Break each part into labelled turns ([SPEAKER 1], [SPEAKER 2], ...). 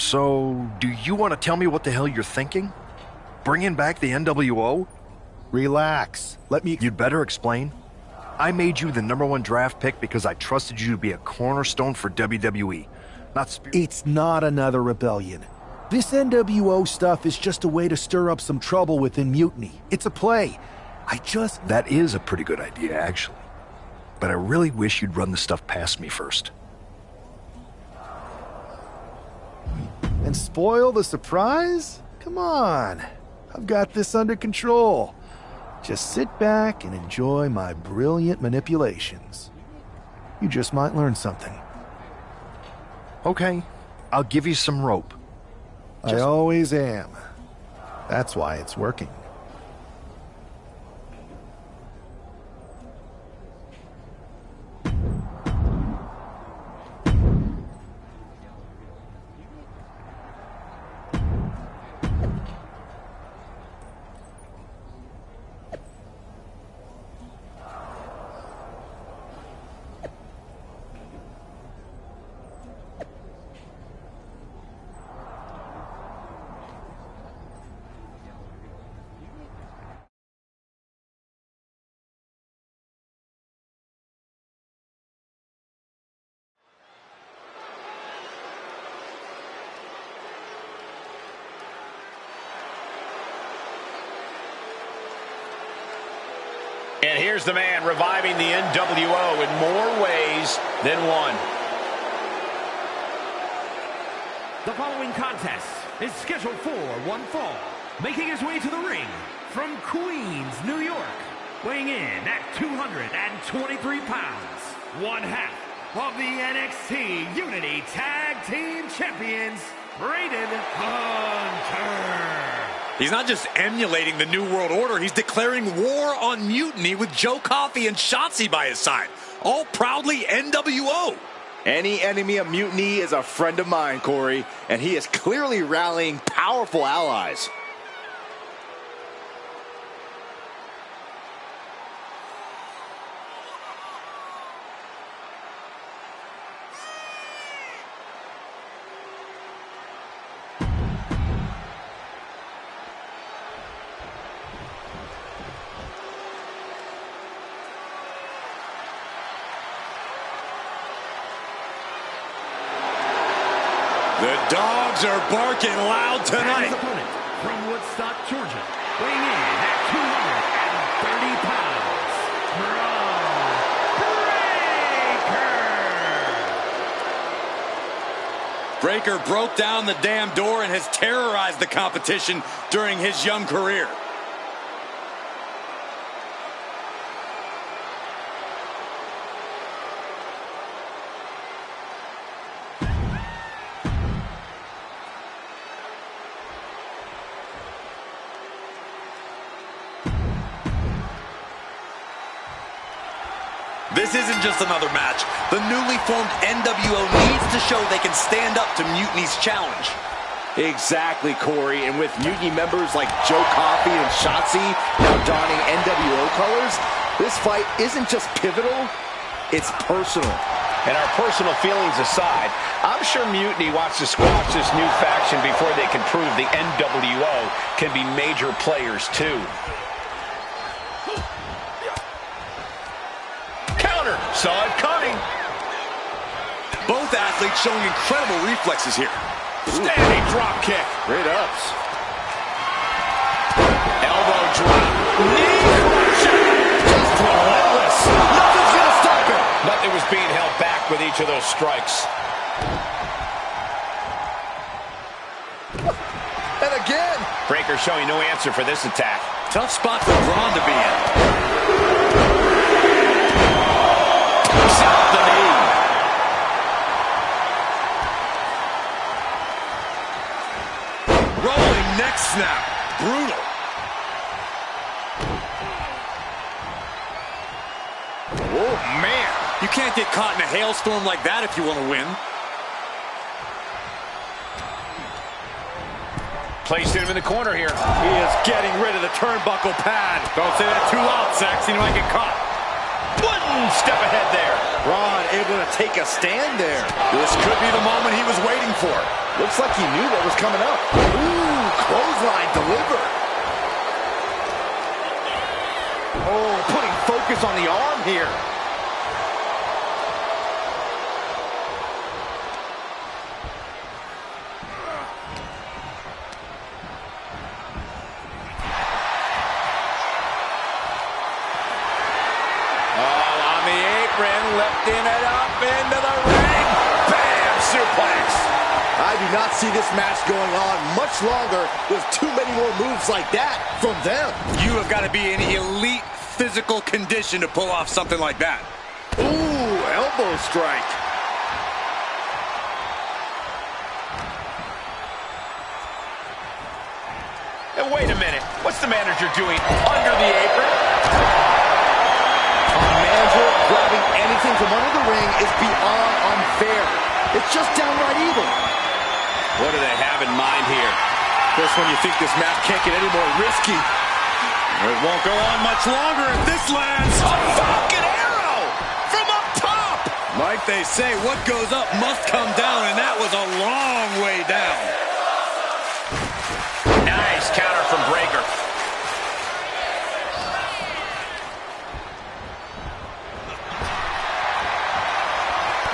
[SPEAKER 1] So, do you want to tell me what the hell you're thinking? Bringing back the NWO?
[SPEAKER 2] Relax. Let me...
[SPEAKER 1] You'd better explain. I made you the #1 draft pick because I trusted you to be a cornerstone for WWE.
[SPEAKER 2] It's not another rebellion. This NWO stuff is just a way to stir up some trouble within Mutiny. It's a play.
[SPEAKER 1] That is a pretty good idea, actually. But I really wish you'd run the stuff past me first.
[SPEAKER 2] And spoil the surprise? Come on. I've got this under control. Just sit back and enjoy my brilliant manipulations. You just might learn something.
[SPEAKER 1] Okay, I'll give you some rope.
[SPEAKER 2] I always am. That's why it's working.
[SPEAKER 3] And here's the man reviving the NWO in more ways than one.
[SPEAKER 4] The following contest is scheduled for one fall. Making his way to the ring from Queens, New York. Weighing in at 223 pounds. One half of the NXT Unity Tag Team Champions, Braden Hunter.
[SPEAKER 5] He's not just emulating the New World Order, he's declaring war on Mutiny with Joe Coffey and Shotzi by his side. All proudly NWO.
[SPEAKER 6] Any enemy of Mutiny is a friend of mine, Corey, and he is clearly rallying powerful allies.
[SPEAKER 5] The dogs are barking loud tonight.
[SPEAKER 4] His opponent from Woodstock, Georgia, weighing in at 230 pounds, Bron Breakker.
[SPEAKER 5] Breakker broke down the damn door and has terrorized the competition during his young career. This isn't just another match. The newly formed NWO needs to show they can stand up to Mutiny's challenge.
[SPEAKER 6] Exactly, Corey. And with Mutiny members like Joe Coffey and Shotzi now donning NWO colors, this fight isn't just pivotal, it's personal.
[SPEAKER 3] And our personal feelings aside, I'm sure Mutiny wants to squash this new faction before they can prove the NWO can be major players too. Counter! Saw it coming!
[SPEAKER 5] Both athletes showing incredible reflexes here.
[SPEAKER 3] Standing drop kick.
[SPEAKER 6] Great ups.
[SPEAKER 3] Elbow drop. Knee crusher. Just relentless. Nothing's going to stop him. Nothing was being held back with each of those strikes.
[SPEAKER 6] And again.
[SPEAKER 3] Breakker showing no answer for this attack.
[SPEAKER 5] Tough spot for Braun to be in.
[SPEAKER 3] Takes out the knee.
[SPEAKER 5] Rolling neck snap. Brutal.
[SPEAKER 3] Oh, man.
[SPEAKER 5] You can't get caught in a hailstorm like that if you want to win.
[SPEAKER 3] Placed him in the corner here.
[SPEAKER 5] He is getting rid of the turnbuckle pad. Don't say that too loud, Saxon. You might get caught.
[SPEAKER 3] One step ahead there.
[SPEAKER 6] Braun able to take a stand there.
[SPEAKER 5] This could be the moment he was waiting for.
[SPEAKER 6] Looks like he knew what was coming up. Ooh, clothesline delivered. Oh, putting focus on the arm here.
[SPEAKER 5] Lifting it up into the ring. Bam! Suplex.
[SPEAKER 6] I do not see this match going on much longer with too many more moves like that from them.
[SPEAKER 5] You have got to be in elite physical condition to pull off something like that.
[SPEAKER 6] Ooh, elbow strike.
[SPEAKER 3] And wait a minute. What's the manager doing under the apron?
[SPEAKER 6] Manager grabbing anything from under the ring is beyond unfair. It's just downright evil.
[SPEAKER 3] What do they have in mind here?
[SPEAKER 6] Just when you think this match can't get any more risky.
[SPEAKER 5] It won't go on much longer if this lands.
[SPEAKER 3] A Falcon Arrow from up top.
[SPEAKER 5] Like they say, what goes up must come down, and that was a long way down.
[SPEAKER 3] Nice counter from Breakker.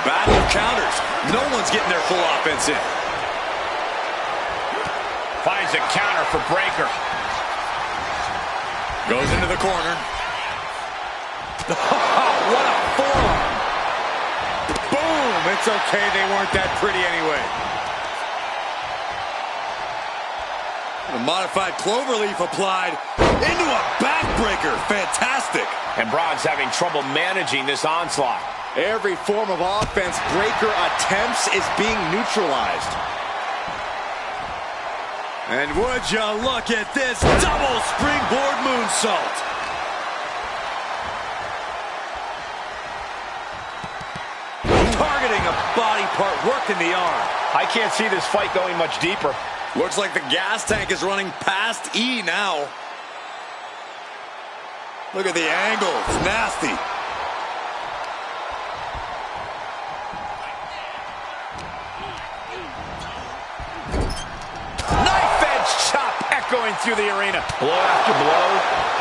[SPEAKER 5] Battle of counters. No one's getting their full offense in.
[SPEAKER 3] Finds a counter for Breakker.
[SPEAKER 5] Goes into the corner. What a forearm. Boom. It's okay. They weren't that pretty anyway. A modified cloverleaf applied into a backbreaker. Fantastic.
[SPEAKER 3] And Braun's having trouble managing this onslaught.
[SPEAKER 6] Every form of offense Breakker attempts is being neutralized.
[SPEAKER 5] And would you look at this double springboard moonsault. Targeting a body part, working the arm.
[SPEAKER 3] I can't see this fight going much deeper.
[SPEAKER 5] Looks like the gas tank is running past E now. Look at the angle, it's nasty.
[SPEAKER 3] Going through the arena. Blow after blow,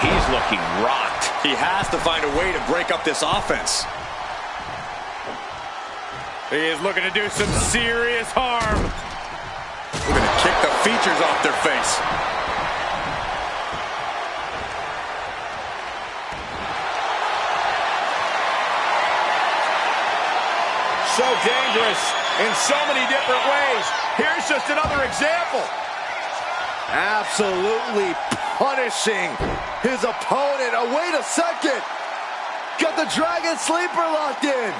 [SPEAKER 3] he's looking rocked.
[SPEAKER 5] He has to find a way to break up this offense. He is looking to do some serious harm. Looking to kick the features off their face.
[SPEAKER 3] So dangerous in so many different ways. Here's just another example.
[SPEAKER 6] Absolutely punishing his opponent. Oh, wait a second. Got the Dragon Sleeper locked in.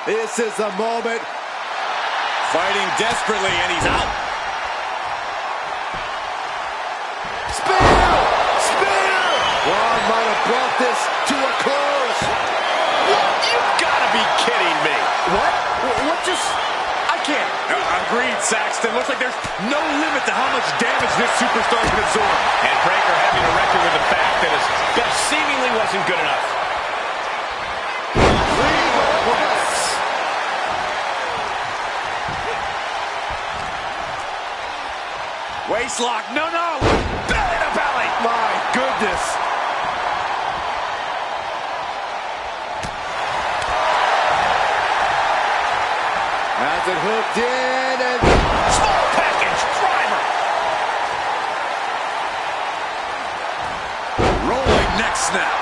[SPEAKER 6] This is the moment.
[SPEAKER 5] Fighting desperately, and he's out.
[SPEAKER 6] Spear! Spear! Braun might have brought this to a close.
[SPEAKER 3] You've got to be kidding me.
[SPEAKER 6] What? What just... I can't.
[SPEAKER 5] Agreed, Saxton. Looks like there's no limit to how much damage this superstar can absorb.
[SPEAKER 3] And Breakker having to reckon with the fact that his best seemingly wasn't good enough.
[SPEAKER 5] Waistlock. No. Belly to belly.
[SPEAKER 6] My goodness. Has it hooked in and...
[SPEAKER 3] Small package driver.
[SPEAKER 5] Rolling neck snap.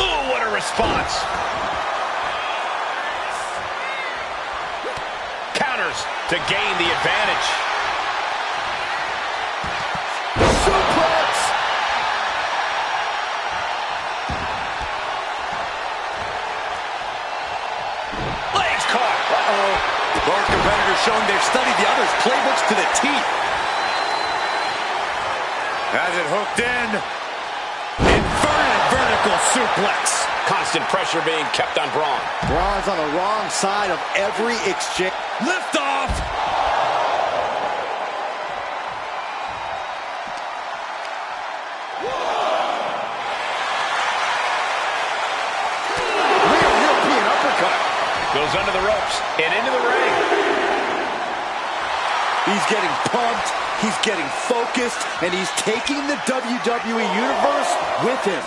[SPEAKER 3] Oh, what a response. Counters to gain the advantage.
[SPEAKER 6] Suplex!
[SPEAKER 3] Legs caught.
[SPEAKER 5] Both competitors showing they've studied the other's playbooks to the teeth. Has it hooked in. Inverted vertical suplex.
[SPEAKER 3] Constant pressure being kept on Braun.
[SPEAKER 6] Braun's on the wrong side of every exchange.
[SPEAKER 5] Lift off.
[SPEAKER 3] Goes under the ropes and into the ring.
[SPEAKER 6] He's getting pumped, he's getting focused, and he's taking the WWE Universe with him.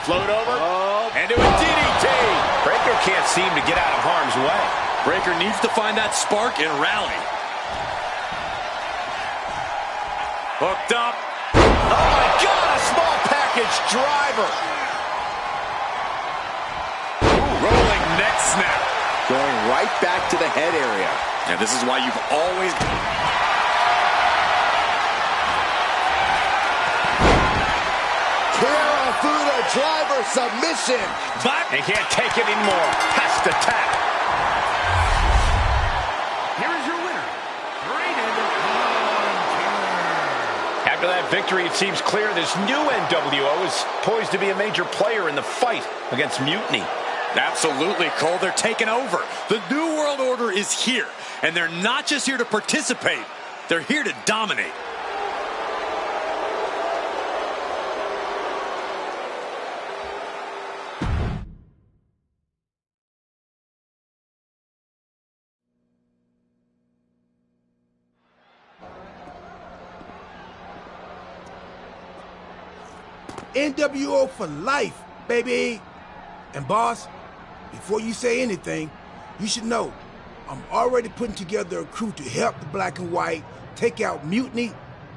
[SPEAKER 3] Float over, and do a DDT. Breakker can't seem to get out of harm's way.
[SPEAKER 5] Breakker needs to find that spark and rally. Hooked up.
[SPEAKER 3] Oh my God, a small package driver.
[SPEAKER 5] Rolling neck snap.
[SPEAKER 6] Going right back to the head area.
[SPEAKER 5] And this is why you've always...
[SPEAKER 6] Karafuda driver submission.
[SPEAKER 3] But he can't take it anymore. Has to tap.
[SPEAKER 4] Here is your winner, Rated
[SPEAKER 3] After that victory, it seems clear this new NWO is poised to be a major player in the fight against Mutiny.
[SPEAKER 5] Absolutely, Cole. They're taking over. The New World Order is here. And they're not just here to participate. They're here to dominate.
[SPEAKER 7] NWO for life, baby. And boss, before you say anything, you should know I'm already putting together a crew to help the Black and White take out Mutiny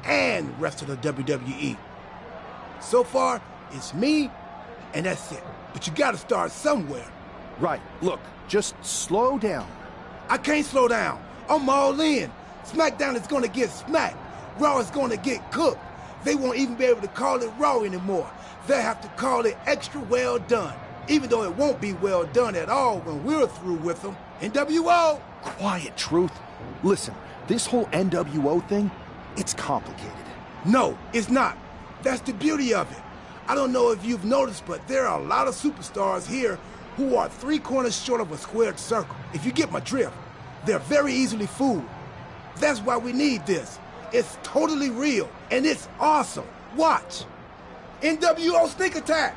[SPEAKER 7] and rest of the WWE. So far, it's me, and that's it. But you gotta start somewhere.
[SPEAKER 2] Right, look, just slow down.
[SPEAKER 7] I can't slow down. I'm all in. SmackDown is gonna get smacked. Raw is gonna get cooked. They won't even be able to call it Raw anymore. They'll have to call it Extra Well Done, even though it won't be well done at all when we're through with them. NWO!
[SPEAKER 2] Quiet, Truth. Listen, this whole NWO thing, it's complicated.
[SPEAKER 7] No, it's not. That's the beauty of it. I don't know if you've noticed, but there are a lot of superstars here who are 3 corners short of a squared circle. If you get my drift, they're very easily fooled. That's why we need this. It's totally real, and it's awesome. Watch. NWO Sneak Attack.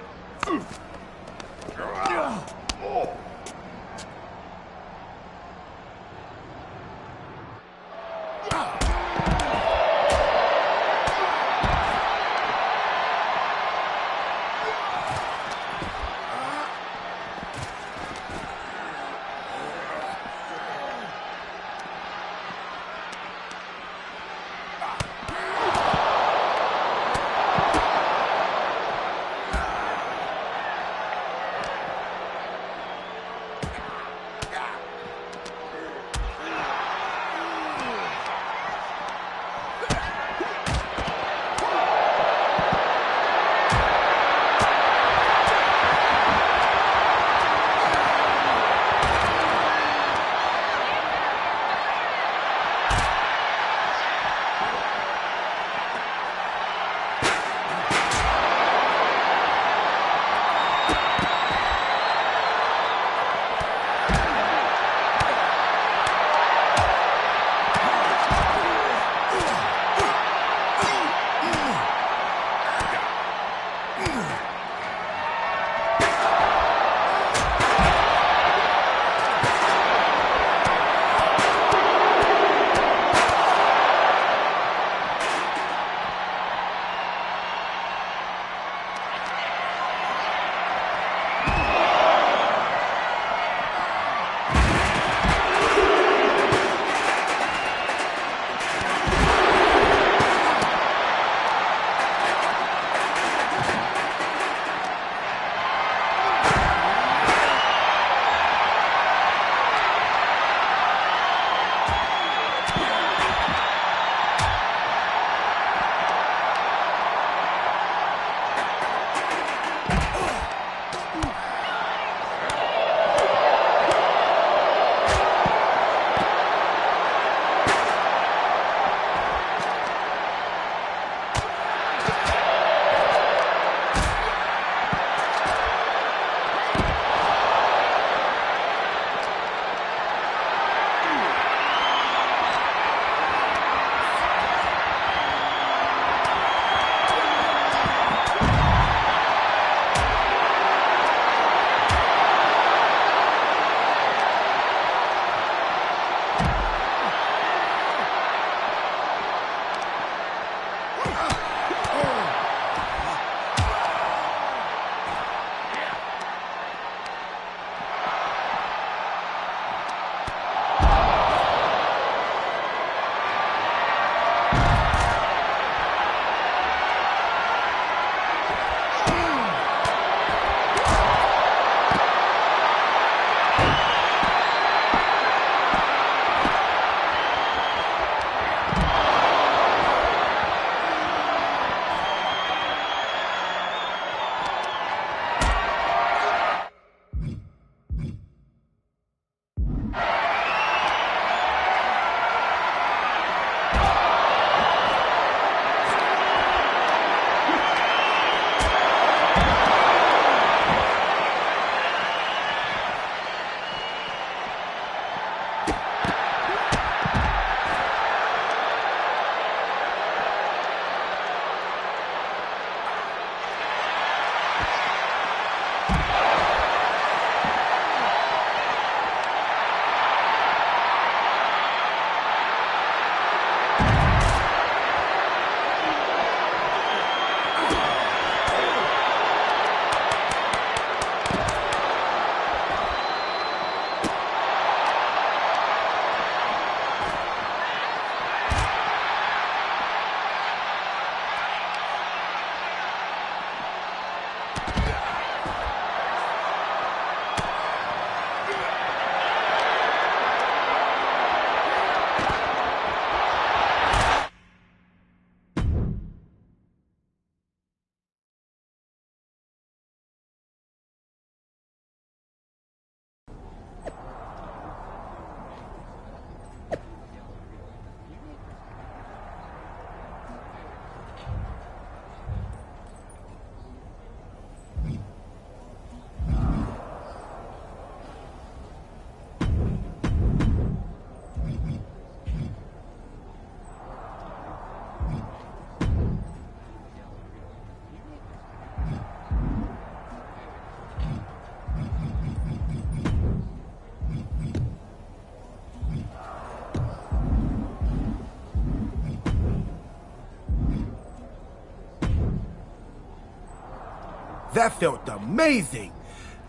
[SPEAKER 7] That felt amazing.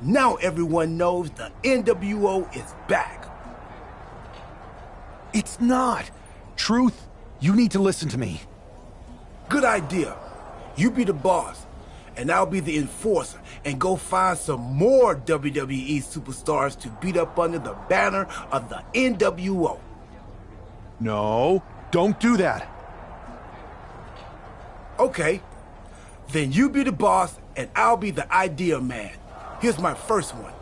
[SPEAKER 7] Now everyone knows the NWO is back.
[SPEAKER 2] It's not. Truth, you need to listen to me.
[SPEAKER 7] Good idea. You be the boss, and I'll be the enforcer, and go find some more WWE superstars to beat up under the banner of the NWO.
[SPEAKER 2] No, don't do that.
[SPEAKER 7] Okay. Then you be the boss, and I'll be the idea man. Here's my first one.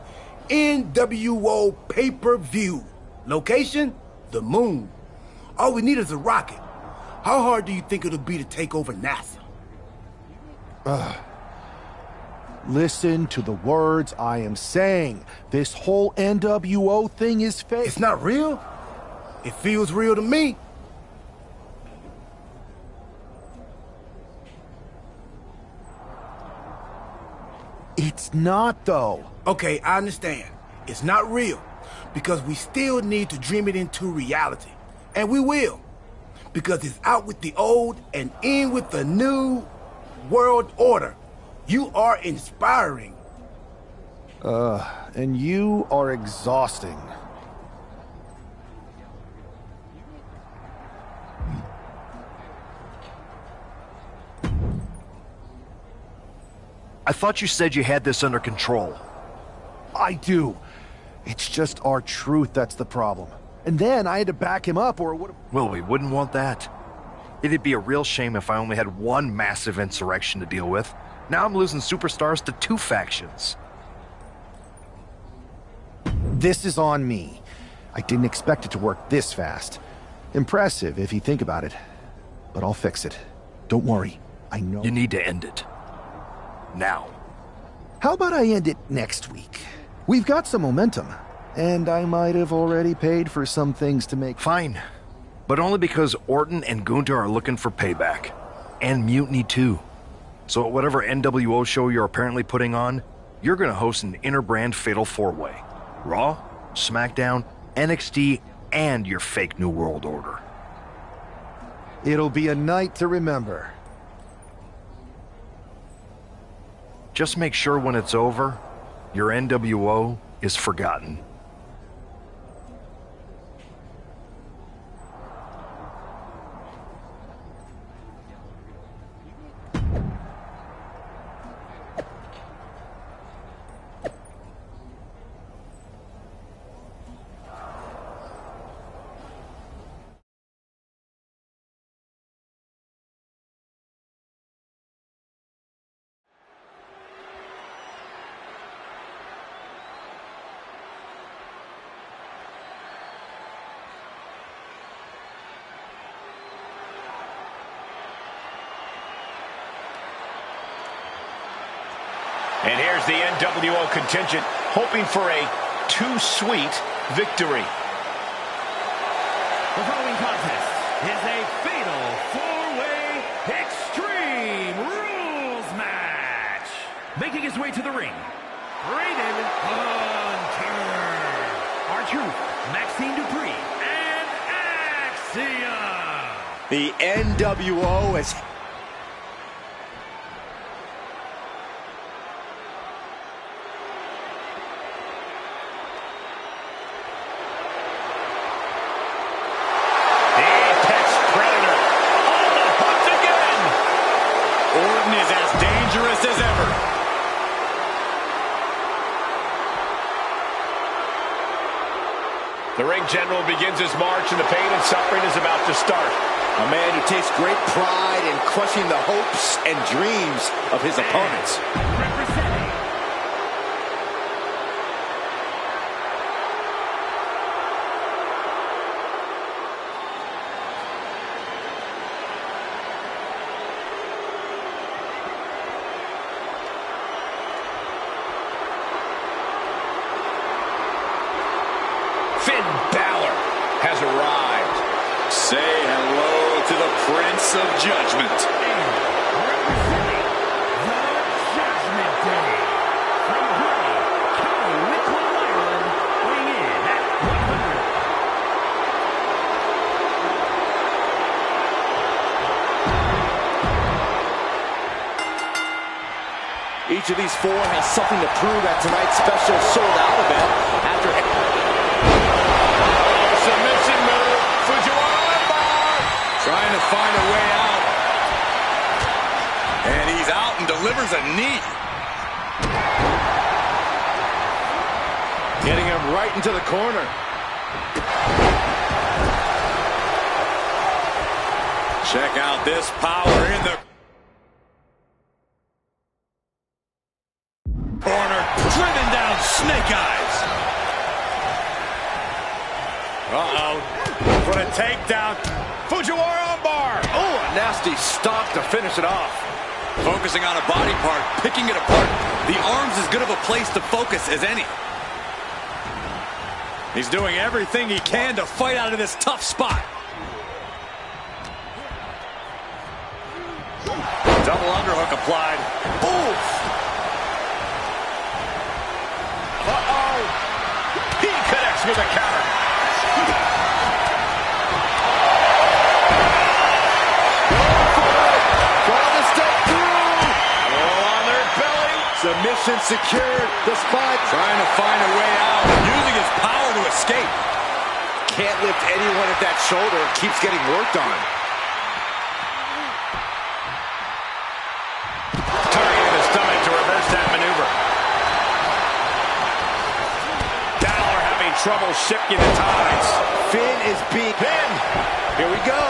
[SPEAKER 7] NWO pay-per-view. Location? The moon. All we need is a rocket. How hard do you think it'll be to take over NASA?
[SPEAKER 2] Listen to the words I am saying. This whole NWO thing is fake.
[SPEAKER 7] It's not real? It feels real to me.
[SPEAKER 2] It's not, though.
[SPEAKER 7] Okay, I understand. It's not real. Because we still need to dream it into reality. And we will. Because it's out with the old and in with the new world order. You are inspiring.
[SPEAKER 2] And you are exhausting.
[SPEAKER 1] I thought you said you had this under control.
[SPEAKER 2] I do. It's just our truth that's the problem. And then I had to back him up or it would have...
[SPEAKER 1] Well, we wouldn't want that. It'd be a real shame if I only had one massive insurrection to deal with. Now I'm losing superstars to two factions.
[SPEAKER 2] This is on me. I didn't expect it to work this fast. Impressive if you think about it. But I'll fix it. Don't worry. I know...
[SPEAKER 1] You need to end it. Now.
[SPEAKER 2] How about I end it next week? We've got some momentum. And I might have already paid for some things to make...
[SPEAKER 1] Fine. But only because Orton and Gunther are looking for payback. And Mutiny too. So at whatever NWO show you're apparently putting on, you're gonna host an inter-brand fatal four-way. Raw, SmackDown, NXT, and your fake New World Order.
[SPEAKER 2] It'll be a night to remember.
[SPEAKER 1] Just make sure when it's over, your NWO is forgotten.
[SPEAKER 3] And here's the NWO contingent hoping for a too-sweet victory.
[SPEAKER 4] The following contest is a fatal four-way Extreme Rules match. Making his way to the ring, Raiden Hunter, R-Truth, Maxine Dupree, and Axiom.
[SPEAKER 6] The NWO has...
[SPEAKER 5] as ever.
[SPEAKER 3] The ring general begins his march and the pain and suffering is about to start.
[SPEAKER 6] A man who takes great pride in crushing the hopes and dreams of his opponents.
[SPEAKER 4] Representing
[SPEAKER 3] Finn Balor has arrived.
[SPEAKER 5] Say hello to the Prince of Judgment.
[SPEAKER 4] representing the Judgment Day. From Bray, County Wicklow, Ireland, weighing in at 100.
[SPEAKER 6] Each Each of these four has something to prove at tonight's special sold-out event. After
[SPEAKER 3] submission move. Fujiwara armbar.
[SPEAKER 5] Trying to find a way out. And he's out and delivers a knee.
[SPEAKER 6] getting him right into the corner.
[SPEAKER 5] Check out this power in the corner. Driven down, Snake Eyes. Uh-oh. For the takedown. Fujiwara armbar.
[SPEAKER 6] Oh, a nasty stop to finish it off.
[SPEAKER 5] Focusing on a body part, picking it apart. The arm's as good of a place to focus as any. He's doing everything he can to fight out of this tough spot. Double underhook applied. Oof! Uh-oh! He connects with a counter.
[SPEAKER 6] Trying to step through.
[SPEAKER 5] Oh, on their belly.
[SPEAKER 6] Submission secured. The spot.
[SPEAKER 5] Trying to find a way out. Using his power to escape.
[SPEAKER 6] Can't lift anyone at that shoulder. Keeps getting worked on.
[SPEAKER 3] Targeting the stomach to reverse that maneuver. Balor having trouble shifting the tides.
[SPEAKER 6] Finn is being pinned. Here we go.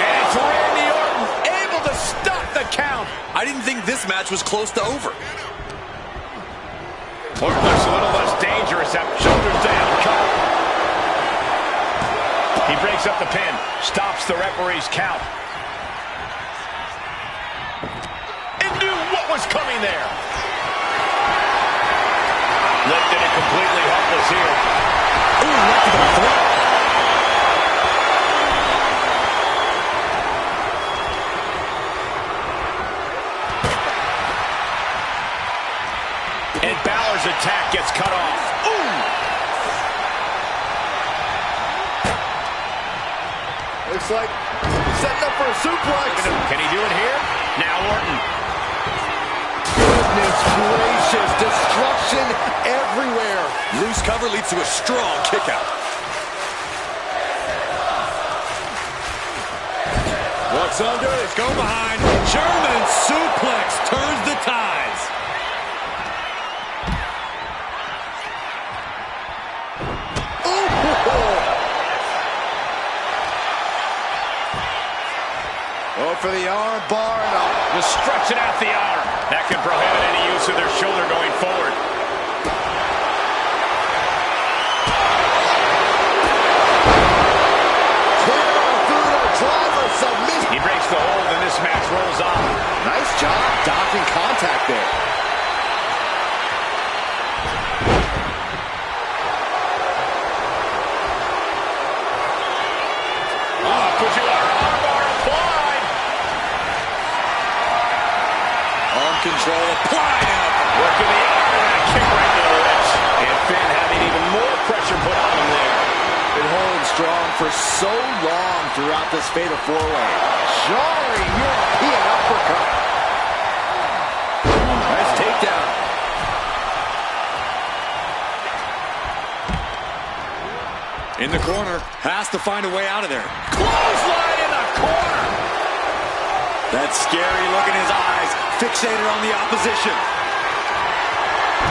[SPEAKER 3] And it's Randy Orton able to stop the count.
[SPEAKER 5] I didn't think this match was close to over.
[SPEAKER 3] Orton looks a little less dangerous. That shoulders down cut. He breaks up the pin. Stops the referee's count. And knew what was coming there. Lifted and completely helpless here.
[SPEAKER 5] Ooh, left to the throat.
[SPEAKER 3] And Balor's attack gets cut off. Ooh!
[SPEAKER 6] Looks like setting up for a suplex.
[SPEAKER 3] Can he do it here? Now Orton.
[SPEAKER 6] Goodness gracious. Destruction everywhere.
[SPEAKER 5] Loose cover leads to a strong kick out. What's under? It's go behind. German suplex turns the tides.
[SPEAKER 6] Oh, for the arm bar and up.
[SPEAKER 3] Just stretching out the arm. That could prohibit any use of their shoulder going forward. He breaks the hold and this match rolls on.
[SPEAKER 6] Nice job docking contact there.
[SPEAKER 3] Fujiwara armbar applied.
[SPEAKER 5] Arm control applied.
[SPEAKER 3] Working the arm and a kick right to the lips. And Finn having even more pressure put on him there.
[SPEAKER 6] Been holding strong for so long throughout this fatal four-way. Jarring European uppercut. Nice takedown.
[SPEAKER 5] In the corner, has to find a way out of there.
[SPEAKER 3] Clothesline in the corner.
[SPEAKER 5] That scary look in his eyes, fixated on the opposition.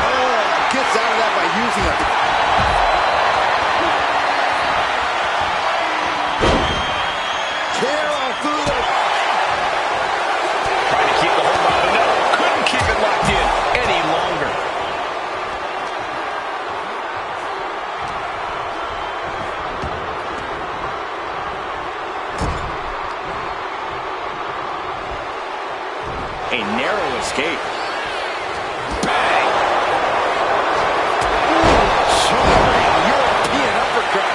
[SPEAKER 6] Oh, gets out of that by using it.
[SPEAKER 3] Trying to keep the hold on. No, couldn't keep it locked in any longer.
[SPEAKER 6] A narrow escape.
[SPEAKER 3] Bang!
[SPEAKER 6] Jarring European uppercut.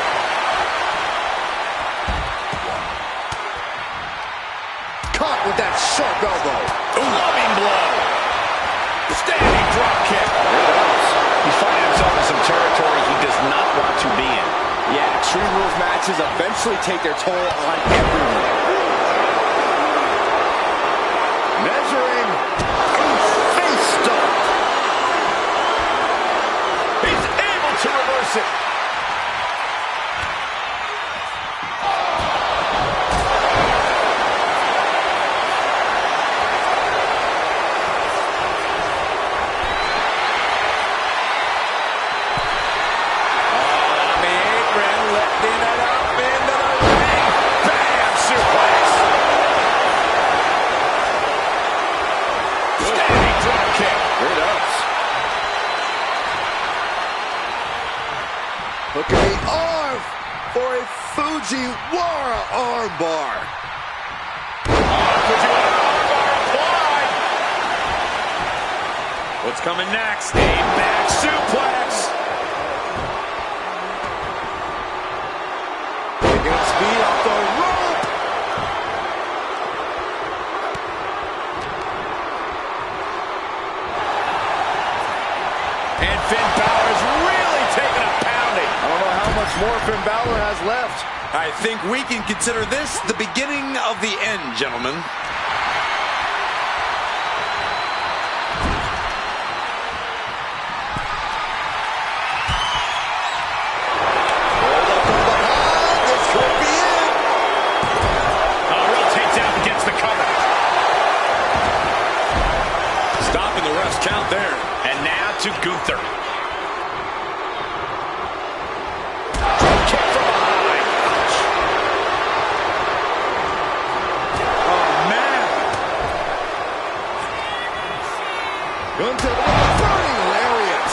[SPEAKER 6] Caught with that sharp elbow.
[SPEAKER 3] Loving blow. Standing drop kick. He's finding himself in some territory he does not want to be in.
[SPEAKER 6] Yeah, Extreme Rules matches eventually take their toll on everyone. Measuring. Oof.
[SPEAKER 3] force it.
[SPEAKER 6] Look at the arm for a Fujiwara armbar.
[SPEAKER 3] Fujiwara armbar applied. What's coming next? A back suplex.
[SPEAKER 6] Picking up speed off the rope.
[SPEAKER 3] And Finn Balor's really taking a pounding.
[SPEAKER 6] I don't know how much more Finn Balor has left.
[SPEAKER 5] I think we can consider this the beginning of the end, gentlemen.
[SPEAKER 6] This could be it.
[SPEAKER 3] Real takedown against the cover.
[SPEAKER 5] Stopping the ref's count there.
[SPEAKER 3] And now to Gunther.
[SPEAKER 6] Gunther with a burning lariat.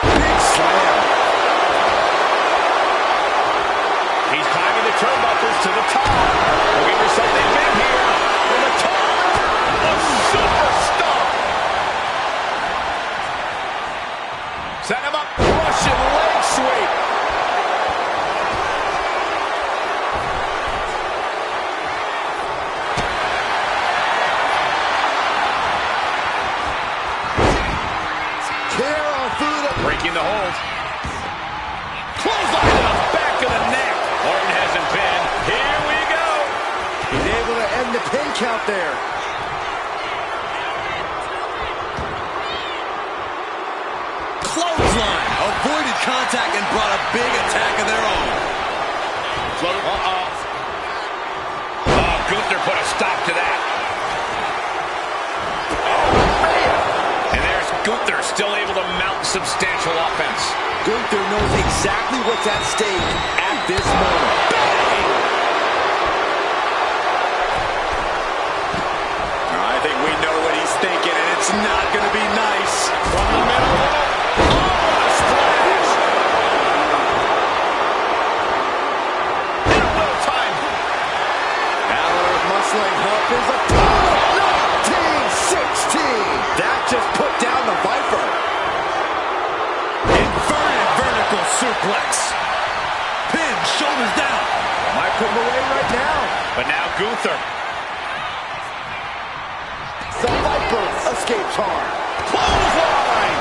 [SPEAKER 6] Big slam.
[SPEAKER 3] He's climbing the turnbuckles to the top. Looking for something big here. From the top. A superstar. Set him up. Russian leg sweep. Breaking the hold. Clothesline to the back of the neck. Orton hasn't been. Here we go.
[SPEAKER 6] He's able to end the pin count there.
[SPEAKER 5] Clothesline. Avoided contact and brought a big attack of their own.
[SPEAKER 3] Oh, Gunther put a stop to that. Gunther still able to mount substantial offense.
[SPEAKER 6] Gunther knows exactly what's at stake at this moment.
[SPEAKER 3] Bang!
[SPEAKER 5] I think we know what he's thinking, and it's not going to be nice.
[SPEAKER 3] From the middle. Oh, a splash! In a well time.
[SPEAKER 6] Balor muscling up is a 1916. That just put down the Viper.
[SPEAKER 5] Inverted vertical suplex. Pin, shoulders down.
[SPEAKER 6] Might put him away right now.
[SPEAKER 3] But now Gunther.
[SPEAKER 6] The Viper escapes harm.
[SPEAKER 3] Clothesline!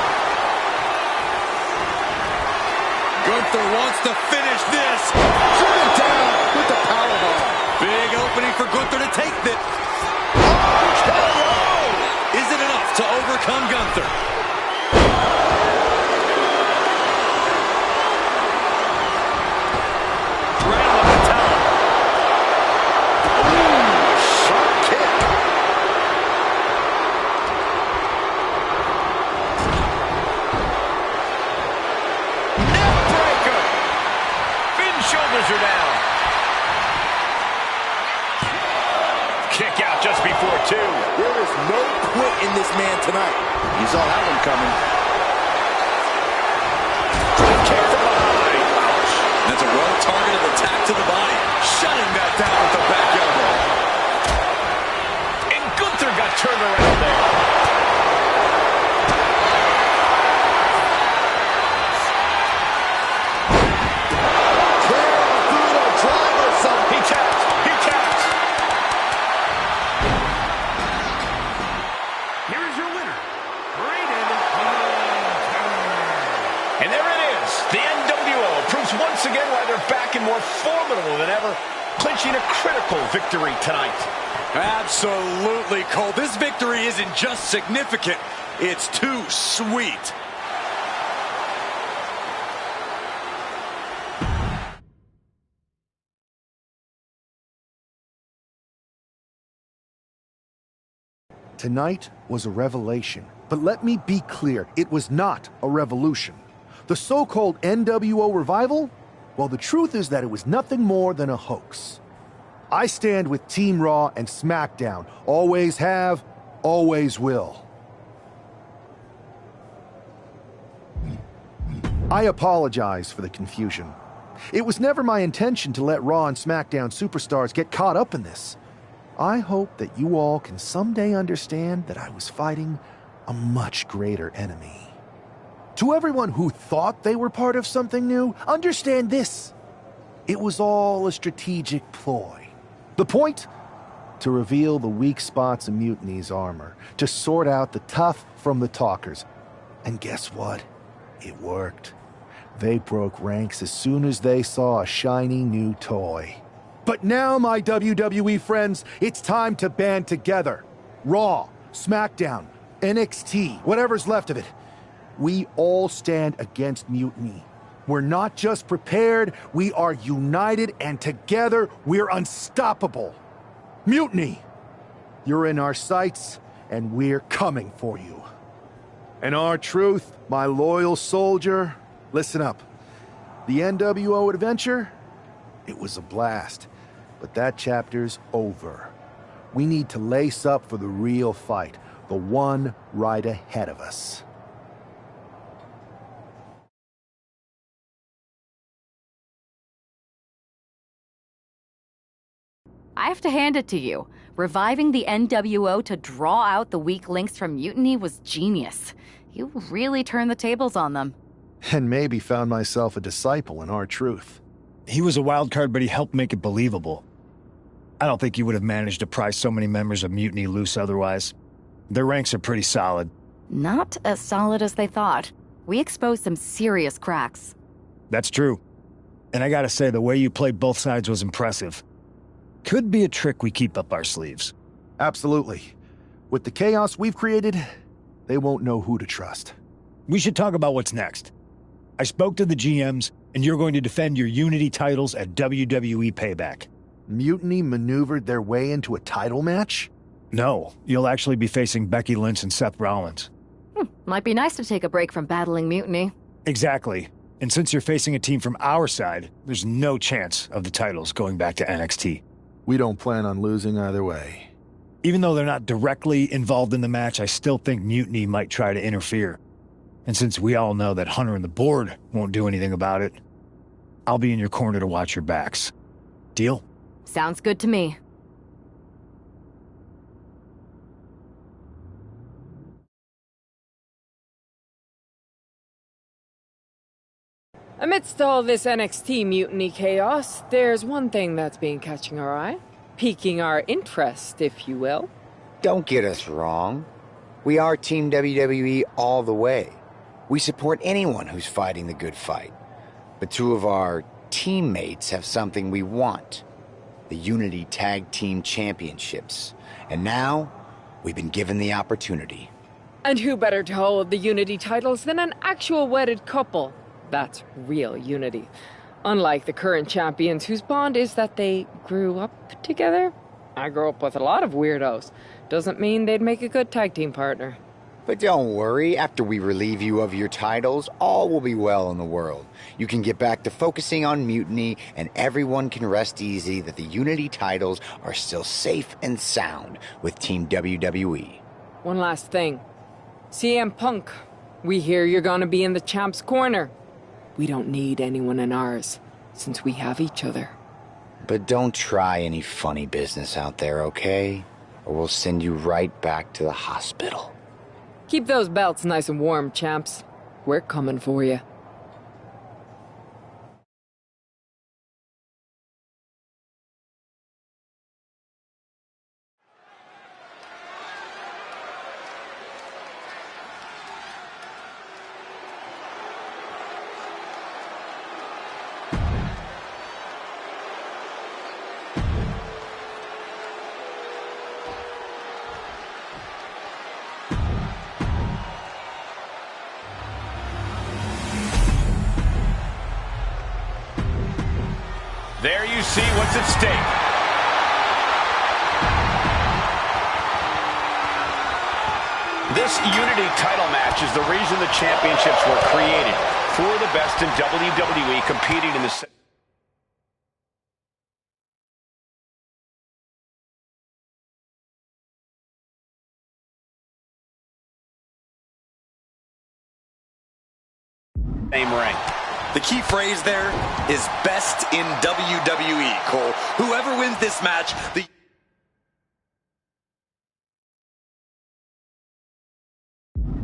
[SPEAKER 5] Gunther wants to finish this.
[SPEAKER 6] Driven down with the powerbomb.
[SPEAKER 5] Big opening for Gunther to take this. Is it enough to overcome Gunther?
[SPEAKER 3] Right on the patella.
[SPEAKER 6] Ooh, sharp kick.
[SPEAKER 3] Neck breaker. Finn's shoulders are down. Kick out just before two.
[SPEAKER 6] There is no quit in this man tonight. You saw that one coming.
[SPEAKER 3] Kick from behind. Ouch.
[SPEAKER 5] That's a well-targeted attack to the body. Shutting that down with the back elbow.
[SPEAKER 3] And Gunther got turned around there. He tapped. He tapped.
[SPEAKER 4] Here is your winner, Brayden.
[SPEAKER 3] And there it is. The NWO proves once again why they're back and more formidable than ever, clinching a critical victory tonight.
[SPEAKER 5] Absolutely, Cole. This victory isn't just significant, it's too sweet.
[SPEAKER 2] tonight was a revelation. But let me be clear, it was not a revolution. The so-called NWO revival? Well, the truth is that it was nothing more than a hoax. I stand with Team Raw and SmackDown. Always have, always will. I apologize for the confusion. It was never my intention to let Raw and SmackDown superstars get caught up in this. I hope that you all can someday understand that I was fighting a much greater enemy. To everyone who thought they were part of something new, understand this. It was all a strategic ploy. The point? To reveal the weak spots in Mutiny's armor, to sort out the tough from the talkers. And guess what? It worked. They broke ranks as soon as they saw a shiny new toy. But now, my WWE friends, it's time to band together. Raw, SmackDown, NXT, whatever's left of it. We all stand against Mutiny. We're not just prepared, we are united, and together we're unstoppable. Mutiny! You're in our sights, and we're coming for you. And R-Truth, my loyal soldier, listen up. The NWO adventure? It was a blast. But that chapter's over. We need to lace up for the real fight, the one right ahead of us.
[SPEAKER 8] I have to hand it to you. Reviving the NWO to draw out the weak links from Mutiny was genius. You really turned the tables on them.
[SPEAKER 2] And maybe found myself a disciple in R-Truth.
[SPEAKER 9] He was a wild card, but he helped make it believable. I don't think you would have managed to pry so many members of Mutiny loose otherwise. Their ranks are pretty solid.
[SPEAKER 8] Not as solid as they thought. We exposed some serious cracks.
[SPEAKER 9] That's true. And I gotta say, the way you played both sides was impressive. Could be a trick we keep up our sleeves.
[SPEAKER 2] Absolutely. With the chaos we've created, they won't know who to trust.
[SPEAKER 9] We should talk about what's next. I spoke to the GMs, and you're going to defend your Unity titles at WWE Payback.
[SPEAKER 2] Mutiny maneuvered their way into a title match?
[SPEAKER 9] No, you'll actually be facing Becky Lynch and Seth Rollins.
[SPEAKER 8] Might be nice to take a break from battling Mutiny.
[SPEAKER 9] Exactly. And since you're facing a team from our side, there's no chance of the titles going back to NXT.
[SPEAKER 2] We don't plan on losing either way.
[SPEAKER 9] Even though they're not directly involved in the match, I still think Mutiny might try to interfere. And since we all know that Hunter and the board won't do anything about it, I'll be in your corner to watch your backs. Deal?
[SPEAKER 8] Sounds good to me.
[SPEAKER 10] Amidst all this NXT Mutiny chaos, there's one thing that's been catching our eye. Piquing our interest, if you will.
[SPEAKER 11] Don't get us wrong. We are Team WWE all the way. We support anyone who's fighting the good fight. But two of our teammates have something we want. The Unity Tag Team Championships. And now, we've been given the opportunity.
[SPEAKER 10] And who better to hold the Unity titles than an actual wedded couple? That's real unity. Unlike the current champions whose bond is that they grew up together. I grew up with a lot of weirdos. Doesn't mean they'd make a good tag team partner.
[SPEAKER 11] But don't worry, after we relieve you of your titles, all will be well in the world. You can get back to focusing on Mutiny, and everyone can rest easy that the Unity titles are still safe and sound with Team WWE.
[SPEAKER 10] One last thing. CM Punk, we hear you're gonna be in the champ's corner. We don't need anyone in ours, since we have each other.
[SPEAKER 11] But don't try any funny business out there, okay? Or we'll send you right back to the hospital.
[SPEAKER 10] Keep those belts nice and warm, champs. We're coming for you.
[SPEAKER 3] There you see what's at stake. This Unity title match is the reason the championships were created. For the best in WWE competing in the... same ring.
[SPEAKER 5] The key phrase there is best in WWE, Cole. Whoever wins this match, the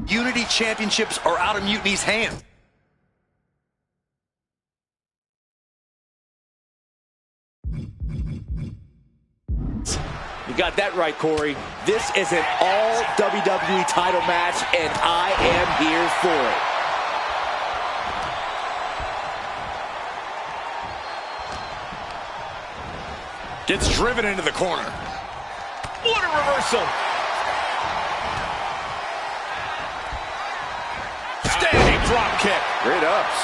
[SPEAKER 5] Unity Championships are out of Mutiny's hands.
[SPEAKER 6] You got that right, Corey. This is an all WWE title match, and I am here for it.
[SPEAKER 5] Gets driven into the corner.
[SPEAKER 3] What a reversal! Standing drop kick.
[SPEAKER 6] Great ups.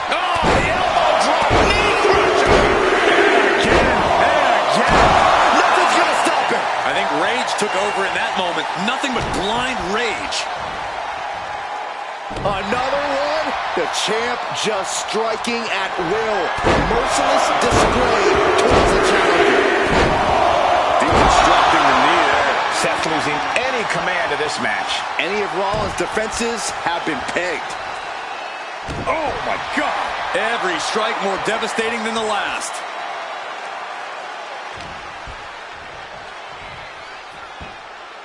[SPEAKER 3] Oh, the elbow drop. Knee crusher. And again.
[SPEAKER 6] Nothing's gonna stop him.
[SPEAKER 5] I think rage took over in that moment. Nothing but blind rage.
[SPEAKER 6] Another one. The champ just striking at will. Merciless display towards the challenger.
[SPEAKER 3] Deconstructing the knee there. Seth losing any command of this match.
[SPEAKER 6] Any of Rollins' defenses have been pegged.
[SPEAKER 5] Oh, my God. Every strike more devastating than the last.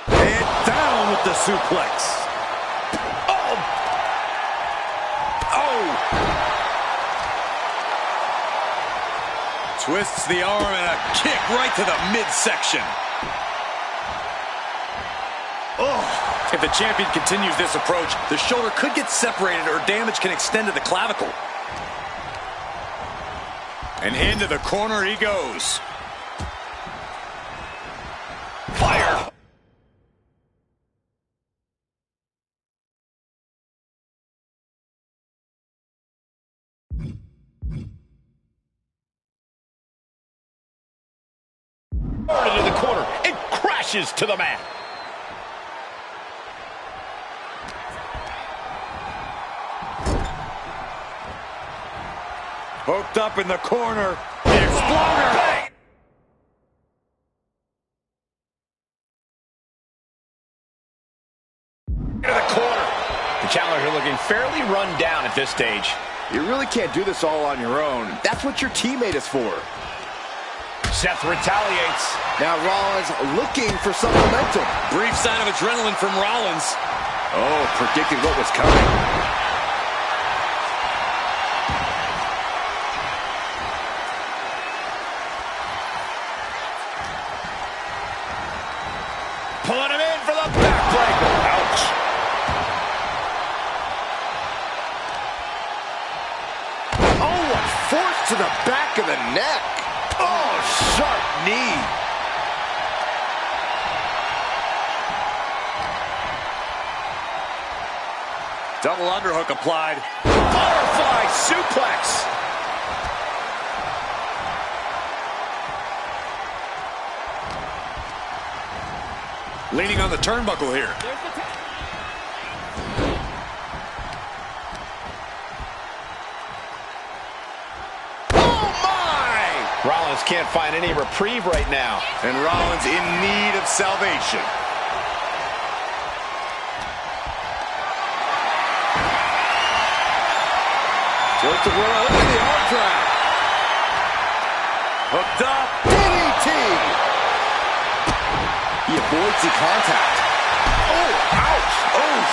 [SPEAKER 5] And down with the suplex. Twists the arm and a kick right to the midsection. Oh, if the champion continues this approach, the shoulder could get separated or damage can extend to the clavicle. And into the corner he goes. Fire!
[SPEAKER 3] Into the corner. It crashes to the mat.
[SPEAKER 5] Hooked up in the corner. The Exploder. Bang!
[SPEAKER 3] Into the corner. The challenger looking fairly run down at this stage.
[SPEAKER 6] You really can't do this all on your own. That's what your teammate is for.
[SPEAKER 3] Seth retaliates.
[SPEAKER 6] Now Rollins looking for some momentum.
[SPEAKER 5] Brief sign of adrenaline from Rollins.
[SPEAKER 6] Oh, predicted what was coming.
[SPEAKER 3] Pulling him in for the backbreaker. Ouch.
[SPEAKER 6] Oh, what force to the back of the neck. Oh, sharp knee.
[SPEAKER 5] Double underhook applied.
[SPEAKER 3] Butterfly suplex.
[SPEAKER 5] Leaning on the turnbuckle here.
[SPEAKER 3] Rollins can't find any reprieve right now.
[SPEAKER 5] And Rollins in need of salvation.
[SPEAKER 6] Towards the world, look at the arm drag.
[SPEAKER 5] Hooked up.
[SPEAKER 6] DDT. He avoids the contact. Oh, ouch. Oh.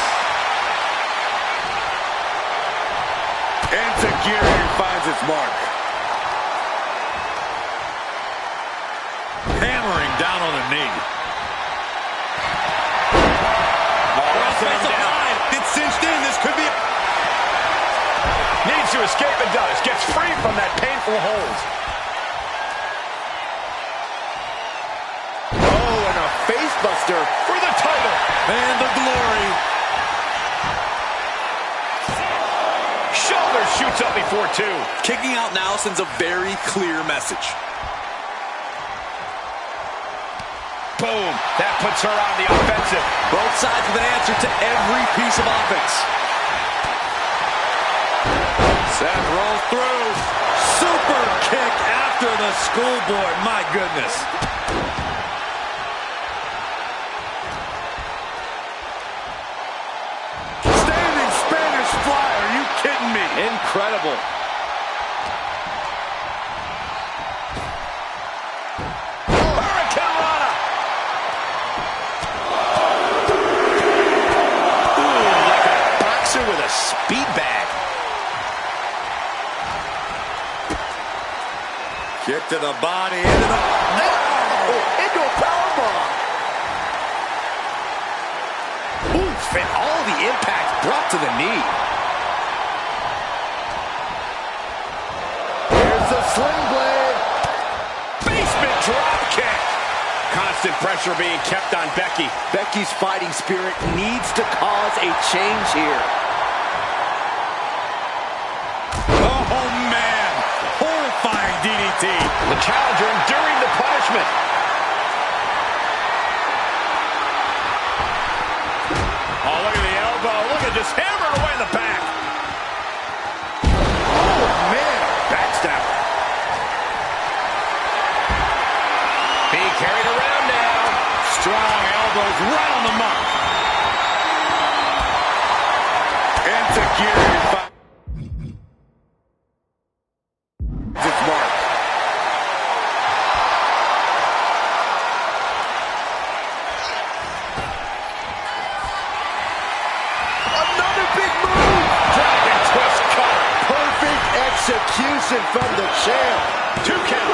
[SPEAKER 5] And Tajiri finds its mark. Hammering down on the knee. Offensive line. It's cinched in. This could be...
[SPEAKER 3] Needs to escape and does. Gets free from that painful hold.
[SPEAKER 6] Oh, and a face buster
[SPEAKER 3] For the title.
[SPEAKER 5] And the glory.
[SPEAKER 3] Shoulder shoots up before two.
[SPEAKER 5] Kicking out now sends a very clear message.
[SPEAKER 3] Boom. That puts her on the offensive.
[SPEAKER 5] Both sides with an answer to every piece of offense. Seth rolls through. Super kick after the schoolboard. My goodness. Standing Spanish fly. Are you kidding me?
[SPEAKER 3] Incredible. Hurricane Rana. Ooh, like a boxer with a speed bag.
[SPEAKER 5] Kick to the body, into the...
[SPEAKER 6] Into a powerbomb.
[SPEAKER 3] Oof, and all the impact brought to the knee.
[SPEAKER 6] Here's the sling blade.
[SPEAKER 3] Basement drop kick. Constant pressure being kept on Becky.
[SPEAKER 6] Becky's fighting spirit needs to cause a change here.
[SPEAKER 5] Oh, man. Horrifying DDT.
[SPEAKER 3] The challenger enduring the punishment. Oh, look at the elbow. Look at just hammered away in the back. Oh, man. Backstab. Being carried around now. Strong elbows right on the mark.
[SPEAKER 5] Insecurity. Its mark.
[SPEAKER 6] Another big move.
[SPEAKER 3] Dragon twist cutter.
[SPEAKER 6] Perfect execution from the champ.
[SPEAKER 3] 2 count.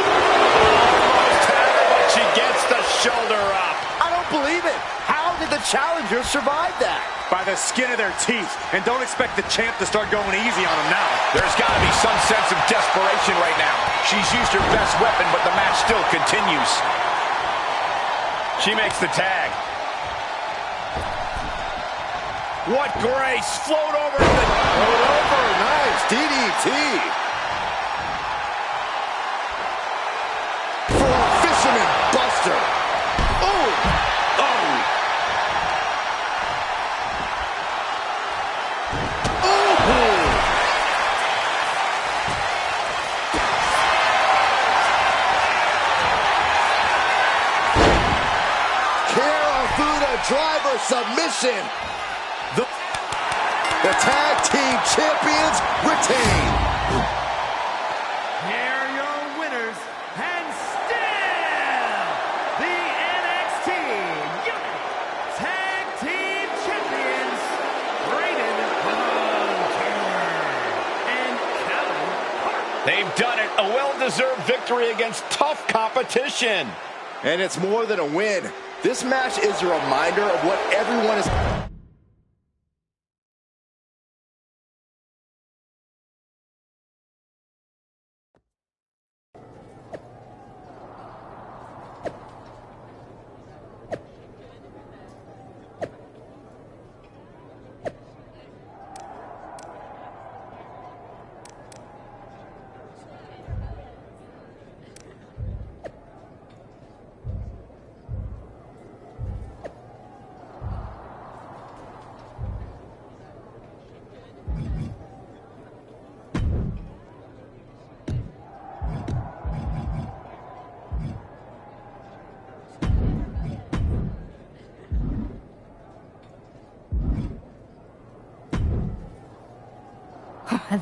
[SPEAKER 3] Almost had her, but she gets the shoulder up.
[SPEAKER 6] I don't believe it. How did the challenger survive that?
[SPEAKER 5] By the skin of their teeth. And don't expect the champ to start going easy on him now.
[SPEAKER 3] There's got to be some sense of desperation right now. She's used her best weapon, but the match still continues. She makes the tag. What grace! Float over to the...
[SPEAKER 6] Float over. Nice. DDT. For a fisherman buster. Oh.
[SPEAKER 3] Oh!
[SPEAKER 6] Driver submission. The tag team champions retain.
[SPEAKER 4] Here are your winners, and still the NXT United Tag Team Champions, Braden Hunter and Callum Park.
[SPEAKER 3] They've done it. A well-deserved victory against tough competition.
[SPEAKER 6] And it's more than a win. This match is a reminder of what everyone is...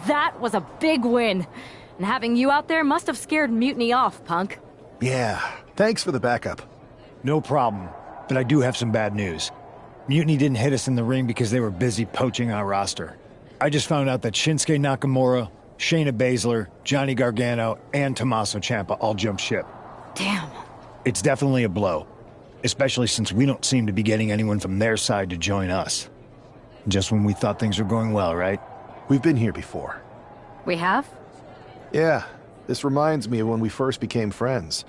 [SPEAKER 8] That was a big win. And having you out there must have scared Mutiny off, Punk.
[SPEAKER 2] Yeah, thanks for the backup.
[SPEAKER 9] No problem, but I do have some bad news. Mutiny didn't hit us in the ring because they were busy poaching our roster. I just found out that Shinsuke Nakamura, Shayna Baszler, Johnny Gargano, and Tommaso Ciampa all jumped ship.
[SPEAKER 8] Damn.
[SPEAKER 9] It's definitely a blow, especially since we don't seem to be getting anyone from their side to join us. Just when we thought things were going well, right?
[SPEAKER 2] We've been here before.
[SPEAKER 8] We have?
[SPEAKER 2] Yeah, this reminds me of when we first became friends.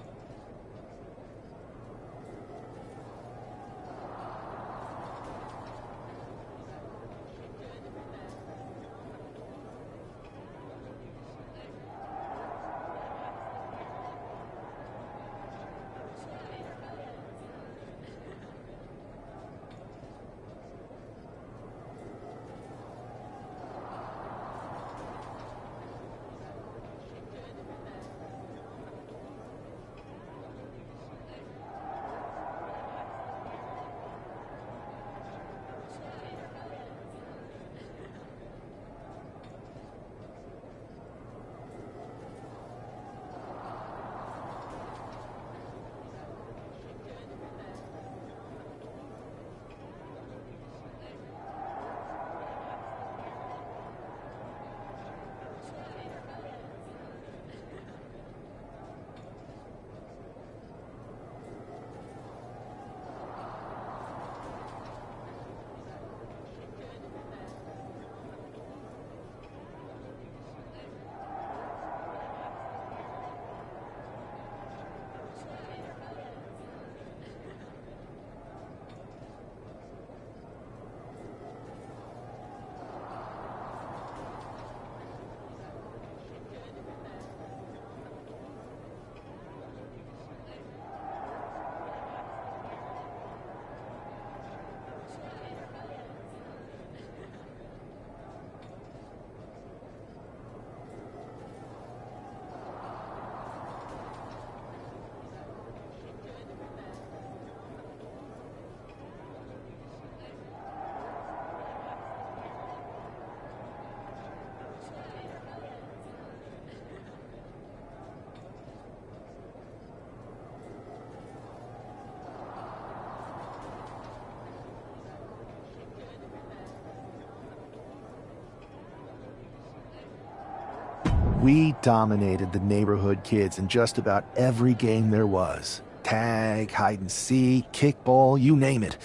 [SPEAKER 2] We dominated the neighborhood kids in just about every game there was. Tag, hide and seek, kickball, you name it.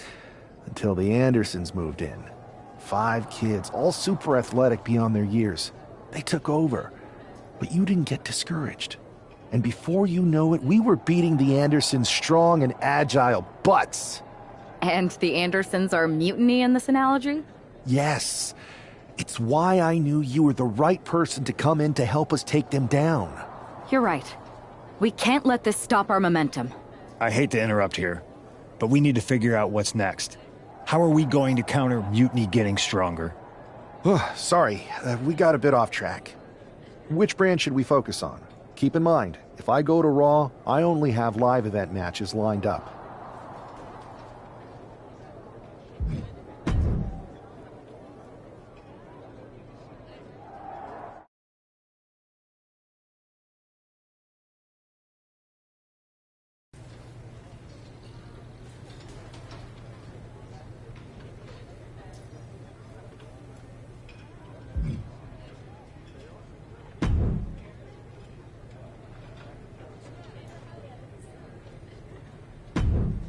[SPEAKER 2] Until the Andersons moved in. 5 kids, all super athletic beyond their years. They took over. But you didn't get discouraged. And before you know it, we were beating the Andersons' strong and agile butts.
[SPEAKER 8] And the Andersons are mutiny in this analogy?
[SPEAKER 2] Yes. It's why I knew you were the right person to come in to help us take them down.
[SPEAKER 8] You're right. We can't let this stop our momentum.
[SPEAKER 9] I hate to interrupt here, but we need to figure out what's next. How are we going to counter Mutiny getting stronger?
[SPEAKER 2] Sorry, we got a bit off track. Which brand should we focus on? Keep in mind, if I go to Raw, I only have live event matches lined up.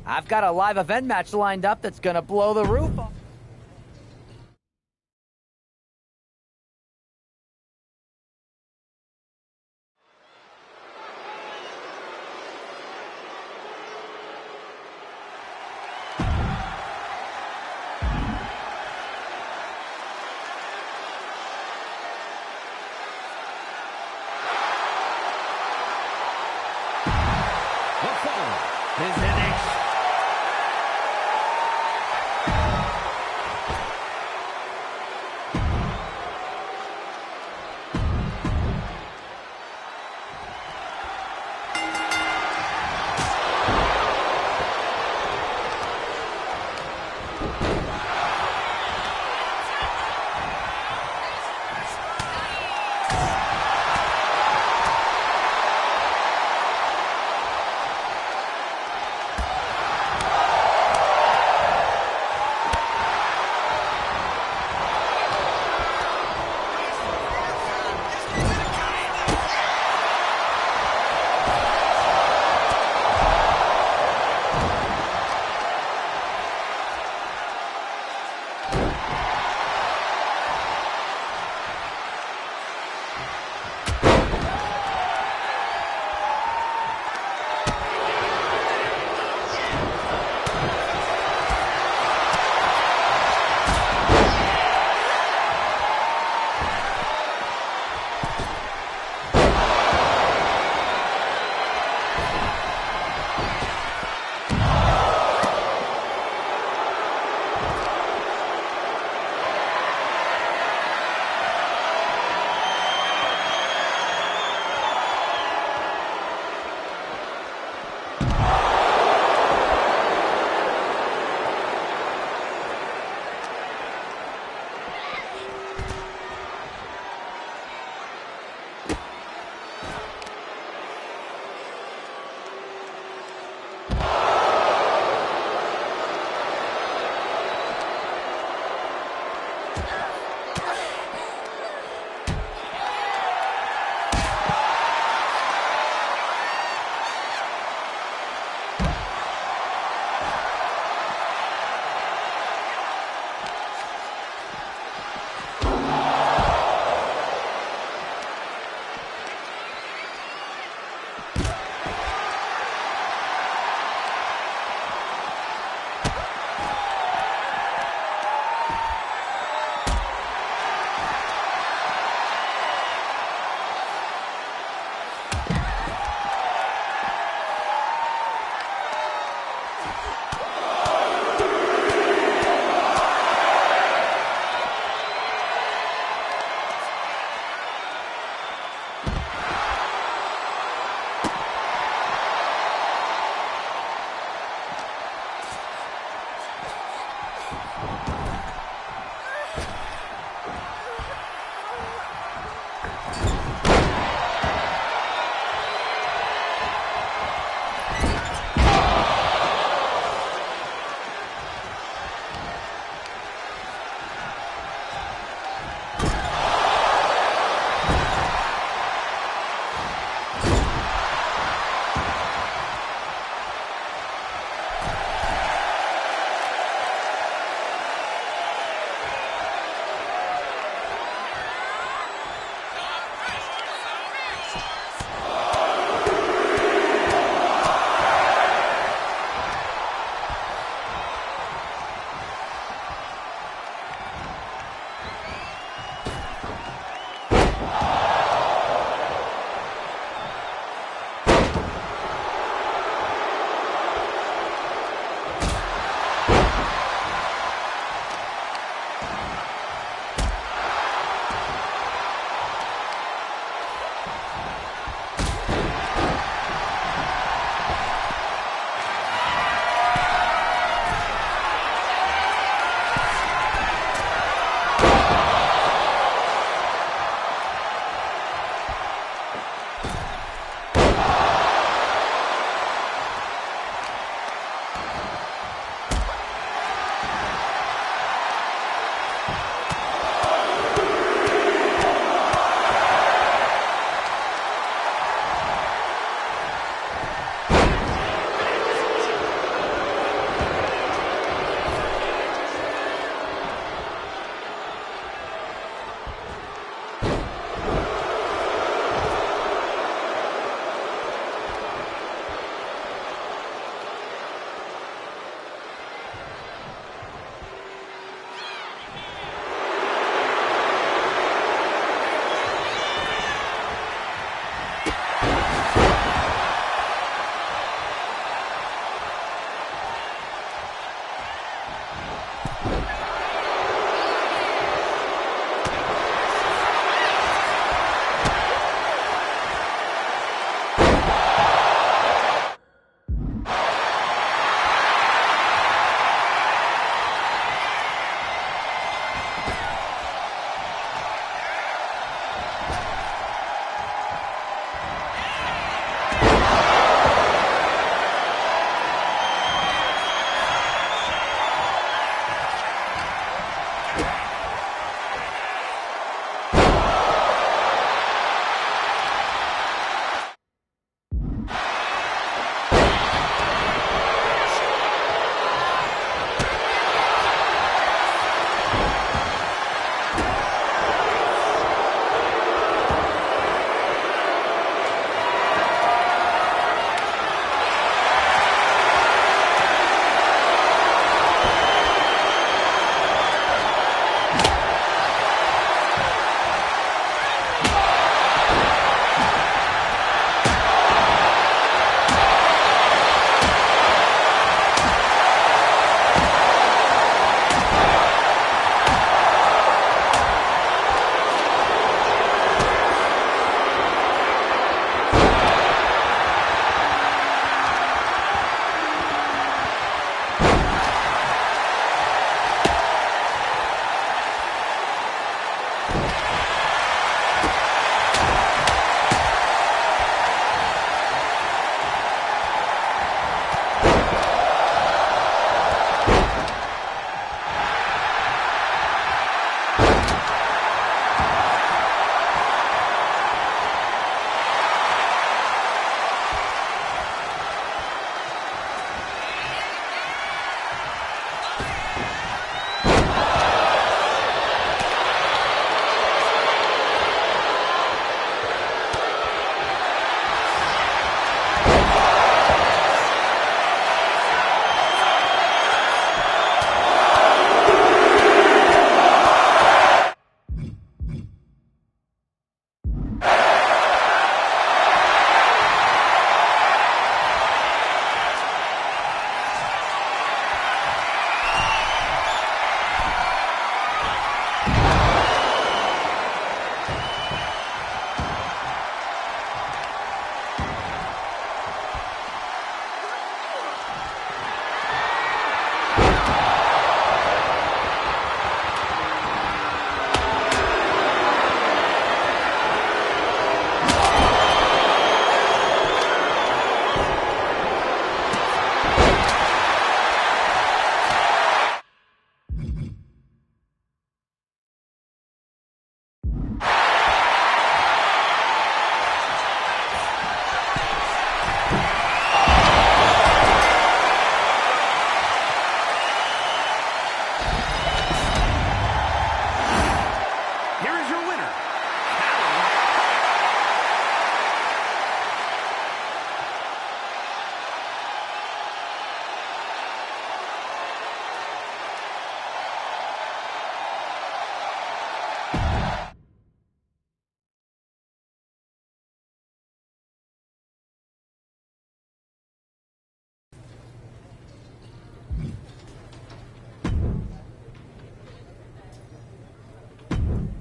[SPEAKER 12] I've got a live event match lined up that's gonna blow the roof off.
[SPEAKER 4] The following is an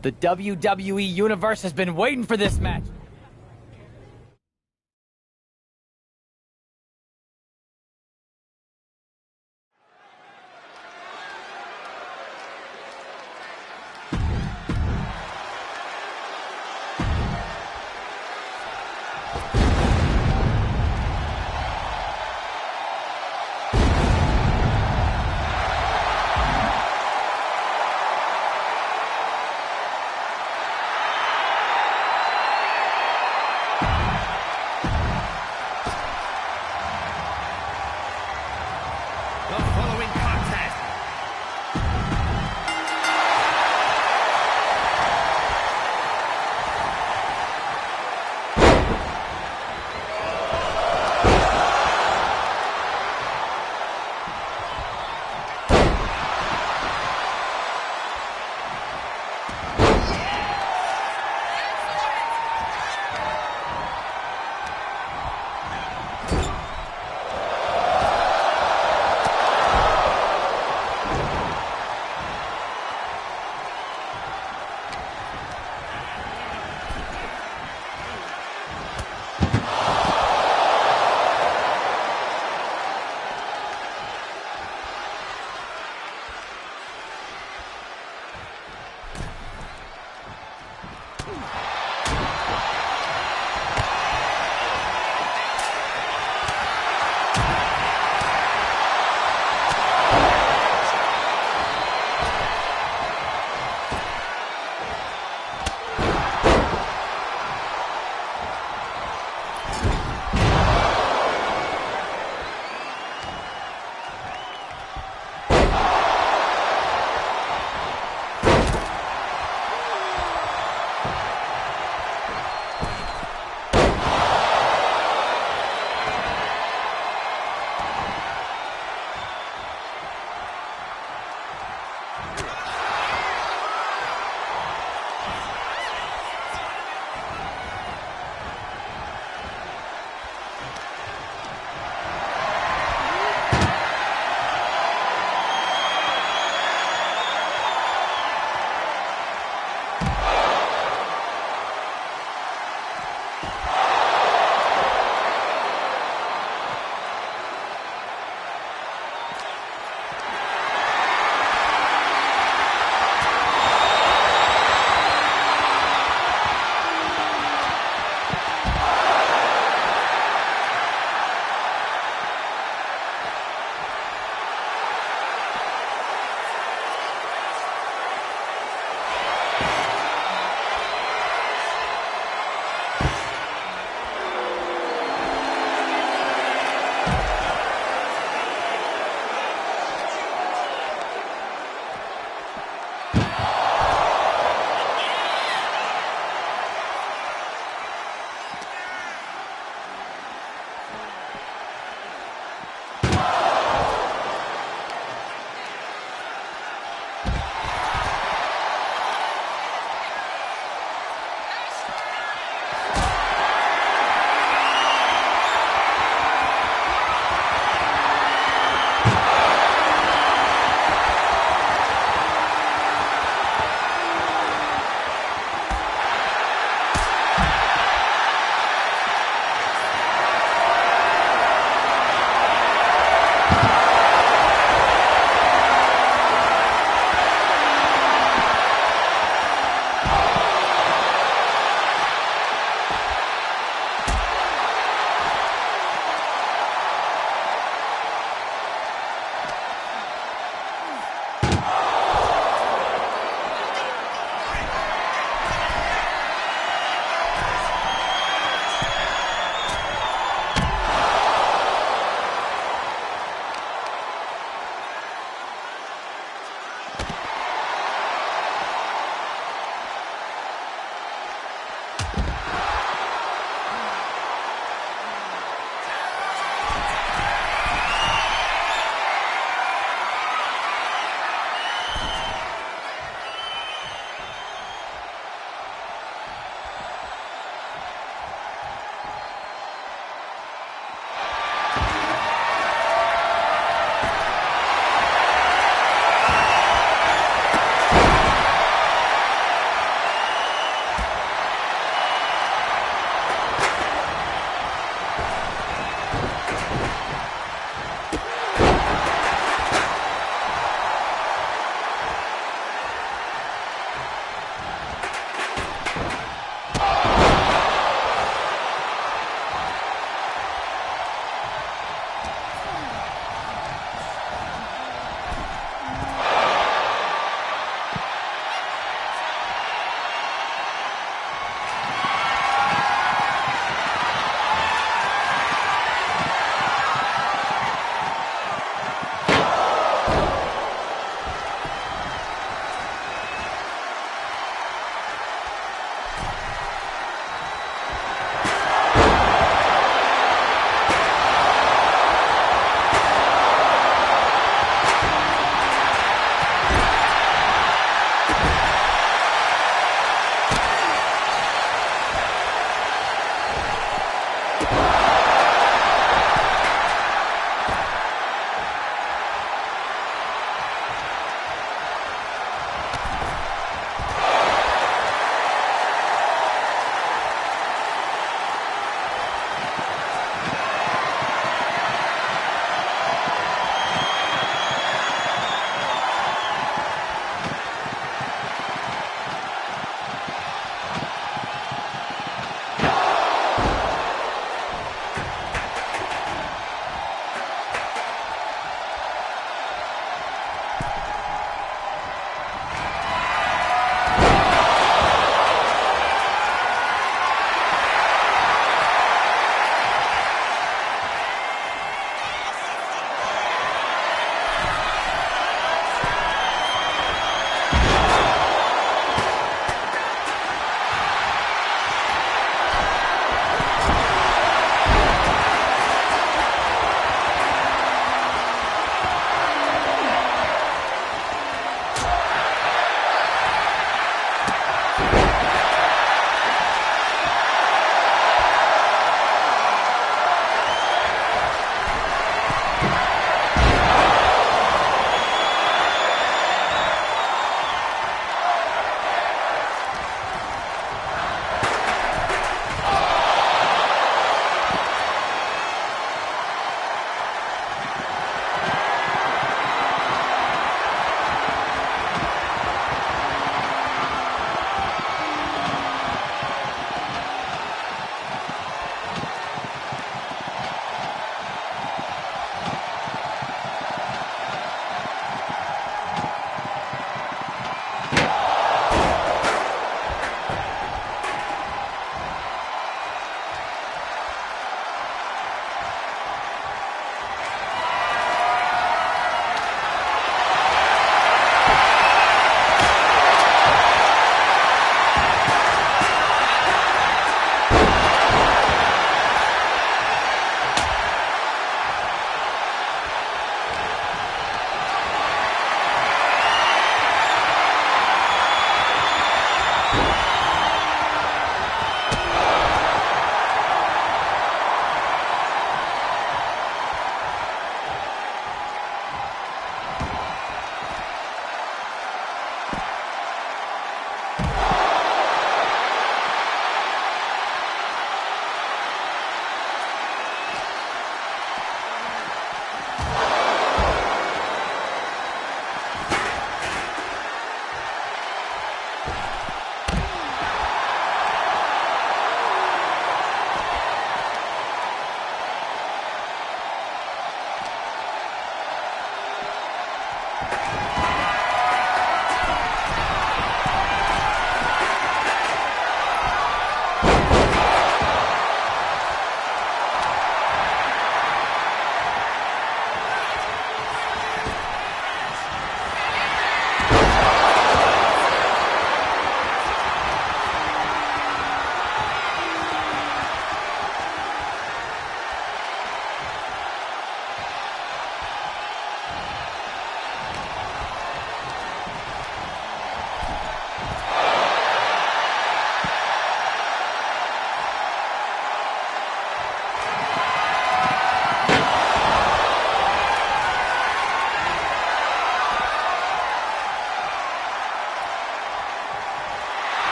[SPEAKER 12] The WWE Universe has been waiting for this match.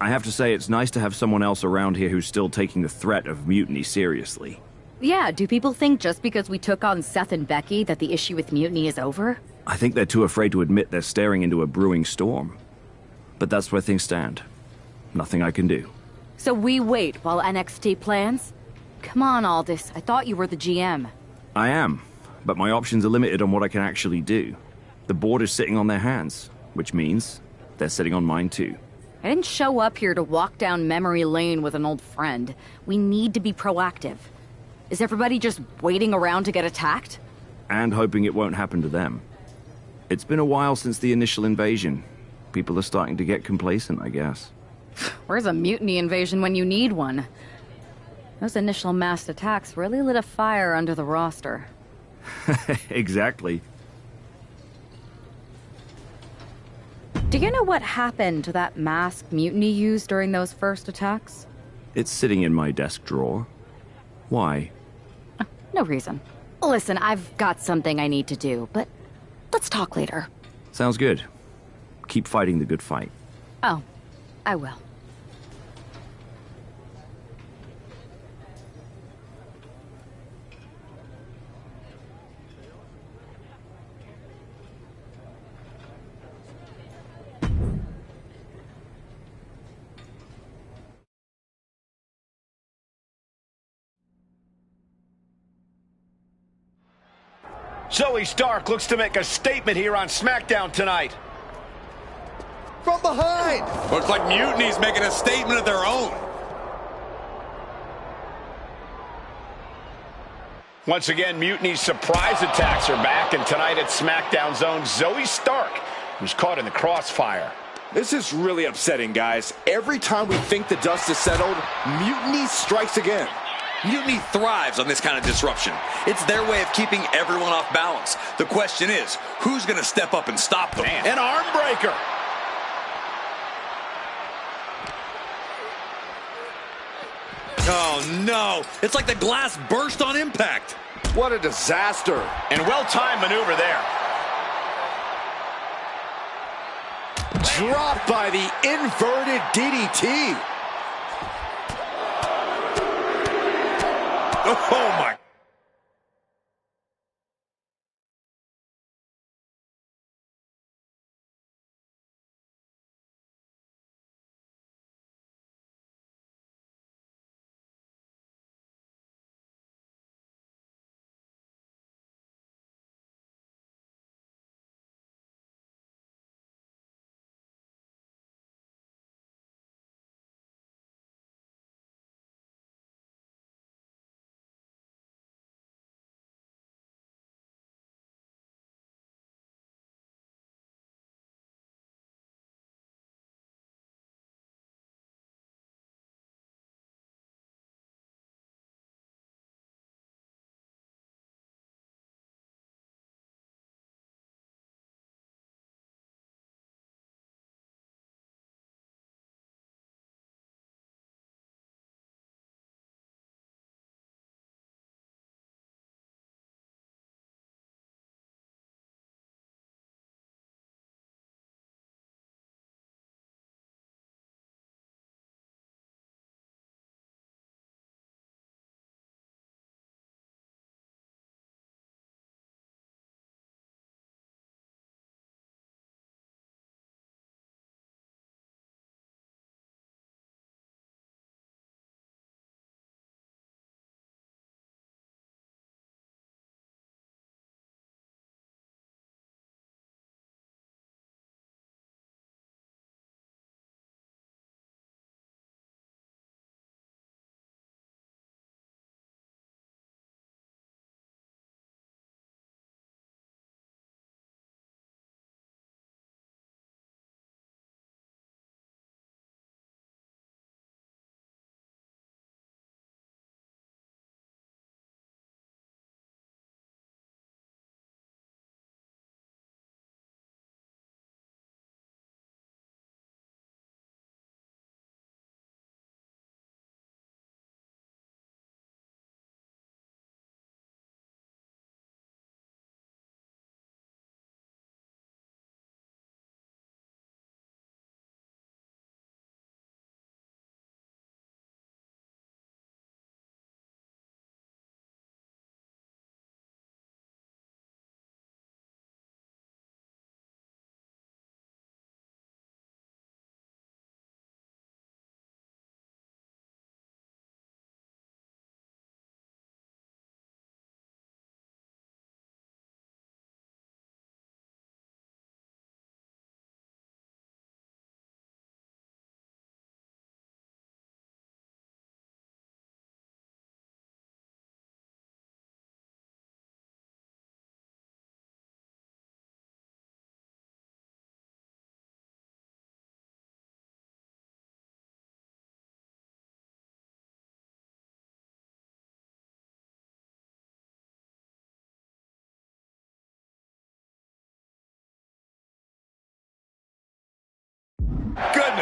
[SPEAKER 13] I have to say, it's nice to have someone else around here who's still taking the threat of mutiny seriously.
[SPEAKER 8] Yeah, do people think just because we took on Seth and Becky that the issue with mutiny is over?
[SPEAKER 13] I think they're too afraid to admit they're staring into a brewing storm. But that's where things stand. Nothing I can do.
[SPEAKER 8] So we wait while NXT plans? Come on, Aldis. I thought you were the GM.
[SPEAKER 13] I am, but my options are limited on what I can actually do. The board is sitting on their hands, which means they're sitting on mine too.
[SPEAKER 8] I didn't show up here to walk down memory lane with an old friend. We need to be proactive. Is everybody just waiting around to get attacked?
[SPEAKER 13] And hoping it won't happen to them. It's been a while since the initial invasion. People are starting to get complacent, I guess.
[SPEAKER 8] Where's a mutiny invasion when you need one? Those initial mass attacks really lit a fire under the roster.
[SPEAKER 13] Exactly.
[SPEAKER 8] Do you know what happened to that mask Mutiny used during those first attacks?
[SPEAKER 13] It's sitting in my desk drawer. Why?
[SPEAKER 8] No reason. Listen, I've got something I need to do, but let's talk later.
[SPEAKER 13] Sounds good. Keep fighting the good fight.
[SPEAKER 8] Oh, I will.
[SPEAKER 3] Zoe Stark looks to make a statement here on SmackDown tonight.
[SPEAKER 6] From behind!
[SPEAKER 5] Looks like Mutiny's making a statement of their own.
[SPEAKER 3] Once again, Mutiny's surprise attacks are back, and tonight at SmackDown's own Zoe Stark, who's caught in the crossfire.
[SPEAKER 6] This is really upsetting, guys. Every time we think the dust is settled, Mutiny strikes again.
[SPEAKER 5] Mutiny thrives on this kind of disruption. It's their way of keeping everyone off balance. The question is, who's going to step up and stop them?
[SPEAKER 3] An arm breaker.
[SPEAKER 5] Oh, no. It's like the glass burst on impact.
[SPEAKER 6] What a disaster.
[SPEAKER 3] And well-timed maneuver there.
[SPEAKER 6] Dropped by the inverted DDT.
[SPEAKER 5] Oh, my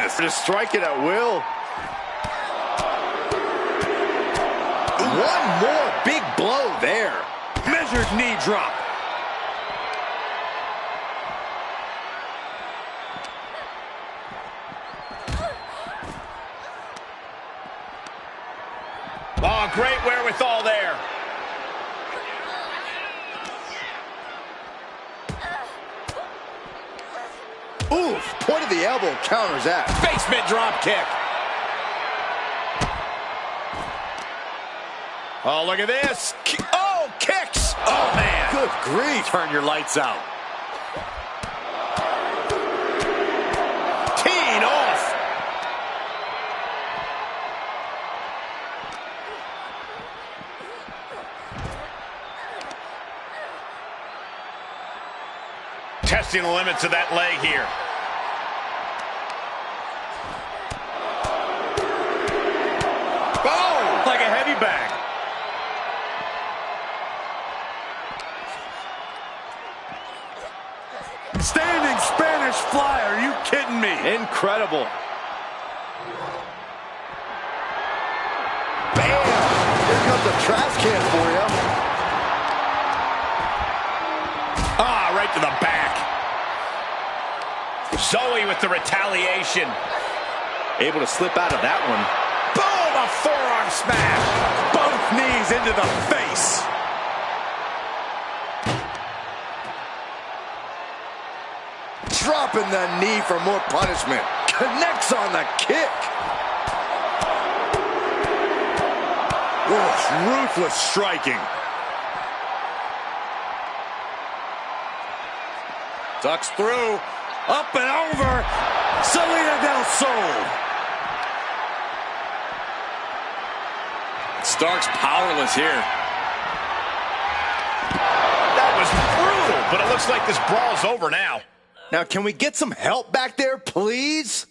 [SPEAKER 6] this. Just strike it at will. One more big blow there.
[SPEAKER 5] Measured knee drop.
[SPEAKER 3] Oh, great wherewithal there.
[SPEAKER 6] Oof, point of the elbow counters that.
[SPEAKER 3] Basement drop kick. Oh, look at this. Oh, kicks. Oh, man.
[SPEAKER 6] Good grief.
[SPEAKER 5] Turn your lights out.
[SPEAKER 3] Teeing off. Testing the limits of that leg here.
[SPEAKER 5] Oh, like a heavy bag. Standing Spanish fly, are you kidding me?
[SPEAKER 6] Incredible. Bam! Here comes a trash can for you.
[SPEAKER 3] Ah, right to the back. Zoe with the retaliation.
[SPEAKER 6] Able to slip out of that one.
[SPEAKER 3] Boom, a forearm smash.
[SPEAKER 5] Both knees into the face.
[SPEAKER 6] Dropping the knee for more punishment. Connects on the kick.
[SPEAKER 5] Oof, ruthless striking. Ducks through. Up and over. Salida del Sol. Stark's powerless here.
[SPEAKER 3] That was brutal, but it looks like this brawl's over now.
[SPEAKER 6] Now, can we get some help back there, please?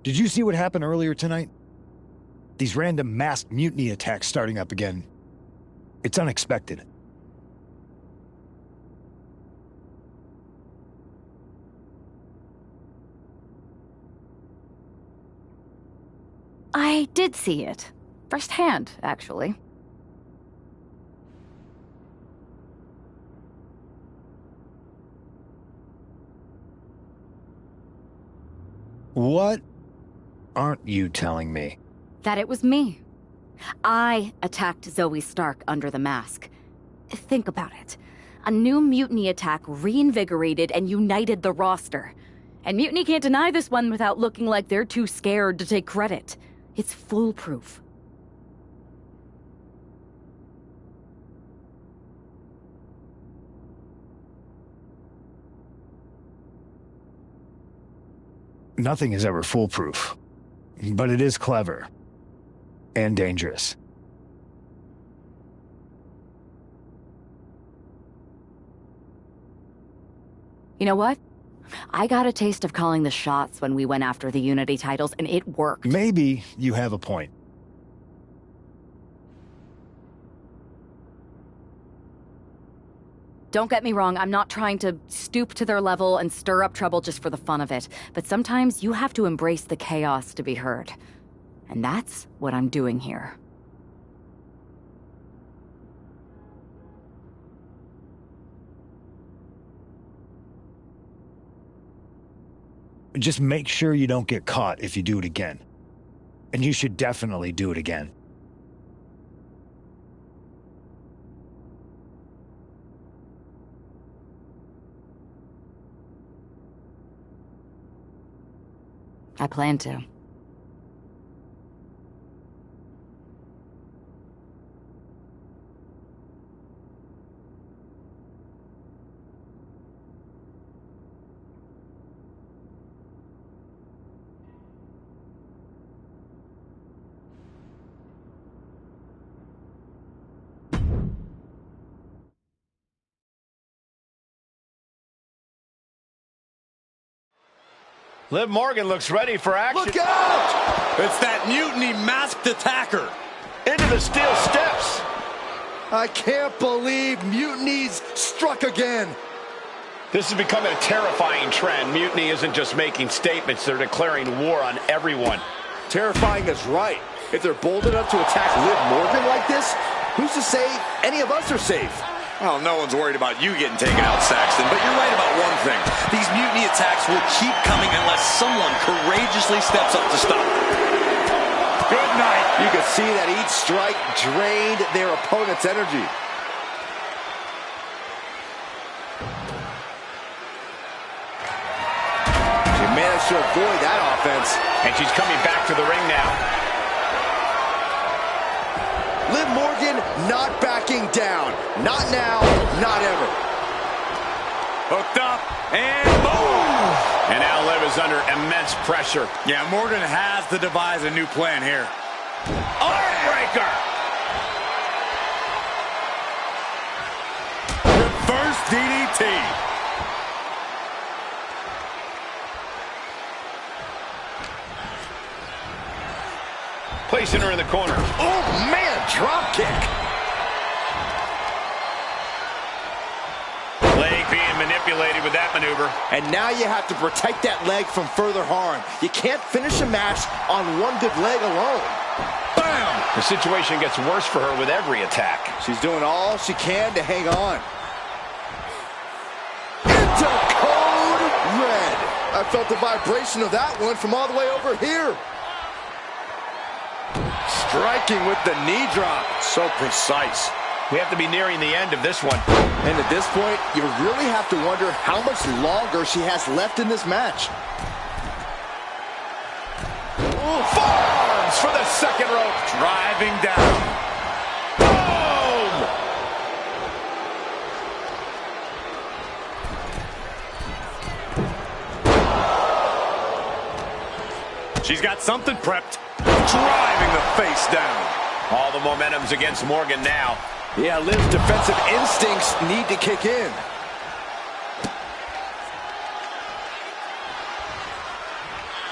[SPEAKER 9] Did you see what happened earlier tonight? These random masked mutiny attacks starting up again. It's unexpected.
[SPEAKER 8] I did see it. Firsthand, actually.
[SPEAKER 9] What aren't you telling me?
[SPEAKER 8] That it was me. I attacked Zoe Stark under the mask. Think about it. A new mutiny attack reinvigorated and united the roster. And Mutiny can't deny this one without looking like they're too scared to take credit. It's foolproof.
[SPEAKER 9] Nothing is ever foolproof. But it is clever. And dangerous.
[SPEAKER 8] You know what? I got a taste of calling the shots when we went after the Unity titles, and it worked.
[SPEAKER 9] Maybe you have a point.
[SPEAKER 8] Don't get me wrong, I'm not trying to stoop to their level and stir up trouble just for the fun of it, but sometimes you have to embrace the chaos to be heard. And that's what I'm doing here.
[SPEAKER 9] just make sure you don't get caught if you do it again. And you should definitely do it again.
[SPEAKER 8] I plan to.
[SPEAKER 3] Liv Morgan looks ready for action.
[SPEAKER 5] Look out! It's that Mutiny masked attacker.
[SPEAKER 3] Into the steel steps.
[SPEAKER 6] I can't believe Mutiny's struck again.
[SPEAKER 3] This is becoming a terrifying trend. Mutiny isn't just making statements, they're declaring war on everyone.
[SPEAKER 6] Terrifying is right. If they're bold enough to attack Liv Morgan like this, who's to say any of us are safe?
[SPEAKER 5] Well, no one's worried about you getting taken out, Saxton, but you're right about one thing. These Mutiny attacks will keep coming unless someone courageously steps up to stop them.
[SPEAKER 6] Good night. You can see that each strike drained their opponent's energy. She managed to avoid that offense.
[SPEAKER 3] And she's coming back to the ring now.
[SPEAKER 6] Liv Morgan not backing down. Not now, not ever.
[SPEAKER 5] Hooked up, and boom!
[SPEAKER 3] And now Liv is under immense pressure.
[SPEAKER 5] Yeah, Morgan has to devise a new plan here.
[SPEAKER 3] Armbreaker!
[SPEAKER 5] Reverse DDT.
[SPEAKER 3] Placing her in the corner.
[SPEAKER 6] Oh, man, drop kick.
[SPEAKER 3] Leg being manipulated with that maneuver.
[SPEAKER 6] And now you have to protect that leg from further harm. You can't finish a match on one good leg alone.
[SPEAKER 3] Bam! The situation gets worse for her with every attack.
[SPEAKER 6] She's doing all she can to hang on. Into code red. I felt the vibration of that one from all the way over here. Striking with the knee drop.
[SPEAKER 3] So precise. We have to be nearing the end of this one.
[SPEAKER 6] And at this point, you really have to wonder how much longer she has left in this match.
[SPEAKER 3] Ooh, forearms for the second rope.
[SPEAKER 5] Driving down.
[SPEAKER 3] Boom!
[SPEAKER 5] She's got something prepped. Driving the face down.
[SPEAKER 3] All the momentum's against Morgan now.
[SPEAKER 6] Yeah, Liv's defensive instincts need to kick in.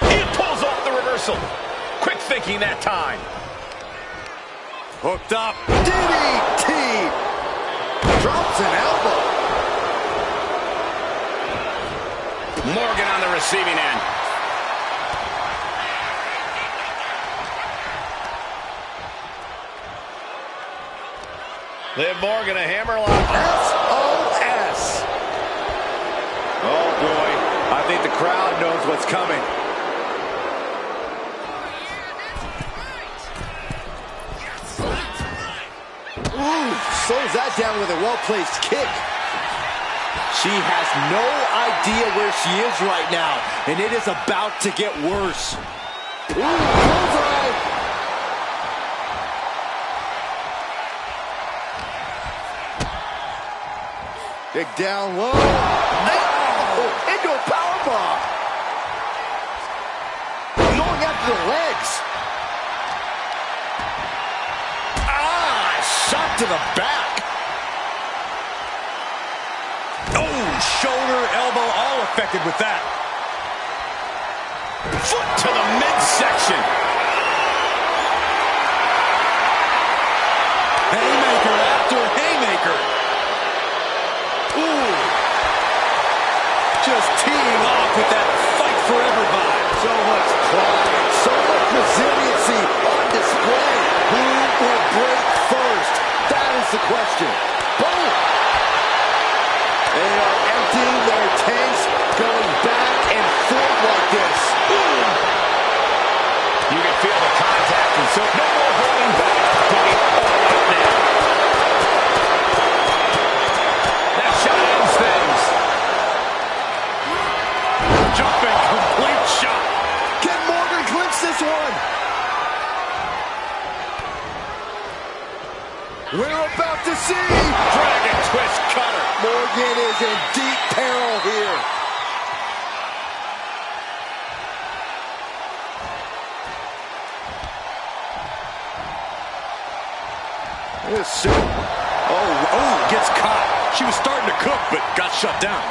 [SPEAKER 3] He pulls off the reversal. Quick thinking that time.
[SPEAKER 5] Hooked up.
[SPEAKER 6] DDT. Drops an elbow.
[SPEAKER 3] Morgan on the receiving end. Liv Morgan, a hammerlock.
[SPEAKER 6] SOS. Oh, boy. I think the crowd knows what's coming. Ooh, slows that down with a well-placed kick. She has no idea where she is right now, and it is about to get worse. Ooh, bullseye. Dig down low. Oh, into a powerbomb. Going after the legs. Shot to the back.
[SPEAKER 5] Oh, shoulder, elbow, all affected with that.
[SPEAKER 3] Foot to the midsection.
[SPEAKER 5] Haymaker after haymaker. Ooh. Just teeing off with that fight forever vibe.
[SPEAKER 6] So much pride, so much resiliency on display. Who will break first? That is the question. Boom! They are emptying their tanks, going back and forth like this.
[SPEAKER 3] So no more holding back. Going all out now. That shot ends things.
[SPEAKER 5] Jumping complete shot.
[SPEAKER 6] Can Morgan clinch this one? We're about to see.
[SPEAKER 3] Dragon twist cutter.
[SPEAKER 6] Morgan is in deep peril here.
[SPEAKER 5] Oh, gets caught. She was starting to cook, but got shut down.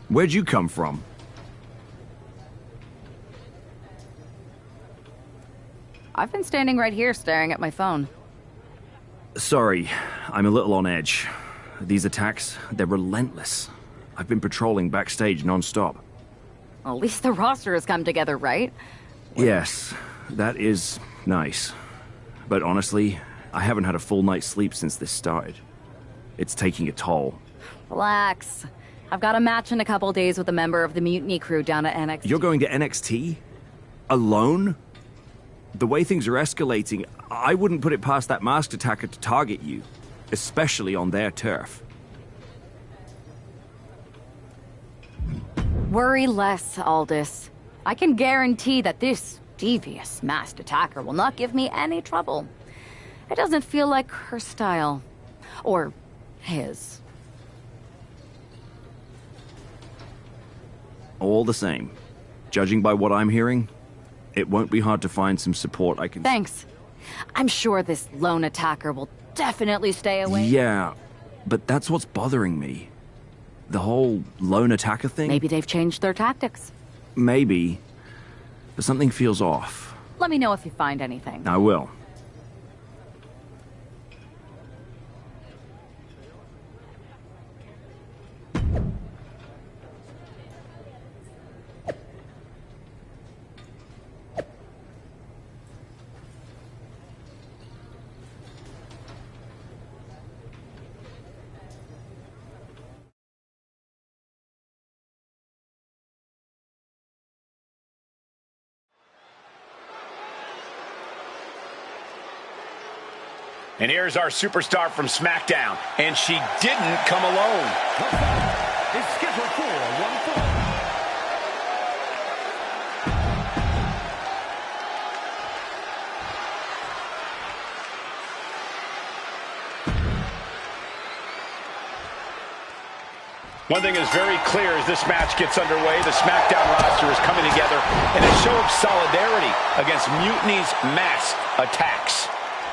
[SPEAKER 13] Where'd you come from?
[SPEAKER 8] I've been standing right here staring at my phone.
[SPEAKER 13] Sorry, I'm a little on edge. These attacks, they're relentless. I've been patrolling backstage non-stop.
[SPEAKER 8] Well, at least the roster has come together, right?
[SPEAKER 13] Yes, that is nice. But honestly, I haven't had a full night's sleep since this started. It's taking a toll.
[SPEAKER 8] Relax. I've got a match in a couple days with a member of the Mutiny crew down at NXT.
[SPEAKER 13] You're going to NXT? Alone? The way things are escalating, I wouldn't put it past that masked attacker to target you, especially on their turf.
[SPEAKER 8] Worry less, Aldis. I can guarantee that this devious masked attacker will not give me any trouble. It doesn't feel like her style. Or his.
[SPEAKER 13] All the same, judging by what I'm hearing, it won't be hard to find some support I can...
[SPEAKER 8] Thanks. I'm sure this lone attacker will definitely stay away.
[SPEAKER 13] Yeah, but that's what's bothering me. The whole lone attacker thing?
[SPEAKER 8] Maybe they've changed their tactics.
[SPEAKER 13] Maybe, but something feels off.
[SPEAKER 8] Let me know if you find anything.
[SPEAKER 13] I will.
[SPEAKER 3] And here's our superstar from SmackDown, and she didn't come alone.
[SPEAKER 4] It's scheduled for one fall.
[SPEAKER 3] One thing is very clear as this match gets underway, the SmackDown roster is coming together in a show of solidarity against Mutiny's masked attacks.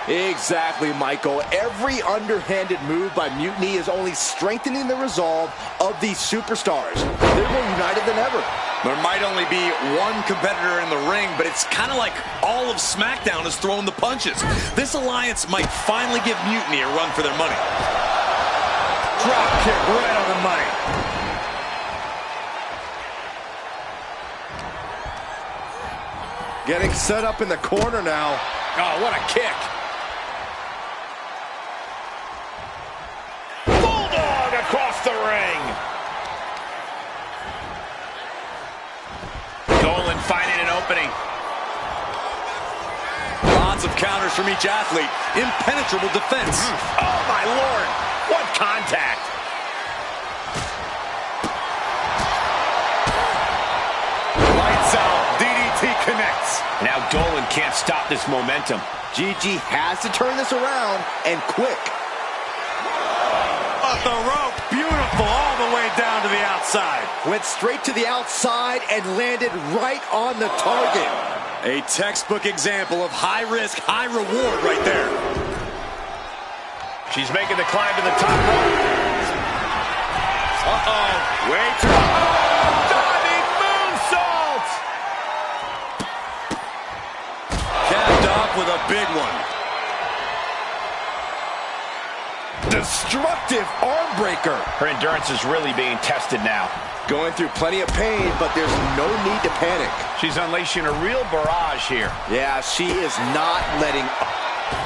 [SPEAKER 6] Exactly, Michael. Every underhanded move by Mutiny is only strengthening the resolve of these superstars. They're more united than ever.
[SPEAKER 5] There might only be one competitor in the ring, but it's kind of like all of SmackDown is throwing the punches. This alliance might finally give Mutiny a run for their money.
[SPEAKER 6] Drop kick right on the money. Getting set up in the corner now.
[SPEAKER 3] Oh, what a kick. Across the ring. Dolan finding an opening.
[SPEAKER 5] Lots of counters from each athlete. Impenetrable defense.
[SPEAKER 3] Oh, my Lord. What contact.
[SPEAKER 5] Lights out. DDT connects.
[SPEAKER 3] Now Dolan can't stop this momentum.
[SPEAKER 6] Gigi has to turn this around, and quick.
[SPEAKER 5] The rope, beautiful, all the way down to the outside.
[SPEAKER 6] Went straight to the outside and landed right on the target.
[SPEAKER 5] A textbook example of high risk, high reward right there.
[SPEAKER 3] She's making the climb to the top rope. Uh-oh, wait. Diving moonsault!
[SPEAKER 5] Capped off with a big one.
[SPEAKER 6] Destructive arm breaker.
[SPEAKER 3] Her endurance is really being tested now.
[SPEAKER 6] Going through plenty of pain, but there's no need to panic.
[SPEAKER 3] She's unleashing a real barrage here.
[SPEAKER 6] Yeah, she is not letting up.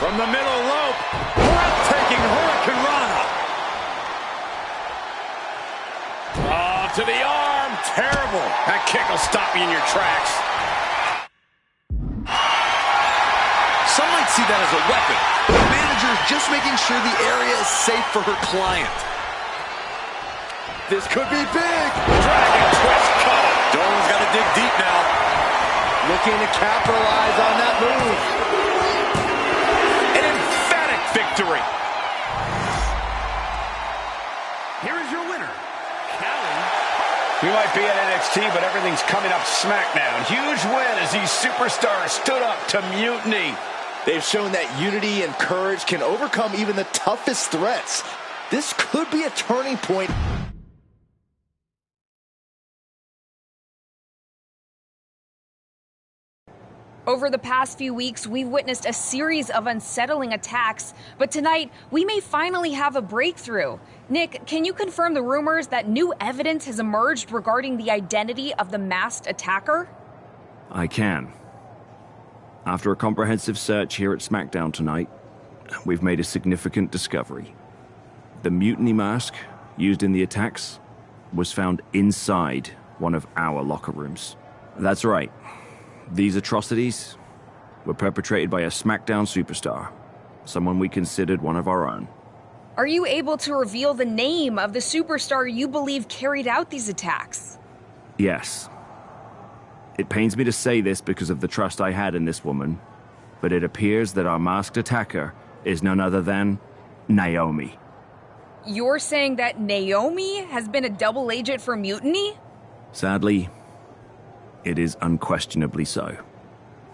[SPEAKER 5] From the middle rope, breathtaking Hurricane Rana.
[SPEAKER 3] Oh, to the arm. Terrible. That kick will stop you in your tracks.
[SPEAKER 5] Some might see that as a weapon. The manager is just making sure the area is safe for her client.
[SPEAKER 6] This could be big.
[SPEAKER 3] Dragon twist cutter.
[SPEAKER 5] Dolan's got to dig deep now.
[SPEAKER 6] Looking to capitalize on that move.
[SPEAKER 3] An emphatic victory.
[SPEAKER 4] Here is your winner, Callie.
[SPEAKER 3] We might be at NXT, but everything's coming up SmackDown. Huge win as these superstars stood up to Mutiny.
[SPEAKER 6] They've shown that unity and courage can overcome even the toughest threats. This could be a turning point.
[SPEAKER 14] Over the past few weeks, we've witnessed a series of unsettling attacks, but tonight, we may finally have a breakthrough. Nick, can you confirm the rumors that new evidence has emerged regarding the identity of the masked attacker?
[SPEAKER 13] I can. After a comprehensive search here at SmackDown tonight, we've made a significant discovery. The mutiny mask used in the attacks was found inside one of our locker rooms. That's right. These atrocities were perpetrated by a SmackDown superstar, someone we considered one of our own.
[SPEAKER 14] Are you able to reveal the name of the superstar you believe carried out these attacks?
[SPEAKER 13] Yes. It pains me to say this because of the trust I had in this woman, but it appears that our masked attacker is none other than Naomi.
[SPEAKER 14] You're saying that Naomi has been a double agent for Mutiny?
[SPEAKER 13] Sadly, it is unquestionably so.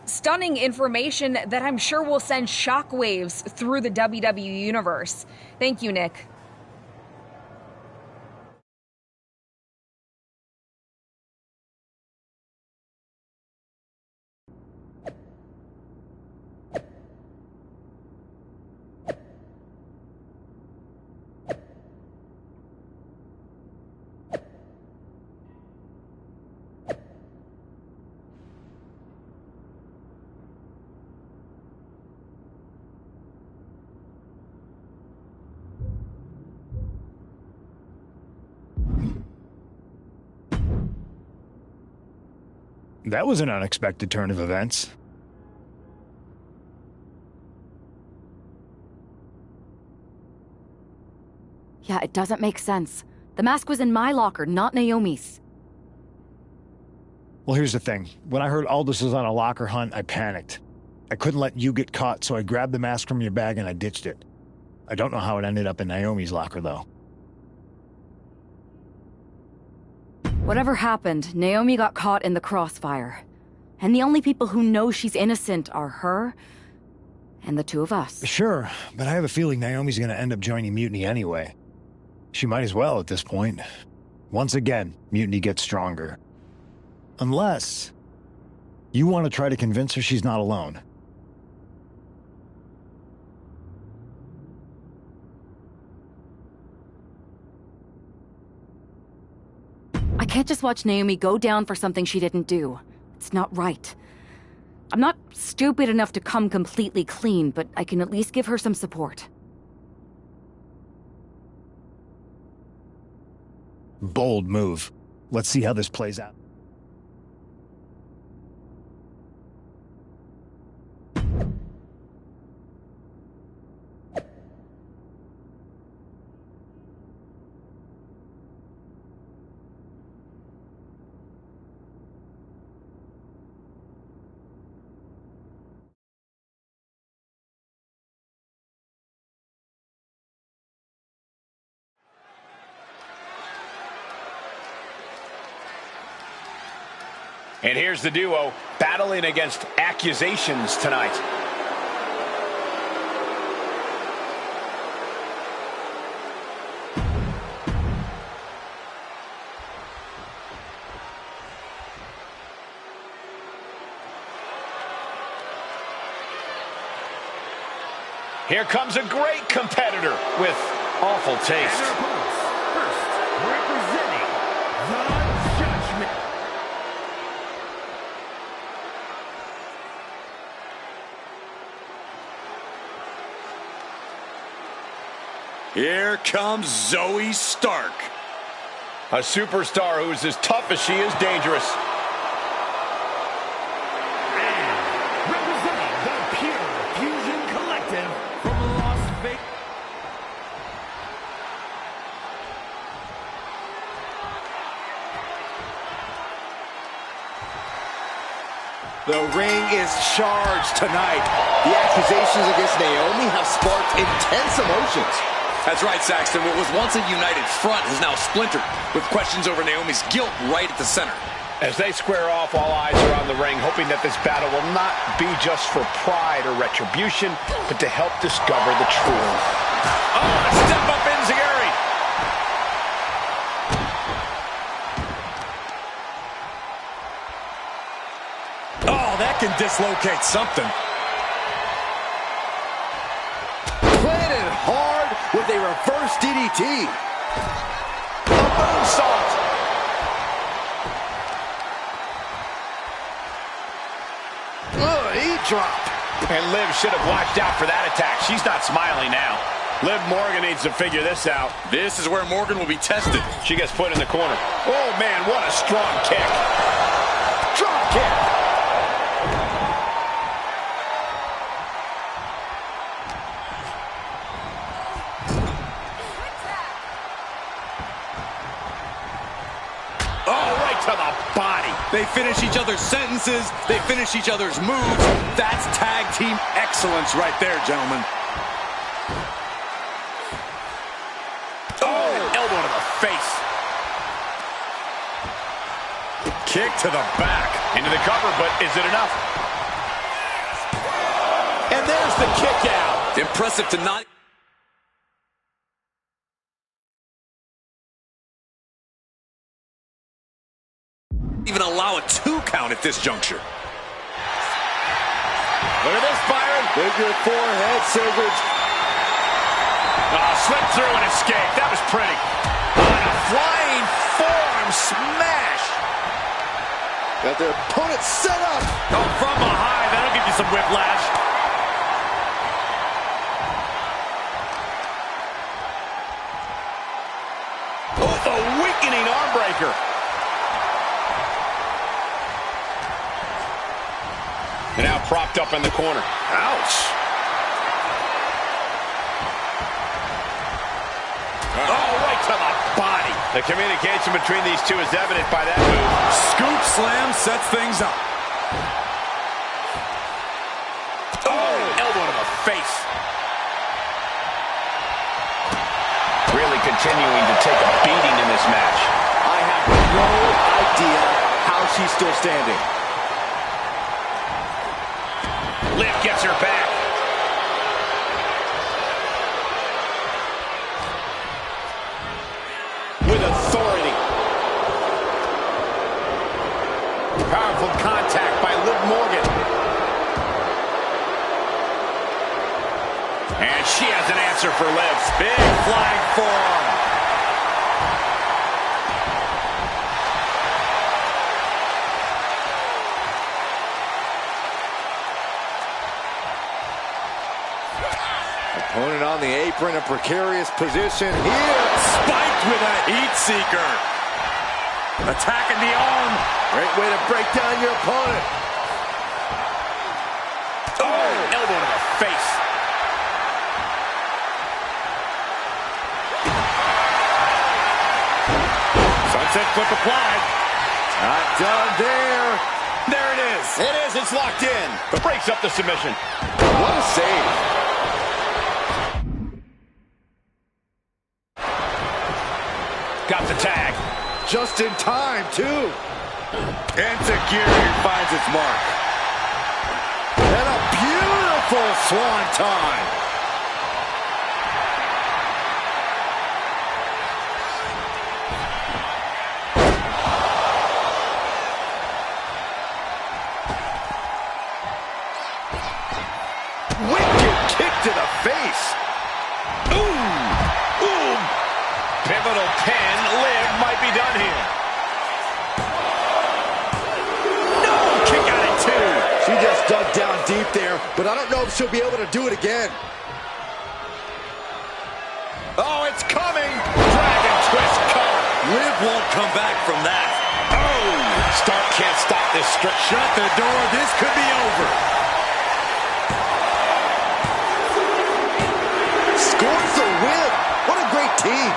[SPEAKER 14] Stunning information that I'm sure will send shockwaves through the WWE universe. Thank you, Nick.
[SPEAKER 9] That was an unexpected turn of events.
[SPEAKER 8] Yeah, it doesn't make sense. The mask was in my locker, not Naomi's.
[SPEAKER 9] Well, here's the thing. When I heard Aldous was on a locker hunt, I panicked. I couldn't let you get caught, so I grabbed the mask from your bag and I ditched it. I don't know how it ended up in Naomi's locker, though.
[SPEAKER 8] Whatever happened, Naomi got caught in the crossfire. And the only people who know she's innocent are her and the two of us.
[SPEAKER 9] Sure, but I have a feeling Naomi's gonna end up joining Mutiny anyway. She might as well at this point. Once again, Mutiny gets stronger. Unless you want to try to convince her she's not alone.
[SPEAKER 8] I can't just watch Naomi go down for something she didn't do. It's not right. I'm not stupid enough to come completely clean, but I can at least give her some support.
[SPEAKER 9] Bold move. Let's see how this plays out.
[SPEAKER 3] And here's the duo battling against accusations tonight. Here comes a great competitor with awful taste.
[SPEAKER 4] First, representing the Judgment.
[SPEAKER 5] Here comes Zoe Stark.
[SPEAKER 3] A superstar who's as tough as she is dangerous.
[SPEAKER 4] And representing the Pure Fusion Collective from Las Vegas.
[SPEAKER 6] The ring is charged tonight. The accusations against Naomi have sparked intense emotions.
[SPEAKER 5] That's right, Saxton. What was once a united front has now splintered, with questions over Naomi's guilt right at the center.
[SPEAKER 3] As they square off, all eyes are on the ring, hoping that this battle will not be just for pride or retribution, but to help discover the truth.
[SPEAKER 5] Oh, a step up Enziguri. Oh, that can dislocate something.
[SPEAKER 6] Planted hard with a reverse DDT. A moonsault. He dropped.
[SPEAKER 3] And Liv should have watched out for that attack. She's not smiling now. Liv Morgan needs to figure this out.
[SPEAKER 5] This is where Morgan will be tested.
[SPEAKER 3] She gets put in the corner. Oh, man, what a strong kick. Drop kick. Oh, right to the body.
[SPEAKER 5] They finish each other's sentences. They finish each other's moves. That's tag team excellence right there, gentlemen.
[SPEAKER 3] Elbow to the face.
[SPEAKER 5] Kick to the back.
[SPEAKER 3] Into the cover, but is it enough?
[SPEAKER 6] And there's the kick out.
[SPEAKER 5] Impressive to not even allow a 2 count at this juncture.
[SPEAKER 3] Look at this, Byron.
[SPEAKER 6] Figure 4 head scissors.
[SPEAKER 3] Slipped through and escaped. That was pretty. And a flying forearm smash.
[SPEAKER 6] Got their opponent set up.
[SPEAKER 3] Oh, from behind. That'll give you some whiplash. Oh, the weakening arm breaker. And now propped up in the corner. Ouch. Oh, right to the body. The communication between these two is evident by that move.
[SPEAKER 5] Scoop slam sets things up.
[SPEAKER 3] Oh, elbow to the face. Really continuing to take a beating in this match.
[SPEAKER 6] I have no idea how she's still standing.
[SPEAKER 3] Liv gets her back. With authority. Powerful contact by Liv Morgan. And she has an answer for Liv. Big flying forearm.
[SPEAKER 6] Opponent on the apron, a precarious position here.
[SPEAKER 5] Spiked with a heat seeker. Attacking the arm.
[SPEAKER 6] Great way to break down your opponent.
[SPEAKER 3] Oh, elbow to the face. Sunset flip applied.
[SPEAKER 6] Not done there.
[SPEAKER 3] There it is.
[SPEAKER 6] It is. It's locked in.
[SPEAKER 3] But breaks up the submission.
[SPEAKER 6] What a save.
[SPEAKER 3] Got the tag.
[SPEAKER 6] Just in time, too. Insecurity finds its mark. And a beautiful swanton. Wicked kick to the face.
[SPEAKER 3] Ooh. Ooh. Pivotal pin. Liv might be done here. No! Kick out at 2.
[SPEAKER 6] She just dug down deep there, but I don't know if she'll be able to do it again.
[SPEAKER 3] Oh, it's coming! Dragon twist cover.
[SPEAKER 5] Liv won't come back from that.
[SPEAKER 3] Oh! Stark can't stop this stretch.
[SPEAKER 5] Shut the door. This could be over.
[SPEAKER 6] Scores the win. What a great team.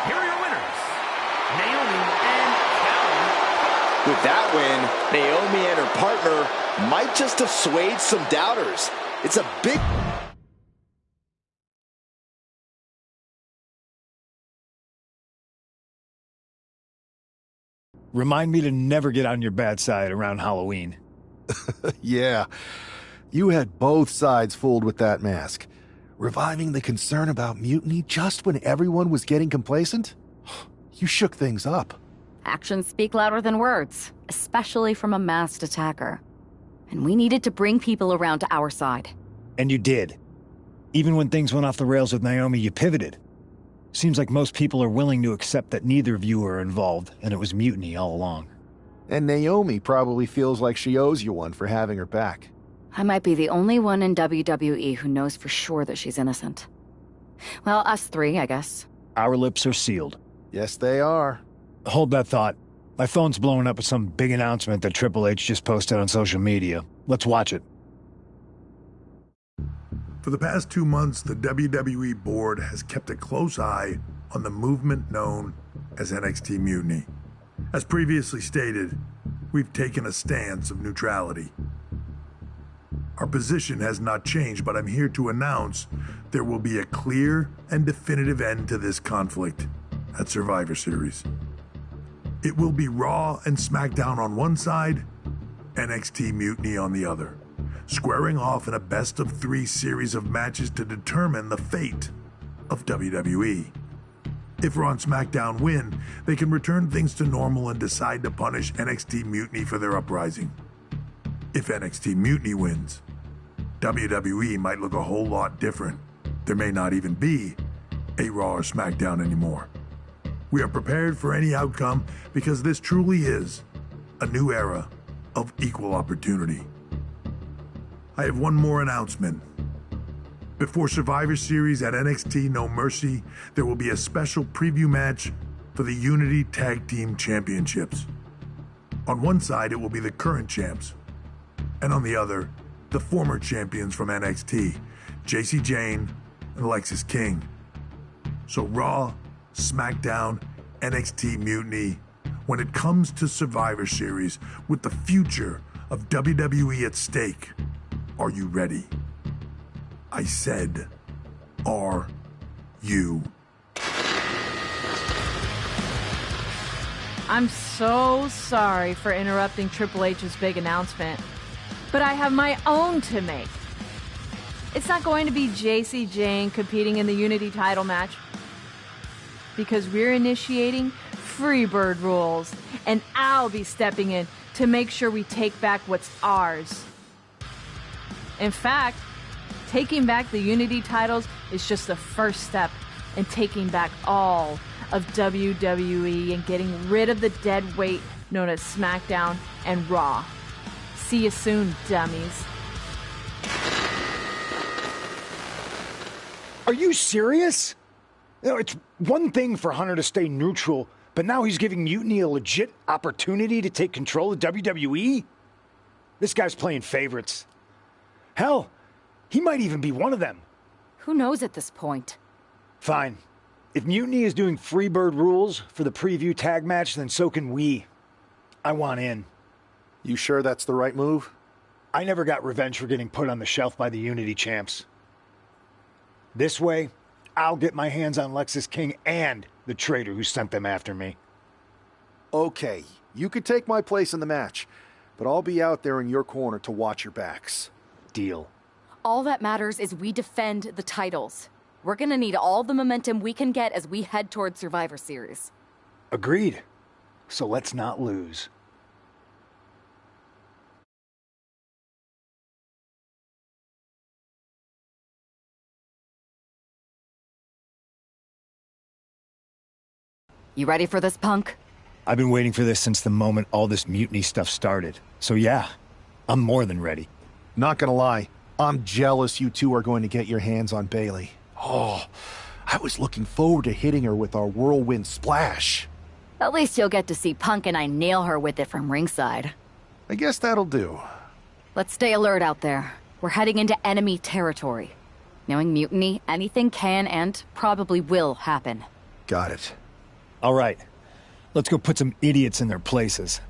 [SPEAKER 4] Here are your winners, Naomi and Callie.
[SPEAKER 6] With that win, Naomi and her partner might just assuage some doubters. It's a big...
[SPEAKER 9] Remind me to never get on your bad side around Halloween.
[SPEAKER 2] Yeah. You had both sides fooled with that mask. Reviving the concern about mutiny just when everyone was getting complacent? You shook things up.
[SPEAKER 8] Actions speak louder than words, especially from a masked attacker. And we needed to bring people around to our side.
[SPEAKER 9] And you did. Even when things went off the rails with Naomi, you pivoted. Seems like most people are willing to accept that neither of you are involved, and it was mutiny all along.
[SPEAKER 2] And Naomi probably feels like she owes you one for having her back.
[SPEAKER 8] I might be the only one in WWE who knows for sure that she's innocent. Well, us three, I guess.
[SPEAKER 9] Our lips are sealed.
[SPEAKER 2] Yes, they are.
[SPEAKER 9] Hold that thought. My phone's blowing up with some big announcement that Triple H just posted on social media. Let's watch it.
[SPEAKER 15] For the past 2 months, the WWE board has kept a close eye on the movement known as NXT Mutiny. As previously stated, we've taken a stance of neutrality. Our position has not changed, but I'm here to announce there will be a clear and definitive end to this conflict at Survivor Series. It will be Raw and SmackDown on one side, NXT Mutiny on the other, squaring off in a best-of-3 series of matches to determine the fate of WWE. If Raw and SmackDown win, they can return things to normal and decide to punish NXT Mutiny for their uprising. If NXT Mutiny wins, WWE might look a whole lot different. There may not even be a Raw or SmackDown anymore. We are prepared for any outcome because this truly is a new era of equal opportunity. I have one more announcement. Before Survivor Series at NXT No Mercy, there will be a special preview match for the Unity Tag Team Championships. On one side, it will be the current champs, and on the other, the former champions from NXT, Jacy Jayne and Lexis King. So Raw, SmackDown, NXT Mutiny, when it comes to Survivor Series, with the future of WWE at stake, are you ready? I said, are you?
[SPEAKER 16] I'm so sorry for interrupting Triple H's big announcement, but I have my own to make. It's not going to be Jacy Jayne competing in the Unity title match, because we're initiating Freebird rules, and I'll be stepping in to make sure we take back what's ours. In fact, taking back the Unity titles is just the first step in taking back all of WWE and getting rid of the dead weight known as SmackDown and Raw. See you soon, dummies.
[SPEAKER 9] Are you serious? You know, it's one thing for Hunter to stay neutral, but now he's giving Mutiny a legit opportunity to take control of WWE? This guy's playing favorites. Hell, he might even be one of them.
[SPEAKER 8] Who knows at this point?
[SPEAKER 9] Fine. If Mutiny is doing Freebird rules for the preview tag match, then so can we. I want in.
[SPEAKER 2] You sure that's the right move?
[SPEAKER 9] I never got revenge for getting put on the shelf by the Unity champs. This way, I'll get my hands on Lexis King and the traitor who sent them after me.
[SPEAKER 2] Okay, you could take my place in the match, but I'll be out there in your corner to watch your backs.
[SPEAKER 9] Deal.
[SPEAKER 8] All that matters is we defend the titles. We're gonna need all the momentum we can get as we head towards Survivor Series.
[SPEAKER 9] Agreed. So let's not lose.
[SPEAKER 8] You ready for this, punk?
[SPEAKER 9] I've been waiting for this since the moment all this mutiny stuff started. So yeah, I'm more than ready.
[SPEAKER 2] Not gonna lie, I'm jealous you two are going to get your hands on Bayley. Oh, I was looking forward to hitting her with our whirlwind splash.
[SPEAKER 8] At least you'll get to see Punk and I nail her with it from ringside.
[SPEAKER 2] I guess that'll do.
[SPEAKER 8] Let's stay alert out there. We're heading into enemy territory. Knowing Mutiny, anything can and probably will happen.
[SPEAKER 2] Got it.
[SPEAKER 9] All right. Let's go put some idiots in their places.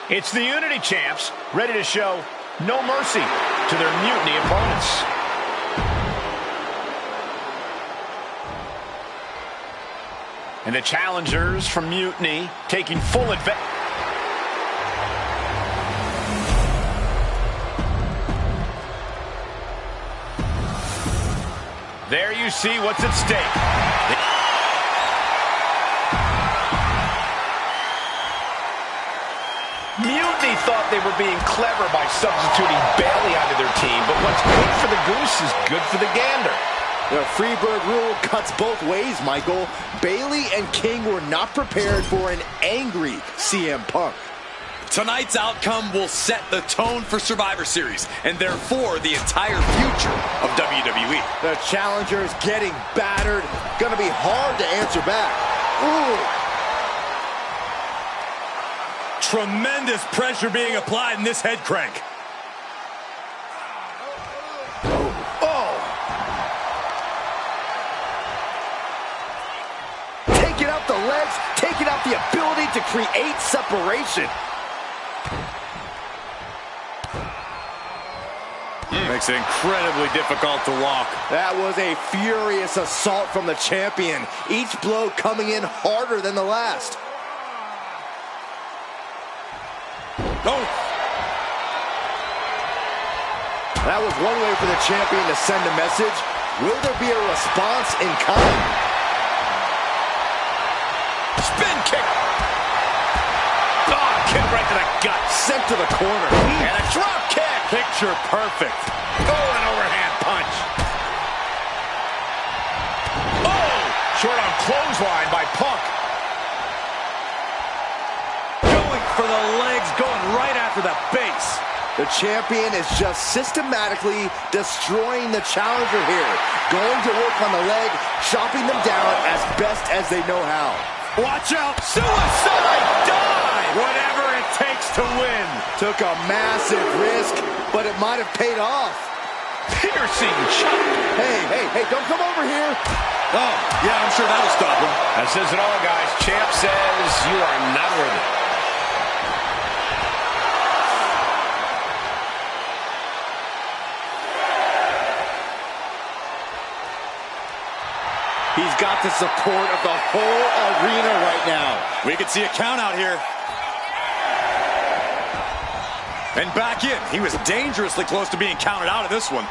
[SPEAKER 3] It's the Unity champs, ready to show no mercy to their Mutiny opponents. And the challengers from Mutiny taking full advantage. There you see what's at stake. Mutiny thought they were being clever by substituting Bayley onto their team, but what's good for the goose is good for the gander.
[SPEAKER 6] The Freebird rule cuts both ways, Michael. Bayley and King were not prepared for an angry CM Punk.
[SPEAKER 5] Tonight's outcome will set the tone for Survivor Series, and therefore the entire future of WWE.
[SPEAKER 6] The challenger's getting battered. Gonna be hard to answer back. Ooh.
[SPEAKER 5] Tremendous pressure being applied in this head crank.
[SPEAKER 6] Oh! Taking out the legs, taking out the ability to create separation.
[SPEAKER 5] Makes it incredibly difficult to walk.
[SPEAKER 6] That was a furious assault from the champion. Each blow coming in harder than the last.
[SPEAKER 5] Oh!
[SPEAKER 6] That was one way for the champion to send a message. Will there be a response in kind?
[SPEAKER 3] Spin kick! Oh, kick right to the gut.
[SPEAKER 6] Sent to the corner.
[SPEAKER 3] And a drop kick!
[SPEAKER 5] Picture perfect.
[SPEAKER 3] Oh, an overhand punch. Oh! Short on clothesline by Punk.
[SPEAKER 5] Going for the legs, going right after the base.
[SPEAKER 6] The champion is just systematically destroying the challenger here. Going to work on the leg, chopping them down as best as they know how.
[SPEAKER 5] Watch out! Suicide dive! Whatever it takes to win.
[SPEAKER 6] Took a massive risk, but it might have paid off.
[SPEAKER 3] Piercing chop.
[SPEAKER 6] Hey, don't come over here.
[SPEAKER 5] Oh, yeah, I'm sure that'll stop him.
[SPEAKER 3] That says it all, guys. Champ says you are not worthy.
[SPEAKER 6] He's got the support of the whole arena right now.
[SPEAKER 5] We could see a count out here. And back in. He was dangerously close to being counted out of this one.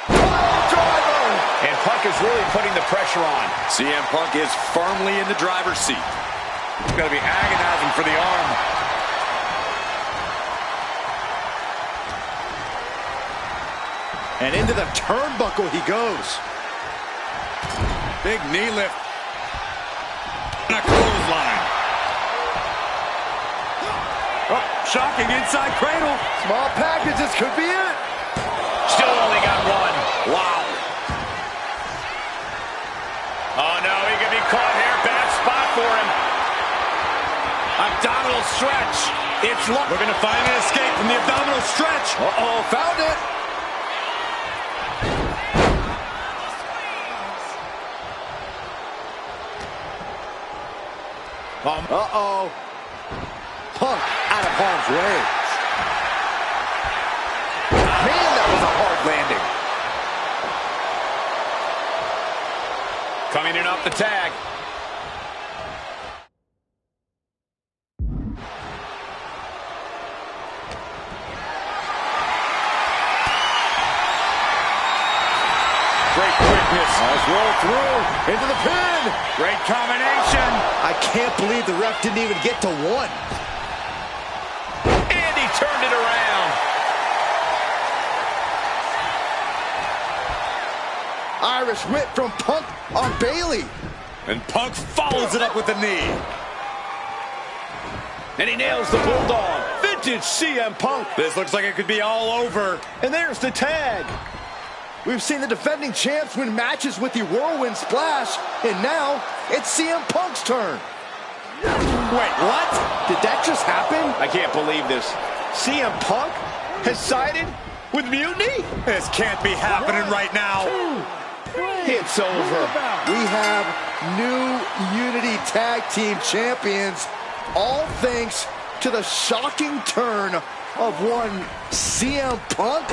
[SPEAKER 6] Driver!
[SPEAKER 3] And Punk is really putting the pressure on.
[SPEAKER 5] CM Punk is firmly in the driver's seat. He's going to be agonizing for the arm.
[SPEAKER 6] And into the turnbuckle he goes.
[SPEAKER 5] Big knee lift. And a clothesline. Oh, shocking inside cradle.
[SPEAKER 6] Small packages could be it.
[SPEAKER 3] Still only got one.
[SPEAKER 5] Wow.
[SPEAKER 3] Oh, no, he could be caught here. Bad spot for him. Abdominal stretch. It's
[SPEAKER 5] looking to find an escape from the abdominal stretch.
[SPEAKER 6] Uh-oh, found it. Uh-oh. Punk out of harm's way. Man, that was a hard landing.
[SPEAKER 3] Coming in off the tag.
[SPEAKER 5] Great quickness.
[SPEAKER 6] Let's roll through into the pin.
[SPEAKER 5] Great combination.
[SPEAKER 6] I can't believe the ref didn't even get to one.
[SPEAKER 3] And he turned it around.
[SPEAKER 6] Irish whip from Punk on Bayley.
[SPEAKER 5] And Punk follows it up with the knee.
[SPEAKER 3] And he nails the Bulldog. Vintage CM Punk.
[SPEAKER 5] This looks like it could be all over.
[SPEAKER 6] And there's the tag. We've seen the defending champs win matches with the Whirlwind Splash, and now it's CM Punk's turn.
[SPEAKER 5] Wait, what?
[SPEAKER 6] Did that just happen?
[SPEAKER 3] I can't believe this. CM Punk has sided with Mutiny?
[SPEAKER 5] This can't be happening right now.
[SPEAKER 6] It's over. We have new Unity Tag Team Champions, all thanks to the shocking turn of one CM Punk.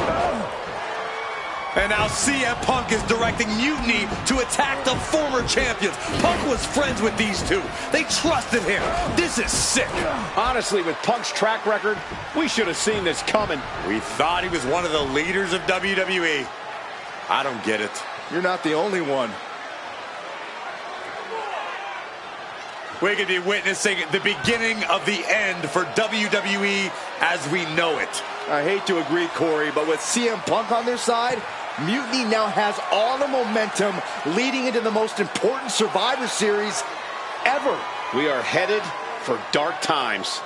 [SPEAKER 5] And now CM Punk is directing Mutiny to attack the former champions. Punk was friends with these two. They trusted him. This is sick.
[SPEAKER 3] Honestly, with Punk's track record, we should have seen this coming.
[SPEAKER 5] We thought he was one of the leaders of WWE. I don't get it.
[SPEAKER 6] You're not the only one.
[SPEAKER 5] We could be witnessing the beginning of the end for WWE as we know it.
[SPEAKER 6] I hate to agree, Corey, but with CM Punk on their side, Mutiny now has all the momentum leading into the most important Survivor Series ever.
[SPEAKER 3] We are headed for dark times.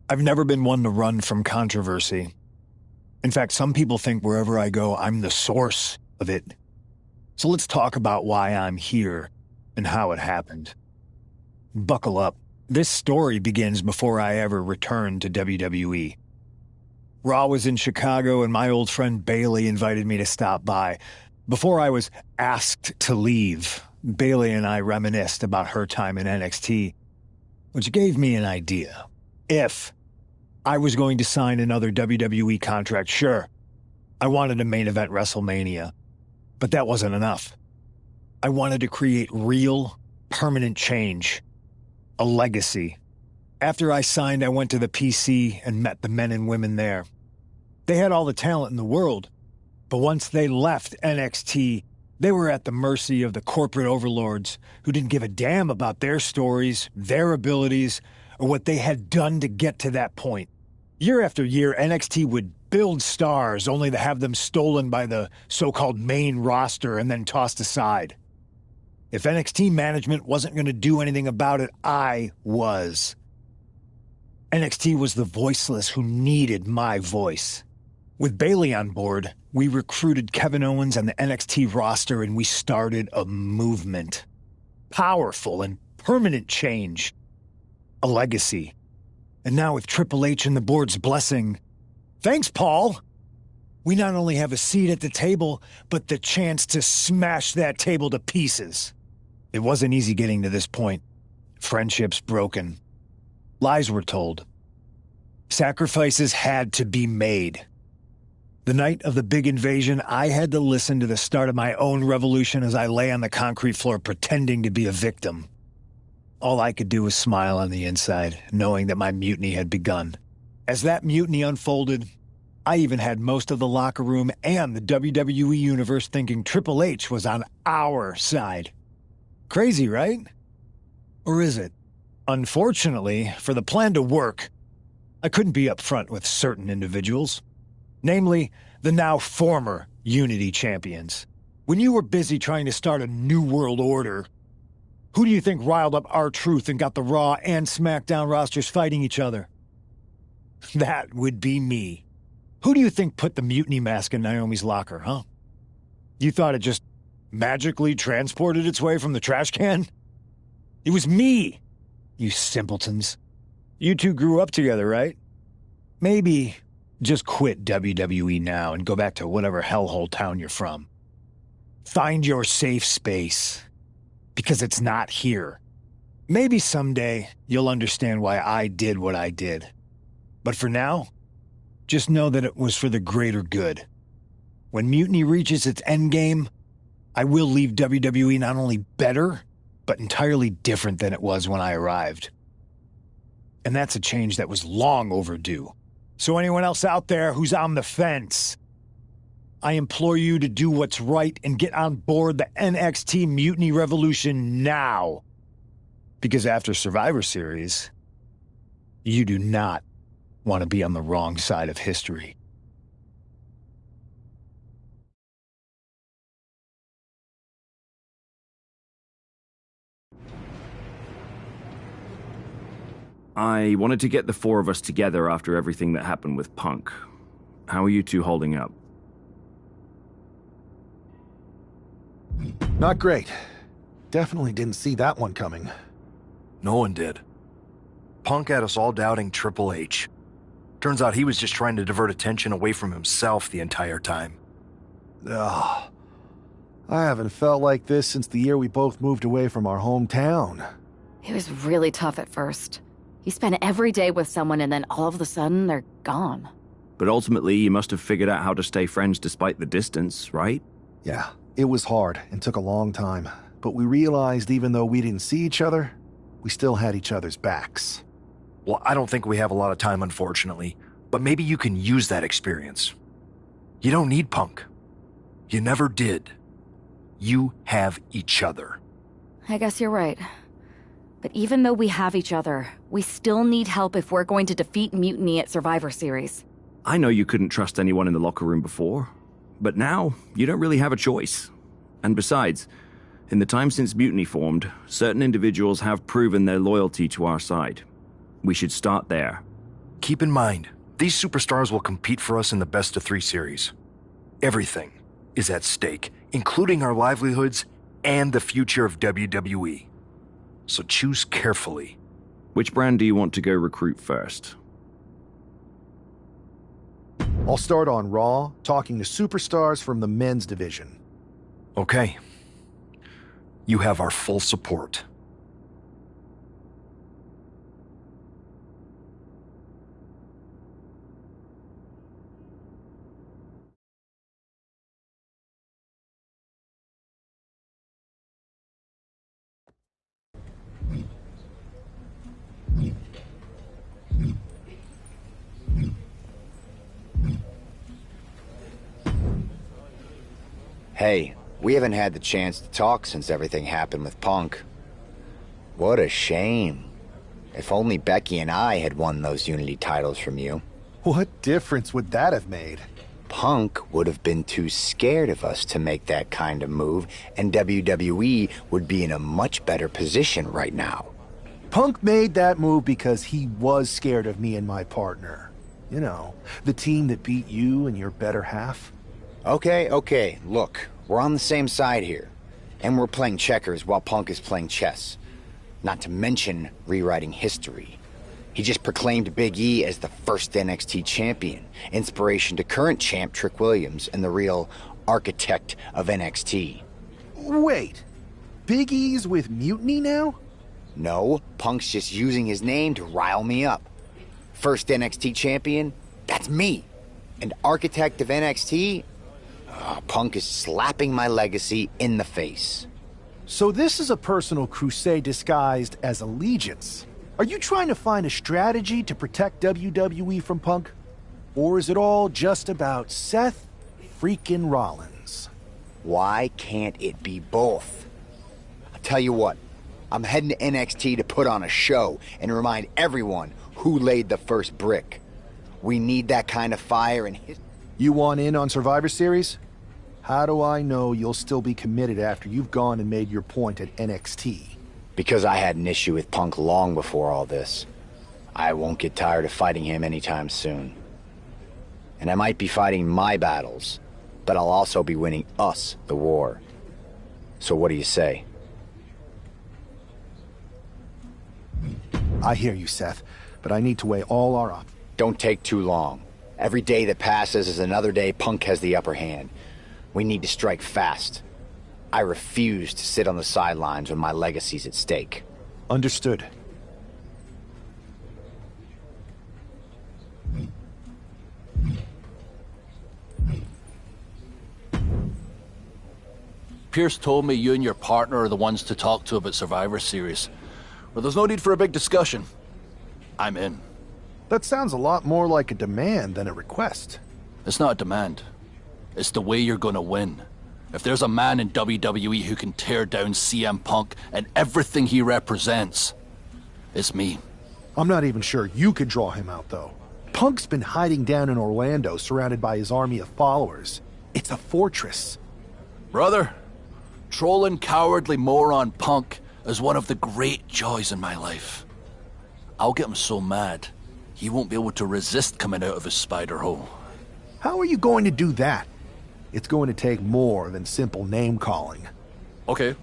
[SPEAKER 9] I've never been one to run from controversy. In fact, some people think wherever I go, I'm the source of it. So let's talk about why I'm here and how it happened. Buckle up. This story begins before I ever returned to WWE. Raw was in Chicago and my old friend Bayley invited me to stop by. Before I was asked to leave, Bayley and I reminisced about her time in NXT, which gave me an idea. If I was going to sign another WWE contract, sure, I wanted to main event WrestleMania, but that wasn't enough. I wanted to create real, permanent change, a legacy. After I signed, I went to the PC and met the men and women there. They had all the talent in the world, but once they left NXT, they were at the mercy of the corporate overlords who didn't give a damn about their stories, their abilities, or what they had done to get to that point. Year after year, NXT would build stars only to have them stolen by the so-called main roster and then tossed aside. If NXT management wasn't going to do anything about it, I was. NXT was the voiceless who needed my voice. With Bayley on board, we recruited Kevin Owens and the NXT roster and we started a movement. Powerful and permanent change. A legacy. And now with Triple H and the board's blessing, thanks, Paul! We not only have a seat at the table, but the chance to smash that table to pieces. It wasn't easy getting to this point. Friendships broken. Lies were told. Sacrifices had to be made. The night of the big invasion, I had to listen to the start of my own revolution as I lay on the concrete floor pretending to be a victim. All I could do was smile on the inside, knowing that my mutiny had begun. As that mutiny unfolded, I even had most of the locker room and the WWE Universe thinking Triple H was on our side. Crazy, right? Or is it? Unfortunately, for the plan to work, I couldn't be upfront with certain individuals. Namely, the now former Unity champions. When you were busy trying to start a new world order, who do you think riled up R-Truth and got the Raw and SmackDown rosters fighting each other? That would be me. Who do you think put the mutiny mask in Naomi's locker, huh? You thought it just magically transported its way from the trash can? It was me, you simpletons. You two grew up together, right? Maybe just quit WWE now and go back to whatever hellhole town you're from. Find your safe space, because it's not here. Maybe someday you'll understand why I did what I did. But for now, just know that it was for the greater good. When Mutiny reaches its endgame, I will leave WWE not only better, but entirely different than it was when I arrived. And that's a change that was long overdue. So anyone else out there who's on the fence, I implore you to do what's right and get on board the NXT Mutiny Revolution now. Because after Survivor Series, you do not want to be on the wrong side of history.
[SPEAKER 13] I wanted to get the four of us together after everything that happened with Punk. How are you two holding up?
[SPEAKER 2] Not great. Definitely didn't see that one coming.
[SPEAKER 1] No one did. Punk had us all doubting Triple H. Turns out he was just trying to divert attention away from himself the entire time.
[SPEAKER 2] Ugh. I haven't felt like this since the year we both moved away from our hometown.
[SPEAKER 8] It was really tough at first. You spend every day with someone and then all of a sudden they're gone.
[SPEAKER 13] But ultimately, you must have figured out how to stay friends despite the distance, right?
[SPEAKER 2] Yeah, it was hard and took a long time. But we realized even though we didn't see each other, we still had each other's backs.
[SPEAKER 1] Well, I don't think we have a lot of time, unfortunately. But maybe you can use that experience. You don't need Punk. You never did. You have each other.
[SPEAKER 8] I guess you're right. But even though we have each other, we still need help if we're going to defeat Mutiny at Survivor Series.
[SPEAKER 13] I know you couldn't trust anyone in the locker room before, but now you don't really have a choice. And besides, in the time since Mutiny formed, certain individuals have proven their loyalty to our side. We should start there.
[SPEAKER 1] Keep in mind, these superstars will compete for us in the best-of-3 series. Everything is at stake, including our livelihoods and the future of WWE. So choose carefully.
[SPEAKER 13] Which brand do you want to go recruit first?
[SPEAKER 2] I'll start on Raw, talking to superstars from the men's division.
[SPEAKER 1] Okay. You have our full support.
[SPEAKER 11] Hey, we haven't had the chance to talk since everything happened with Punk. What a shame. If only Becky and I had won those Unity titles from you.
[SPEAKER 2] What difference would that have made?
[SPEAKER 11] Punk would have been too scared of us to make that kind of move, and WWE would be in a much better position right now.
[SPEAKER 2] Punk made that move because he was scared of me and my partner. You know, the team that beat you and your better half.
[SPEAKER 11] Okay, look, we're on the same side here. And we're playing checkers while Punk is playing chess. Not to mention rewriting history. He just proclaimed Big E as the first NXT champion, inspiration to current champ Trick Williams and the real architect of NXT.
[SPEAKER 2] Wait, Big E's with Mutiny now?
[SPEAKER 11] No, Punk's just using his name to rile me up. First NXT champion? That's me. And architect of NXT? Punk is slapping my legacy in the face.
[SPEAKER 2] So this is a personal crusade disguised as allegiance. Are you trying to find a strategy to protect WWE from Punk? Or is it all just about Seth freaking Rollins?
[SPEAKER 11] Why can't it be both? I'll tell you what, I'm heading to NXT to put on a show and remind everyone who laid the first brick. We need that kind of fire and his...
[SPEAKER 2] You want in on Survivor Series? How do I know you'll still be committed after you've gone and made your point at NXT?
[SPEAKER 11] Because I had an issue with Punk long before all this. I won't get tired of fighting him anytime soon. And I might be fighting my battles, but I'll also be winning us the war. So what do you say?
[SPEAKER 2] I hear you, Seth, but I need to weigh all our options.
[SPEAKER 11] Don't take too long. Every day that passes is another day Punk has the upper hand. We need to strike fast. I refuse to sit on the sidelines when my legacy's at stake.
[SPEAKER 2] Understood.
[SPEAKER 17] Pierce told me you and your partner are the ones to talk to about Survivor Series. Well, there's no need for a big discussion. I'm in.
[SPEAKER 2] That sounds a lot more like a demand than a request.
[SPEAKER 17] It's not a demand. It's the way you're gonna win. If there's a man in WWE who can tear down CM Punk and everything he represents, it's me.
[SPEAKER 2] I'm not even sure you could draw him out, though. Punk's been hiding down in Orlando, surrounded by his army of followers. It's a fortress.
[SPEAKER 17] Brother, trolling cowardly moron Punk is one of the great joys in my life. I'll get him so mad, he won't be able to resist coming out of his spider hole.
[SPEAKER 2] How are you going to do that? It's going to take more than simple name-calling.
[SPEAKER 17] Okay.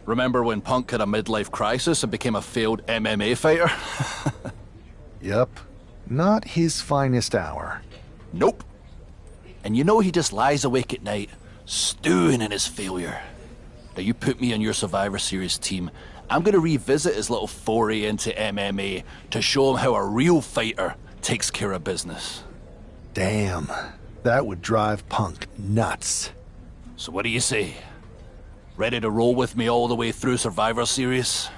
[SPEAKER 17] Remember when Punk had a midlife crisis and became a failed MMA fighter?
[SPEAKER 2] Yep. Not his finest hour.
[SPEAKER 17] Nope. And you know he just lies awake at night, stewing in his failure. Now you put me on your Survivor Series team, I'm gonna revisit his little foray into MMA to show him how a real fighter takes care of business.
[SPEAKER 2] Damn, that would drive Punk nuts.
[SPEAKER 17] So what do you say? Ready to roll with me all the way through Survivor Series?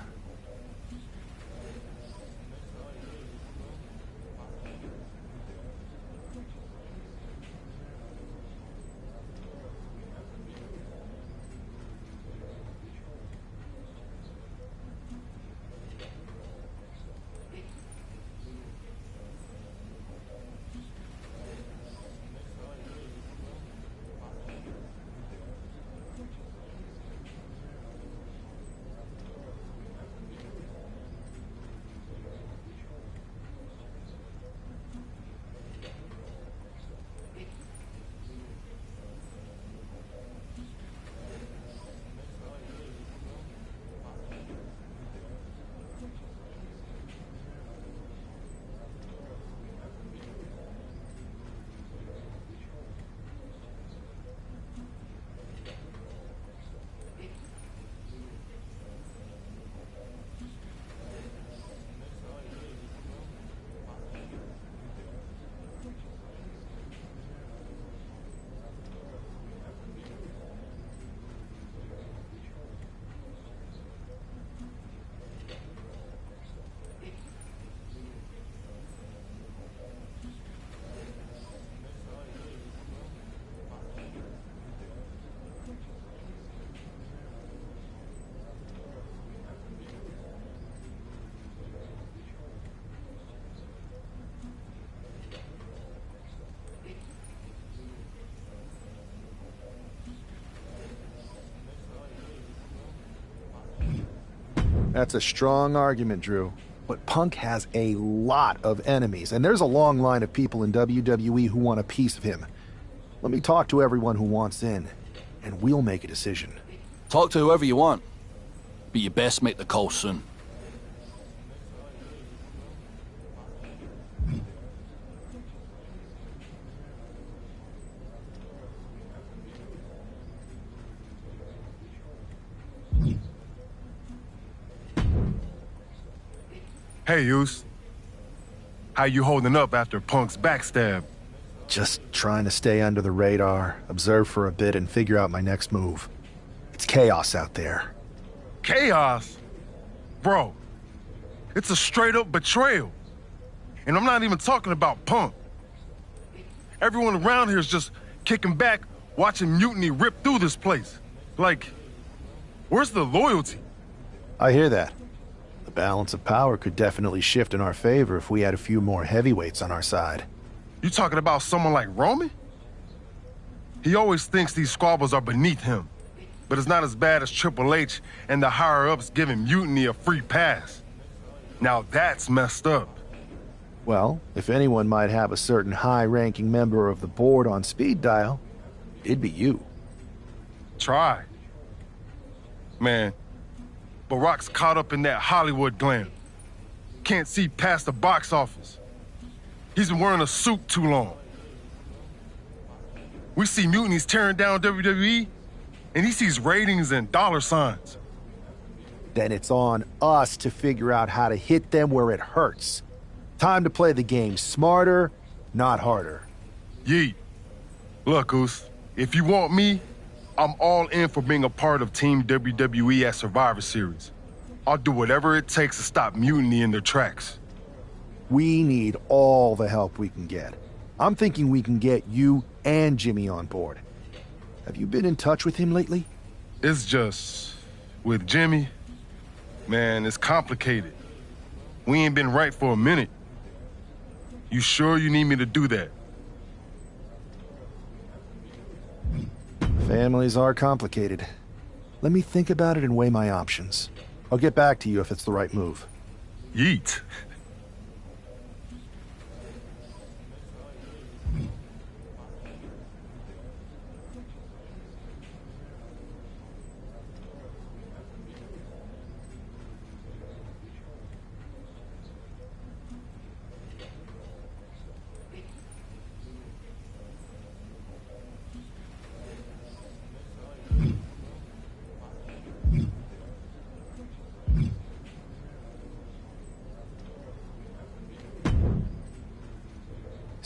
[SPEAKER 2] That's a strong argument, Drew. But Punk has a lot of enemies, and there's a long line of people in WWE who want a piece of him. Let me talk to everyone who wants in, and we'll make a decision.
[SPEAKER 17] Talk to whoever you want, but you best make the call soon.
[SPEAKER 18] Hey, Uce. How you holding up after Punk's backstab?
[SPEAKER 2] Just trying to stay under the radar, observe for a bit, and figure out my next move. It's chaos out there.
[SPEAKER 18] Chaos? Bro, it's a straight-up betrayal. And I'm not even talking about Punk. Everyone around here is just kicking back, watching Mutiny rip through this place. Like, where's the loyalty?
[SPEAKER 2] I hear that. The balance of power could definitely shift in our favor if we had a few more heavyweights on our side.
[SPEAKER 18] You talking about someone like Roman? He always thinks these squabbles are beneath him, but it's not as bad as Triple H and the higher-ups giving Mutiny a free pass. Now that's messed up.
[SPEAKER 2] Well, if anyone might have a certain high-ranking member of the board on speed dial, it'd be you.
[SPEAKER 18] Try. Man, Barack's caught up in that Hollywood glam. Can't see past the box office. He's been wearing a suit too long. We see Mutiny's tearing down WWE, and he sees ratings and dollar signs.
[SPEAKER 2] Then it's on us to figure out how to hit them where it hurts. Time to play the game smarter, not harder.
[SPEAKER 18] Yeet. Look, Goose, if you want me, I'm all in for being a part of Team WWE at Survivor Series. I'll do whatever it takes to stop Mutiny in their tracks.
[SPEAKER 2] We need all the help we can get. I'm thinking we can get you and Jimmy on board. Have you been in touch with him lately?
[SPEAKER 18] It's just... with Jimmy, man, it's complicated. We ain't been right for a minute. You sure you need me to do that?
[SPEAKER 2] Families are complicated. Let me think about it and weigh my options. I'll get back to you if it's the right move.
[SPEAKER 18] Yeet.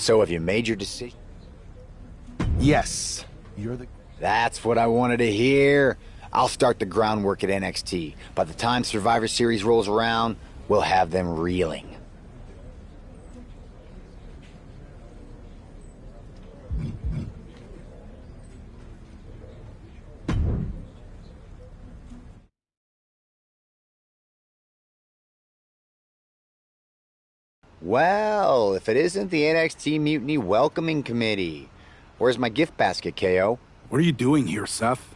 [SPEAKER 11] So have you made your decision?
[SPEAKER 2] Yes.
[SPEAKER 11] That's what I wanted to hear. I'll start the groundwork at NXT. By the time Survivor Series rolls around, we'll have them reeling. Well, if it isn't the NXT Mutiny Welcoming Committee. Where's my gift basket, KO?
[SPEAKER 19] What are you doing here, Seth?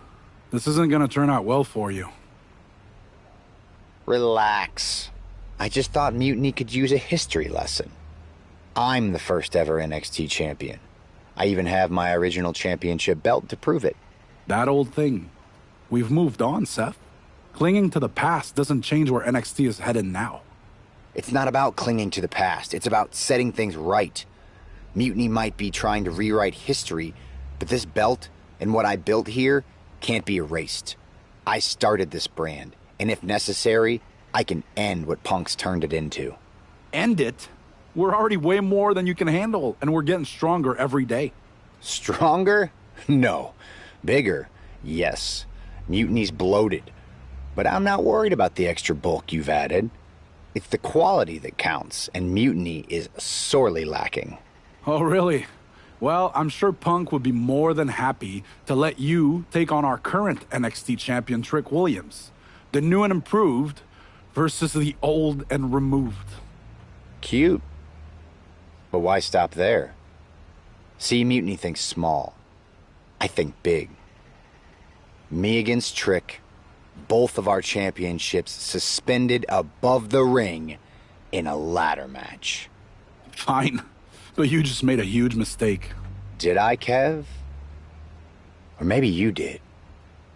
[SPEAKER 19] This isn't gonna turn out well for you.
[SPEAKER 11] Relax. I just thought Mutiny could use a history lesson. I'm the first ever NXT champion. I even have my original championship belt to prove it.
[SPEAKER 19] That old thing. We've moved on, Seth. Clinging to the past doesn't change where NXT is headed now.
[SPEAKER 11] It's not about clinging to the past. It's about setting things right. Mutiny might be trying to rewrite history, but this belt and what I built here can't be erased. I started this brand, and if necessary, I can end what Punk's turned it into.
[SPEAKER 19] End it? We're already way more than you can handle, and we're getting stronger every day.
[SPEAKER 11] Stronger? No. Bigger? Yes. Mutiny's bloated. But I'm not worried about the extra bulk you've added. It's the quality that counts, and Mutiny is sorely lacking.
[SPEAKER 19] Oh, really? Well, I'm sure Punk would be more than happy to let you take on our current NXT champion, Trick Williams. The new and improved versus the old and removed.
[SPEAKER 11] Cute. But why stop there? See, Mutiny thinks small. I think big. Me against Trick. Both of our championships suspended above the ring in a ladder match.
[SPEAKER 19] Fine, but you just made a huge mistake.
[SPEAKER 11] Did I, Kev? Or maybe you did.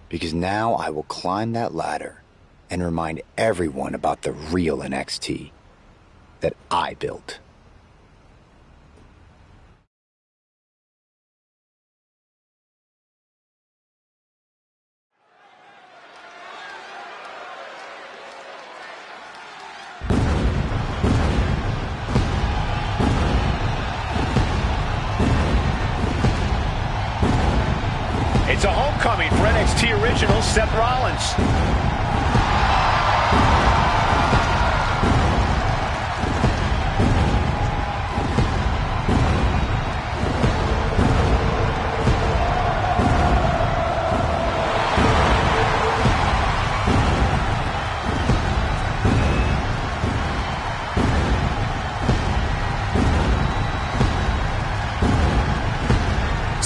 [SPEAKER 11] Because now I will climb that ladder and remind everyone about the real NXT that I built.
[SPEAKER 3] It's a homecoming for NXT original Seth Rollins.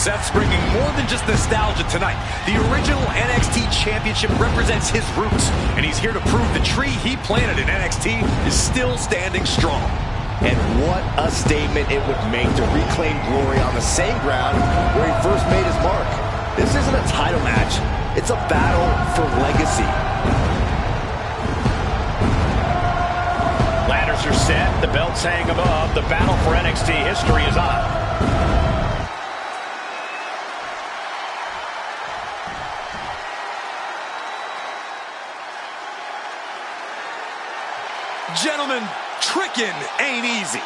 [SPEAKER 5] Seth's bringing more than just nostalgia tonight. The original NXT Championship represents his roots, and he's here to prove the tree he planted in NXT is still standing strong.
[SPEAKER 6] And what a statement it would make to reclaim glory on the same ground where he first made his mark. This isn't a title match. It's a battle for legacy.
[SPEAKER 3] Ladders are set. The belts hang above. The battle for NXT history is on.
[SPEAKER 5] Gentlemen, tricking ain't easy.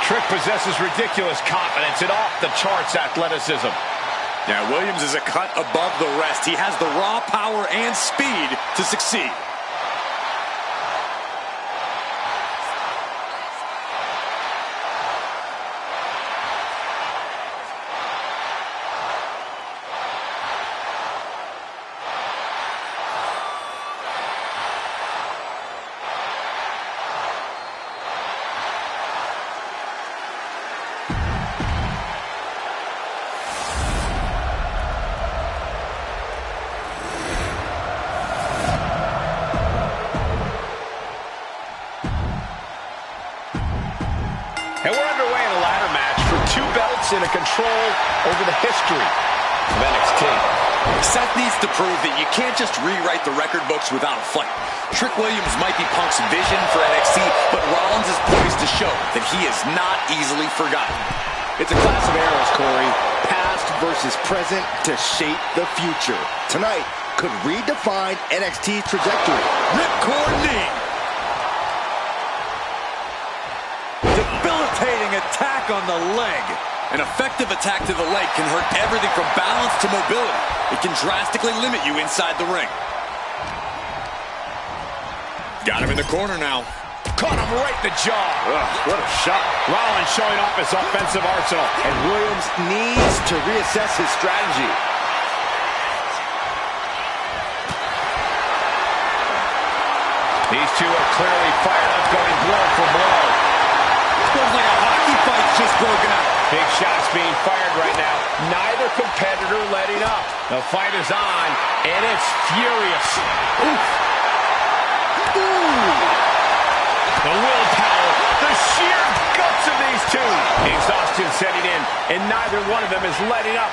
[SPEAKER 3] Trick possesses ridiculous confidence and off-the-charts athleticism.
[SPEAKER 5] Now, Williams is a cut above the rest. He has the raw power and speed to succeed.
[SPEAKER 3] And we're underway in a ladder match for 2 belts and a control over the history of NXT.
[SPEAKER 5] Seth needs to prove that you can't just rewrite the record books without a fight. Trick Williams might be Punk's vision for NXT, but Rollins is poised to show that he is not easily forgotten.
[SPEAKER 6] It's a class of eras, Corey. Past versus present to shape the future. Tonight could redefine NXT's trajectory.
[SPEAKER 5] Ripcord knee. attack on the leg. An effective attack to the leg can hurt everything from balance to mobility. It can drastically limit you inside the ring. Got him in the corner now.
[SPEAKER 3] Caught him right in the jaw.
[SPEAKER 6] Ugh, what a shot.
[SPEAKER 3] Rollins showing off his offensive arsenal.
[SPEAKER 6] And Williams needs to reassess his strategy.
[SPEAKER 3] These two are clearly fired up, going blow for blow.
[SPEAKER 5] Feels like a hockey fight's just broken out.
[SPEAKER 3] Big shots being fired right now. Neither competitor letting up. The fight is on, and it's furious. Oof. Ooh. The willpower, the sheer guts of these two. Exhaustion setting in, and neither one of them is letting up.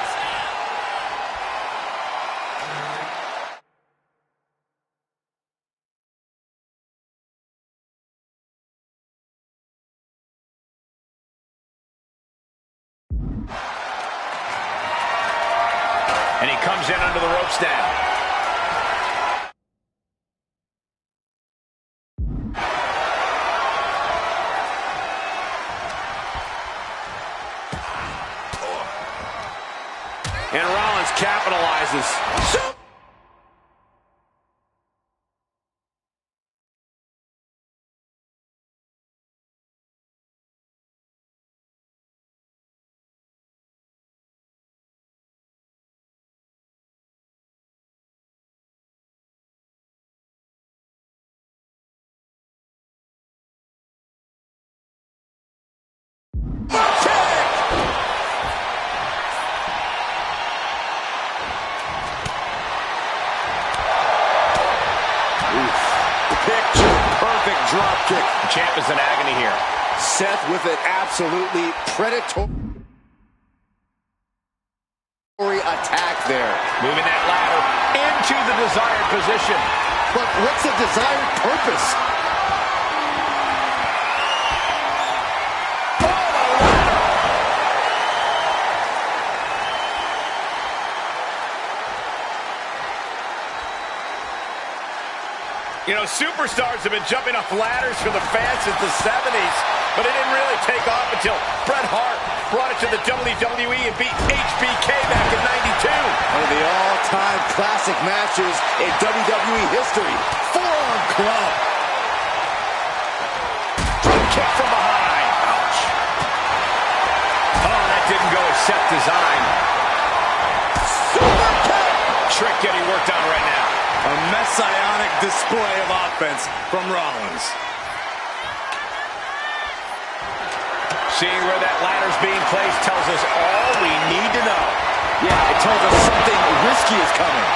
[SPEAKER 3] And he comes in under the ropes now. And Rollins capitalizes. Picture-perfect drop kick. The champ is in agony here.
[SPEAKER 6] Seth with an absolutely predatory attack there.
[SPEAKER 3] Moving that ladder into the desired position.
[SPEAKER 6] But what's the desired purpose?
[SPEAKER 3] You know, superstars have been jumping off ladders for the fans since the 70s, but it didn't really take off until Bret Hart brought it to the WWE and beat HBK back in '92.
[SPEAKER 6] One of the all-time classic matches in WWE history. Forearm club.
[SPEAKER 3] Drop kick from behind. Ouch. Oh, that didn't go as Seth designed. Super kick. Trick getting worked on right now.
[SPEAKER 5] A messianic display of offense from Rollins.
[SPEAKER 3] Seeing where that ladder's being placed tells us all we need to know.
[SPEAKER 6] Yeah, it tells us something risky is coming.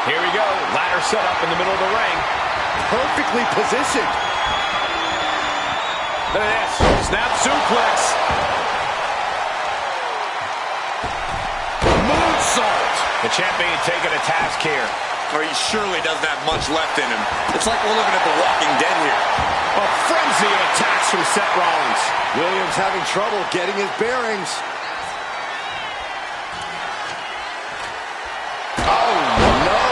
[SPEAKER 3] Here we go. Ladder set up in the middle of the ring.
[SPEAKER 6] Perfectly positioned.
[SPEAKER 3] Look at this. Snap suplex. The champion taking a task here.
[SPEAKER 5] Or he surely doesn't have much left in him. It's like we're looking at The Walking Dead here.
[SPEAKER 3] A frenzy of attacks from Seth Rollins.
[SPEAKER 6] Williams having trouble getting his bearings. Oh, no.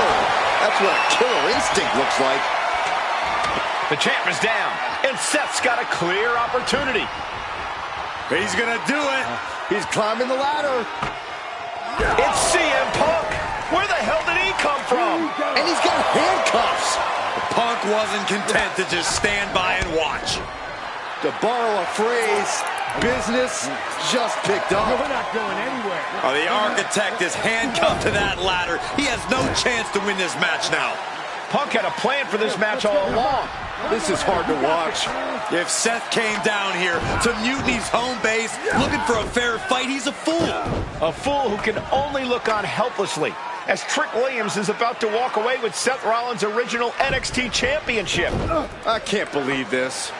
[SPEAKER 6] That's what a killer instinct looks like.
[SPEAKER 3] The champ is down, and Seth's got a clear opportunity.
[SPEAKER 6] He's going to do it. He's climbing the ladder.
[SPEAKER 3] It's CM Punk. Where the hell did he come from?
[SPEAKER 6] And he's got handcuffs.
[SPEAKER 5] Punk wasn't content to just stand by and watch.
[SPEAKER 6] To borrow a phrase, business just picked up.
[SPEAKER 7] We're not going anywhere.
[SPEAKER 5] Oh, the architect is handcuffed to that ladder. He has no chance to win this match now.
[SPEAKER 3] Punk had a plan for this match all along.
[SPEAKER 6] This is hard to watch.
[SPEAKER 5] If Seth came down here to Mutiny's home base looking for a fair fight, he's a fool.
[SPEAKER 3] A fool who can only look on helplessly as Trick Williams is about to walk away with Seth Rollins' original NXT championship.
[SPEAKER 6] I can't believe this.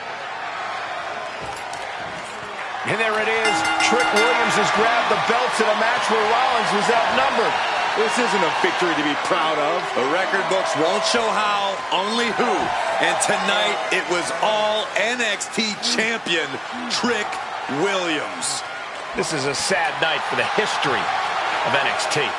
[SPEAKER 3] And there it is. Trick Williams has grabbed the belts in a match where Rollins was outnumbered.
[SPEAKER 6] This isn't a victory to be proud of.
[SPEAKER 5] The record books won't show how, only who. And tonight, it was all NXT champion Trick Williams.
[SPEAKER 3] This is a sad night for the history of NXT.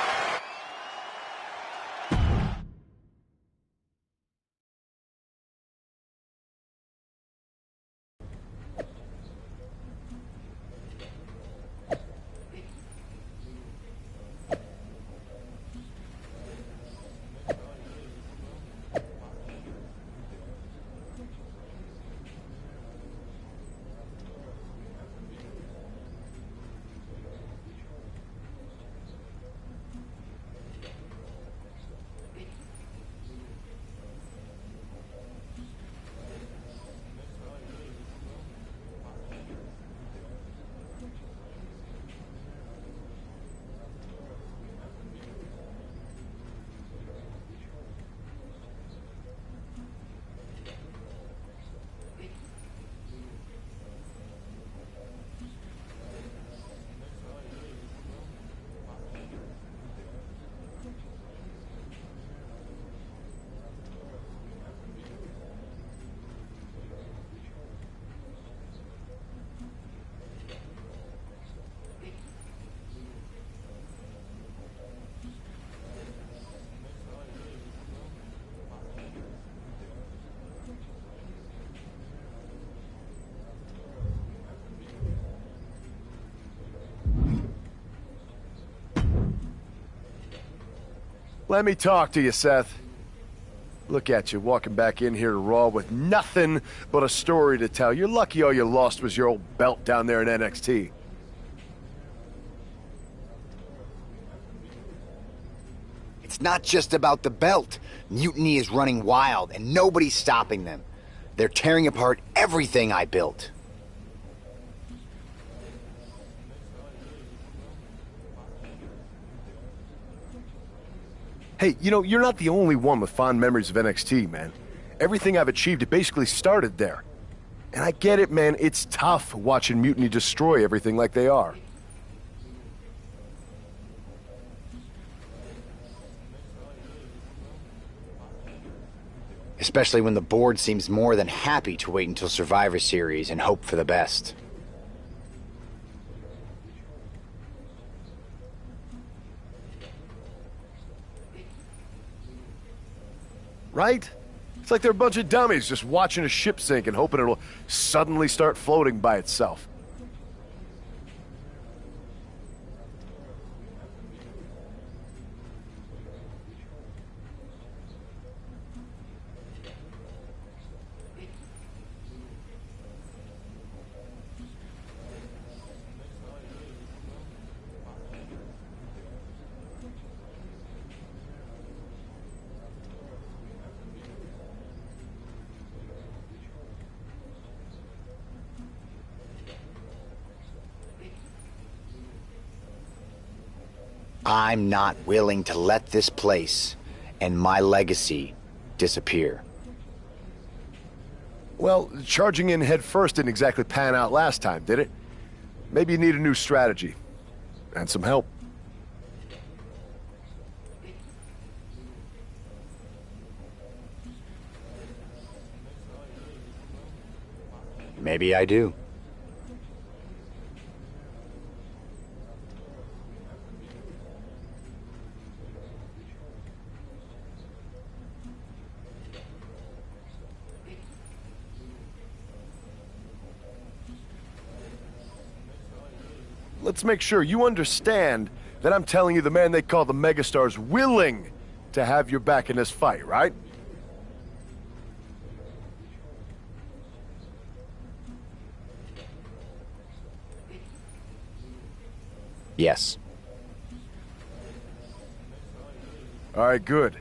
[SPEAKER 20] Let me talk to you, Seth. Look at you, walking back in here to Raw with nothing but a story to tell. You're lucky all you lost was your old belt down there in NXT.
[SPEAKER 11] It's not just about the belt. Mutiny is running wild, and nobody's stopping them. They're tearing apart everything I built.
[SPEAKER 20] Hey, you know, you're not the only one with fond memories of NXT, man. Everything I've achieved, it basically started there. And I get it, man. It's tough watching Mutiny destroy everything like they are.
[SPEAKER 11] Especially when the board seems more than happy to wait until Survivor Series and hope for the best.
[SPEAKER 20] Right? It's like they're a bunch of dummies just watching a ship sink and hoping it'll suddenly start floating by itself.
[SPEAKER 11] I'm not willing to let this place and my legacy disappear.
[SPEAKER 20] Well, charging in head first didn't exactly pan out last time, did it? Maybe you need a new strategy. And some help.
[SPEAKER 11] Maybe I do.
[SPEAKER 20] Let's make sure you understand that I'm telling you the man they call the Megastar's willing to have your back in this fight, right?
[SPEAKER 11] Yes.
[SPEAKER 20] All right, good.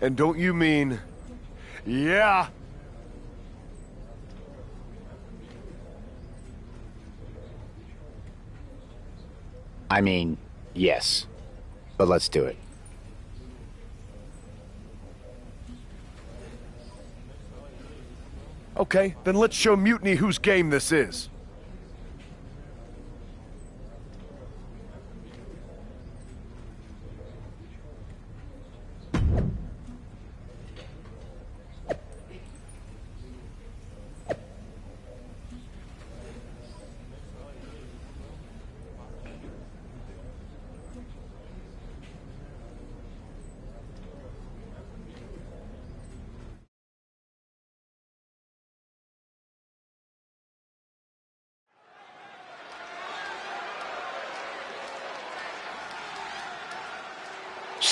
[SPEAKER 20] And don't you mean, yeah?
[SPEAKER 11] I mean, yes. But let's do it.
[SPEAKER 20] Okay, then let's show Mutiny whose game this is.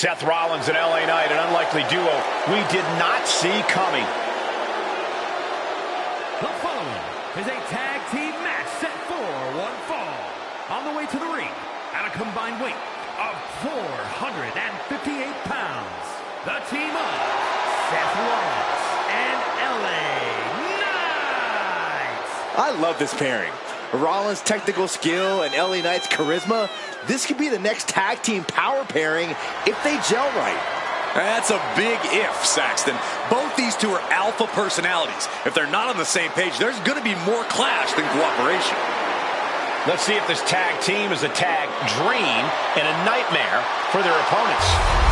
[SPEAKER 3] Seth Rollins and LA Knight, an unlikely duo we did not see coming.
[SPEAKER 4] The following is a tag team match set for one fall. On the way to the ring, at a combined weight of 458 pounds, the team of Seth Rollins and LA Knight.
[SPEAKER 6] I love this pairing. Rollins' technical skill and LA Knight's charisma. This could be the next tag team power pairing if they gel right.
[SPEAKER 5] That's a big if, Saxton. Both these two are alpha personalities. If they're not on the same page, there's going to be more clash than cooperation.
[SPEAKER 3] Let's see if this tag team is a tag dream and a nightmare for their opponents.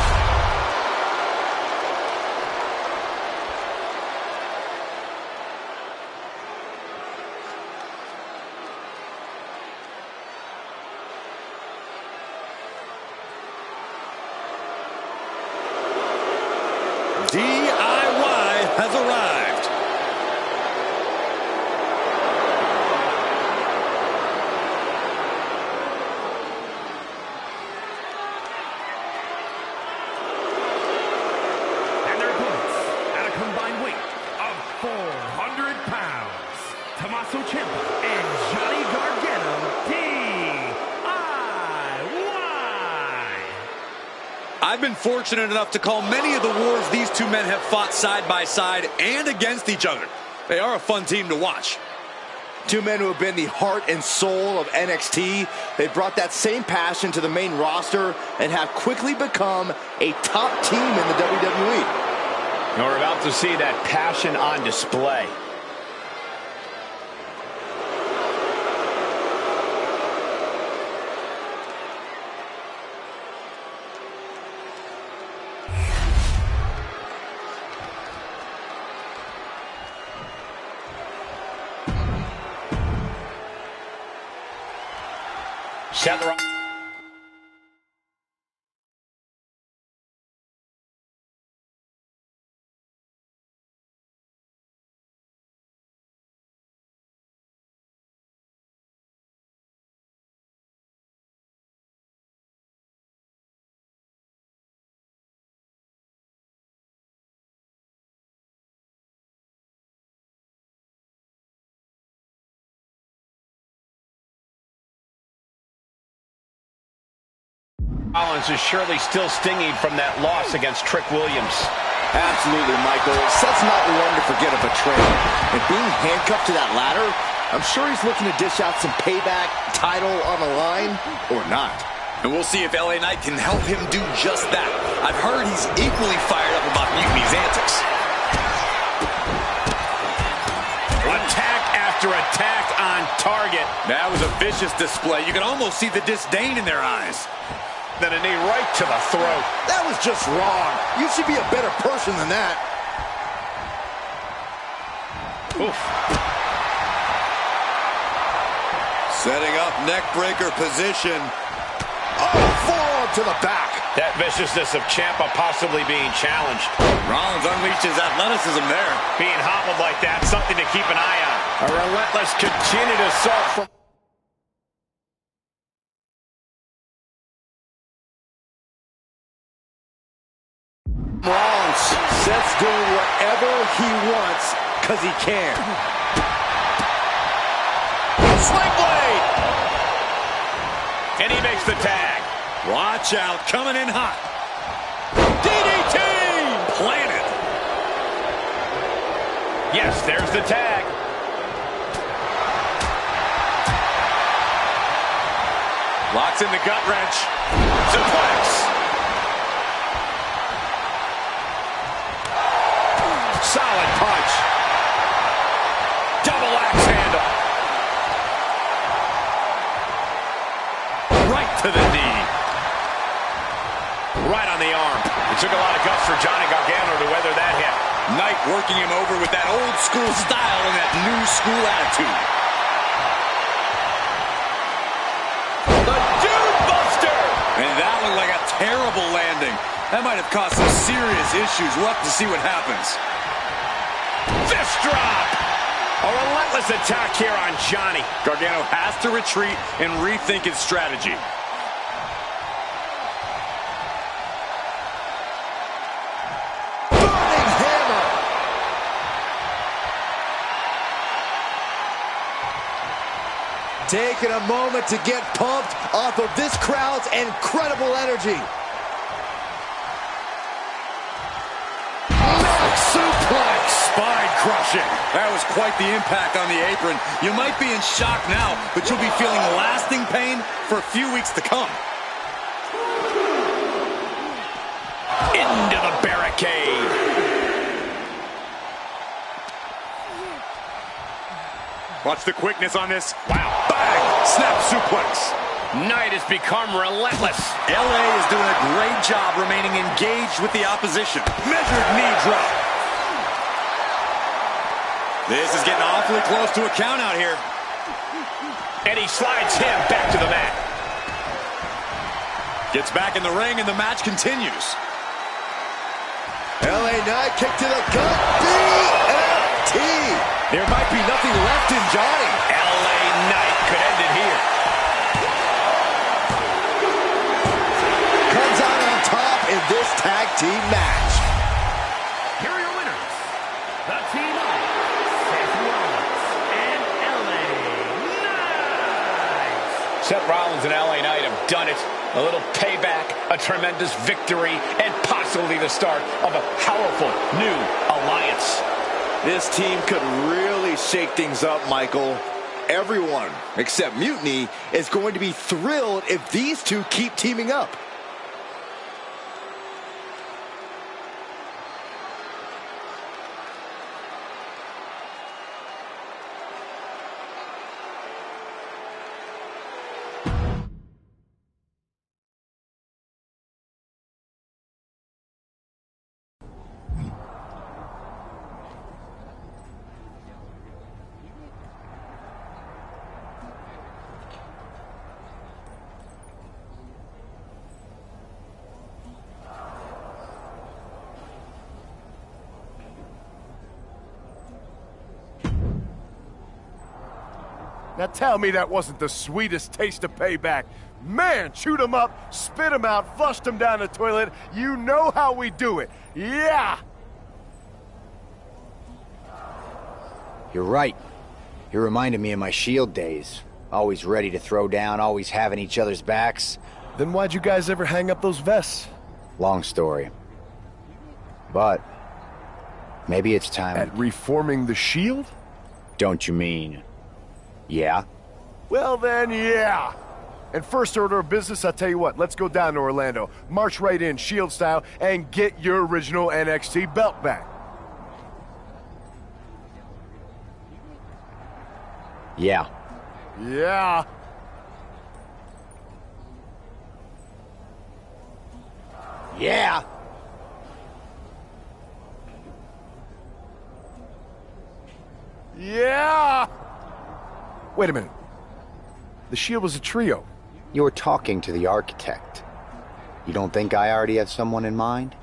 [SPEAKER 5] DIY has arrived. I've been fortunate enough to call many of the wars these two men have fought side by side and against each other. They are a fun team to watch.
[SPEAKER 6] Two men who have been the heart and soul of NXT. They brought that same passion to the main roster and have quickly become a top team in the WWE.
[SPEAKER 3] And we're about to see that passion on display. Seth Rollins. Rollins is surely still stinging from that loss against Trick Williams.
[SPEAKER 6] Absolutely, Michael. Seth's not one to forget a betrayal. And being handcuffed to that ladder, I'm sure he's looking to dish out some payback, title on the line, or not.
[SPEAKER 5] And we'll see if LA Knight can help him do just that. I've heard he's equally fired up about Mutiny's antics.
[SPEAKER 3] Attack after attack on target.
[SPEAKER 5] That was a vicious display. You can almost see the disdain in their eyes.
[SPEAKER 3] Then a knee right to the throat.
[SPEAKER 6] That was just wrong. You should be a better person than that.
[SPEAKER 3] Oof.
[SPEAKER 5] Setting up neck breaker position.
[SPEAKER 6] Oh, forearm to the back.
[SPEAKER 3] That viciousness of Ciampa possibly being challenged.
[SPEAKER 5] Rollins unleashed his athleticism there.
[SPEAKER 3] Being hobbled like that, something to keep an eye on. A relentless continued assault from...
[SPEAKER 6] Rollins. Seth's doing whatever he wants because he can.
[SPEAKER 3] Sling blade! And he makes the tag.
[SPEAKER 5] Watch out, coming in hot. DDT! Planted.
[SPEAKER 3] Yes, there's the tag.
[SPEAKER 5] Locks in the gut wrench. Suplex.
[SPEAKER 3] Solid punch. Double axe handle. Right to the knee. Right on the arm. It took a lot of guts for Johnny Gargano to weather that hit.
[SPEAKER 5] Knight working him over with that old school style and that new school attitude.
[SPEAKER 3] The Dude Buster!
[SPEAKER 5] And that looked like a terrible landing. That might have caused some serious issues. We'll have to see what happens.
[SPEAKER 3] Fist drop! A relentless attack here on Johnny.
[SPEAKER 5] Gargano has to retreat and rethink his strategy.
[SPEAKER 6] Burning hammer! Taking a moment to get pumped off of this crowd's incredible energy.
[SPEAKER 5] Suplex, spine crushing. That was quite the impact on the apron. You might be in shock now, but you'll be feeling lasting pain for a few weeks to come.
[SPEAKER 3] Into the barricade.
[SPEAKER 5] Watch the quickness on this.
[SPEAKER 3] Wow.
[SPEAKER 5] Bang! Snap suplex.
[SPEAKER 3] Knight has become relentless.
[SPEAKER 5] LA is doing a great job remaining engaged with the opposition. Measured knee drop. This is getting awfully close to a count out here.
[SPEAKER 3] And he slides him back to the mat.
[SPEAKER 5] Gets back in the ring and the match continues.
[SPEAKER 6] LA Knight kick to the gut. BFT. There might be nothing left in Johnny.
[SPEAKER 3] LA Knight could end it here.
[SPEAKER 6] Comes out on top in this tag team match.
[SPEAKER 4] Here are your winners. The team of Seth Rollins and LA Knight.
[SPEAKER 3] Seth Rollins and LA Knight have done it. A little payback, a tremendous victory, and possibly the start of a powerful new alliance.
[SPEAKER 6] This team could really shake things up, Michael. Everyone, except Mutiny, is going to be thrilled if these two keep teaming up.
[SPEAKER 20] Now tell me that wasn't the sweetest taste of payback. Man, chewed them up, spit them out, flushed them down the toilet. You know how we do it. Yeah!
[SPEAKER 11] You're right. You reminded me of my Shield days. Always ready to throw down, always having each other's backs.
[SPEAKER 20] Then why'd you guys ever hang up those vests?
[SPEAKER 11] Long story. But maybe it's time...
[SPEAKER 20] At reforming the Shield?
[SPEAKER 11] Don't you mean... yeah?
[SPEAKER 20] Well then, yeah. And first order of business, I'll tell you what, let's go down to Orlando, march right in, Shield style, and get your original NXT belt back.
[SPEAKER 11] Yeah.
[SPEAKER 20] Yeah.
[SPEAKER 11] Yeah.
[SPEAKER 20] Yeah. Wait a minute. The Shield was a trio.
[SPEAKER 11] You were talking to the architect. You don't think I already have someone in mind?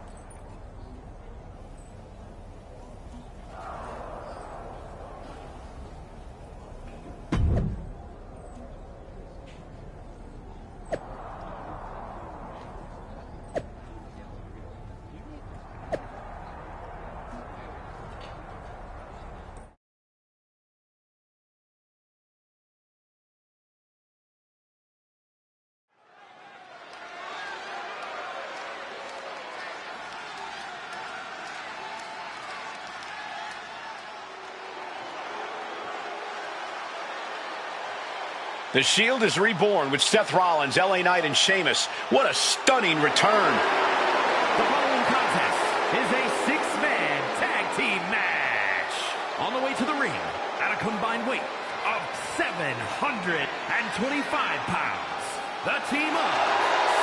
[SPEAKER 3] The Shield is reborn with Seth Rollins, LA Knight, and Sheamus. What a stunning return.
[SPEAKER 4] The following contest is a six-man tag team match. On the way to the ring at a combined weight of 725 pounds. The team of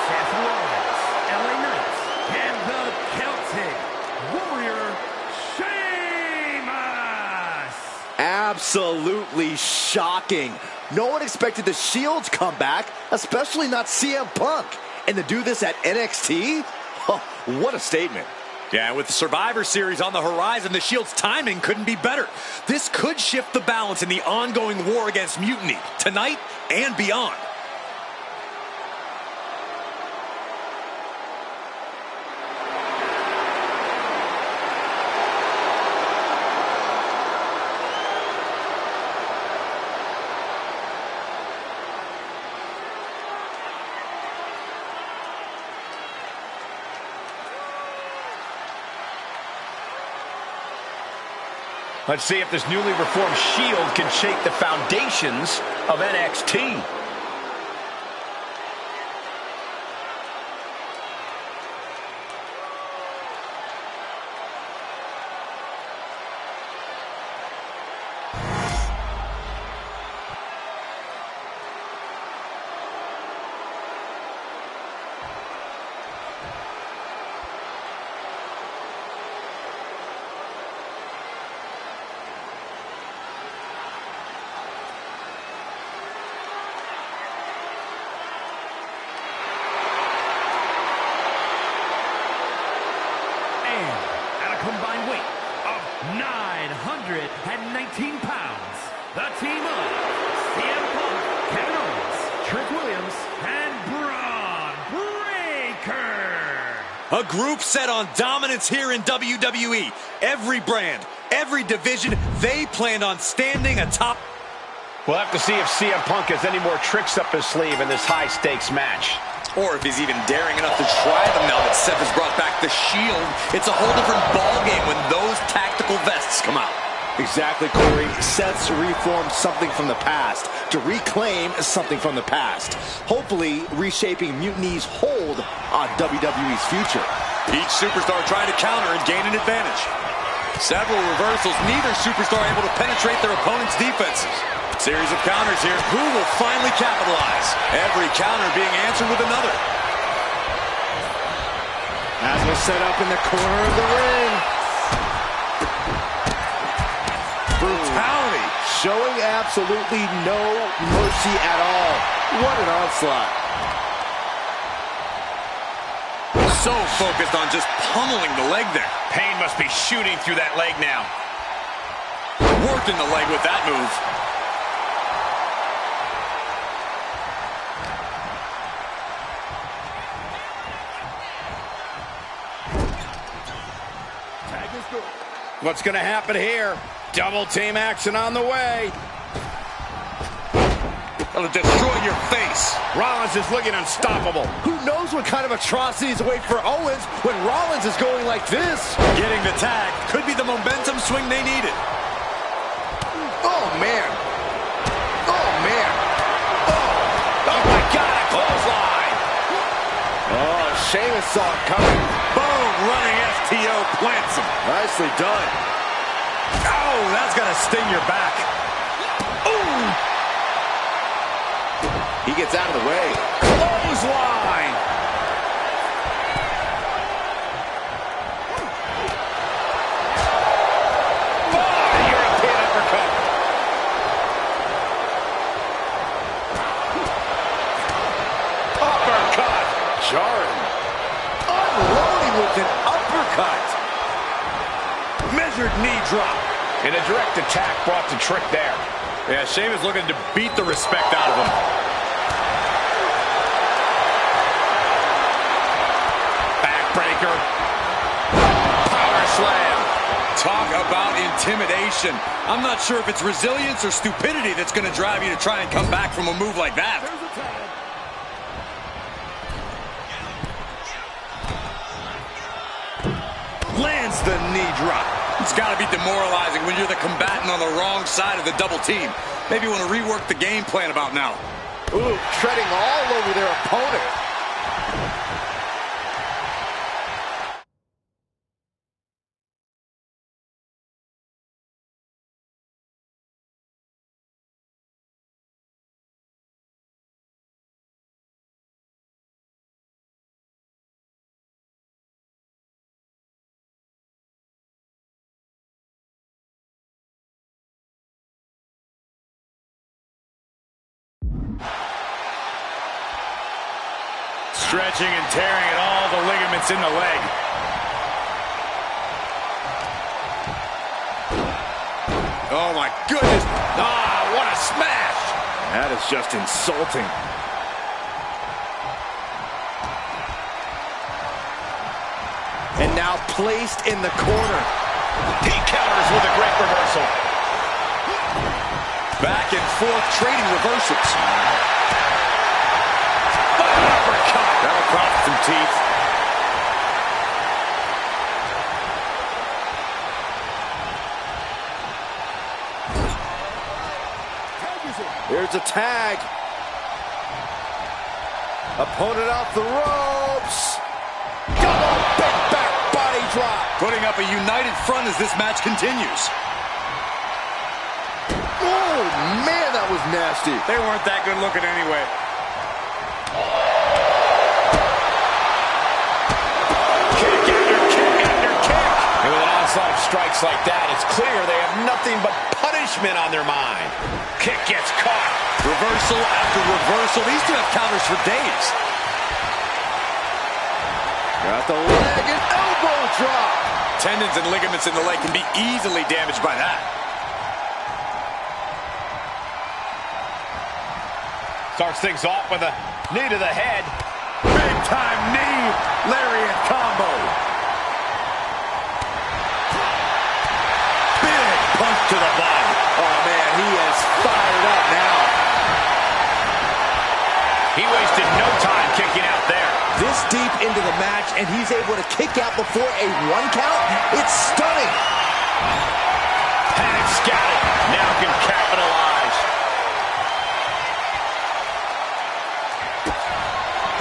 [SPEAKER 4] Seth Rollins, LA Knight, and the Celtic Warrior, Sheamus.
[SPEAKER 6] Absolutely shocking. No one expected the Shield's comeback, especially not CM Punk. And to do this at NXT? Oh, what a statement.
[SPEAKER 5] Yeah, with the Survivor Series on the horizon, the Shield's timing couldn't be better. This could shift the balance in the ongoing war against Mutiny, tonight and beyond.
[SPEAKER 3] Let's see if this newly reformed Shield can shake the foundations of NXT.
[SPEAKER 4] Combined weight of 919 pounds. The team of CM Punk, Kevin Owens, Trick Williams, and Braun Breaker.
[SPEAKER 5] A group set on dominance here in WWE. Every brand, every division, they planned on standing atop.
[SPEAKER 3] We'll have to see if CM Punk has any more tricks up his sleeve in this high-stakes match.
[SPEAKER 5] Or if he's even daring enough to try them now that Seth has brought back the Shield. It's a whole different ballgame when those tactical vests come out.
[SPEAKER 6] Exactly, Corey. Seth's reformed something from the past to reclaim something from the past. Hopefully, reshaping Mutiny's hold on WWE's future.
[SPEAKER 5] Each superstar trying to counter and gain an advantage. Several reversals, neither superstar able to penetrate their opponent's defenses. Series of counters here. Who will finally capitalize? Every counter being answered with another.
[SPEAKER 6] As was set up in the corner of the ring. Brutality. Showing absolutely no mercy at all. What an onslaught.
[SPEAKER 5] So focused on just pummeling the leg there.
[SPEAKER 3] Pain must be shooting through that leg now.
[SPEAKER 5] Worked in the leg with that move.
[SPEAKER 3] What's going to happen here? Double team action on the way.
[SPEAKER 5] It'll destroy your face.
[SPEAKER 3] Rollins is looking unstoppable.
[SPEAKER 6] Who knows what kind of atrocities wait for Owens when Rollins is going like this?
[SPEAKER 5] Getting the tag could be the momentum swing they needed.
[SPEAKER 6] Oh, man. Oh, man.
[SPEAKER 3] Oh my God, a clothesline.
[SPEAKER 6] Oh, Sheamus saw it coming.
[SPEAKER 5] Boom, running STO plants him.
[SPEAKER 6] Nicely done.
[SPEAKER 5] Oh, that's going to sting your back. Ooh.
[SPEAKER 6] He gets out of the way.
[SPEAKER 3] Clothesline. Oh, European uppercut. Uppercut.
[SPEAKER 6] Jarring. Unloading with an uppercut.
[SPEAKER 3] Measured knee drop. And a direct attack brought to Trick there.
[SPEAKER 5] Yeah, Sheamus looking to beat the respect out of him.
[SPEAKER 3] Backbreaker. Power slam.
[SPEAKER 5] Talk about intimidation. I'm not sure if it's resilience or stupidity that's going to drive you to try and come back from a move like that.
[SPEAKER 3] Lands the knee drop.
[SPEAKER 5] It's got to be demoralizing when you're the combatant on the wrong side of the double team. Maybe you want to rework the game plan about now.
[SPEAKER 6] Ooh, treading all over their opponent.
[SPEAKER 3] Stretching and tearing at all the ligaments in the leg.
[SPEAKER 5] Oh, my goodness.
[SPEAKER 3] Ah, what a smash. That is just insulting.
[SPEAKER 6] And now placed in the corner.
[SPEAKER 3] He counters with a great reversal.
[SPEAKER 5] Back and forth trading reversals.
[SPEAKER 3] That'll cost some teeth.
[SPEAKER 6] Here's a tag. Opponent off the ropes. Double big back body drop.
[SPEAKER 5] Putting up a united front as this match continues.
[SPEAKER 6] Oh, man, that was nasty.
[SPEAKER 3] They weren't that good looking anyway. And with an onslaught of strikes like that, it's clear they have nothing but punishment on their mind. Kick gets caught.
[SPEAKER 5] Reversal after reversal. These two have counters for days.
[SPEAKER 6] Got the leg and elbow drop.
[SPEAKER 5] Tendons and ligaments in the leg can be easily damaged by that.
[SPEAKER 3] Starts things off with a knee to the head. Big time knee. Lariat combo. Punch to the body.
[SPEAKER 6] Oh, man, he is fired up now.
[SPEAKER 3] He wasted no time kicking out there.
[SPEAKER 6] This deep into the match, and he's able to kick out before a 1 count? It's stunning.
[SPEAKER 3] Panic scouted. Now can capitalize.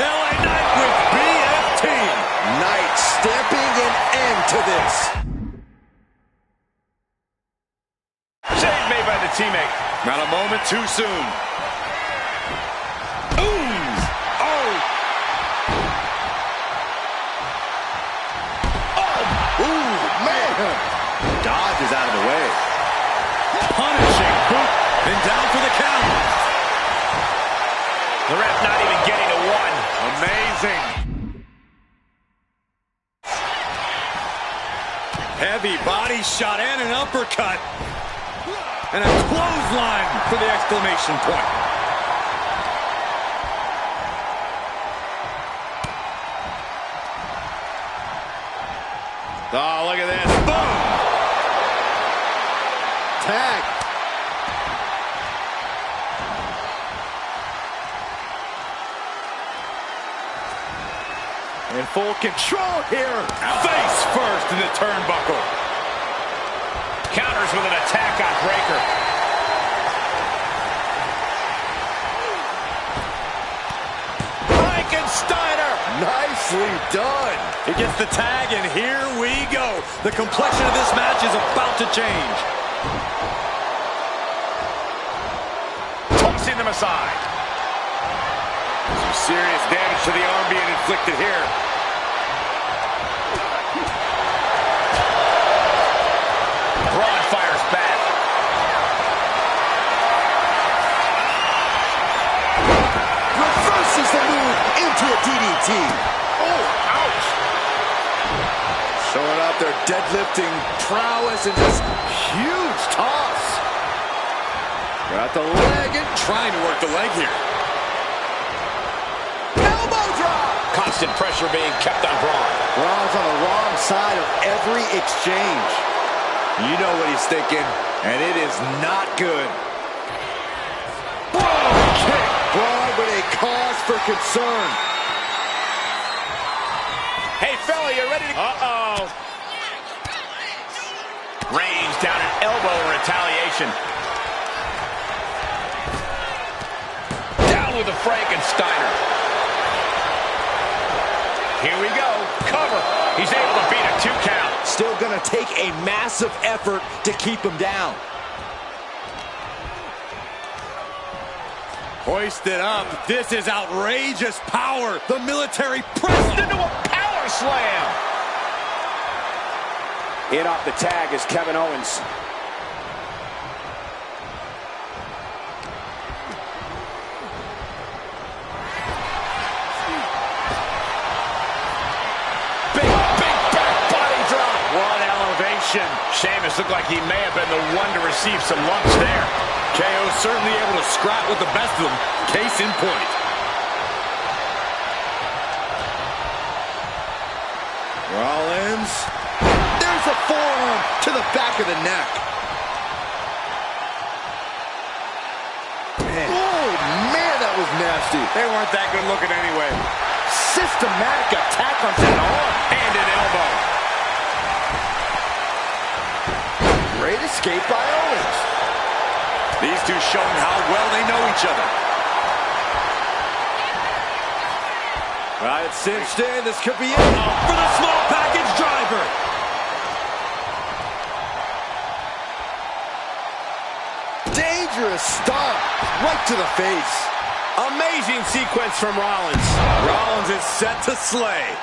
[SPEAKER 5] LA Knight with BFT.
[SPEAKER 6] Knight stamping an end to this.
[SPEAKER 3] Save made by the teammate.
[SPEAKER 5] Not a moment too soon. Dodge is out of the way. Punishing boot. And down for the count.
[SPEAKER 3] The ref not even getting a 1.
[SPEAKER 5] Amazing. Heavy body shot and an uppercut. And a clothesline for the exclamation point. Oh, look at this. Boom!
[SPEAKER 6] Tag.
[SPEAKER 3] In full control here. Face first in the turnbuckle. Counters with an attack on Breakker. Frankensteiner.
[SPEAKER 6] Nicely done.
[SPEAKER 5] He gets the tag, and here we go. The complexion of this match is about to change.
[SPEAKER 3] Tossing them aside. Some serious damage to the arm being inflicted here. Braun fires back.
[SPEAKER 6] Reverses the move into a DDT.
[SPEAKER 3] Oh, ouch.
[SPEAKER 6] Showing off their deadlifting prowess and just huge toss.
[SPEAKER 5] Got the leg and trying to work the leg here.
[SPEAKER 6] Elbow drop.
[SPEAKER 3] Constant pressure being kept on Braun.
[SPEAKER 6] Braun's on the wrong side of every exchange. You know what he's thinking, and it is not good. Boom! Kick. Braun with a cause for concern.
[SPEAKER 3] Hey, fella, you ready to... Uh-oh. Reigns down an elbow in retaliation. Down with the Frankensteiner. Here we go. Cover. He's able to beat a 2 count.
[SPEAKER 6] Still going to take a massive effort to keep him down.
[SPEAKER 5] Hoisted up. This is outrageous power. The military pressed
[SPEAKER 3] into a power slam.
[SPEAKER 6] In off the tag is Kevin Owens.
[SPEAKER 3] Big back body drop. What elevation. Sheamus looked like he may have been the one to receive some lumps there.
[SPEAKER 5] KO certainly able to scrap with the best of them. Case in point.
[SPEAKER 6] Rollins. There's a forearm to the back of the neck. Man. Oh, man, that was nasty.
[SPEAKER 3] They weren't that good looking anyway.
[SPEAKER 6] Systematic attack on that arm.
[SPEAKER 3] And an elbow.
[SPEAKER 6] Great escape by Owens.
[SPEAKER 5] These two showing how well they know each other.
[SPEAKER 6] Well, it's cinched in. This could be it. For the small package driver. Dangerous stomp. Right to the face.
[SPEAKER 3] Amazing sequence from Rollins.
[SPEAKER 5] Rollins is set to slay.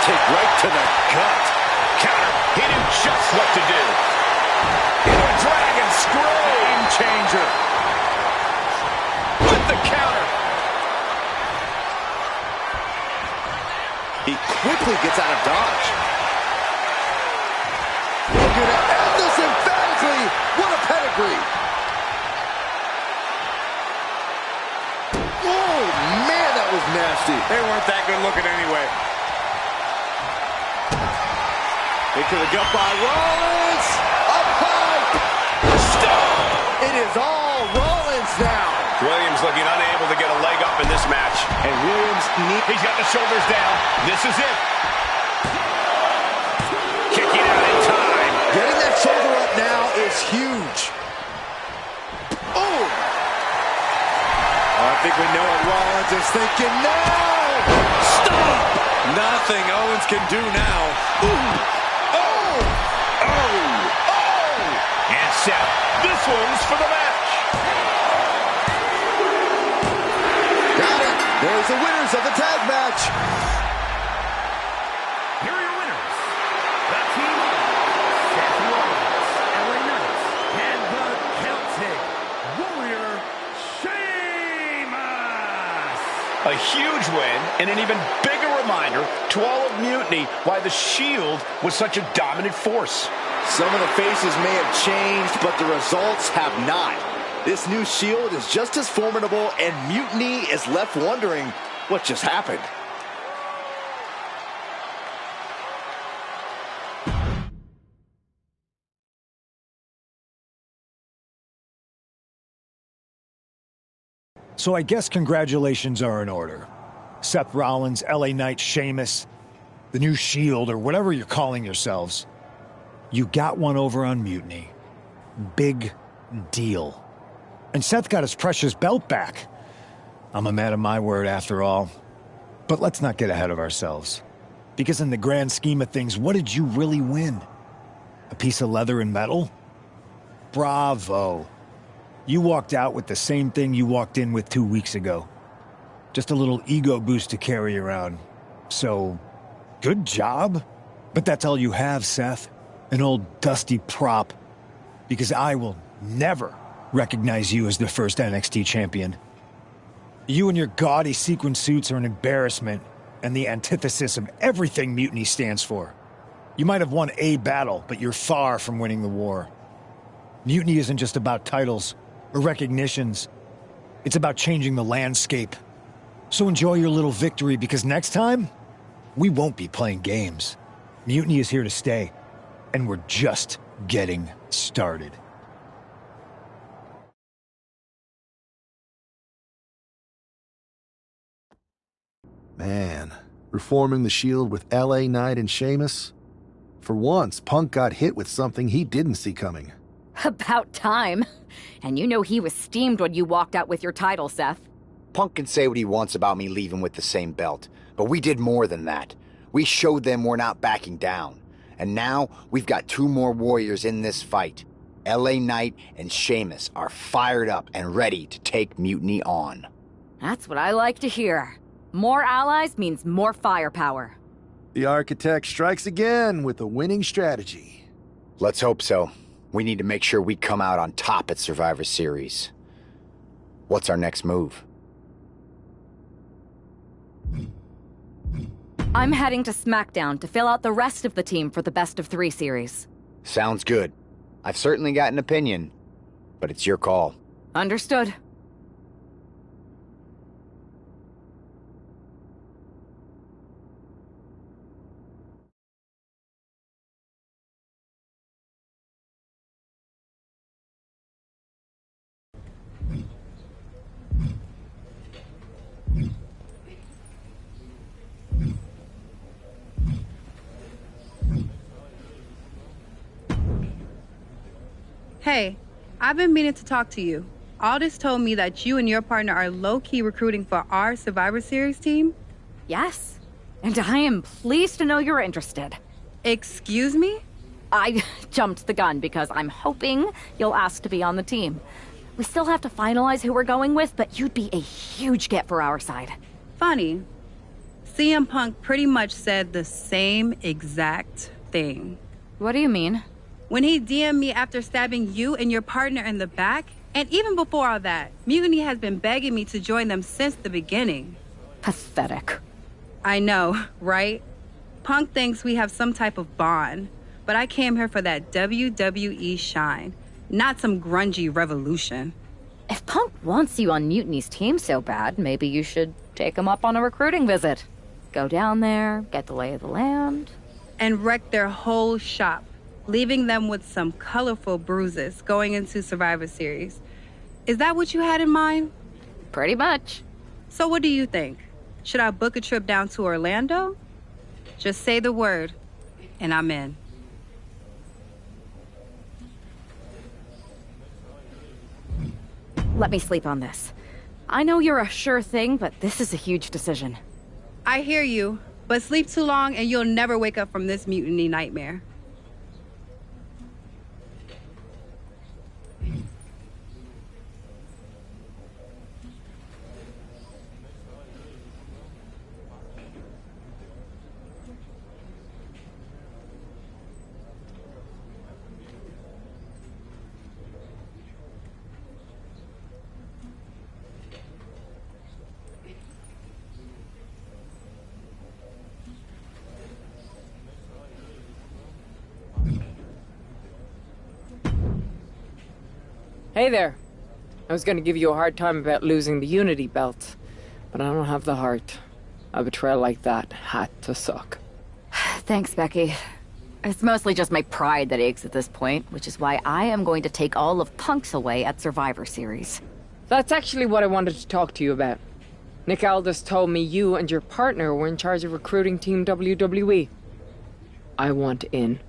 [SPEAKER 6] Kick right to the gut.
[SPEAKER 3] Counter. He knew just what to do. Into a dragon screw. Game changer. With the counter.
[SPEAKER 6] He quickly gets out of dodge. We're going to end this emphatically. What a pedigree. Oh, man, that was nasty.
[SPEAKER 3] They weren't that good looking anyway.
[SPEAKER 6] Into the gut by Rollins. Up high. Stop. It is all Rollins now.
[SPEAKER 3] Williams looking unable to get a leg up in this match.
[SPEAKER 6] And Williams,
[SPEAKER 3] he's got the shoulders down. This is it. Kicking out in time.
[SPEAKER 6] Getting that shoulder up now is huge. Oh! I think we know what Rollins is thinking now. Stop!
[SPEAKER 5] Nothing Owens can do now.
[SPEAKER 6] Ooh. Oh! Oh! Oh!
[SPEAKER 3] And Seth, this one's for the match.
[SPEAKER 6] Got it. There's the winners of the tag match.
[SPEAKER 4] Here are your winners. The team of Seth Rollins, LA Knight, and the Celtic Warrior, Sheamus.
[SPEAKER 3] A huge win and an even bigger reminder to all of Mutiny why the Shield was such a dominant force.
[SPEAKER 6] Some of the faces may have changed, but the results have not. This new Shield is just as formidable, and Mutiny is left wondering what just happened.
[SPEAKER 9] So I guess congratulations are in order. Seth Rollins, LA Knight, Sheamus, the new Shield, or whatever you're calling yourselves. You got one over on Mutiny. Big deal. And Seth got his precious belt back. I'm a man of my word after all. But let's not get ahead of ourselves. Because in the grand scheme of things, what did you really win? A piece of leather and metal? Bravo. You walked out with the same thing you walked in with 2 weeks ago. Just a little ego boost to carry around. So, good job. But that's all you have, Seth. An old dusty prop. Because I will never recognize you as the first NXT champion. You and your gaudy sequin suits are an embarrassment and the antithesis of everything Mutiny stands for. You might have won a battle, but you're far from winning the war. Mutiny isn't just about titles or recognitions. It's about changing the landscape. So enjoy your little victory, because next time, we won't be playing games. Mutiny is here to stay, and we're just getting started.
[SPEAKER 2] Man, reforming the Shield with LA Knight and Sheamus? For once, Punk got hit with something he didn't see coming.
[SPEAKER 8] About time. And you know he was steamed when you walked out with your title, Seth.
[SPEAKER 11] Punk can say what he wants about me leaving with the same belt, but we did more than that. We showed them we're not backing down. And now, we've got 2 more warriors in this fight. LA Knight and Sheamus are fired up and ready to take Mutiny on.
[SPEAKER 8] That's what I like to hear. More allies means more firepower.
[SPEAKER 2] The Architect strikes again with a winning strategy.
[SPEAKER 11] Let's hope so. We need to make sure we come out on top at Survivor Series. What's our next move?
[SPEAKER 8] I'm heading to SmackDown to fill out the rest of the team for the Best of 3 series.
[SPEAKER 11] Sounds good. I've certainly got an opinion, but it's your call.
[SPEAKER 8] Understood.
[SPEAKER 21] Hey, I've been meaning to talk to you. Aldis told me that you and your partner are low-key recruiting for our Survivor Series team?
[SPEAKER 8] Yes, and I am pleased to know you're interested.
[SPEAKER 21] Excuse me?
[SPEAKER 8] I jumped the gun because I'm hoping you'll ask to be on the team. We still have to finalize who we're going with, but you'd be a huge get for our side.
[SPEAKER 21] Funny. CM Punk pretty much said the same exact thing.
[SPEAKER 8] What do you mean?
[SPEAKER 21] When he DM'd me after stabbing you and your partner in the back, and even before all that, Mutiny has been begging me to join them since the beginning.
[SPEAKER 8] Pathetic.
[SPEAKER 21] I know, right? Punk thinks we have some type of bond, but I came here for that WWE shine, not some grungy revolution.
[SPEAKER 8] If Punk wants you on Mutiny's team so bad, maybe you should take him up on a recruiting visit. Go down there, get the lay of the land.
[SPEAKER 21] and wreck their whole shop, leaving them with some colorful bruises going into Survivor Series. Is that what you had in mind?
[SPEAKER 8] Pretty much.
[SPEAKER 21] So what do you think? Should I book a trip down to Orlando? Just say the word, and I'm in.
[SPEAKER 8] Let me sleep on this. I know you're a sure thing, but this is a huge decision.
[SPEAKER 21] I hear you, but sleep too long and you'll never wake up from this mutiny nightmare.
[SPEAKER 10] Hey there. I was gonna give you a hard time about losing the Unity belt, but I don't have the heart. A betrayal like that had to suck.
[SPEAKER 8] Thanks, Becky. It's mostly just my pride that aches at this point, which is why I am going to take all of Punk's away at Survivor Series.
[SPEAKER 10] That's actually what I wanted to talk to you about. Nick Aldis told me you and your partner were in charge of recruiting Team WWE. I want in.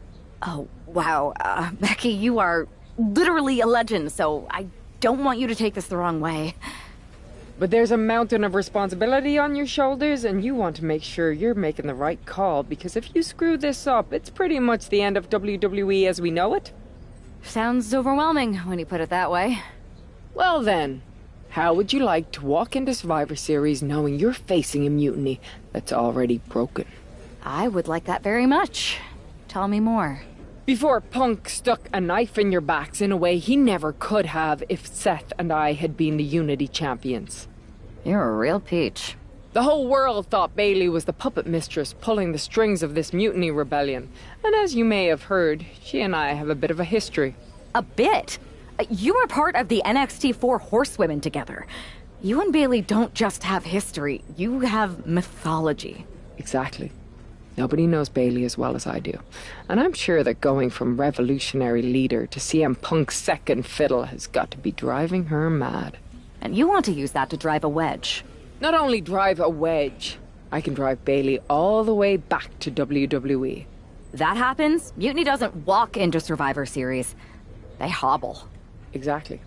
[SPEAKER 8] Oh, wow. Becky, you are literally a legend, so I don't want you to take this the wrong way.
[SPEAKER 10] But there's a mountain of responsibility on your shoulders, and you want to make sure you're making the right call, because if you screw this up, it's pretty much the end of WWE as we know it.
[SPEAKER 8] Sounds overwhelming when you put it that way.
[SPEAKER 10] Well then, how would you like to walk into Survivor Series knowing you're facing a mutiny that's already broken?
[SPEAKER 8] I would like that very much. Tell me more.
[SPEAKER 10] Before Punk stuck a knife in your backs in a way he never could have if Seth and I had been the Unity champions.
[SPEAKER 8] You're a real peach.
[SPEAKER 10] The whole world thought Bayley was the puppet mistress pulling the strings of this mutiny rebellion. And as you may have heard, she and I have a bit of a history.
[SPEAKER 8] A bit? You were part of the NXT 4 Horsewomen together. You and Bayley don't just have history, you have mythology.
[SPEAKER 10] Exactly. Nobody knows Bayley as well as I do. And I'm sure that going from revolutionary leader to CM Punk's second fiddle has got to be driving her mad.
[SPEAKER 8] And you want to use that to drive a wedge.
[SPEAKER 10] Not only drive a wedge, I can drive Bayley all the way back to WWE.
[SPEAKER 8] That happens, Mutiny doesn't walk into Survivor Series. They hobble.
[SPEAKER 10] Exactly.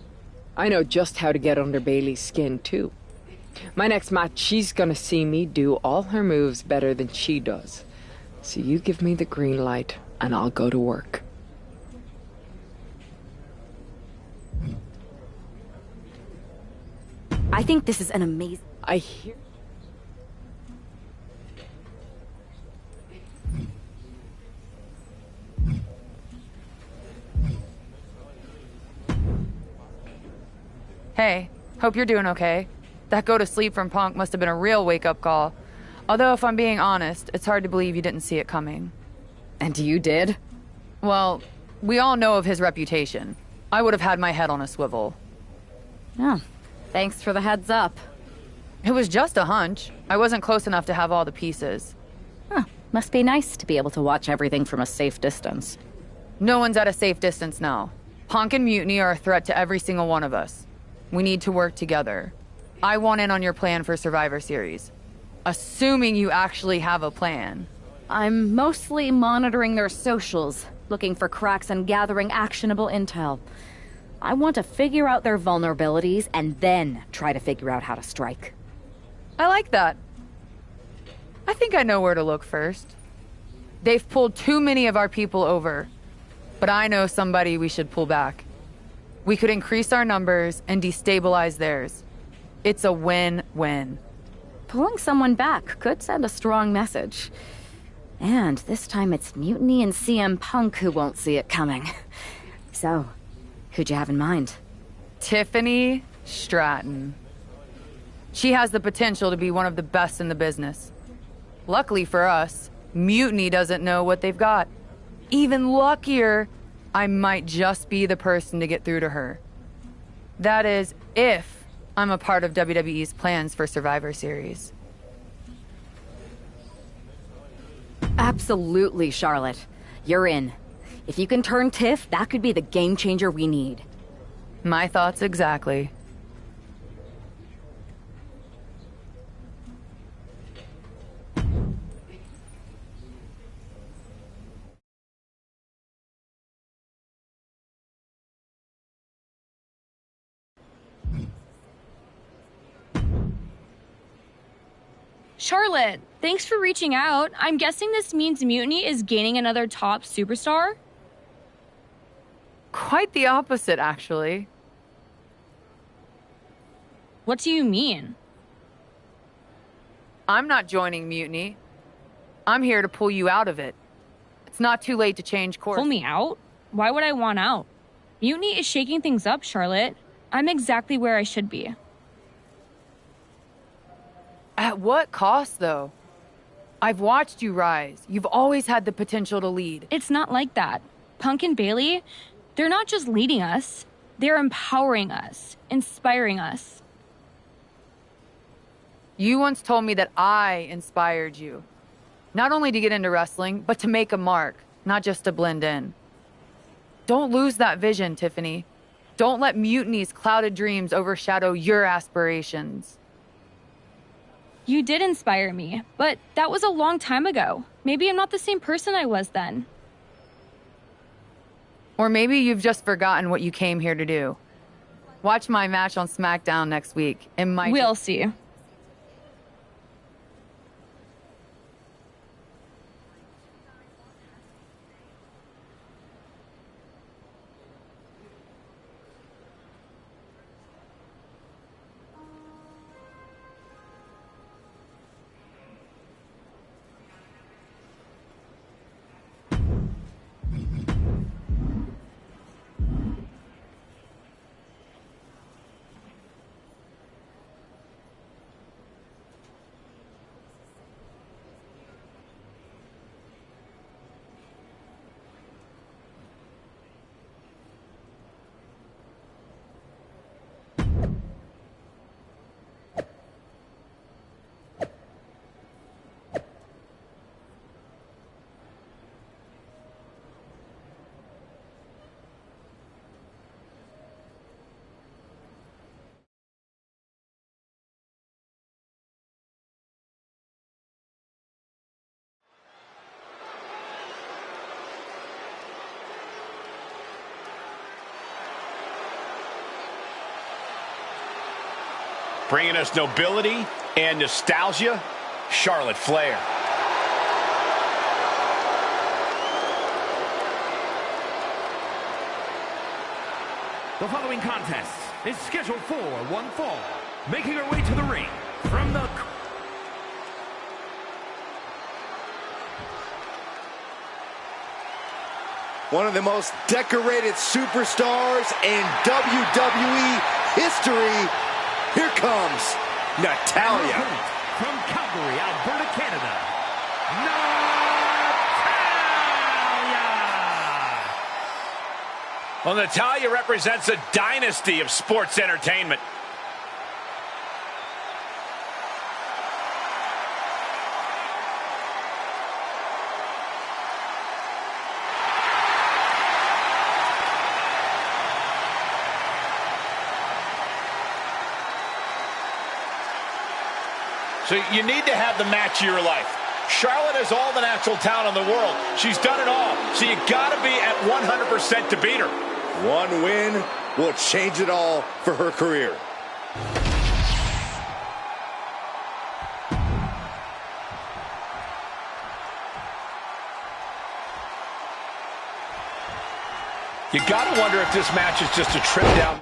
[SPEAKER 10] I know just how to get under Bayley's skin, too. My next match, she's gonna see me do all her moves better than she does. So you give me the green light, and I'll go to work.
[SPEAKER 8] I think this is an amazing...
[SPEAKER 10] I hear...
[SPEAKER 22] Hey, hope you're doing okay. That go to sleep from Punk must have been a real wake-up call. Although, if I'm being honest, it's hard to believe you didn't see it coming.
[SPEAKER 8] And you did?
[SPEAKER 22] Well, we all know of his reputation. I would have had my head on a swivel.
[SPEAKER 8] Oh, thanks for the heads up.
[SPEAKER 22] It was just a hunch. I wasn't close enough to have all the pieces.
[SPEAKER 8] Huh, must be nice to be able to watch everything from a safe distance.
[SPEAKER 22] No one's at a safe distance now. Punk and Mutiny are a threat to every single one of us. We need to work together. I want in on your plan for Survivor Series. Assuming you actually have a plan.
[SPEAKER 8] I'm mostly monitoring their socials, looking for cracks and gathering actionable intel. I want to figure out their vulnerabilities and then try to figure out how to strike.
[SPEAKER 22] I like that. I think I know where to look first. They've pulled too many of our people over, but I know somebody we should pull back. We could increase our numbers and destabilize theirs. It's a win-win.
[SPEAKER 8] Pulling someone back could send a strong message. And this time it's Mutiny and CM Punk who won't see it coming. So, who'd you have in mind?
[SPEAKER 22] Tiffany Stratton. She has the potential to be one of the best in the business. Luckily for us, Mutiny doesn't know what they've got. Even luckier, I might just be the person to get through to her. That is, if I'm a part of WWE's plans for Survivor Series.
[SPEAKER 8] Absolutely, Charlotte. You're in. If you can turn Tiff, that could be the game changer we need.
[SPEAKER 22] My thoughts exactly.
[SPEAKER 12] Charlotte, thanks for reaching out. I'm guessing this means Mutiny is gaining another top superstar?
[SPEAKER 22] Quite the opposite, actually.
[SPEAKER 12] What do you mean?
[SPEAKER 22] I'm not joining Mutiny. I'm here to pull you out of it. It's not too late to change course.
[SPEAKER 12] Pull me out? Why would I want out? Mutiny is shaking things up, Charlotte. I'm exactly where I should be.
[SPEAKER 22] At what cost, though? I've watched you rise. You've always had the potential to lead.
[SPEAKER 12] It's not like that. Punk and Bailey, they're not just leading us. They're empowering us, inspiring us.
[SPEAKER 22] You once told me that I inspired you. Not only to get into wrestling, but to make a mark, not just to blend in. Don't lose that vision, Tiffany. Don't let Mutiny's clouded dreams overshadow your aspirations.
[SPEAKER 12] You did inspire me, but that was a long time ago. Maybe I'm not the same person I was then.
[SPEAKER 22] Or maybe you've just forgotten what you came here to do. Watch my match on SmackDown next week. It might.
[SPEAKER 12] We'll see.
[SPEAKER 3] Bringing us nobility and nostalgia, Charlotte Flair.
[SPEAKER 4] The following contest is scheduled for one fall. Making her way to the ring from the...
[SPEAKER 6] One of the most decorated superstars in WWE history. Here comes Natalya.
[SPEAKER 4] From Calgary, Alberta, Canada, Natalya!
[SPEAKER 3] Well, Natalya represents a dynasty of sports entertainment. So you need to have the match of your life. Charlotte has all the natural talent in the world. She's done it all. So you got to be at 100% to beat her.
[SPEAKER 6] One win will change it all for her career.
[SPEAKER 3] You got to wonder if this match is just a trip down.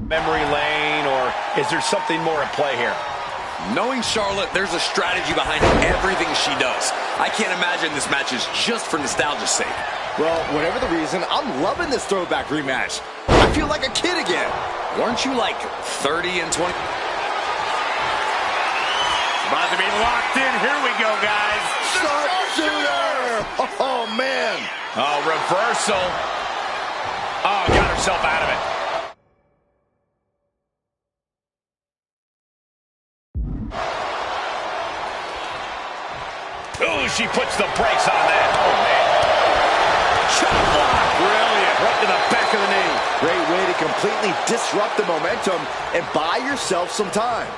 [SPEAKER 3] Memory lane, or is there something more at play here?
[SPEAKER 5] Knowing Charlotte, there's a strategy behind everything she does. I can't imagine this match is just for nostalgia's sake.
[SPEAKER 6] Well, whatever the reason, I'm loving this throwback rematch. I feel like a kid again.
[SPEAKER 5] Weren't you like 30 and 20?
[SPEAKER 3] About to be locked in. Here we go, guys.
[SPEAKER 6] Sharpshooter! Oh, man.
[SPEAKER 3] Oh, reversal. Oh, got herself out of it. Oh, she puts the brakes on that. Oh, man. Shot block. Brilliant. Right to the back of the knee.
[SPEAKER 6] Great way to completely disrupt the momentum and buy yourself some time.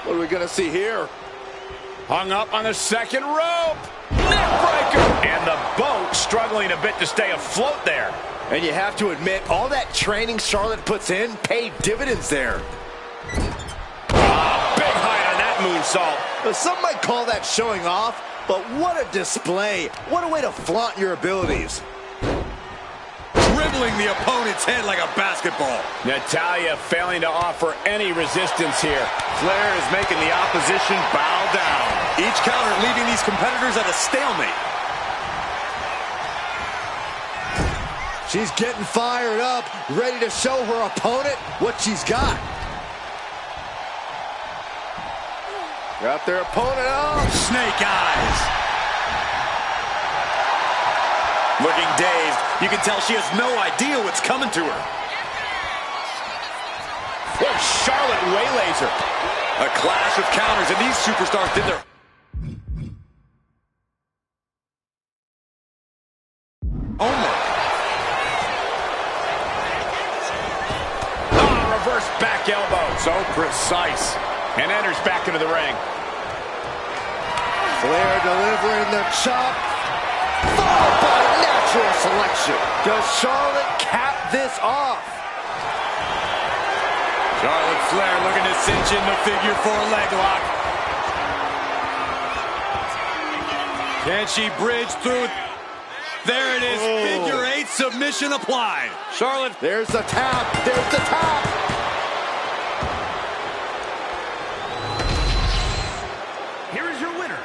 [SPEAKER 6] What are we going to see here?
[SPEAKER 3] Hung up on the second rope. Neckbreaker. And the boat struggling a bit to stay afloat there.
[SPEAKER 6] And you have to admit, all that training Charlotte puts in paid dividends there.
[SPEAKER 3] Big height on that moonsault.
[SPEAKER 6] Some might call that showing off, but what a display. What a way to flaunt your abilities.
[SPEAKER 5] Dribbling the opponent's head like a basketball.
[SPEAKER 3] Natalya failing to offer any resistance here. Flair is making the opposition bow down.
[SPEAKER 5] Each counter leaving these competitors at a stalemate.
[SPEAKER 6] She's getting fired up, ready to show her opponent what she's got. Got their opponent up.
[SPEAKER 5] Snake eyes. Looking dazed. You can tell she has no idea what's coming to her.
[SPEAKER 3] Whoa, Charlotte waylays her.
[SPEAKER 5] A clash of counters, and these superstars did their... homework.
[SPEAKER 3] Oh, reverse back elbow. So precise. And enters back into the ring.
[SPEAKER 6] Flair delivering the chop. Followed by natural selection. Does Charlotte cap this off?
[SPEAKER 5] Charlotte Flair looking to cinch in the figure 4 leg lock. Can she bridge through? There it is. Figure 8 submission applied. Charlotte.
[SPEAKER 6] There's the tap. There's the tap.
[SPEAKER 4] Here is your winner,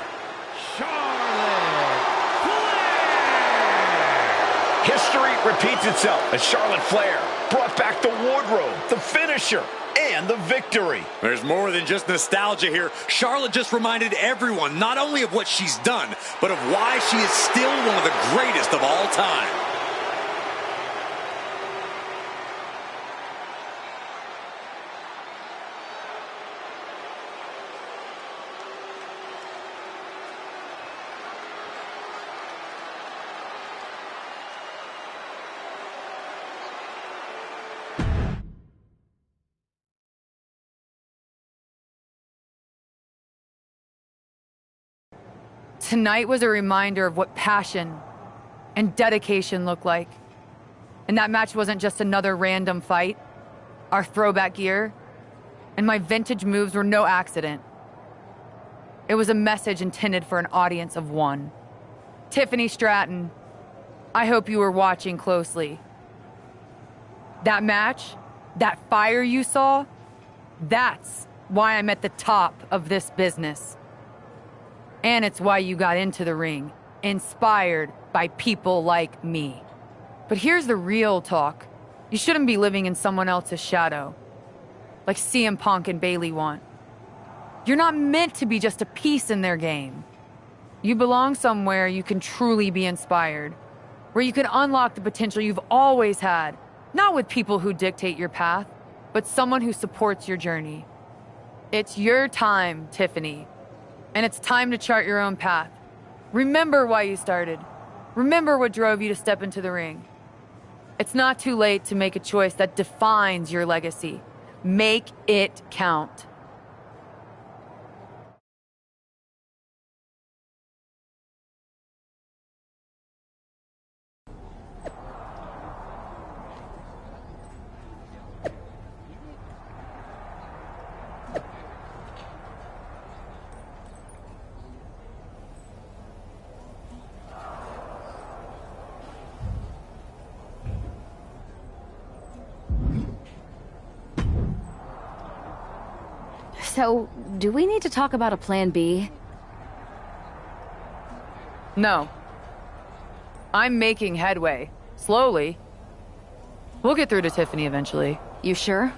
[SPEAKER 4] Charlotte Flair.
[SPEAKER 3] History repeats itself as Charlotte Flair brought back the wardrobe, the finisher, and the victory.
[SPEAKER 5] There's more than just nostalgia here. Charlotte just reminded everyone not only of what she's done, but of why she is still one of the greatest of all time.
[SPEAKER 22] Tonight was a reminder of what passion and dedication look like. And that match wasn't just another random fight. Our throwback gear and my vintage moves were no accident. It was a message intended for an audience of one. Tiffany Stratton, I hope you were watching closely. That match, that fire you saw, that's why I'm at the top of this business. And it's why you got into the ring, inspired by people like me. But here's the real talk. You shouldn't be living in someone else's shadow, like CM Punk and Bayley want. You're not meant to be just a piece in their game. You belong somewhere you can truly be inspired, where you can unlock the potential you've always had, not with people who dictate your path, but someone who supports your journey. It's your time, Tiffany. And it's time to chart your own path. Remember why you started. Remember what drove you to step into the ring. It's not too late to make a choice that defines your legacy. Make it count.
[SPEAKER 8] So, do we need to talk about a plan B?
[SPEAKER 22] No. I'm making headway. Slowly. We'll get through to Tiffany eventually.
[SPEAKER 8] You sure?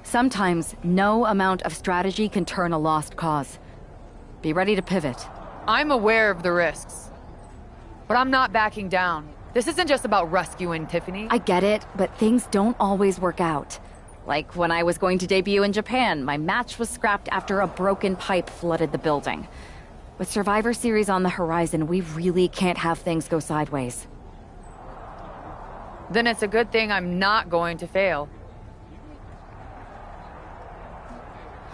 [SPEAKER 8] Sometimes no amount of strategy can turn a lost cause. Be ready to pivot.
[SPEAKER 22] I'm aware of the risks. But I'm not backing down. This isn't just about rescuing Tiffany.
[SPEAKER 8] I get it, but things don't always work out. Like when I was going to debut in Japan, my match was scrapped after a broken pipe flooded the building. With Survivor Series on the horizon, we really can't have things go sideways.
[SPEAKER 22] Then it's a good thing I'm not going to fail.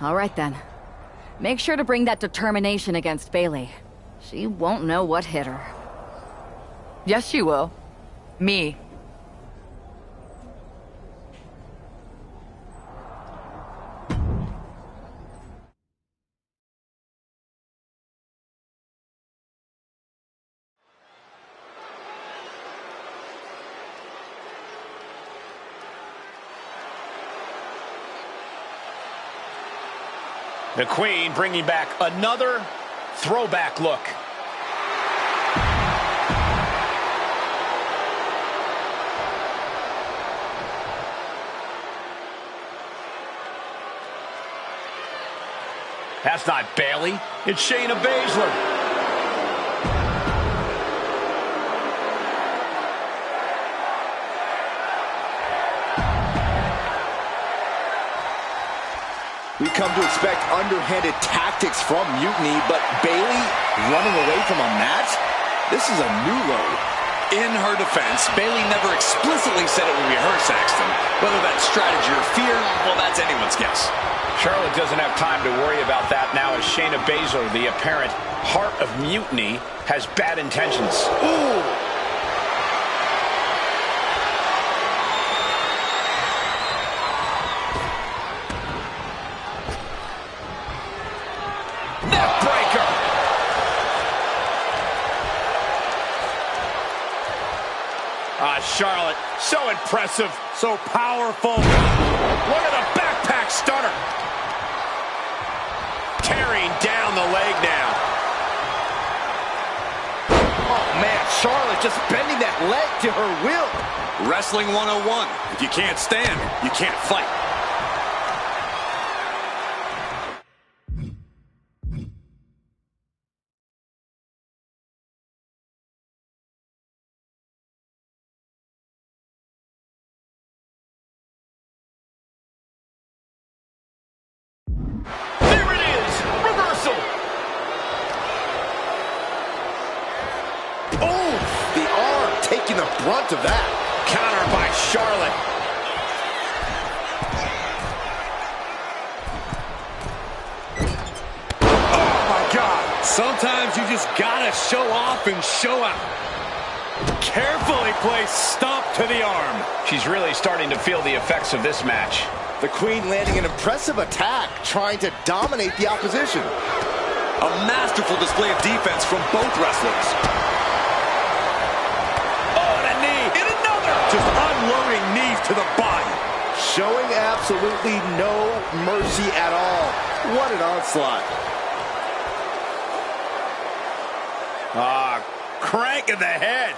[SPEAKER 8] All right then. Make sure to bring that determination against Bayley. She won't know what hit her.
[SPEAKER 22] Yes, she will. Me.
[SPEAKER 3] The Queen bringing back another throwback look. That's not Bayley. It's Shayna Baszler.
[SPEAKER 6] We come to expect underhanded tactics from Mutiny, but Bayley running away from a match? This is a new low.
[SPEAKER 5] In her defense, Bayley never explicitly said it would be her, Saxton. Whether that's strategy or fear, well, that's anyone's guess.
[SPEAKER 3] Charlotte doesn't have time to worry about that now as Shayna Baszler, the apparent heart of Mutiny, has bad intentions.
[SPEAKER 6] Ooh!
[SPEAKER 3] Neckbreaker! Charlotte, so impressive, so powerful. Look at the backpack stunner. Tearing down the leg now.
[SPEAKER 6] Oh, man, Charlotte just bending that leg to her will.
[SPEAKER 5] Wrestling 101. If you can't stand, you can't fight.
[SPEAKER 6] Brunt of that.
[SPEAKER 3] Counter by Charlotte.
[SPEAKER 5] Oh my God. Sometimes you just gotta show off and show out. Carefully placed stomp to the arm.
[SPEAKER 3] She's really starting to feel the effects of this match.
[SPEAKER 6] The Queen landing an impressive attack, trying to dominate the opposition.
[SPEAKER 5] A masterful display of defense from both wrestlers. Just unloading knees to the body.
[SPEAKER 6] Showing absolutely no mercy at all. What an onslaught.
[SPEAKER 3] Crank in the head.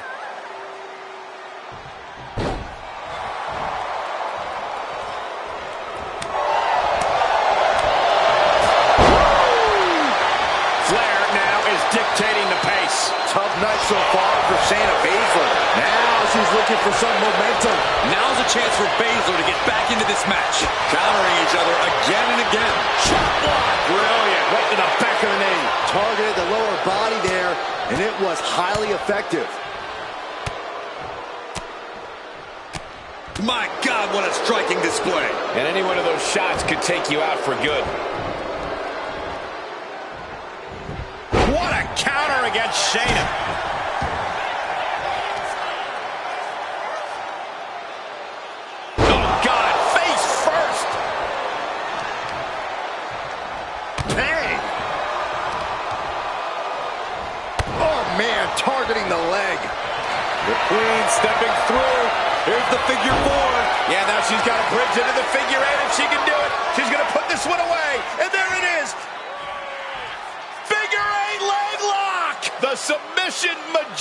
[SPEAKER 3] Flair now is dictating the pace.
[SPEAKER 6] Tough night so far for Shayna Baszler. Now she's looking for some momentum.
[SPEAKER 5] Now's a chance for Baszler to get back into this match. Countering each other again and again.
[SPEAKER 3] Shot block. Brilliant. Right to the back of the knee.
[SPEAKER 6] Targeted the lower body there, and it was highly effective.
[SPEAKER 5] My God, what a striking display.
[SPEAKER 3] And any one of those shots could take you out for good. What a counter against Shayna. Oh, God, face first.
[SPEAKER 6] Bang. Oh, man, targeting the leg.
[SPEAKER 3] The Queen stepping through. Here's the figure four. Yeah, now she's got a bridge into the figure eight, and she can do it. She's going to put this one away. And there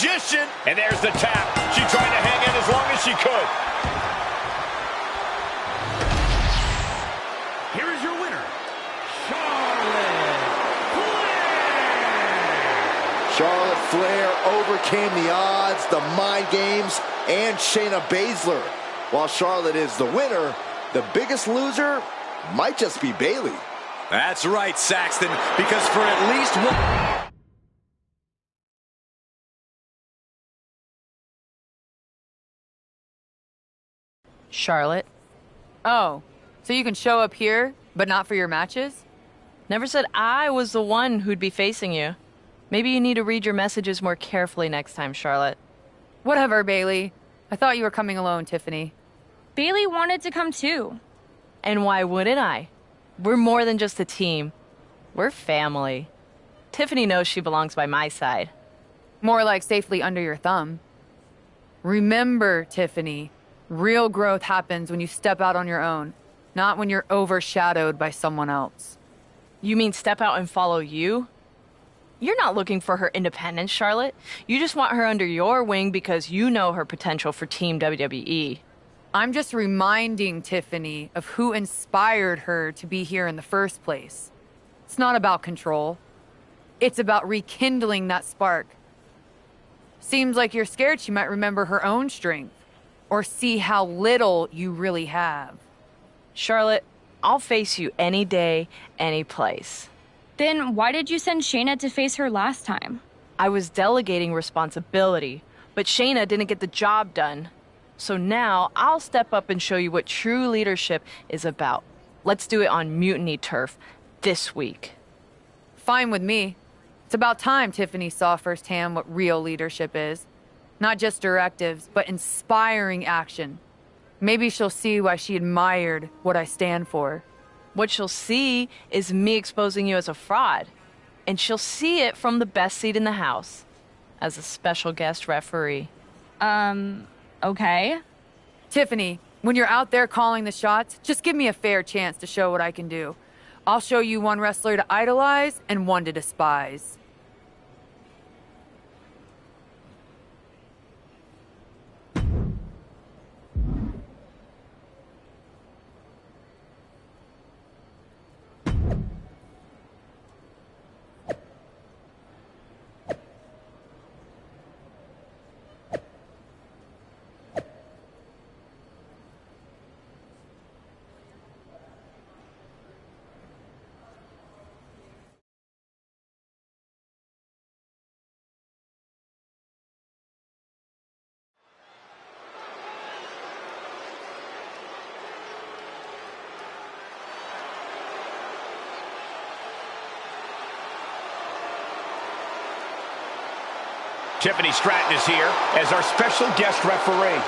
[SPEAKER 3] magician. And there's the tap. She tried to hang in as long as she could.
[SPEAKER 4] Here is your winner,
[SPEAKER 6] Charlotte Flair overcame the odds, the mind games, and Shayna Baszler. While Charlotte is the winner, the biggest loser might just be Bayley.
[SPEAKER 5] That's right, Saxton, because for at least one...
[SPEAKER 22] Charlotte? Oh, so you can show up here, but not for your matches?
[SPEAKER 14] Never said I was the one who'd be facing you. Maybe you need to read your messages more carefully next time, Charlotte.
[SPEAKER 22] Whatever, Bayley. I thought you were coming alone, Tiffany.
[SPEAKER 12] Bayley wanted to come too.
[SPEAKER 14] And why wouldn't I? We're more than just a team. We're family. Tiffany knows she belongs by my side.
[SPEAKER 22] More like safely under your thumb. Remember, Tiffany, real growth happens when you step out on your own, not when you're overshadowed by someone else.
[SPEAKER 14] You mean step out and follow you? You're not looking for her independence, Charlotte. You just want her under your wing because you know her potential for Team WWE.
[SPEAKER 22] I'm just reminding Tiffany of who inspired her to be here in the first place. It's not about control. It's about rekindling that spark. Seems like you're scared she might remember her own strength or see how little you really have.
[SPEAKER 14] Charlotte, I'll face you any day, any place.
[SPEAKER 12] Then why did you send Shayna to face her last time?
[SPEAKER 14] I was delegating responsibility, but Shayna didn't get the job done. So now I'll step up and show you what true leadership is about. Let's do it on Mutiny Turf this week.
[SPEAKER 22] Fine with me. It's about time Tiffany saw firsthand what real leadership is. Not just directives, but inspiring action. Maybe she'll see why she admired what I stand for.
[SPEAKER 14] What she'll see is me exposing you as a fraud. And she'll see it from the best seat in the house, as a special guest referee.
[SPEAKER 12] Okay.
[SPEAKER 22] Tiffany, when you're out there calling the shots, just give me a fair chance to show what I can do. I'll show you one wrestler to idolize and one to despise.
[SPEAKER 3] Tiffany Stratton is here as our special guest referee.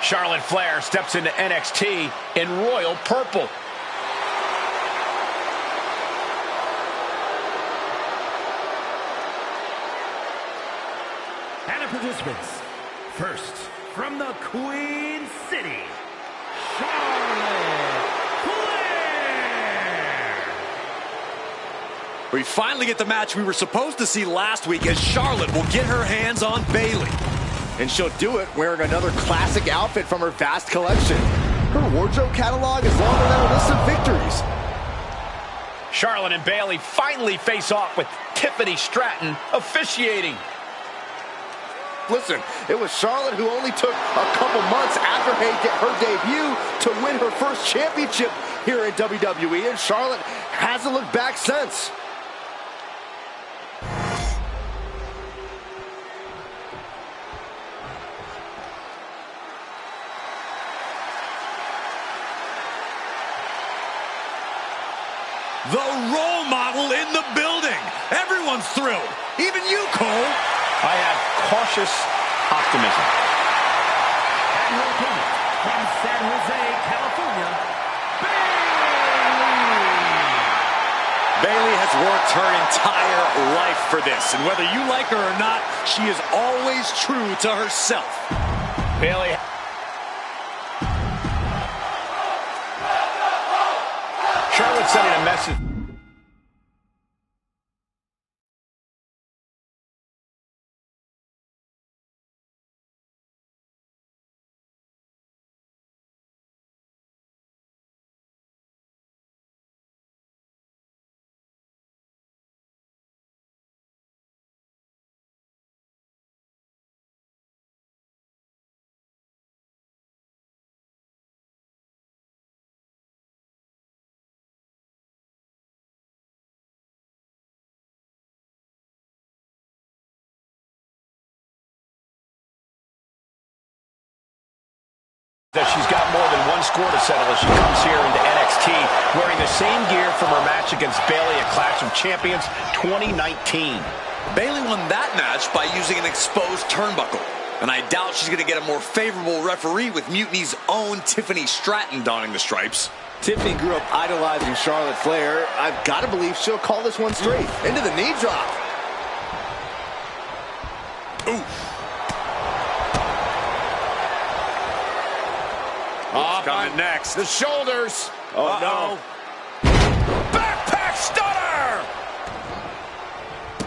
[SPEAKER 3] Charlotte Flair steps into NXT in royal purple.
[SPEAKER 4] And the participants. First, from the Queen City, Charlotte Flair.
[SPEAKER 5] We finally get the match we were supposed to see last week as Charlotte will get her hands on Bayley.
[SPEAKER 6] And she'll do it wearing another classic outfit from her vast collection. Her wardrobe catalog is longer than a list of victories.
[SPEAKER 3] Charlotte and Bayley finally face off with Tiffany Stratton officiating.
[SPEAKER 6] Listen, it was Charlotte who only took a couple months after her debut to win her first championship here in WWE, and Charlotte hasn't looked back since.
[SPEAKER 5] The role model in the building. Everyone's thrilled. Even you, Cole.
[SPEAKER 3] I have cautious optimism.
[SPEAKER 4] And her opponent from San Jose, California,
[SPEAKER 5] Bayley has worked her entire life for this, and whether you like her or not, she is always true to herself.
[SPEAKER 3] Bayley. Charlotte sending a message. That she's got more than one score to settle as she comes here into NXT wearing the same gear from her match against Bayley at Clash of Champions 2019.
[SPEAKER 5] Bayley won that match by using an exposed turnbuckle. And I doubt she's going to get a more favorable referee with Mutiny's own Tiffany Stratton donning the stripes.
[SPEAKER 6] Tiffany grew up idolizing Charlotte Flair. I've got to believe she'll call this one straight. Into the knee drop.
[SPEAKER 5] Oof.
[SPEAKER 3] What's coming next?
[SPEAKER 6] The shoulders.
[SPEAKER 3] Oh, no. Backpack stunner!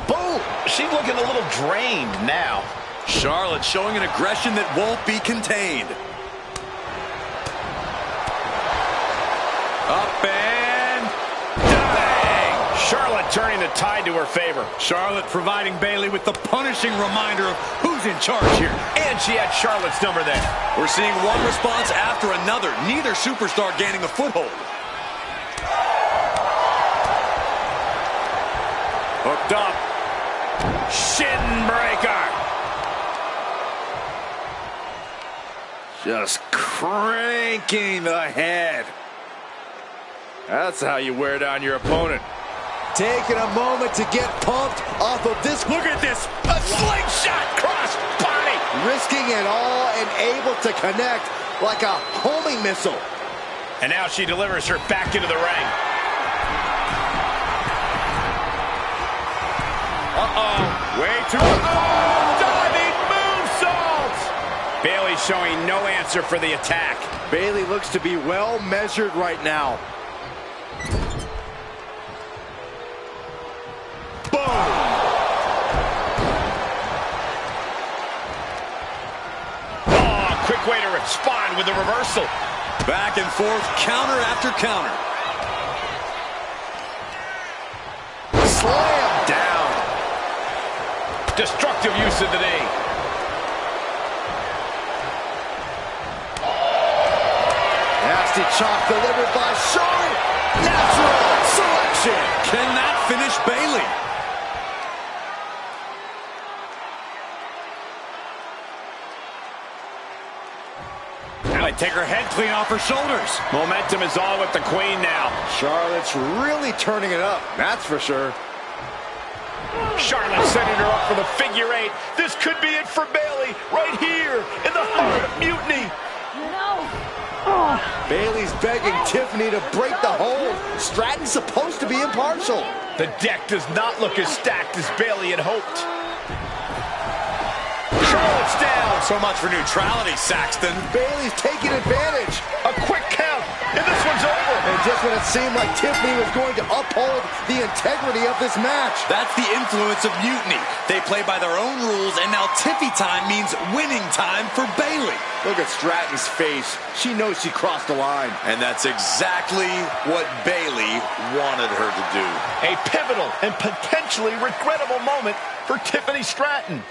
[SPEAKER 6] Boom!
[SPEAKER 3] She's looking a little drained now.
[SPEAKER 5] Charlotte showing an aggression that won't be contained. Up and bang!
[SPEAKER 3] Charlotte turning the tide to her favor.
[SPEAKER 5] Charlotte providing Bayley with the punishing reminder of who's in charge here.
[SPEAKER 3] And she had Charlotte's number there.
[SPEAKER 5] We're seeing one response after another. Neither superstar gaining a foothold.
[SPEAKER 3] Hooked up. Shin breaker.
[SPEAKER 5] Just cranking the head.
[SPEAKER 3] That's how you wear down your opponent.
[SPEAKER 6] Taking a moment to get pumped off of this.
[SPEAKER 3] Look at this. A slingshot cross body.
[SPEAKER 6] Risking it all and able to connect like a homing missile.
[SPEAKER 3] And now she delivers her back into the ring. Uh-oh. Way too... Diving moonsault! Bayley showing no answer for the attack.
[SPEAKER 6] Bayley looks to be well measured right now.
[SPEAKER 3] Boom! Oh, quick way to respond with the reversal.
[SPEAKER 5] Back and forth, counter after counter.
[SPEAKER 3] Slam down. Destructive use of the knee.
[SPEAKER 6] Nasty chop delivered by Charlotte. Natural selection.
[SPEAKER 5] Can that finish Bayley? They take her head clean off her shoulders.
[SPEAKER 3] Momentum is all with the Queen now.
[SPEAKER 6] Charlotte's really turning it up, that's for sure.
[SPEAKER 3] Charlotte setting her up for the figure eight. This could be it for Bayley right here in the heart of Mutiny.
[SPEAKER 12] No.
[SPEAKER 6] Bayley's begging Tiffany to break the hold. Stratton's supposed to be impartial.
[SPEAKER 3] The deck does not look as stacked as Bayley had hoped. Charlotte's down.
[SPEAKER 5] So much for neutrality, Saxton.
[SPEAKER 6] Bayley's taking advantage.
[SPEAKER 3] A quick count, and this one's over.
[SPEAKER 6] And just when it seemed like Tiffany was going to uphold the integrity of this match.
[SPEAKER 5] That's the influence of Mutiny. They play by their own rules, and now Tiffy time means winning time for Bayley.
[SPEAKER 6] Look at Stratton's face. She knows she crossed the line.
[SPEAKER 5] And that's exactly what Bayley wanted her to do.
[SPEAKER 3] A pivotal and potentially regrettable moment for Tiffany Stratton.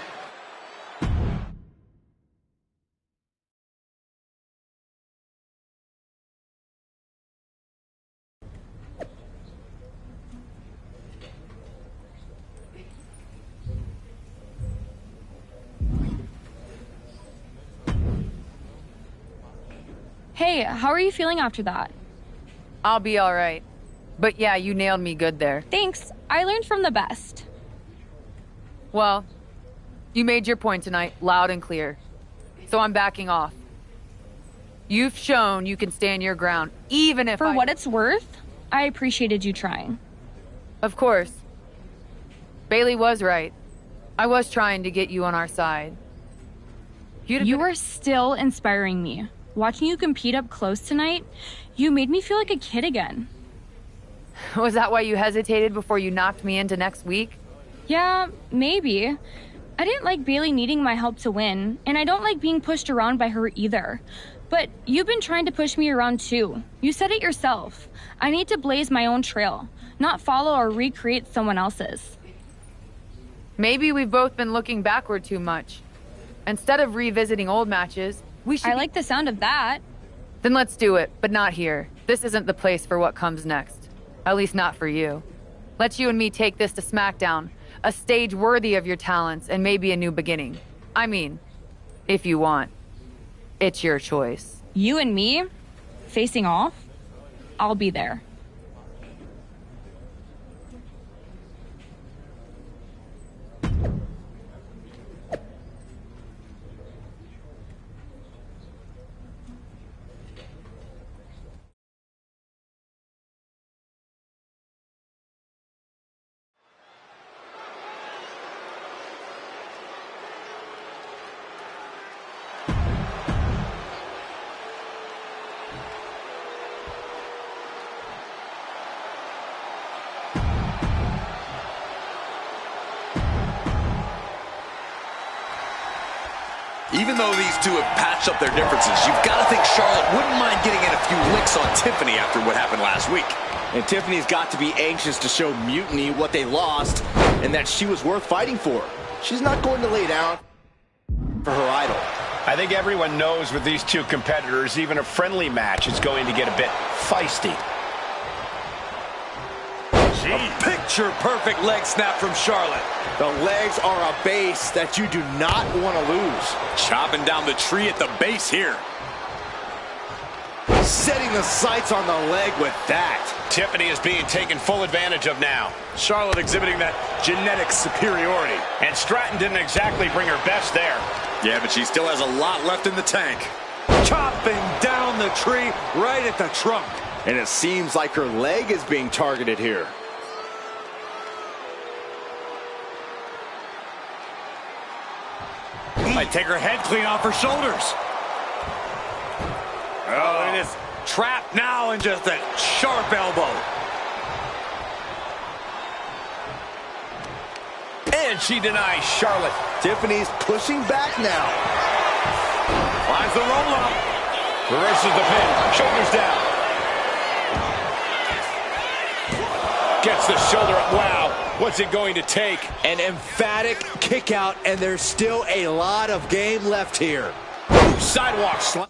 [SPEAKER 12] Hey, how are you feeling after that?
[SPEAKER 22] I'll be all right. But yeah, you nailed me good there.
[SPEAKER 12] Thanks. I learned from the best.
[SPEAKER 22] Well, you made your point tonight, loud and clear. So I'm backing off. You've shown you can stand your ground, even if
[SPEAKER 12] For what it's worth, I appreciated you trying.
[SPEAKER 22] Of course. Bayley was right. I was trying to get you on our side.
[SPEAKER 12] You are still inspiring me. Watching you compete up close tonight, you made me feel like a kid again.
[SPEAKER 22] Was that why you hesitated before you knocked me into next week?
[SPEAKER 12] Yeah, maybe. I didn't like Bailey needing my help to win, and I don't like being pushed around by her either. But you've been trying to push me around too. You said it yourself. I need to blaze my own trail, not follow or recreate someone else's.
[SPEAKER 22] Maybe we've both been looking backward too much. Instead of revisiting old matches, we should...
[SPEAKER 12] I like the sound of that.
[SPEAKER 22] Then let's do it, but not here. This isn't the place for what comes next. At least not for you. Let's you and me take this to SmackDown. A stage worthy of your talents and maybe a new beginning. I mean, if you want. It's your choice.
[SPEAKER 12] You and me? Facing off? I'll be there.
[SPEAKER 5] Even though these two have patched up their differences, you've got to think Charlotte wouldn't mind getting in a few licks on Tiffany after what happened last week.
[SPEAKER 6] And Tiffany's got to be anxious to show Mutiny what they lost and that she was worth fighting for. She's not going to lay down for her idol.
[SPEAKER 3] I think everyone knows with these two competitors, even a friendly match is going to get a bit feisty.
[SPEAKER 5] A picture-perfect leg snap from Charlotte.
[SPEAKER 6] The legs are a base that you do not want to lose.
[SPEAKER 5] Chopping down the tree at the base here.
[SPEAKER 6] Setting the sights on the leg with that.
[SPEAKER 3] Tiffany is being taken full advantage of now.
[SPEAKER 5] Charlotte exhibiting that genetic superiority.
[SPEAKER 3] And Stratton didn't exactly bring her best there.
[SPEAKER 5] Yeah, but she still has a lot left in the tank. Chopping down the tree right at the trunk.
[SPEAKER 6] And it seems like her leg is being targeted here.
[SPEAKER 5] Might take her head clean off her shoulders. Oh, it is trapped now in just a sharp elbow.
[SPEAKER 3] And she denies Charlotte.
[SPEAKER 6] Tiffany's pushing back now.
[SPEAKER 5] Finds the roll up.
[SPEAKER 3] Reverses the pin. Shoulders down. Gets the shoulder up. Wow. What's it going to take?
[SPEAKER 6] An emphatic kick out, and there's still a lot of game left here.
[SPEAKER 3] Sidewalk slide.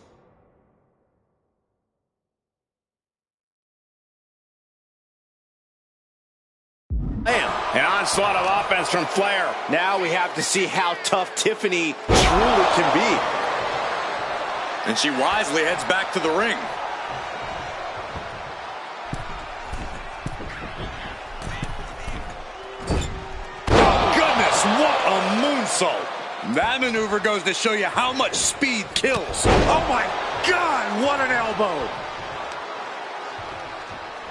[SPEAKER 3] An onslaught of offense from Flair.
[SPEAKER 6] Now we have to see how tough Tiffany truly can be.
[SPEAKER 5] And she wisely heads back to the ring. What a moonsault. That maneuver goes to show you how much speed kills. Oh my God, what an elbow.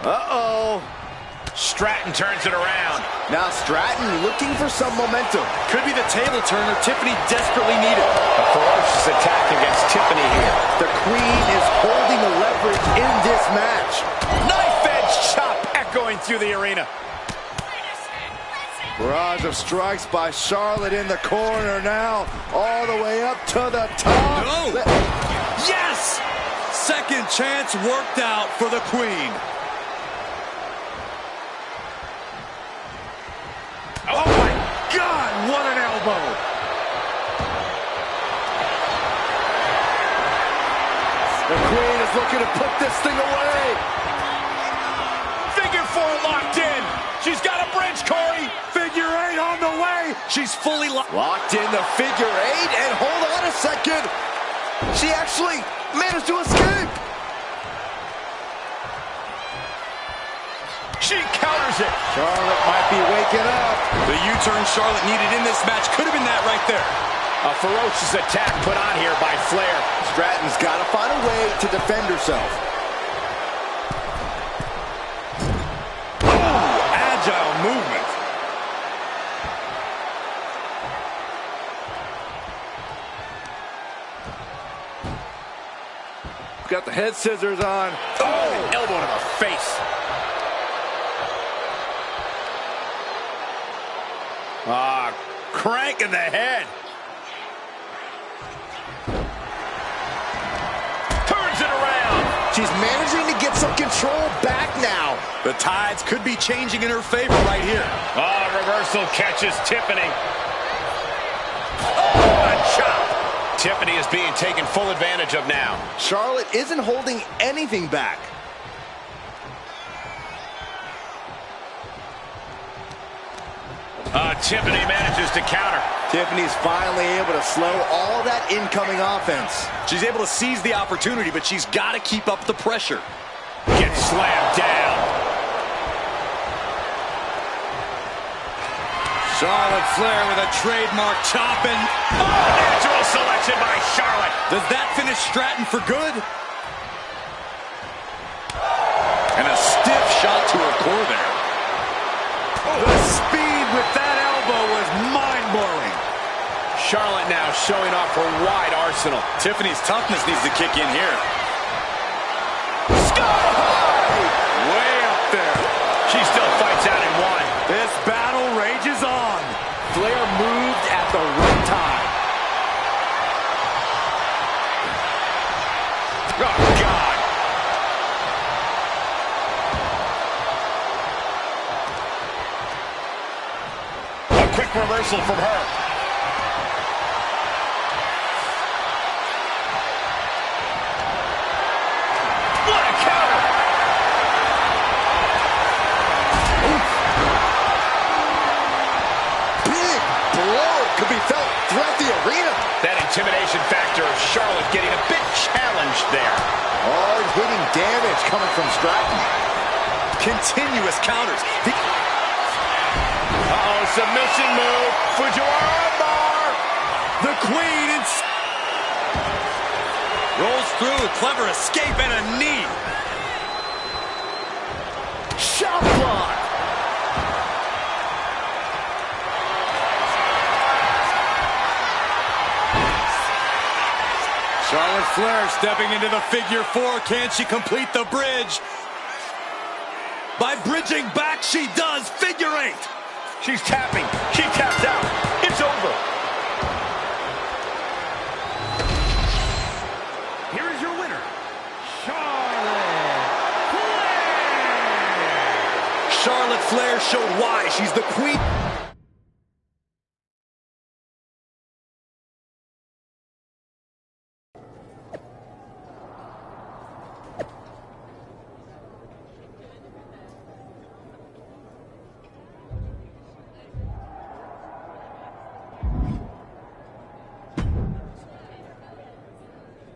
[SPEAKER 6] Uh-oh.
[SPEAKER 3] Stratton turns it around.
[SPEAKER 6] Now Stratton looking for some momentum.
[SPEAKER 5] Could be the table turner Tiffany desperately needed.
[SPEAKER 3] A ferocious attack against Tiffany here.
[SPEAKER 6] The Queen is holding the leverage in this match.
[SPEAKER 3] Knife edge chop echoing through the arena.
[SPEAKER 6] Barrage of strikes by Charlotte in the corner now, all the way up to the top.
[SPEAKER 5] No! Yes! Second chance worked out for the Queen. Oh my God, what an elbow!
[SPEAKER 6] The Queen is looking to put this thing away.
[SPEAKER 3] Figure four locked in. She's got a bridge, Corey.
[SPEAKER 5] Figure eight on the way. She's fully
[SPEAKER 6] locked in the figure eight, and hold on a second. She actually managed to escape.
[SPEAKER 3] She counters it.
[SPEAKER 6] Charlotte might be waking up.
[SPEAKER 5] The U-turn Charlotte needed in this match could have been that right there.
[SPEAKER 3] A ferocious attack put on here by Flair.
[SPEAKER 6] Stratton's got to find a way to defend herself.
[SPEAKER 5] Agile movement. got the head scissors on.
[SPEAKER 3] Oh, elbow to the face. Crank in the head. Turns it around.
[SPEAKER 6] She's managing to get some control back now.
[SPEAKER 5] The tides could be changing in her favor right here.
[SPEAKER 3] Oh, reversal catches Tiffany. Oh, a chop. Tiffany is being taken full advantage of now.
[SPEAKER 6] Charlotte isn't holding anything back.
[SPEAKER 3] Tiffany manages to counter.
[SPEAKER 6] Tiffany's finally able to slow all that incoming offense.
[SPEAKER 5] She's able to seize the opportunity, but she's got to keep up the pressure.
[SPEAKER 3] Gets slammed down.
[SPEAKER 5] Charlotte Flair with a trademark chop and...
[SPEAKER 3] Oh, natural selection by Charlotte.
[SPEAKER 5] Does that finish Stratton for good? And a stiff shot to her core there. The speed with that elbow was mind-blowing.
[SPEAKER 3] Charlotte now showing off her wide arsenal.
[SPEAKER 5] Tiffany's toughness needs to kick in here.
[SPEAKER 3] Sky high! Way up there. She still fights out in one.
[SPEAKER 5] This battle rages on.
[SPEAKER 6] Flair moved at the right time.
[SPEAKER 3] Oh, God. A quick reversal from her. What a counter!
[SPEAKER 6] Big blow could be felt throughout the arena.
[SPEAKER 3] That intimidation factor of Charlotte getting a bit challenged there.
[SPEAKER 6] Hard-hitting damage coming from Stratton.
[SPEAKER 5] Continuous counters.
[SPEAKER 3] Uh-oh, submission move. Fujiwara armbar.
[SPEAKER 5] The Queen rolls through, clever escape and a knee.
[SPEAKER 6] Shot block.
[SPEAKER 5] Charlotte Flair stepping into the figure four. Can she complete the bridge? By bridging back, she does. Figure eight.
[SPEAKER 3] She's tapping. She taps out. It's over.
[SPEAKER 4] Here is your winner, Charlotte Flair.
[SPEAKER 5] Charlotte Flair showed why she's the queen.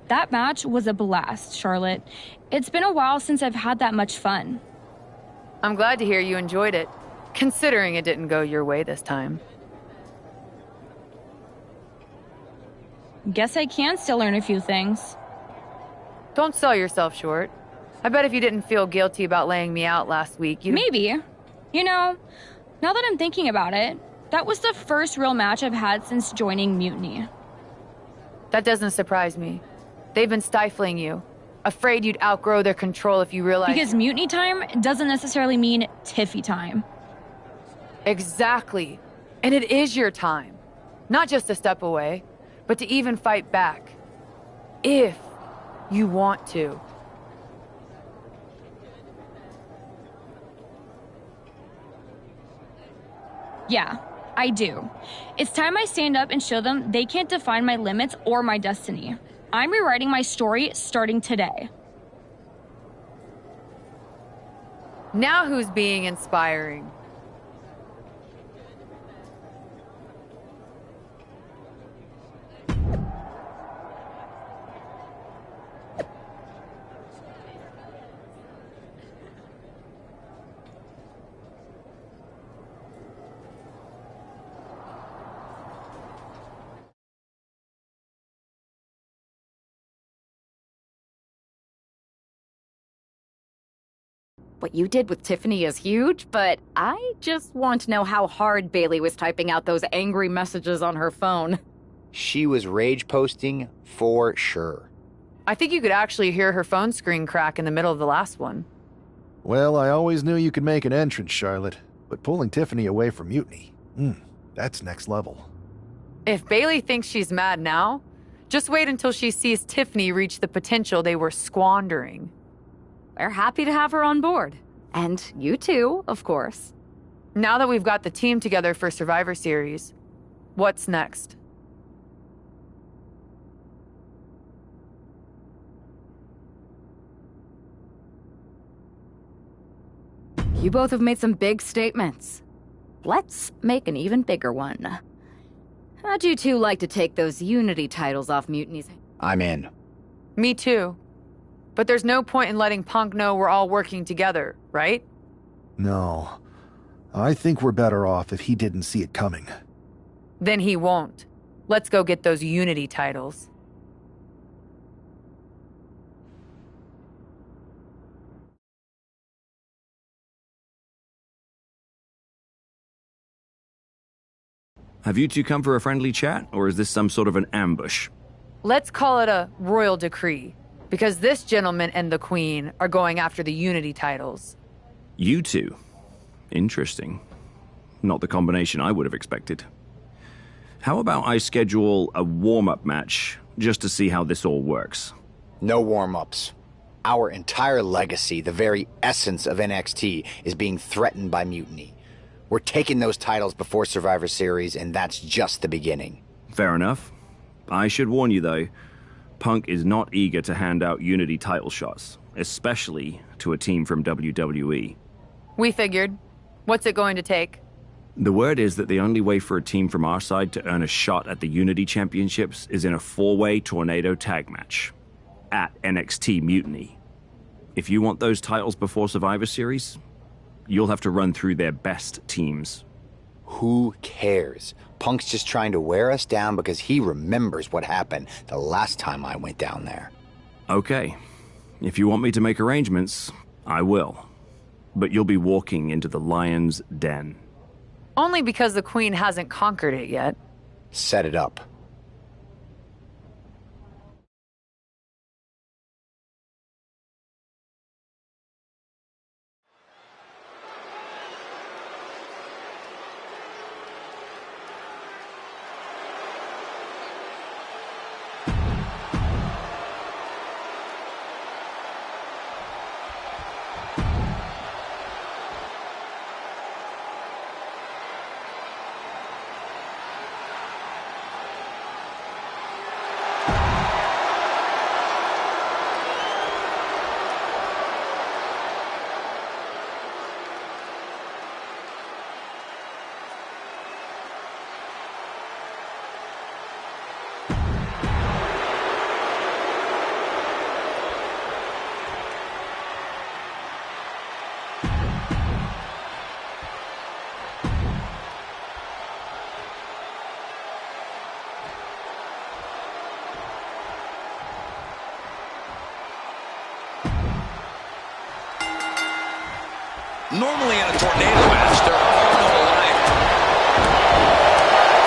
[SPEAKER 12] That match was a blast, Charlotte. It's been a while since I've had that much fun.
[SPEAKER 22] I'm glad to hear you enjoyed it, considering it didn't go your way this time.
[SPEAKER 12] Guess I can still learn a few things.
[SPEAKER 22] Don't sell yourself short. I bet if you didn't feel guilty about laying me out last week, you'd...
[SPEAKER 12] Maybe. You know, now that I'm thinking about it, that was the first real match I've had since joining Mutiny.
[SPEAKER 22] That doesn't surprise me. They've been stifling you, afraid you'd outgrow their control if you realize...
[SPEAKER 12] Because Mutiny time doesn't necessarily mean Tiffy time.
[SPEAKER 22] Exactly. And it is your time. Not just to step away, but to even fight back. If you want to.
[SPEAKER 12] Yeah, I do. It's time I stand up and show them they can't define my limits or my destiny. I'm rewriting my story starting today.
[SPEAKER 22] Now who's being inspiring?
[SPEAKER 8] What you did with Tiffany is huge, but I just want to know how hard Bayley was typing out those angry messages on her phone.
[SPEAKER 11] She was rage posting for sure.
[SPEAKER 22] I think you could actually hear her phone screen crack in the middle of the last one.
[SPEAKER 2] Well, I always knew you could make an entrance, Charlotte, but pulling Tiffany away from Mutiny, that's next level.
[SPEAKER 22] If Bayley thinks she's mad now, just wait until she sees Tiffany reach the potential they were squandering.
[SPEAKER 8] We're happy to have her on board. And you too, of course.
[SPEAKER 22] Now that we've got the team together for Survivor Series, what's next?
[SPEAKER 8] You both have made some big statements. Let's make an even bigger one. How'd you two like to take those Unity titles off Mutiny's?
[SPEAKER 11] I'm in.
[SPEAKER 22] Me too. But there's no point in letting Punk know we're all working together, right?
[SPEAKER 2] No. I think we're better off if he didn't see it coming.
[SPEAKER 22] Then he won't. Let's go get those Unity titles.
[SPEAKER 13] Have you two come for a friendly chat, or is this some sort of an ambush?
[SPEAKER 22] Let's call it a royal decree, because this gentleman and the Queen are going after the Unity titles.
[SPEAKER 13] You two? Interesting. Not the combination I would have expected. How about I schedule a warm-up match, just to see how this all works?
[SPEAKER 11] No warm-ups. Our entire legacy, the very essence of NXT, is being threatened by Mutiny. We're taking those titles before Survivor Series, and that's just the beginning.
[SPEAKER 13] Fair enough. I should warn you, though, Punk is not eager to hand out Unity title shots, especially to a team from WWE.
[SPEAKER 22] We figured. What's it going to take?
[SPEAKER 13] The word is that the only way for a team from our side to earn a shot at the Unity Championships is in a 4-way tornado tag match at NXT Mutiny. If you want those titles before Survivor Series, you'll have to run through their best teams.
[SPEAKER 11] Who cares? Punk's just trying to wear us down because he remembers what happened the last time I went down there.
[SPEAKER 13] Okay. If you want me to make arrangements, I will. But you'll be walking into the lion's den.
[SPEAKER 22] Only because the Queen hasn't conquered it yet.
[SPEAKER 11] Set it up.
[SPEAKER 5] Normally in a tornado match, there are no Alliance.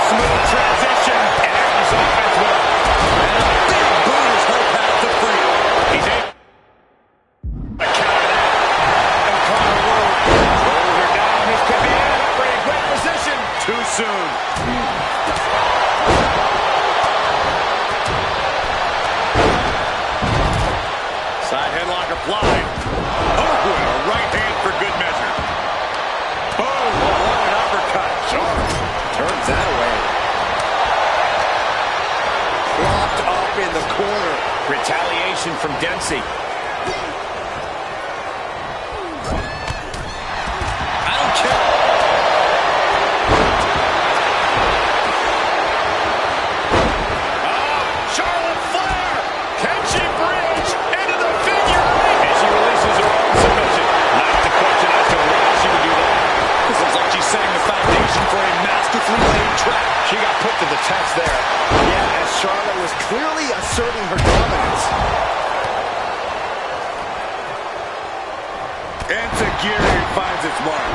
[SPEAKER 3] Smooth transition, and Aaron's offense with a
[SPEAKER 5] big boot is her path to freedom.
[SPEAKER 3] He's able to counter that. O'Connor will roll her down. This could be it for a great position. Too soon. Side headlock applied. Oh, and a right hand for good measure. Boom, what an uppercut. Sure. Turns that away. Propped up in the corner. Retaliation from Dempsey. I don't care. Oh, Charlotte Flair. Can she bridge into the figure eight? And she releases her own submission. Not the question as to why she would do that.
[SPEAKER 5] This looks like she's setting the foundation for a masterfully laid trap.
[SPEAKER 3] She got put to the test there.
[SPEAKER 6] Yeah, as Charlotte was clearly asserting her dominance.
[SPEAKER 3] Enzuigiri finds its mark.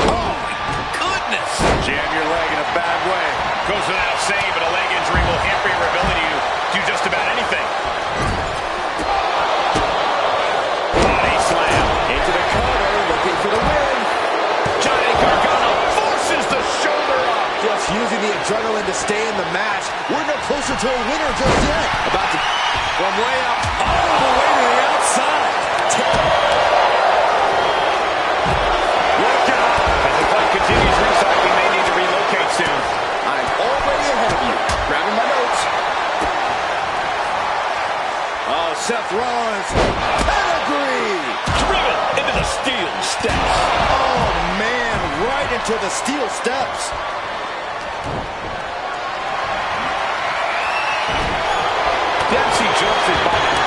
[SPEAKER 5] Oh, my goodness.
[SPEAKER 3] Jam your leg in a bad way. Goes without saying, but a leg injury will hamper your ability to do just about anything. Body slam. Into the cover, looking for the win. Johnny Gargano forces the shoulder up.
[SPEAKER 6] Just using the adrenaline to stay in the match. We're no closer to a winner just yet.
[SPEAKER 5] About to, from way up, all the way to the outside.
[SPEAKER 3] Look out. As the fight continues, ringside, we may need to relocate soon.
[SPEAKER 6] I'm already ahead of you. Grabbing my notes. Oh, Seth Rollins. Pedigree.
[SPEAKER 3] Driven into the steel steps.
[SPEAKER 6] Oh, man. Right into the steel steps.
[SPEAKER 3] Dempsey jumps his body.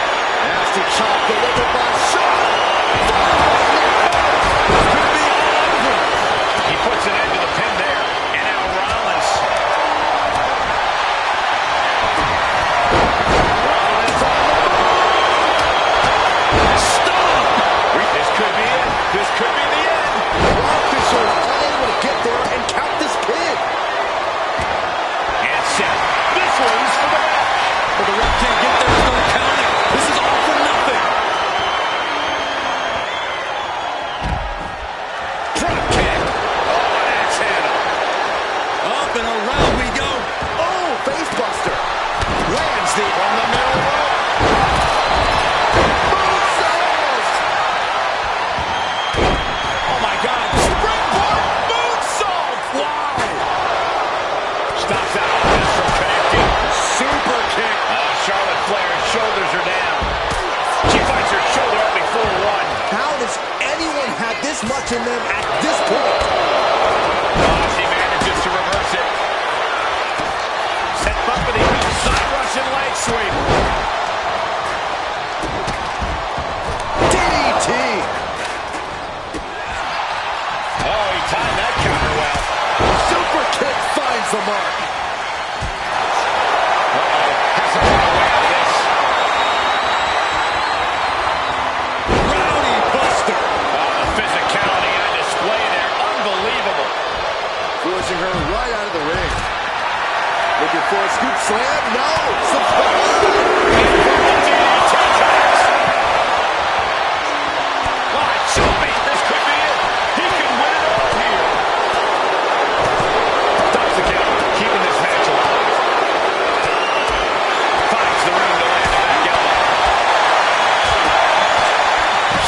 [SPEAKER 6] Nasty chop delivered by Shawn.
[SPEAKER 3] He puts an end to the pin there. And now Rollins. Rollins on the move. Stop! This could be it. This could be the end.
[SPEAKER 6] Raw officials unable to get there and count this pin.
[SPEAKER 3] And Seth. This one's for the match.
[SPEAKER 5] But the ref can't get there. Start counting. This is all for nothing.
[SPEAKER 3] Front kick. Oh, an axe handle.
[SPEAKER 5] Up and around we go.
[SPEAKER 6] Oh, face buster. Lands the
[SPEAKER 3] From the middle rope.
[SPEAKER 6] moonsault.
[SPEAKER 3] Oh, my God. Springboard moonsault. Wow. Stops out on this from connecting. Super kick. Charlotte Flair's shoulders are down. She fights her shoulder up before one.
[SPEAKER 6] How does anyone have this much in them at this point?
[SPEAKER 3] She manages to reverse it. Set up with a side Russian leg sweep.
[SPEAKER 6] DDT.
[SPEAKER 3] Oh, he timed that counter well.
[SPEAKER 6] Super kick finds the mark.
[SPEAKER 3] Has to find a way out of this.
[SPEAKER 6] Rowdy Buster.
[SPEAKER 3] Oh, the physicality on display there. Unbelievable.
[SPEAKER 6] Forcing her right out of the ring. Looking for a scoop slam. No. Surprise.
[SPEAKER 3] Show me. This could be it. He can win it all here. Stops the count. Keeping this match alive. Finds the ring to land the back elbow.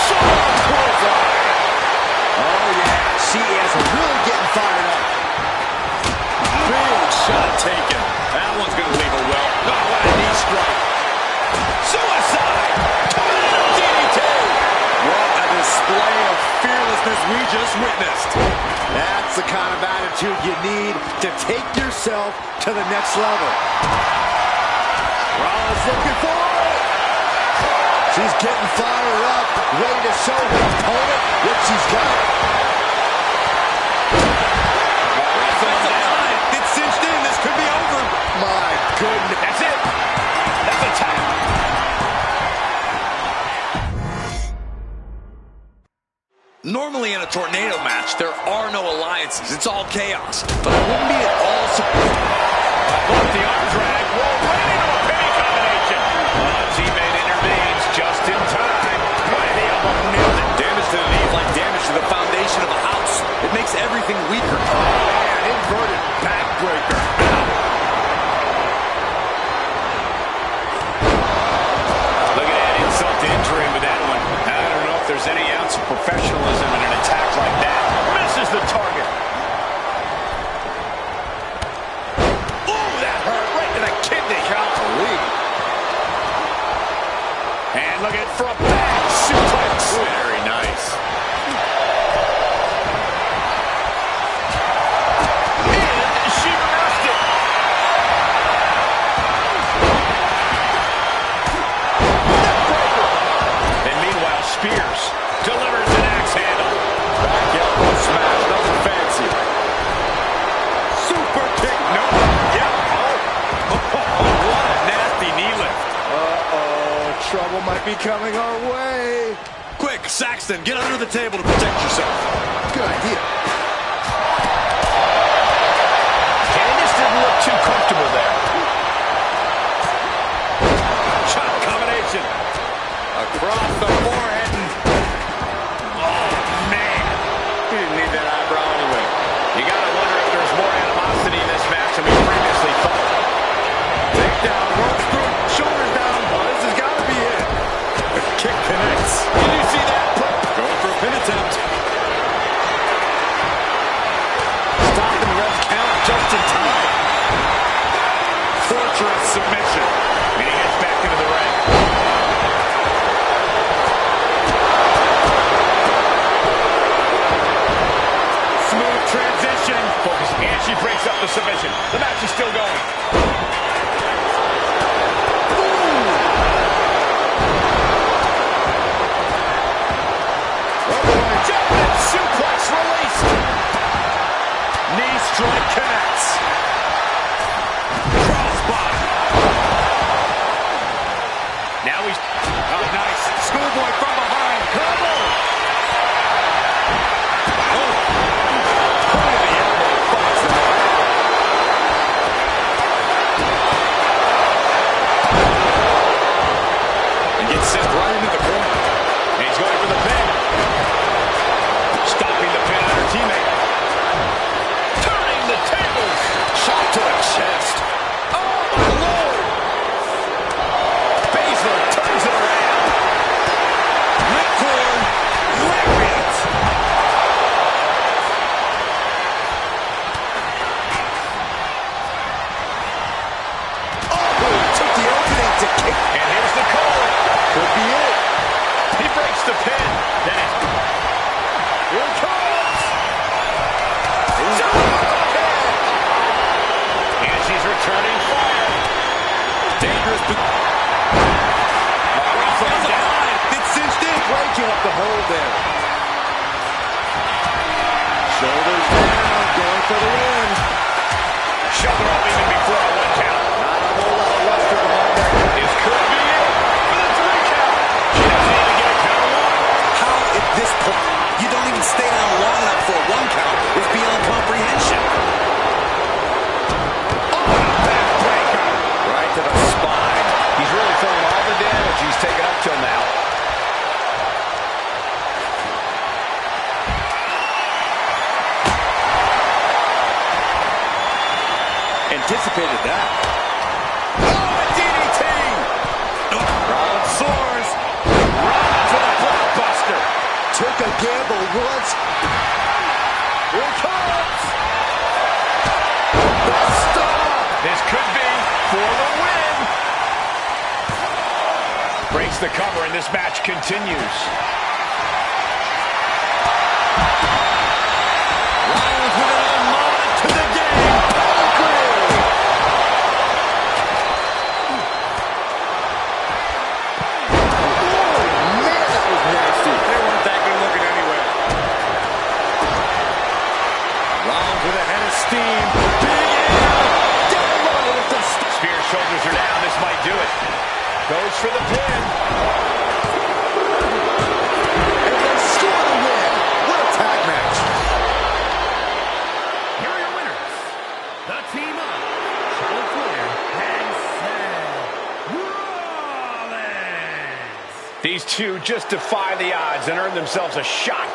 [SPEAKER 3] Shawn clothesline.
[SPEAKER 6] Oh, yeah. She is really getting fired up.
[SPEAKER 5] Big shot taken. That one's going to leave a well.
[SPEAKER 3] Oh, what a knee strike. Suicide. Tornado DDT.
[SPEAKER 5] What a display of fearlessness we just witnessed.
[SPEAKER 6] That's the kind of attitude you need to take yourself to the next level. Rollins looking for it. She's getting fired up, ready to show her opponent what she's got.
[SPEAKER 5] It's cinched in. This could be over.
[SPEAKER 6] My goodness.
[SPEAKER 3] That's it. That's a tap.
[SPEAKER 5] Normally in a tornado match, there are no alliances. It's all chaos. But I wouldn't be at all surprised.
[SPEAKER 3] Off the arm drag. Roll right into a pinning combination. Teammate intervenes just in time. Right, the elbow nailed it.
[SPEAKER 5] Damage to the knee is like damage to the foundation of a house. It makes everything weaker.
[SPEAKER 3] Oh, man, inverted backbreaker. Look at that insult to injury with that one. I don't know if there's any ounce of professionalism in an attack like that. Misses the target. Ooh, that hurt right to the kidney.
[SPEAKER 6] Golly.
[SPEAKER 3] And look at from back suplex. Very nice. And she reversed it. And meanwhile, Spears delivers an axe handle.
[SPEAKER 5] Back elbow smash, nothing fancy.
[SPEAKER 3] Super kick. No. Yeah. Oh, what a nasty knee lift.
[SPEAKER 6] Trouble might be coming our way.
[SPEAKER 5] Quick, Saxton, get under the table to protect yourself.
[SPEAKER 6] Good idea.
[SPEAKER 3] Candice didn't look that eyebrow anyway. You gotta wonder if there's more animosity in this match than we previously thought. Takedown, rolls through, shoulders down. Oh, this has got to be it. The kick connects. Did you see that? Going for a pin attempt. Stopping the ref's count just in time. Fortress submission. And he gets back into the ring. Smooth transition. Focus. And she breaks up the submission. The match is still going. German suplex released. Knee strike connects. Crossbody. Now he's... Oh, nice. Schoolboy from behind. Combo. Oh. Point of the elbow. Finds the net. And gets sent right into the corner. And he's going for the pin. Stopping the pin on her teammate. Turning the tables. Shot to the chest. Oh, my Lord. Baszler turns it around. Ripcord. Lariat. Oh, took the opening to kick. And here's the call. Could be it. He breaks the pin. Then it. Here it comes! And she's returning fire. Dangerous. It's cinched in. Breaking up the hold there. Shoulders down. Going for the win. Shoulder up even before a 1 count. Not a whole lot of luster behind that. This could be it. For the 3 count. She doesn't even get a count one. How at this point? You don't even stay down long enough for a 1 count. It's beyond comprehension. Oh, backbreaker. Right to the spine. He's really feeling all the damage he's taken up till now. Anticipated that. Oh, a DDT. Rollins soars. Right to the blockbuster. Took a gamble once. Here it comes. The star. This could be for the win. Breaks the cover and this match continues. Rollins with an unload to the game. Steam. Spear shoulders are down. This might do it. Goes for the pin. And they score the win. What a tag match.
[SPEAKER 4] Here are your winners. The team of Charlotte Flair and Seth Rollins.
[SPEAKER 3] These two just defy the odds and earn themselves a shot.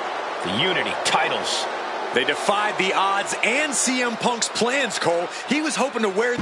[SPEAKER 3] The Unity titles. They defied the odds and CM Punk's plans, Cole. He was hoping to wear...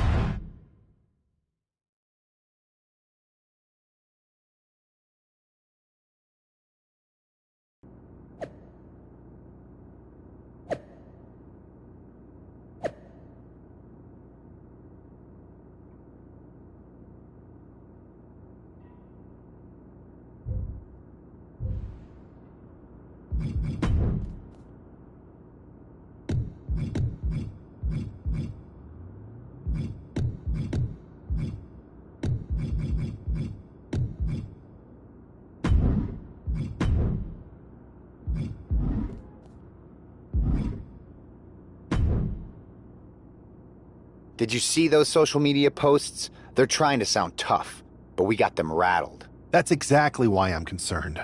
[SPEAKER 11] Did you see those social media posts? They're trying to sound tough, but we got them rattled.
[SPEAKER 2] That's exactly why I'm concerned.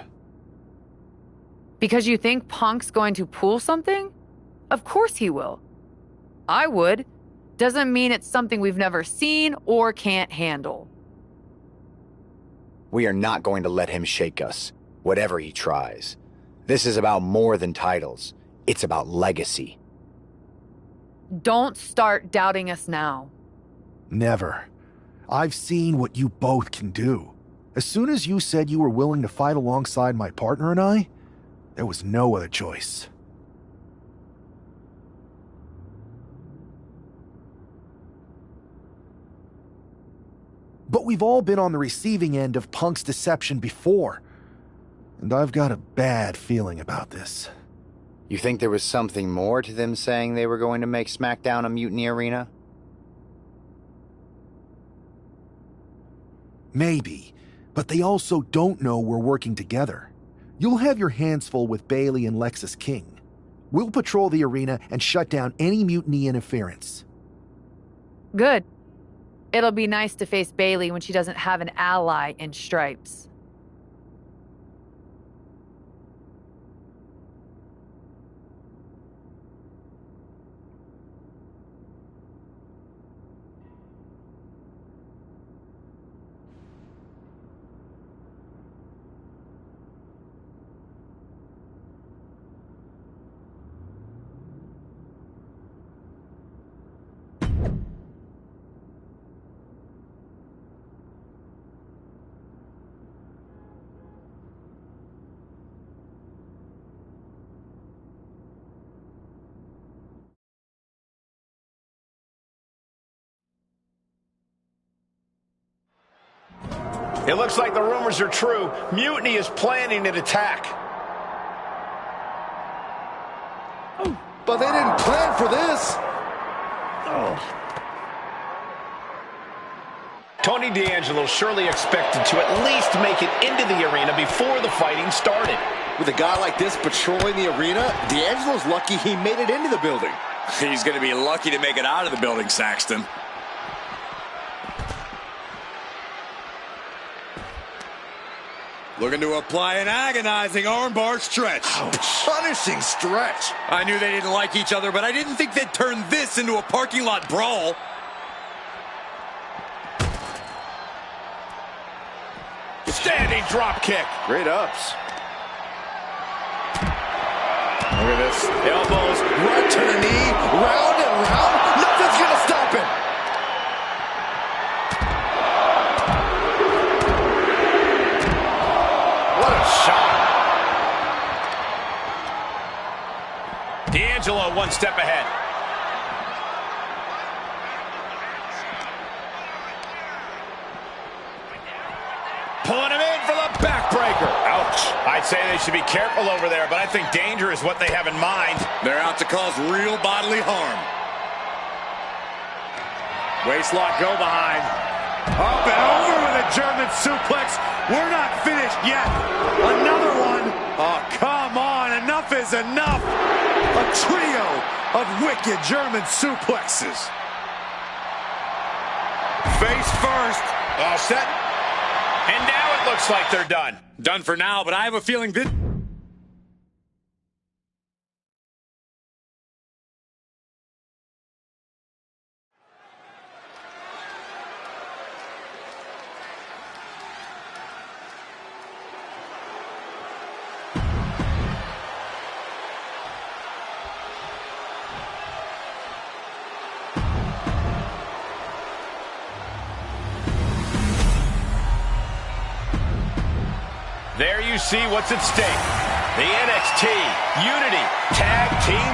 [SPEAKER 22] Because you think Punk's going to pull something? Of course he will. I would. Doesn't mean it's something we've never seen or can't handle.
[SPEAKER 11] We are not going to let him shake us, whatever he tries. This is about more than titles. It's about legacy.
[SPEAKER 22] Don't start doubting us now.
[SPEAKER 2] Never. I've seen what you both can do. As soon as you said you were willing to fight alongside my partner and I, there was no other choice. But we've all been on the receiving end of Punk's deception before. And I've got a bad feeling about this.
[SPEAKER 11] You think there was something more to them saying they were going to make SmackDown a mutiny arena?
[SPEAKER 2] Maybe, but they also don't know we're working together. You'll have your hands full with Bayley and Lexis King. We'll patrol the arena and shut down any mutiny interference.
[SPEAKER 22] Good. It'll be nice to face Bayley when she doesn't have an ally in Stripes.
[SPEAKER 3] It looks like the rumors are true. Mutiny is planning an attack.
[SPEAKER 6] But they didn't plan for this.
[SPEAKER 3] Tony D'Angelo surely expected to at least make it into the arena before the fighting started.
[SPEAKER 6] With a guy like this patrolling the arena, D'Angelo's lucky he made it into the building.
[SPEAKER 5] He's going to be lucky to make it out of the building, Saxton. Looking to apply an agonizing armbar stretch.
[SPEAKER 6] Punishing stretch.
[SPEAKER 5] I knew they didn't like each other, but I didn't think they'd turn this into a parking lot brawl.
[SPEAKER 3] Standing drop kick.
[SPEAKER 6] Great ups.
[SPEAKER 3] Look at this.
[SPEAKER 6] Elbows right to the knee. Round and round. Nothing's going to stop him.
[SPEAKER 3] What a shot. D'Angelo one step ahead. Pulling him in for the backbreaker. Ouch. I'd say they should be careful over there, but I think danger is what they have in mind.
[SPEAKER 5] They're out to cause real bodily harm.
[SPEAKER 3] Waistlock go behind. Up and over with a German suplex. We're not finished yet. Another one. Oh, come on. Enough is enough. A trio of wicked German suplexes. Face first. All set. And now it looks like they're done.
[SPEAKER 5] Done for now, but I have a feeling this...
[SPEAKER 3] There you see what's at stake. The NXT Unity Tag Team.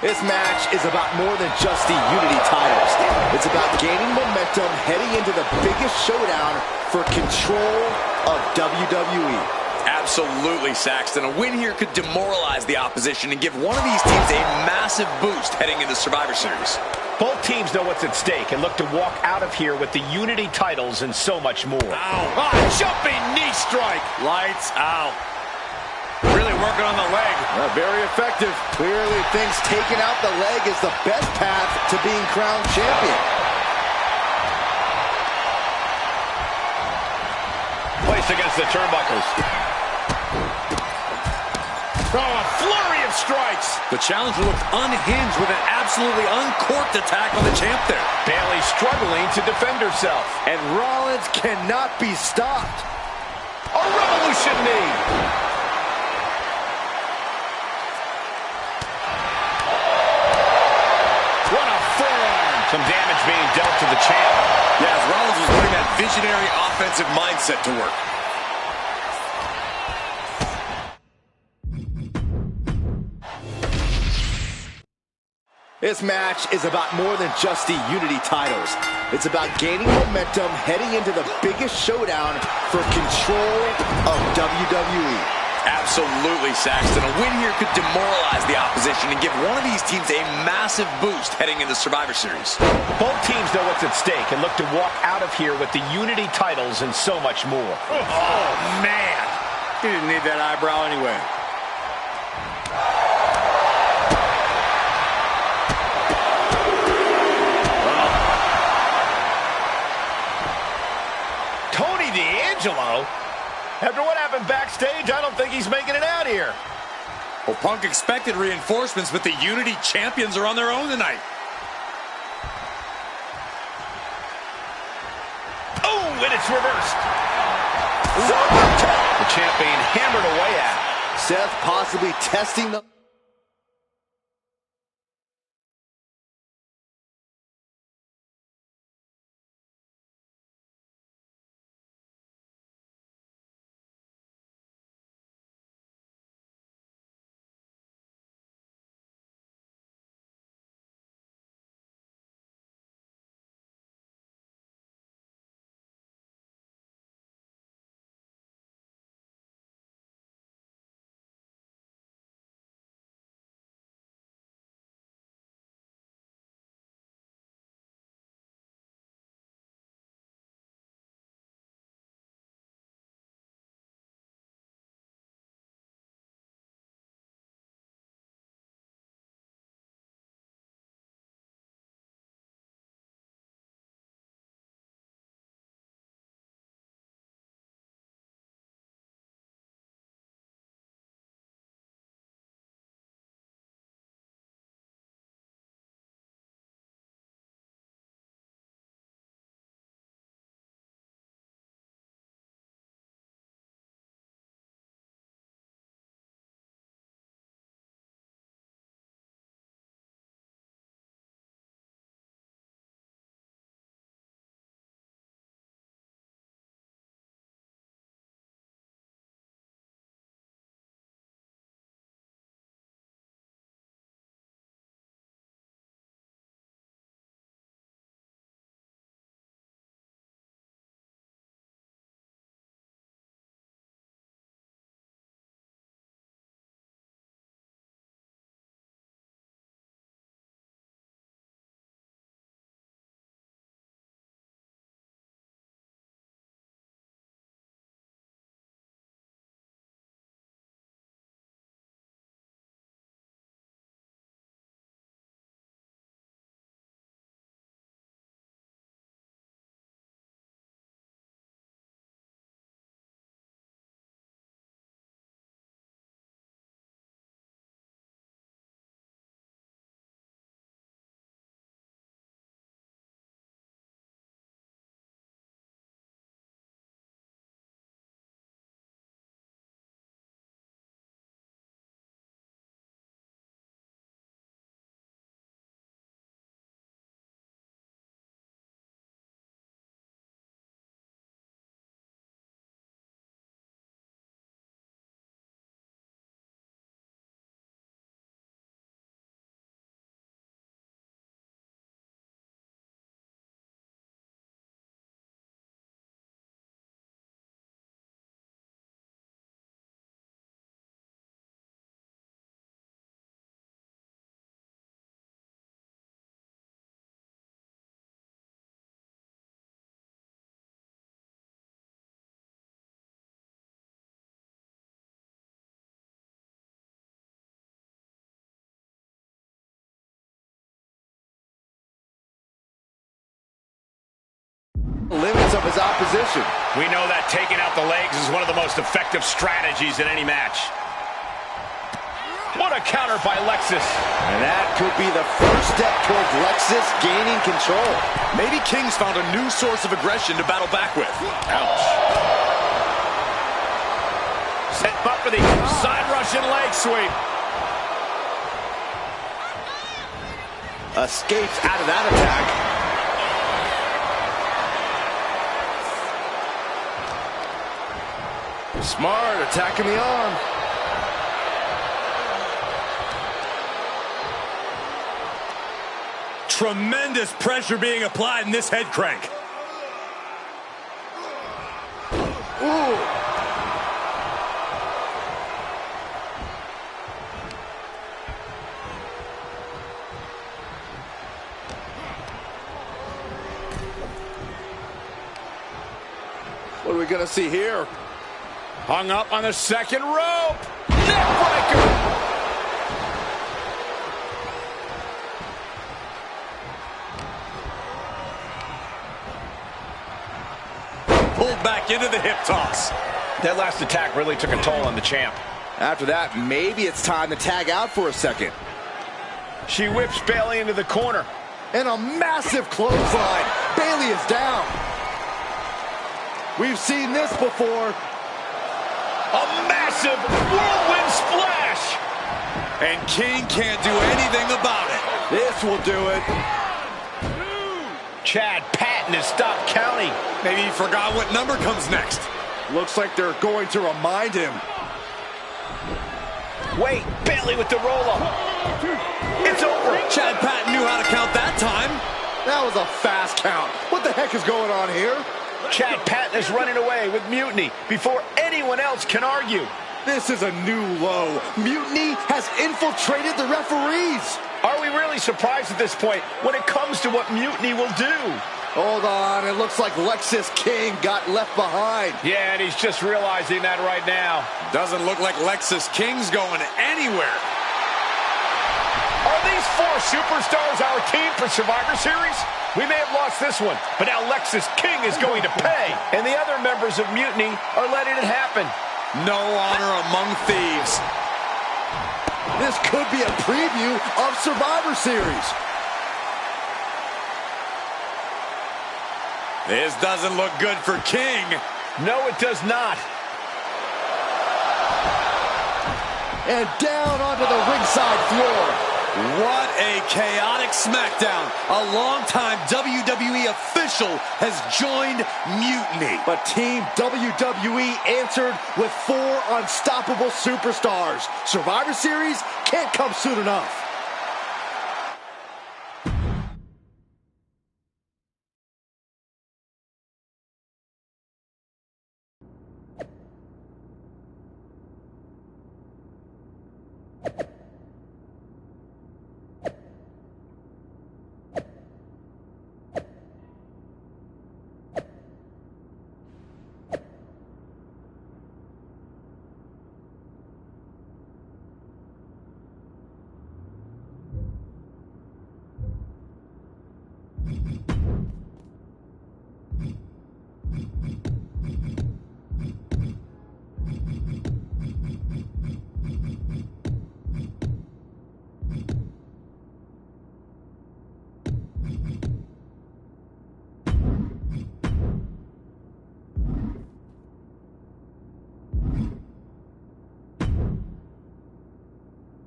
[SPEAKER 6] This match is about more than just the Unity titles. It's about gaining momentum heading into the biggest showdown for control of WWE.
[SPEAKER 5] Absolutely, Saxton. A win here could demoralize the opposition and give one of these teams a massive boost heading into Survivor Series.
[SPEAKER 3] Both teams know what's at stake and look to walk out of here with the Unity titles and so much more.
[SPEAKER 5] Ow.
[SPEAKER 3] Oh, jumping knee strike.
[SPEAKER 5] Lights out. Really working on the leg.
[SPEAKER 6] Very effective. Clearly thinks taking out the leg is the best path to being crowned champion.
[SPEAKER 3] Placed against the turnbuckles. Oh, a flurry of strikes.
[SPEAKER 5] The challenger looked unhinged with an absolutely uncorked attack on the champ there.
[SPEAKER 3] Bayley struggling to defend herself.
[SPEAKER 6] And Rollins cannot be stopped.
[SPEAKER 3] A revolution. execution knee. What a forearm. Some damage being dealt to the champ.
[SPEAKER 5] Yeah, as Rollins was putting that visionary offensive mindset to work.
[SPEAKER 6] This match is about more than just the Unity titles. It's about gaining momentum heading into the biggest showdown for control of WWE.
[SPEAKER 5] Absolutely, Saxton. A win here could demoralize the opposition and give one of these teams a massive boost heading into Survivor Series.
[SPEAKER 3] Both teams know what's at stake and look to walk out of here with the Unity titles and so much more.
[SPEAKER 5] Oh, man. He didn't need that eyebrow anyway.
[SPEAKER 3] Tony D'Angelo? After what happened backstage, I don't think he's making it out here.
[SPEAKER 5] Well, Punk expected reinforcements, but the Unity champions are on their own tonight.
[SPEAKER 3] Oh, and it's reversed. The champ being hammered away at.
[SPEAKER 6] Seth possibly testing the... limits of his opposition.
[SPEAKER 3] We know that taking out the legs is one of the most effective strategies in any match. What a counter by Lexis.
[SPEAKER 6] And that could be the first step towards Lexis gaining control.
[SPEAKER 5] Maybe King's found a new source of aggression to battle back with. Ouch.
[SPEAKER 3] Setting up for the side Russian leg sweep.
[SPEAKER 6] Escapes out of that attack.
[SPEAKER 20] Smart, attacking the arm.
[SPEAKER 5] Tremendous pressure being applied in this head crank.
[SPEAKER 20] Ooh. What are we gonna see here?
[SPEAKER 3] Hung up on the second rope. Neckbreaker.
[SPEAKER 5] Pulled back into the hip toss.
[SPEAKER 3] That last attack really took a toll on the champ.
[SPEAKER 6] After that, maybe it's time to tag out for a second.
[SPEAKER 3] She whips Bayley into the corner.
[SPEAKER 6] And a massive clothesline. Bayley is down. We've seen this before.
[SPEAKER 3] A massive whirlwind splash.
[SPEAKER 5] And King can't do anything about it.
[SPEAKER 6] This will do it.
[SPEAKER 3] Chad Patton has stopped counting.
[SPEAKER 5] Maybe he forgot what number comes next.
[SPEAKER 6] Looks like they're going to remind him.
[SPEAKER 3] Wait, Bayley with the roll-up. It's over.
[SPEAKER 5] Chad Patton knew how to count that time.
[SPEAKER 6] That was a fast count. What the heck is going on here?
[SPEAKER 3] Chad Patton is running away with Mutiny before anyone else can argue.
[SPEAKER 6] This is a new low. Mutiny has infiltrated the referees.
[SPEAKER 3] Are we really surprised at this point when it comes to what Mutiny will do?
[SPEAKER 6] Hold on, it looks like Lexis King got left behind.
[SPEAKER 3] Yeah, and he's just realizing that right now.
[SPEAKER 5] Doesn't look like Lexis King's going anywhere.
[SPEAKER 3] Are these four superstars our team for Survivor Series? We may have lost this one, but now Lexis King is going to pay. And the other members of Mutiny are letting it happen.
[SPEAKER 5] No honor among thieves.
[SPEAKER 6] This could be a preview of Survivor Series.
[SPEAKER 5] This doesn't look good for King.
[SPEAKER 3] No, it does not.
[SPEAKER 6] And down onto the ringside floor.
[SPEAKER 5] What a chaotic SmackDown. A longtime WWE official has joined Mutiny.
[SPEAKER 6] But Team WWE answered with 4 unstoppable superstars. Survivor Series can't come soon enough.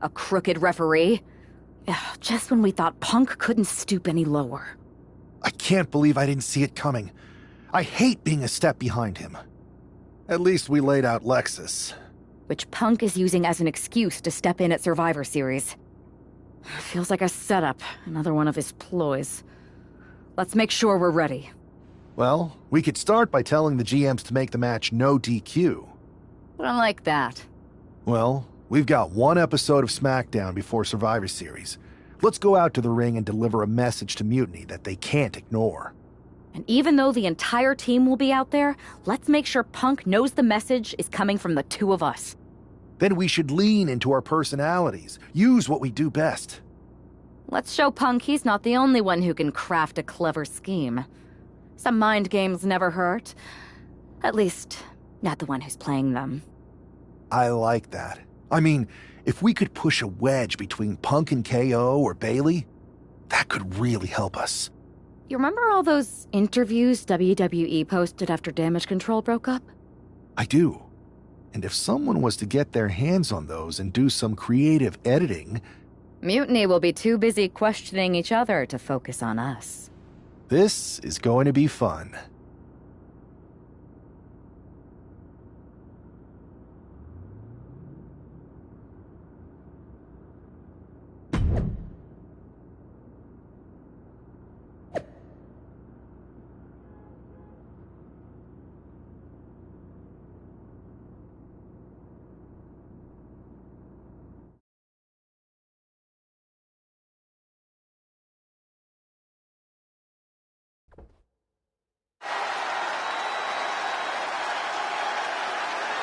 [SPEAKER 8] A crooked referee? Ugh, just when we thought Punk couldn't stoop any lower.
[SPEAKER 2] I can't believe I didn't see it coming. I hate being a step behind him. At least we laid out Lexis.
[SPEAKER 8] Which Punk is using as an excuse to step in at Survivor Series. Feels like a setup, another one of his ploys. Let's make sure we're ready.
[SPEAKER 2] Well, we could start by telling the GMs to make the match no DQ.
[SPEAKER 8] I like that.
[SPEAKER 2] Well, we've got one episode of SmackDown before Survivor Series. Let's go out to the ring and deliver a message to Mutiny that they can't ignore.
[SPEAKER 8] And even though the entire team will be out there, let's make sure Punk knows the message is coming from the two of us.
[SPEAKER 2] Then we should lean into our personalities, use what we do best.
[SPEAKER 8] Let's show Punk he's not the only one who can craft a clever scheme. Some mind games never hurt. At least, not the one who's playing them.
[SPEAKER 2] I like that. I mean, if we could push a wedge between Punk and KO or Bayley, that could really help us.
[SPEAKER 8] You remember all those interviews WWE posted after Damage Control broke up?
[SPEAKER 2] I do. And if someone was to get their hands on those and do some creative editing,
[SPEAKER 8] Mutiny will be too busy questioning each other to focus on us.
[SPEAKER 2] this is going to be fun.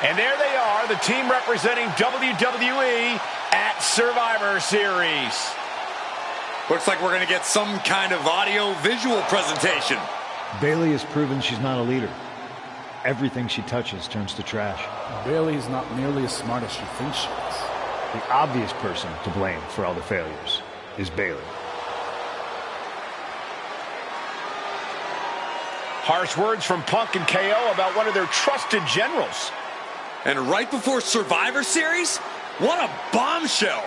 [SPEAKER 3] And there they are, the team representing WWE at Survivor Series.
[SPEAKER 5] Looks like we're going to get some kind of audio-visual presentation.
[SPEAKER 9] Bayley has proven she's not a leader. Everything she touches turns to trash.
[SPEAKER 19] Bayley's not nearly as smart as she thinks she is.
[SPEAKER 9] The obvious person to blame for all the failures is Bayley.
[SPEAKER 3] Harsh words from Punk and KO about one of their trusted generals.
[SPEAKER 5] And right before Survivor Series? What a bombshell!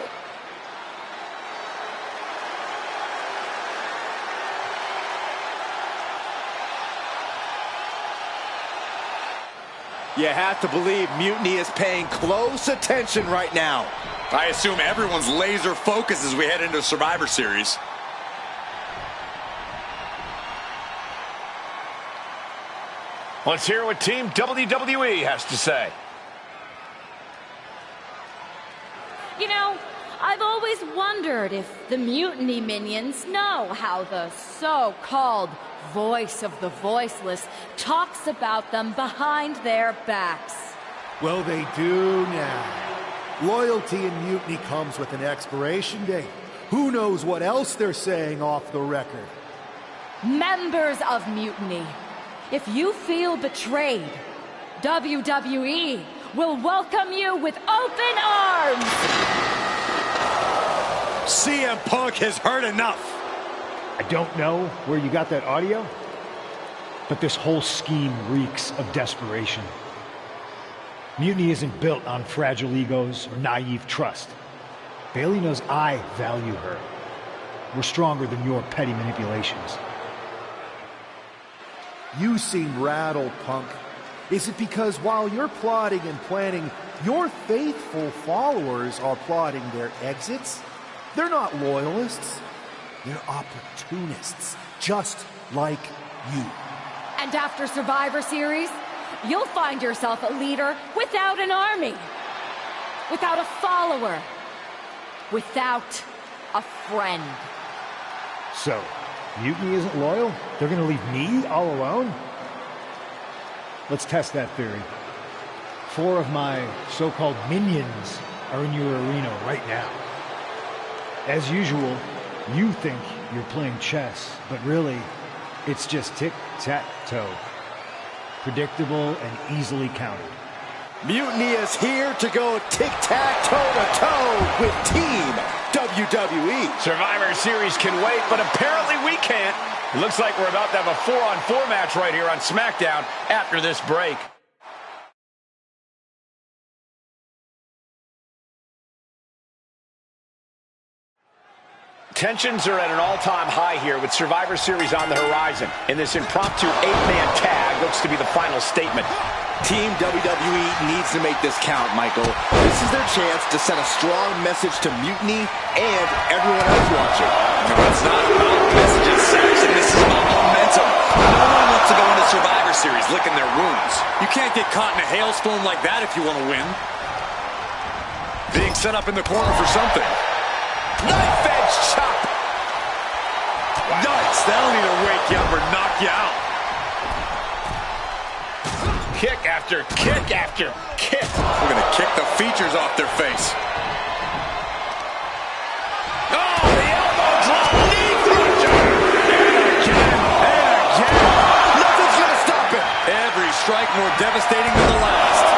[SPEAKER 6] You have to believe Mutiny is paying close attention right now.
[SPEAKER 5] I assume everyone's laser focused as we head into Survivor Series.
[SPEAKER 3] Let's hear what Team WWE has to say.
[SPEAKER 8] You know, I've always wondered if the Mutiny minions know how the so-called voice of the voiceless talks about them behind their backs.
[SPEAKER 2] Well, they do now. Loyalty in Mutiny comes with an expiration date. Who knows what else they're saying off the record?
[SPEAKER 8] Members of Mutiny, if you feel betrayed, WWE will welcome you with open arms!
[SPEAKER 5] CM Punk has heard enough.
[SPEAKER 9] I don't know where you got that audio, but this whole scheme reeks of desperation. Mutiny isn't built on fragile egos or naive trust. Bayley knows I value her. We're stronger than your petty manipulations.
[SPEAKER 2] You seem rattled, Punk. Is it because while you're plotting and planning, your faithful followers are plotting their exits? They're not loyalists. They're opportunists, just like you.
[SPEAKER 8] And after Survivor Series, you'll find yourself a leader without an army, without a follower, without a friend.
[SPEAKER 9] So, Mutiny isn't loyal? They're gonna leave me all alone? Let's test that theory. 4 of my so-called minions are in your arena right now. As usual, you think you're playing chess, but really, it's just tic-tac-toe. Predictable and easily countered.
[SPEAKER 6] Mutiny is here to go tic-tac-toe-to-toe with Team WWE.
[SPEAKER 3] Survivor Series can wait, but apparently we can't. It looks like we're about to have a 4-on-4 match right here on SmackDown after this break. Tensions are at an all-time high here with Survivor Series on the horizon. And this impromptu 8-man tag looks to be the final statement.
[SPEAKER 6] Team WWE needs to make this count, Michael. This is their chance to send a strong message to Mutiny and everyone else watching.
[SPEAKER 5] No, it's not about messages, Saracen. This is about momentum. No one wants to go into Survivor Series licking their wounds. You can't get caught in a hailstorm like that if you want to win. Being set up in the corner for something.
[SPEAKER 3] Knife edge chop.
[SPEAKER 5] Nice. That'll either wake you up or knock you out.
[SPEAKER 3] Kick after kick after kick.
[SPEAKER 5] We're going to kick the features off their face.
[SPEAKER 3] Oh, the elbow drop. Knee crusher. And again.
[SPEAKER 6] Nothing's going to stop it.
[SPEAKER 5] Every strike more devastating than the last.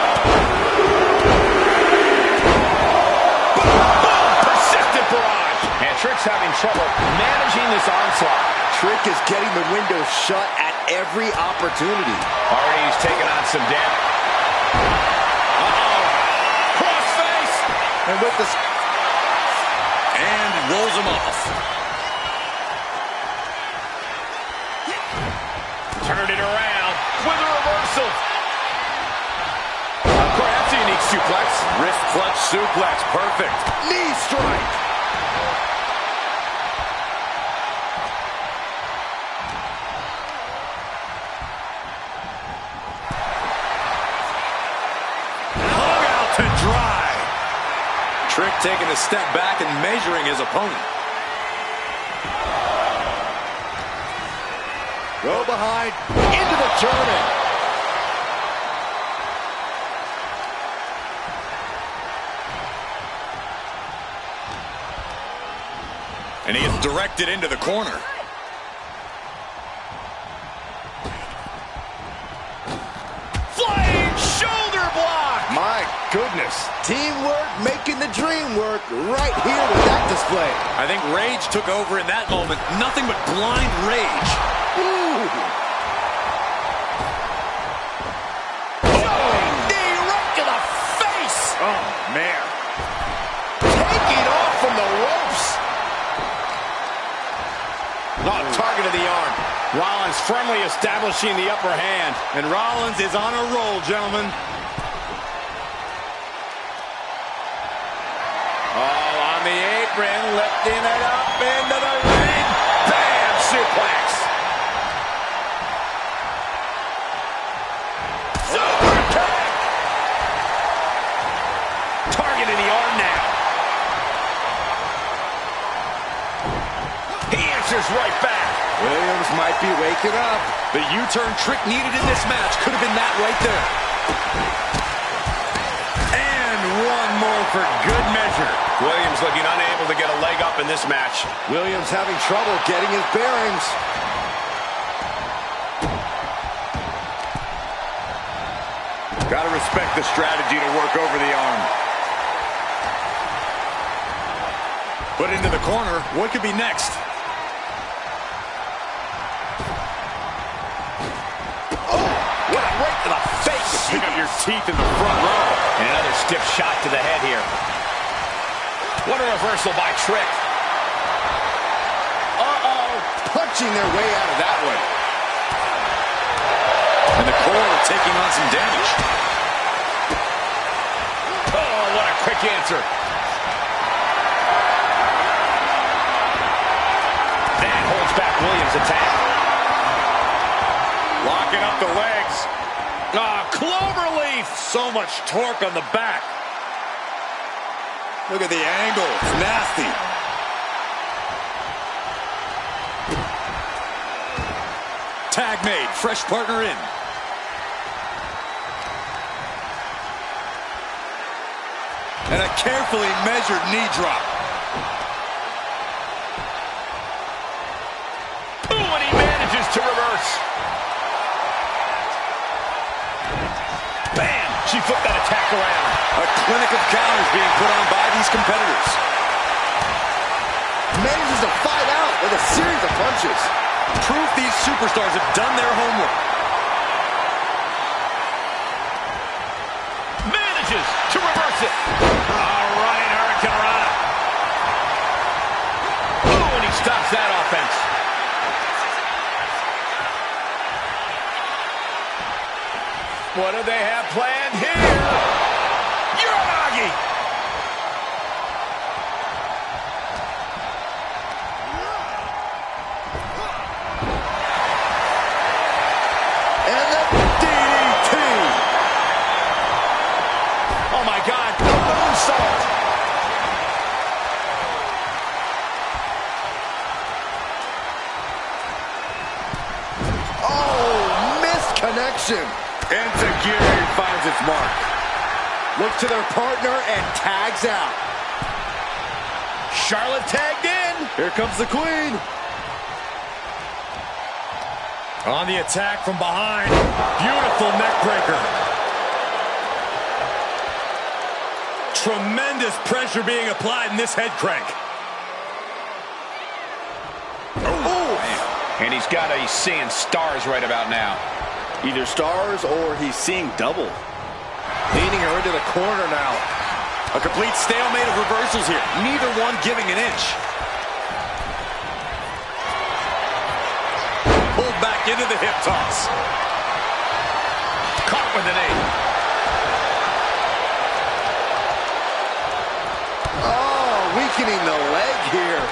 [SPEAKER 3] Persistent barrage. And Trick's having trouble managing this onslaught.
[SPEAKER 6] Trick is getting the window shut at every opportunity.
[SPEAKER 3] Already he's taken on some damage. Uh-oh.
[SPEAKER 6] And with this...
[SPEAKER 5] And rolls him off.
[SPEAKER 3] Turned it around with a reversal. That's a unique suplex. Wrist clutch suplex. Perfect.
[SPEAKER 6] Knee strike.
[SPEAKER 3] Hung out to dry.
[SPEAKER 5] Trick taking a step back and measuring his opponent.
[SPEAKER 6] Go behind, into the German.
[SPEAKER 5] And he is directed into the corner.
[SPEAKER 3] Flying shoulder block.
[SPEAKER 6] My goodness. Teamwork making the dream work right here with that display.
[SPEAKER 5] I think rage took over in that moment. Nothing but blind rage.
[SPEAKER 6] Ooh.
[SPEAKER 3] Knee right to the face.
[SPEAKER 6] Oh, man. Taking off from the ropes.
[SPEAKER 3] Oh, target of the arm. Rollins firmly establishing the upper hand.
[SPEAKER 5] And Rollins is on a roll, gentlemen.
[SPEAKER 3] Oh, on the apron, lifting it up into the ring. Bam! Suplex. Super kick. Target in the arm now. He answers right back.
[SPEAKER 6] Williams might be waking up.
[SPEAKER 5] The U-turn Trick needed in this match could have been that right there.
[SPEAKER 3] And one more for good measure. Williams looking unable to get a leg up in this match.
[SPEAKER 6] Williams having trouble getting his bearings.
[SPEAKER 3] Gotta respect the strategy to work over the arm.
[SPEAKER 5] Put into the corner. What could be next?
[SPEAKER 3] What a right to the face. Pick up your teeth in the front row. And another stiff shot to the head here. What a reversal by Trick.
[SPEAKER 6] Uh-oh. Punching their way out of that one.
[SPEAKER 5] And the core taking on some damage.
[SPEAKER 3] Oh, what a quick answer. That holds back Williams' attack. Locking up the legs. Cloverleaf. So much torque on the back.
[SPEAKER 5] Look at the angle. It's nasty. Tag made. Fresh partner in. And a carefully measured knee drop.
[SPEAKER 3] Ooh, and he manages to reverse. Bam! She flipped that attack around.
[SPEAKER 5] A clinic of counters being put on by these competitors.
[SPEAKER 6] Manages to fight out with a series of punches.
[SPEAKER 5] Proof these superstars have done their homework.
[SPEAKER 3] Manages to reverse it. Running Hurricanrana. Oh, and he stops that offense. What do they have planned here? Uranagi!
[SPEAKER 6] And the DDT!
[SPEAKER 3] Oh my God, the moonsault!
[SPEAKER 6] Oh, missed connection.
[SPEAKER 3] Enziguri finds its mark.
[SPEAKER 6] Looks to their partner and tags out.
[SPEAKER 3] Charlotte tagged in.
[SPEAKER 6] Here comes the Queen.
[SPEAKER 5] On the attack from behind. Beautiful neck breaker. Tremendous pressure being applied in this head crank.
[SPEAKER 3] Oh, and he's seeing stars right about now.
[SPEAKER 6] Either stars or he's seeing double. Leading her into the corner now.
[SPEAKER 5] A complete stalemate of reversals here. Neither one giving an inch. Pulled back into the hip toss. Caught with an eight.
[SPEAKER 6] Oh, weakening the leg here.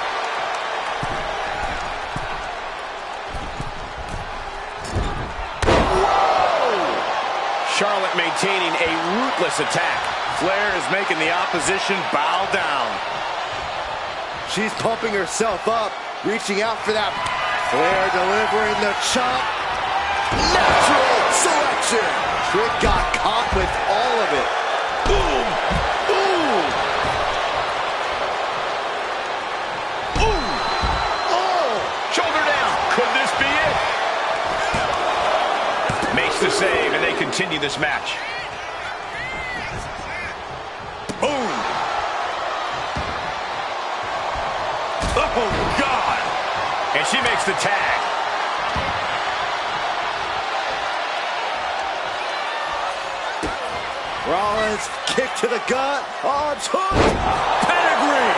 [SPEAKER 3] Charlotte maintaining a ruthless attack. Flair is making the opposition bow down.
[SPEAKER 6] She's pumping herself up, reaching out for that. Flair delivering the chop. Natural selection. Trick got caught with all of it. Boom. Ooh. Ooh. Oh.
[SPEAKER 3] Shoulder down. Could this be it? Makes the save, and they continue this match. Boom. Oh, God. And she makes the tag.
[SPEAKER 6] Rollins, kick to the gut. Oh, pedigree.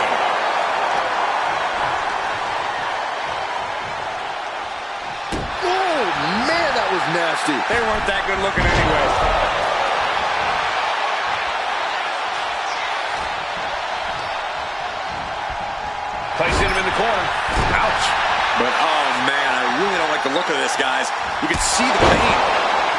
[SPEAKER 6] Oh, man, that was nasty.
[SPEAKER 3] They weren't that good looking anyway. Placing him in the corner. Ouch.
[SPEAKER 5] But, oh, man, I really don't like the look of this, guys. You can see the pain.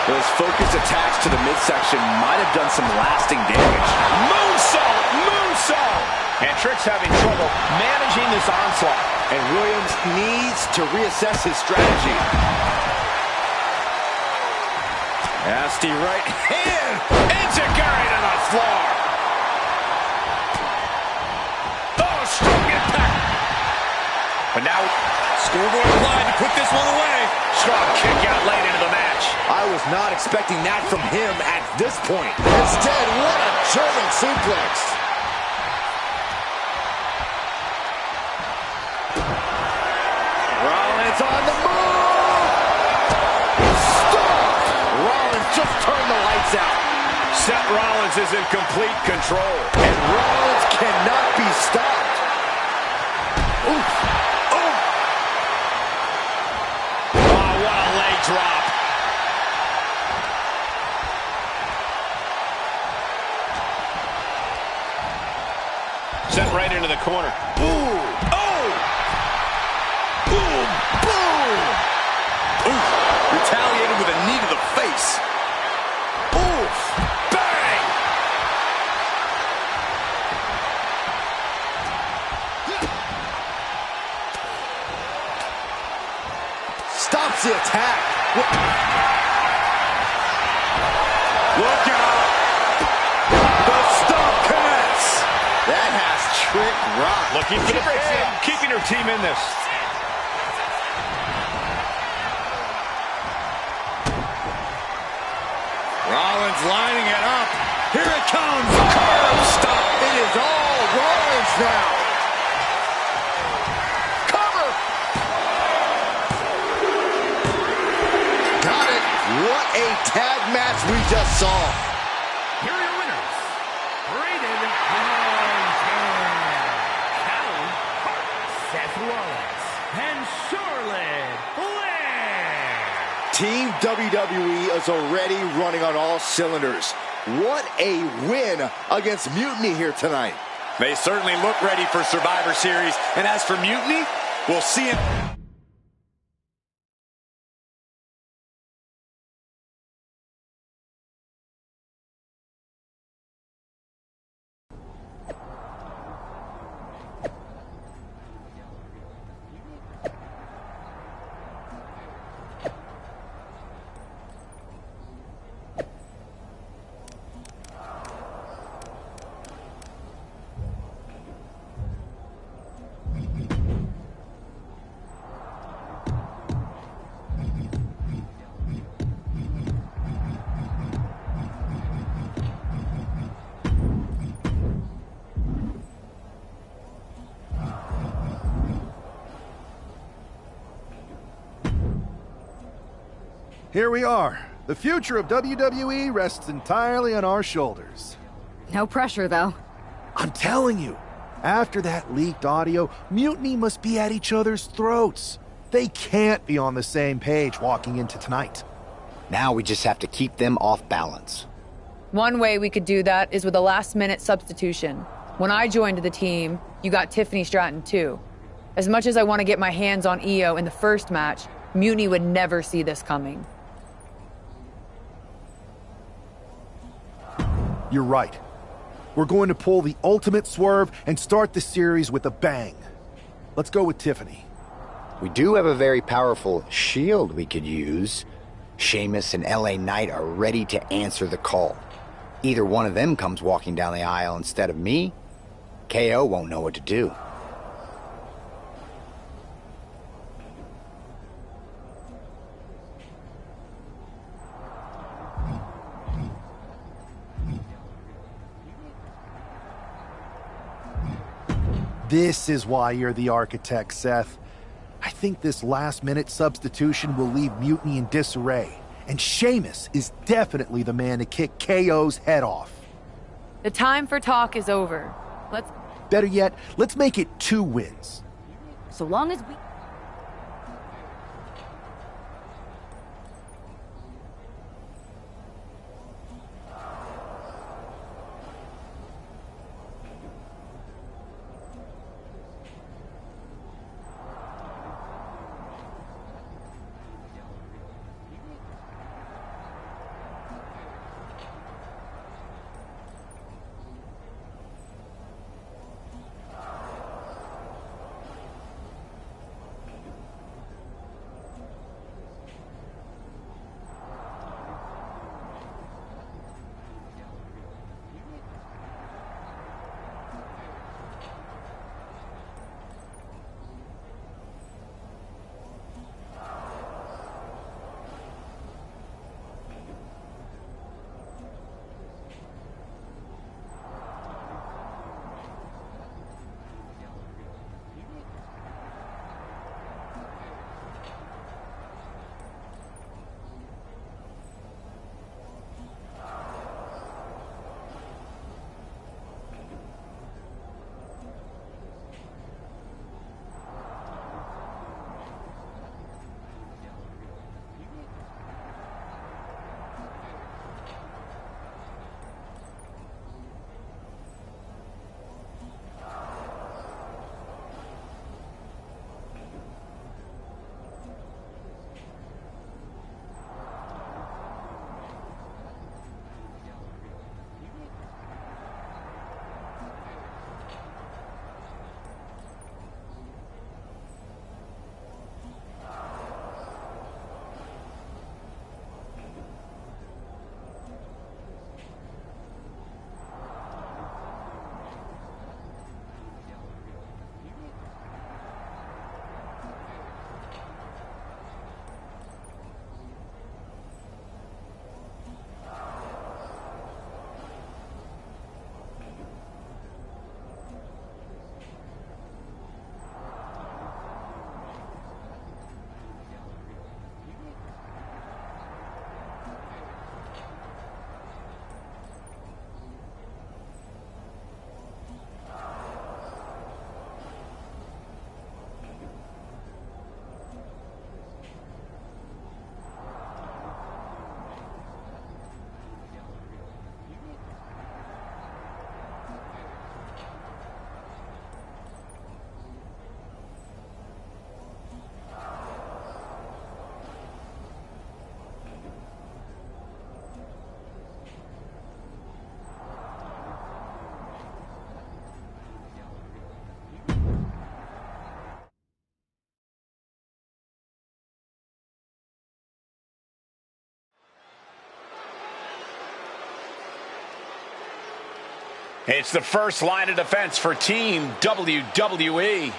[SPEAKER 6] Those focused attacks to the midsection might have done some lasting damage.
[SPEAKER 3] Moonsault! Moonsault! And Trick's having trouble managing this onslaught.
[SPEAKER 6] And Williams needs to reassess his strategy.
[SPEAKER 3] Nasty right hand. Enziguri to the floor. Oh, strong impact. But now,
[SPEAKER 5] scoreboard applied to put this one away.
[SPEAKER 3] Strong kick out late into the match.
[SPEAKER 6] I was not expecting that from him at this point. Instead, what a German suplex. Rollins on the move. Stop. Rollins just turned the lights out.
[SPEAKER 3] Seth Rollins is in complete control.
[SPEAKER 6] And Rollins cannot be stopped. Oof.
[SPEAKER 3] Oh, what a leg drop. Sent right into the corner.
[SPEAKER 6] Ooh. Oh. Boom. Boom.
[SPEAKER 5] Oof. Retaliated with a knee to the face.
[SPEAKER 6] Oof.
[SPEAKER 3] Bang.
[SPEAKER 6] Stops the attack.
[SPEAKER 3] Look out.
[SPEAKER 6] The stomp connects. That has Trick rocked.
[SPEAKER 3] Looking for the pin, keeping her team in this.
[SPEAKER 6] Rollins lining it up. Here it comes. Curb stop. It is all Rollins now. Cover. Got it. What a tag match we just saw.
[SPEAKER 4] Here are your winners. Rated R10. Callum Hart, Seth Rollins, and Charlotte Flair.
[SPEAKER 6] Team WWE is already running on all cylinders. What a win against Mutiny here tonight.
[SPEAKER 5] They certainly look ready for Survivor Series. And as for Mutiny, we'll see him.
[SPEAKER 2] Here we are. The future of WWE rests entirely on our shoulders.
[SPEAKER 8] No pressure, though.
[SPEAKER 2] I'm telling you, after that leaked audio, Mutiny must be at each other's throats. They can't be on the same page walking into tonight.
[SPEAKER 11] Now we just have to keep them off balance.
[SPEAKER 22] One way we could do that is with a last-minute substitution. When I joined the team, you got Tiffany Stratton too. As much as I want to get my hands on Io in the first match, Mutiny would never see this coming.
[SPEAKER 2] You're right. We're going to pull the ultimate swerve and start the series with a bang. Let's go with Tiffany.
[SPEAKER 11] We do have a very powerful shield we could use. Sheamus and LA Knight are ready to answer the call. Either one of them comes walking down the aisle instead of me, KO won't know what to do.
[SPEAKER 2] This is why you're the architect, Seth. I think this last-minute substitution will leave Mutiny in disarray, and Sheamus is definitely the man to kick KO's head off.
[SPEAKER 22] The time for talk is over.
[SPEAKER 2] Better yet, let's make it 2 wins.
[SPEAKER 8] So long as we...
[SPEAKER 3] It's the first line of defense for Team WWE.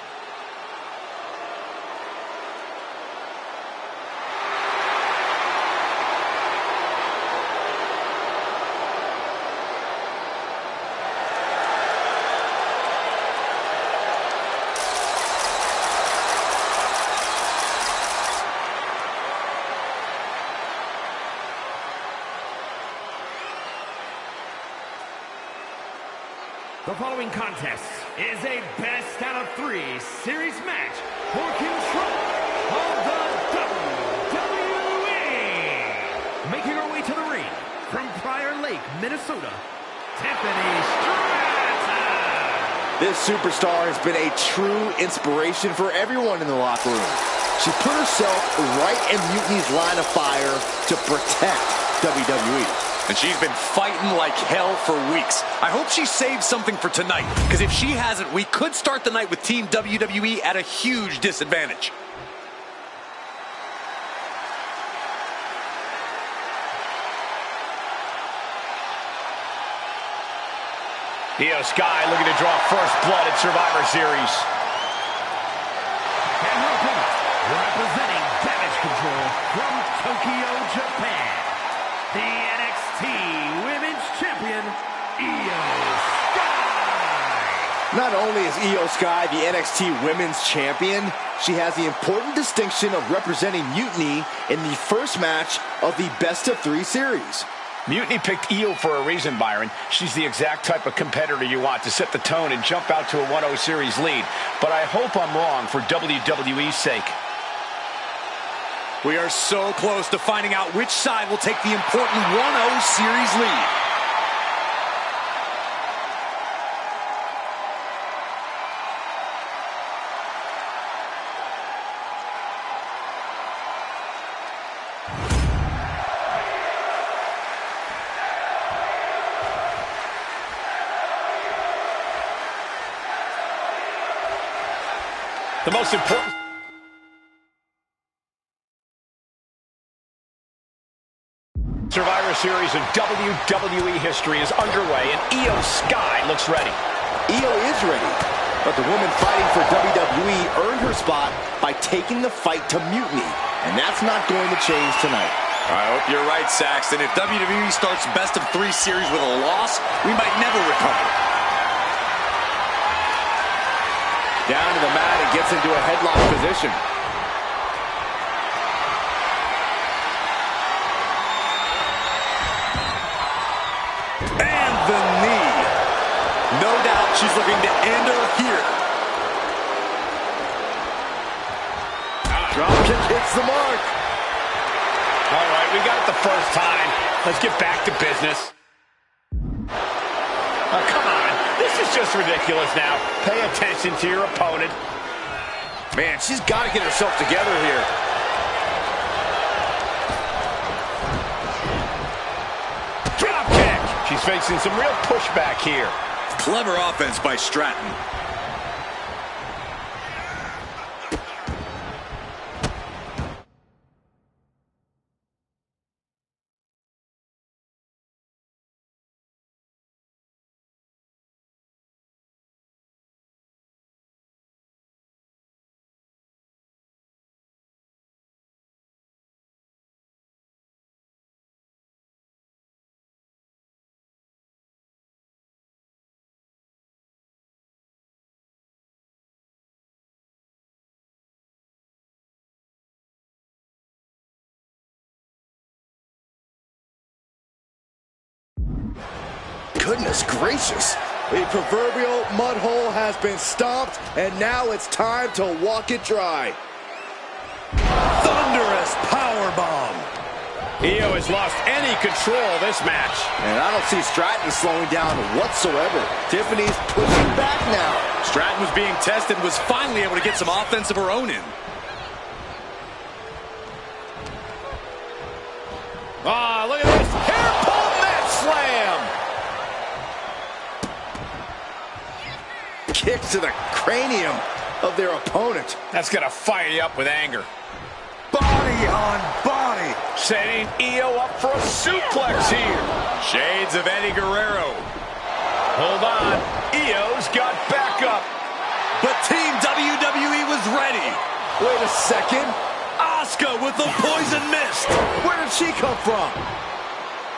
[SPEAKER 4] The following contest is a best out of 3 series match for control of the WWE. Making her way to the ring from Prior Lake, Minnesota, Tiffany Stratton.
[SPEAKER 6] This superstar has been a true inspiration for everyone in the locker room. She put herself right in Mutiny's line of fire to protect WWE.
[SPEAKER 5] And she's been fighting like hell for weeks. I hope she saved something for tonight, because if she hasn't, we could start the night with Team WWE at a huge disadvantage.
[SPEAKER 3] Io Sky looking to draw first blood at Survivor Series.
[SPEAKER 4] And her opponent, representing Damage Control from Tokyo, Japan, the NXT Women's Champion, Io Sky.
[SPEAKER 6] Not only is Io Sky the NXT Women's Champion, she has the important distinction of representing Mutiny in the first match of the Best of 3 series.
[SPEAKER 3] Mutiny picked Io for a reason, Byron. She's the exact type of competitor you want to set the tone and jump out to a 1-0 series lead. But I hope I'm wrong for WWE's sake.
[SPEAKER 5] We are so close to finding out which side will take the important 1-0 series lead.
[SPEAKER 3] The most important... Survivor Series of WWE history is underway, and Io Sky looks ready.
[SPEAKER 6] Io is ready, but the woman fighting for WWE earned her spot by taking the fight to Mutiny, and that's not going to change tonight.
[SPEAKER 5] I hope you're right, Saxton. If WWE starts Best of 3 series with a loss, we might never recover.
[SPEAKER 6] Down to the mat and gets into a headlock position.
[SPEAKER 5] And the knee. No doubt she's looking to end her here.
[SPEAKER 6] Dropkick hits the mark.
[SPEAKER 3] All right, we got it the first time. Let's get back to business. Oh, come on. This is just ridiculous now. Pay attention to your opponent.
[SPEAKER 6] Man, she's got to get herself together here.
[SPEAKER 3] Drop kick. She's facing some real pushback here.
[SPEAKER 5] Clever offense by Stratton.
[SPEAKER 6] Goodness gracious. The proverbial mud hole has been stomped, and now it's time to walk it dry. Thunderous powerbomb.
[SPEAKER 3] Io has lost any control this match.
[SPEAKER 6] And I don't see Stratton slowing down whatsoever. Tiffany's pushing back now.
[SPEAKER 5] Stratton was being tested, was finally able to get some offense of her own in.
[SPEAKER 3] Ah, look at this. Hair pull mat slam.
[SPEAKER 6] Kick to the cranium of their opponent.
[SPEAKER 3] That's going to fire you up with anger.
[SPEAKER 6] Body on body.
[SPEAKER 3] Setting Io up for a suplex here.
[SPEAKER 5] Shades of Eddie Guerrero.
[SPEAKER 3] Hold on. Io's got backup.
[SPEAKER 5] But Team WWE was ready.
[SPEAKER 6] Wait a second.
[SPEAKER 5] Asuka with the poison mist.
[SPEAKER 6] Where did she come from?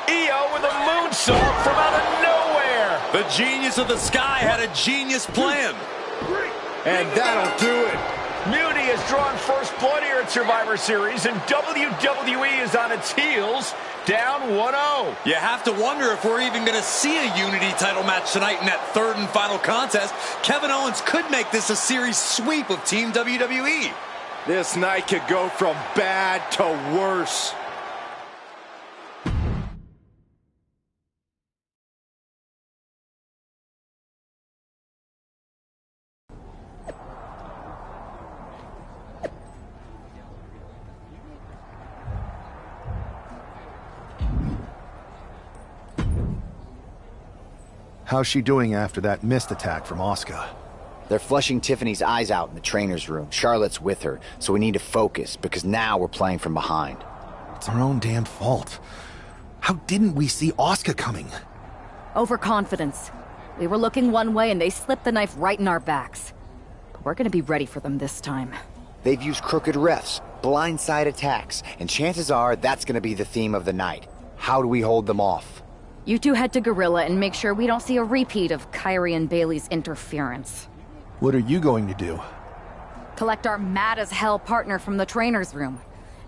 [SPEAKER 3] Io with a moonsault from out of nowhere.
[SPEAKER 5] The genius of the Sky had a genius plan.
[SPEAKER 6] And that'll do it.
[SPEAKER 3] Mutiny has drawn first blood here at Survivor Series, and WWE is on its heels. down 1-0.
[SPEAKER 5] You have to wonder if we're even going to see a Unity title match tonight in that third and final contest. Kevin Owens could make this a series sweep of Team WWE.
[SPEAKER 6] This night could go from bad to worse.
[SPEAKER 2] How's she doing after that missed attack from Asuka?
[SPEAKER 11] They're flushing Tiffany's eyes out in the trainer's room. Charlotte's with her, so we need to focus, because now we're playing from behind.
[SPEAKER 2] It's our own damn fault. How didn't we see Asuka coming?
[SPEAKER 8] Overconfidence. We were looking one way and they slipped the knife right in our backs. But we're gonna be ready for them this time.
[SPEAKER 11] They've used crooked refs, blindside attacks, and chances are that's gonna be the theme of the night. How do we hold them off?
[SPEAKER 8] You two head to Gorilla and make sure we don't see a repeat of Kyrie and Bailey's interference.
[SPEAKER 2] What are you going to do?
[SPEAKER 8] Collect our mad-as-hell partner from the trainer's room.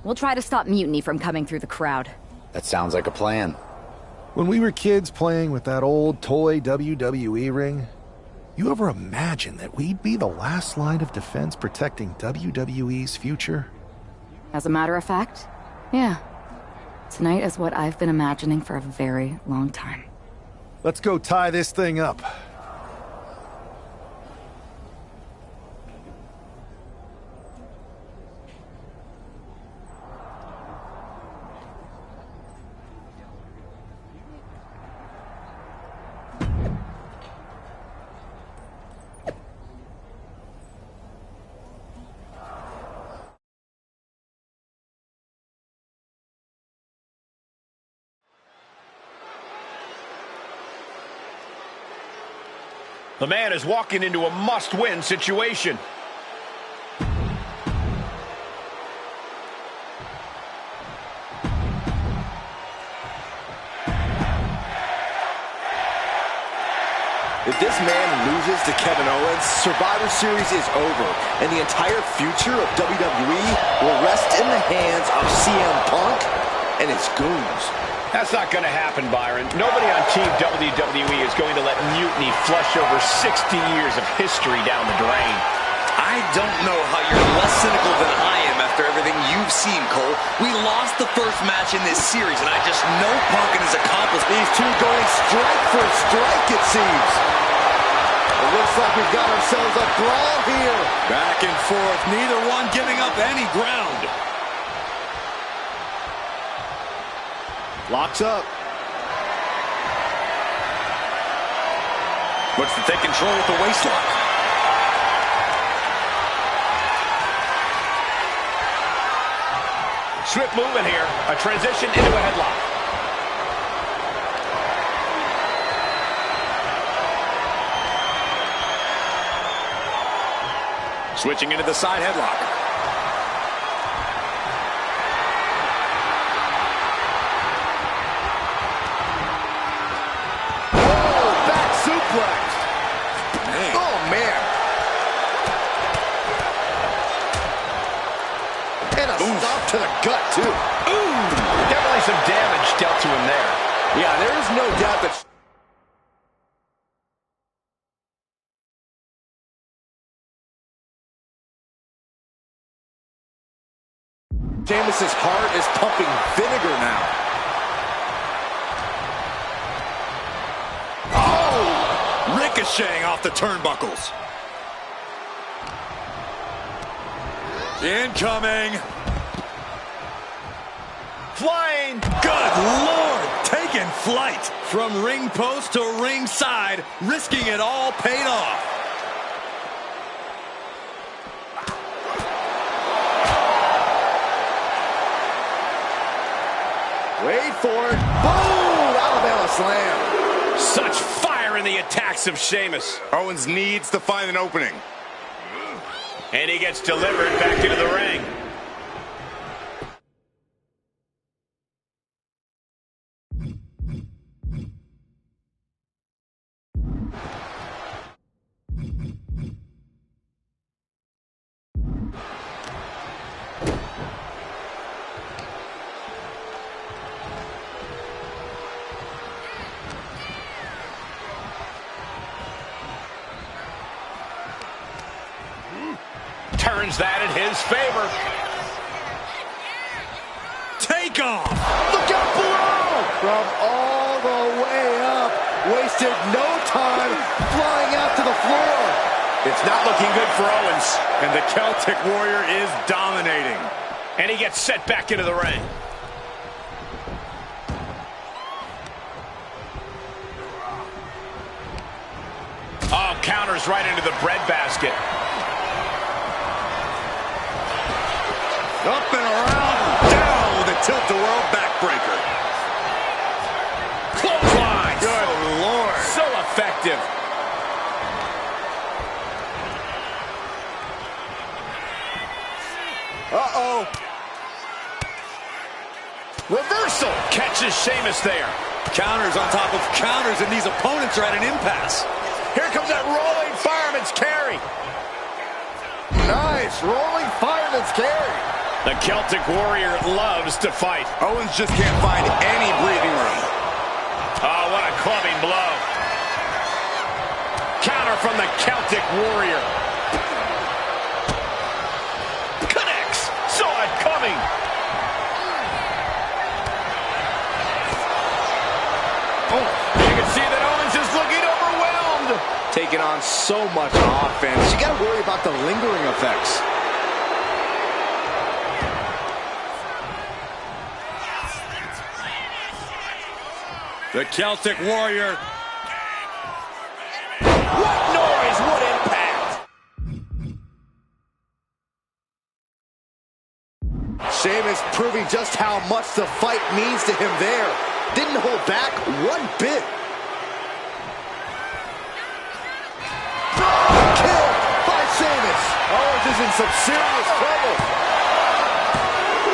[SPEAKER 8] We'll try to stop Mutiny from coming through the crowd.
[SPEAKER 11] That sounds like a plan.
[SPEAKER 2] When we were kids playing with that old toy WWE ring, you ever imagine that we'd be the last line of defense protecting WWE's future?
[SPEAKER 8] As a matter of fact, yeah. Tonight is what I've been imagining for a very long time.
[SPEAKER 2] Let's go tie this thing up.
[SPEAKER 3] The man is walking into a must-win situation.
[SPEAKER 6] If this man loses to Kevin Owens, Survivor Series is over, and the entire future of WWE will rest in the hands of CM Punk and his goons.
[SPEAKER 3] That's not going to happen, Byron. Nobody on Team WWE is going to let Mutiny flush over 60 years of history down the drain.
[SPEAKER 5] I don't know how you're less cynical than I am after everything you've seen, Cole. We lost the first match in this series, and I just know Punk and his accomplice.
[SPEAKER 6] These two going strike for strike, it seems. It looks like we've got ourselves a brawl here.
[SPEAKER 5] Back and forth, neither one giving up any ground.
[SPEAKER 6] Locks up.
[SPEAKER 5] Looks to take control with the waistlock.
[SPEAKER 3] Swift movement here. A transition into a headlock.
[SPEAKER 5] Switching into the side headlock.
[SPEAKER 6] To the gut, too.
[SPEAKER 3] Ooh! Definitely some damage dealt to him there.
[SPEAKER 6] Yeah, there is no doubt that Sheamus's heart is pumping vinegar now.
[SPEAKER 5] Oh! Ricocheting off the turnbuckles. Incoming.
[SPEAKER 3] Flying!
[SPEAKER 5] Good Lord! Taking flight. From ring post to ring side, risking it all paid off.
[SPEAKER 6] Wait for it. Boom! Alabama slam.
[SPEAKER 3] Such fire in the attacks of Sheamus.
[SPEAKER 5] Owens needs to find an opening.
[SPEAKER 3] And he gets delivered back into the ring. turns that in his favor.
[SPEAKER 5] Take off!
[SPEAKER 6] Look out below! From all the way up. Wasted no time flying out to the floor.
[SPEAKER 3] It's not looking good for Owens. And the Celtic Warrior is dominating. And he gets set back into the ring. Oh, counters right into the breadbasket.
[SPEAKER 5] Up and around, down with a tilt-the-world backbreaker.
[SPEAKER 3] Clothesline.
[SPEAKER 5] Good Lord.
[SPEAKER 3] So effective.
[SPEAKER 6] Uh-oh.
[SPEAKER 3] Reversal. Catches Sheamus there.
[SPEAKER 5] Counters on top of counters, and these opponents are at an impasse.
[SPEAKER 3] Here comes that rolling fireman's carry.
[SPEAKER 6] Nice. Rolling fireman's carry.
[SPEAKER 3] The Celtic Warrior loves to fight.
[SPEAKER 5] Owens just can't find any breathing room.
[SPEAKER 3] Oh, what a clubbing blow. Counter from the Celtic Warrior. Connects. Saw it coming. Oh, you can see that Owens is looking overwhelmed.
[SPEAKER 6] Taking on so much offense. You got to worry about the lingering effects.
[SPEAKER 5] The Celtic Warrior.
[SPEAKER 3] What noise, what impact!
[SPEAKER 6] Sheamus proving just how much the fight means to him there. Didn't hold back one bit. Kill by Sheamus. Owens is in some serious trouble.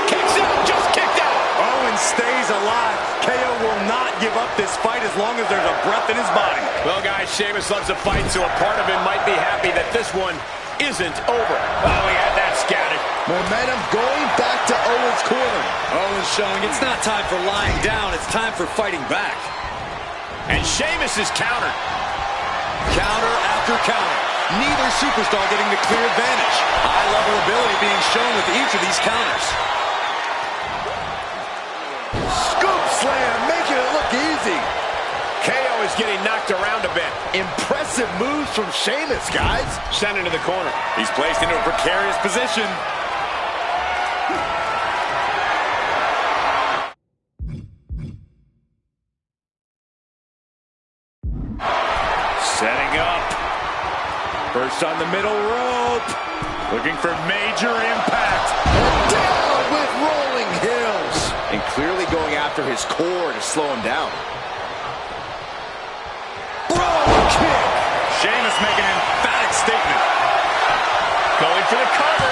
[SPEAKER 3] Kicks out, just kicked out.
[SPEAKER 5] Owens stays alive. KO will not give up this fight as long as there's a breath in his body.
[SPEAKER 3] Well, guys, Sheamus loves to fight, so a part of him might be happy that this one isn't over. Oh, he had that scattered.
[SPEAKER 6] Momentum going back to Owens' corner.
[SPEAKER 5] Owens showing it's not time for lying down, it's time for fighting back.
[SPEAKER 3] And Sheamus is countered.
[SPEAKER 5] Counter after counter. Neither superstar getting the clear advantage. High-level ability being shown with each of these counters.
[SPEAKER 6] Scoop slam, making it look easy.
[SPEAKER 3] KO is getting knocked around a bit.
[SPEAKER 6] Impressive moves from Sheamus, guys.
[SPEAKER 3] Sent into the corner.
[SPEAKER 5] He's placed into a precarious position.
[SPEAKER 3] Setting up. First on the middle rope. Looking for major impact.
[SPEAKER 6] Down with rolling hills. And clearly going after his core to slow him down. Bro kick.
[SPEAKER 5] Sheamus making an emphatic statement.
[SPEAKER 3] Going for the cover.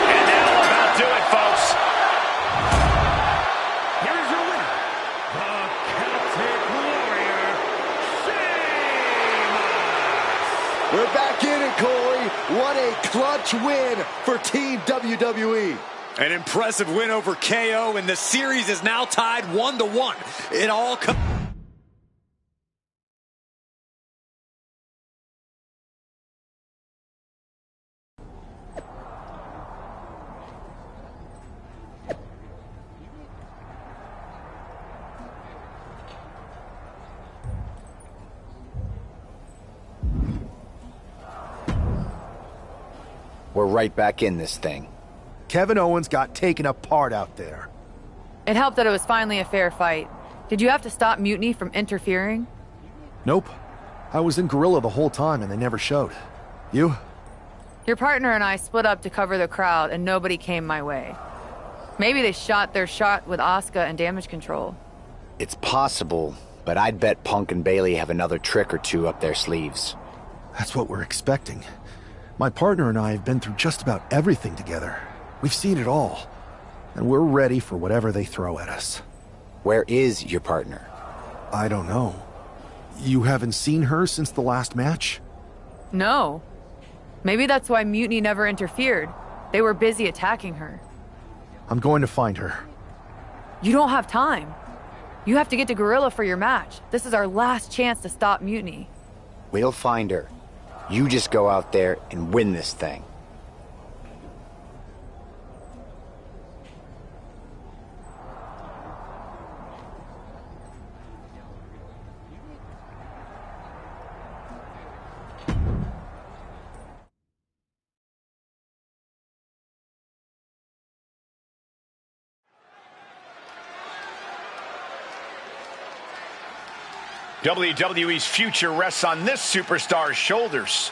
[SPEAKER 3] And that'll about do it, folks.
[SPEAKER 4] Here is your winner, the Celtic Warrior, Sheamus.
[SPEAKER 6] We're back in it, Corey. What a clutch win for Team WWE.
[SPEAKER 5] An impressive win over KO, and the series is now tied 1-1. It all comes.
[SPEAKER 11] We're right back in this thing.
[SPEAKER 2] Kevin Owens got taken apart out there.
[SPEAKER 22] It helped that it was finally a fair fight. Did you have to stop Mutiny from interfering?
[SPEAKER 2] Nope. I was in Gorilla the whole time and they never showed. You?
[SPEAKER 22] Your partner and I split up to cover the crowd and nobody came my way. Maybe they shot their shot with Asuka and damage control.
[SPEAKER 11] It's possible, but I'd bet Punk and Bayley have another trick or two up their sleeves.
[SPEAKER 2] That's what we're expecting. My partner and I have been through just about everything together. We've seen it all. And we're ready for whatever they throw at us.
[SPEAKER 11] Where is your partner?
[SPEAKER 2] I don't know. You haven't seen her since the last match?
[SPEAKER 22] No. Maybe that's why Mutiny never interfered. They were busy attacking her.
[SPEAKER 2] I'm going to find her.
[SPEAKER 22] You don't have time. You have to get to Gorilla for your match. This is our last chance to stop Mutiny.
[SPEAKER 11] We'll find her. You just go out there and win this thing.
[SPEAKER 3] WWE's future rests on this superstar's shoulders.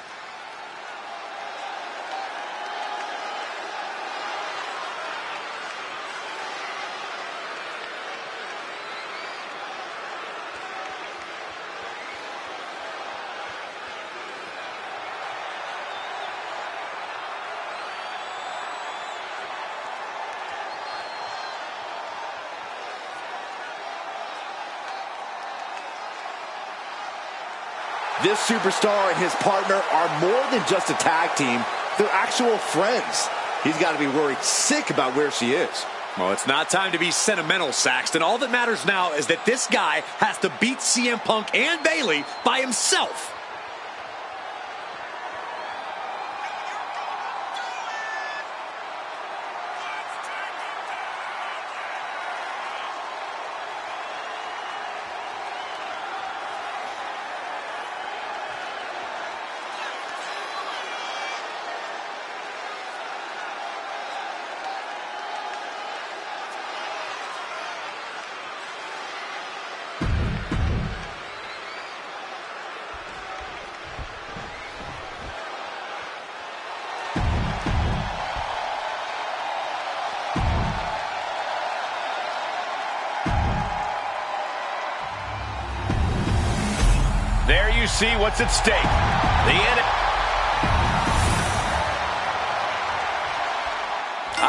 [SPEAKER 6] This superstar and his partner are more than just a tag team. They're actual friends. He's got to be worried sick about where she is.
[SPEAKER 5] Well, it's not time to be sentimental, Saxton. All that matters now is that this guy has to beat CM Punk and Bayley by himself.
[SPEAKER 3] There you see what's at stake.
[SPEAKER 5] I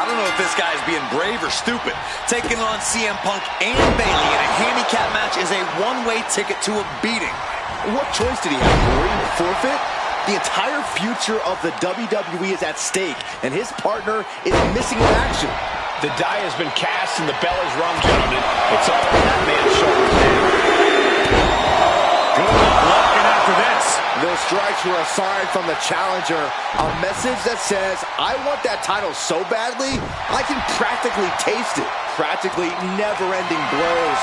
[SPEAKER 5] don't know if this guy's being brave or stupid. Taking on CM Punk and Bayley in a handicap match is a one-way ticket to a beating.
[SPEAKER 6] What choice did he have, Corey? Forfeit? The entire future of the WWE is at stake, and his partner is missing in action.
[SPEAKER 3] The die has been cast and the bell is rung, gentlemen. It's all on that man's shoulders now.
[SPEAKER 5] Good luck after this.
[SPEAKER 6] Those strikes were a sign from the challenger, a message that says, I want that title so badly, I can practically taste it. Practically never-ending blows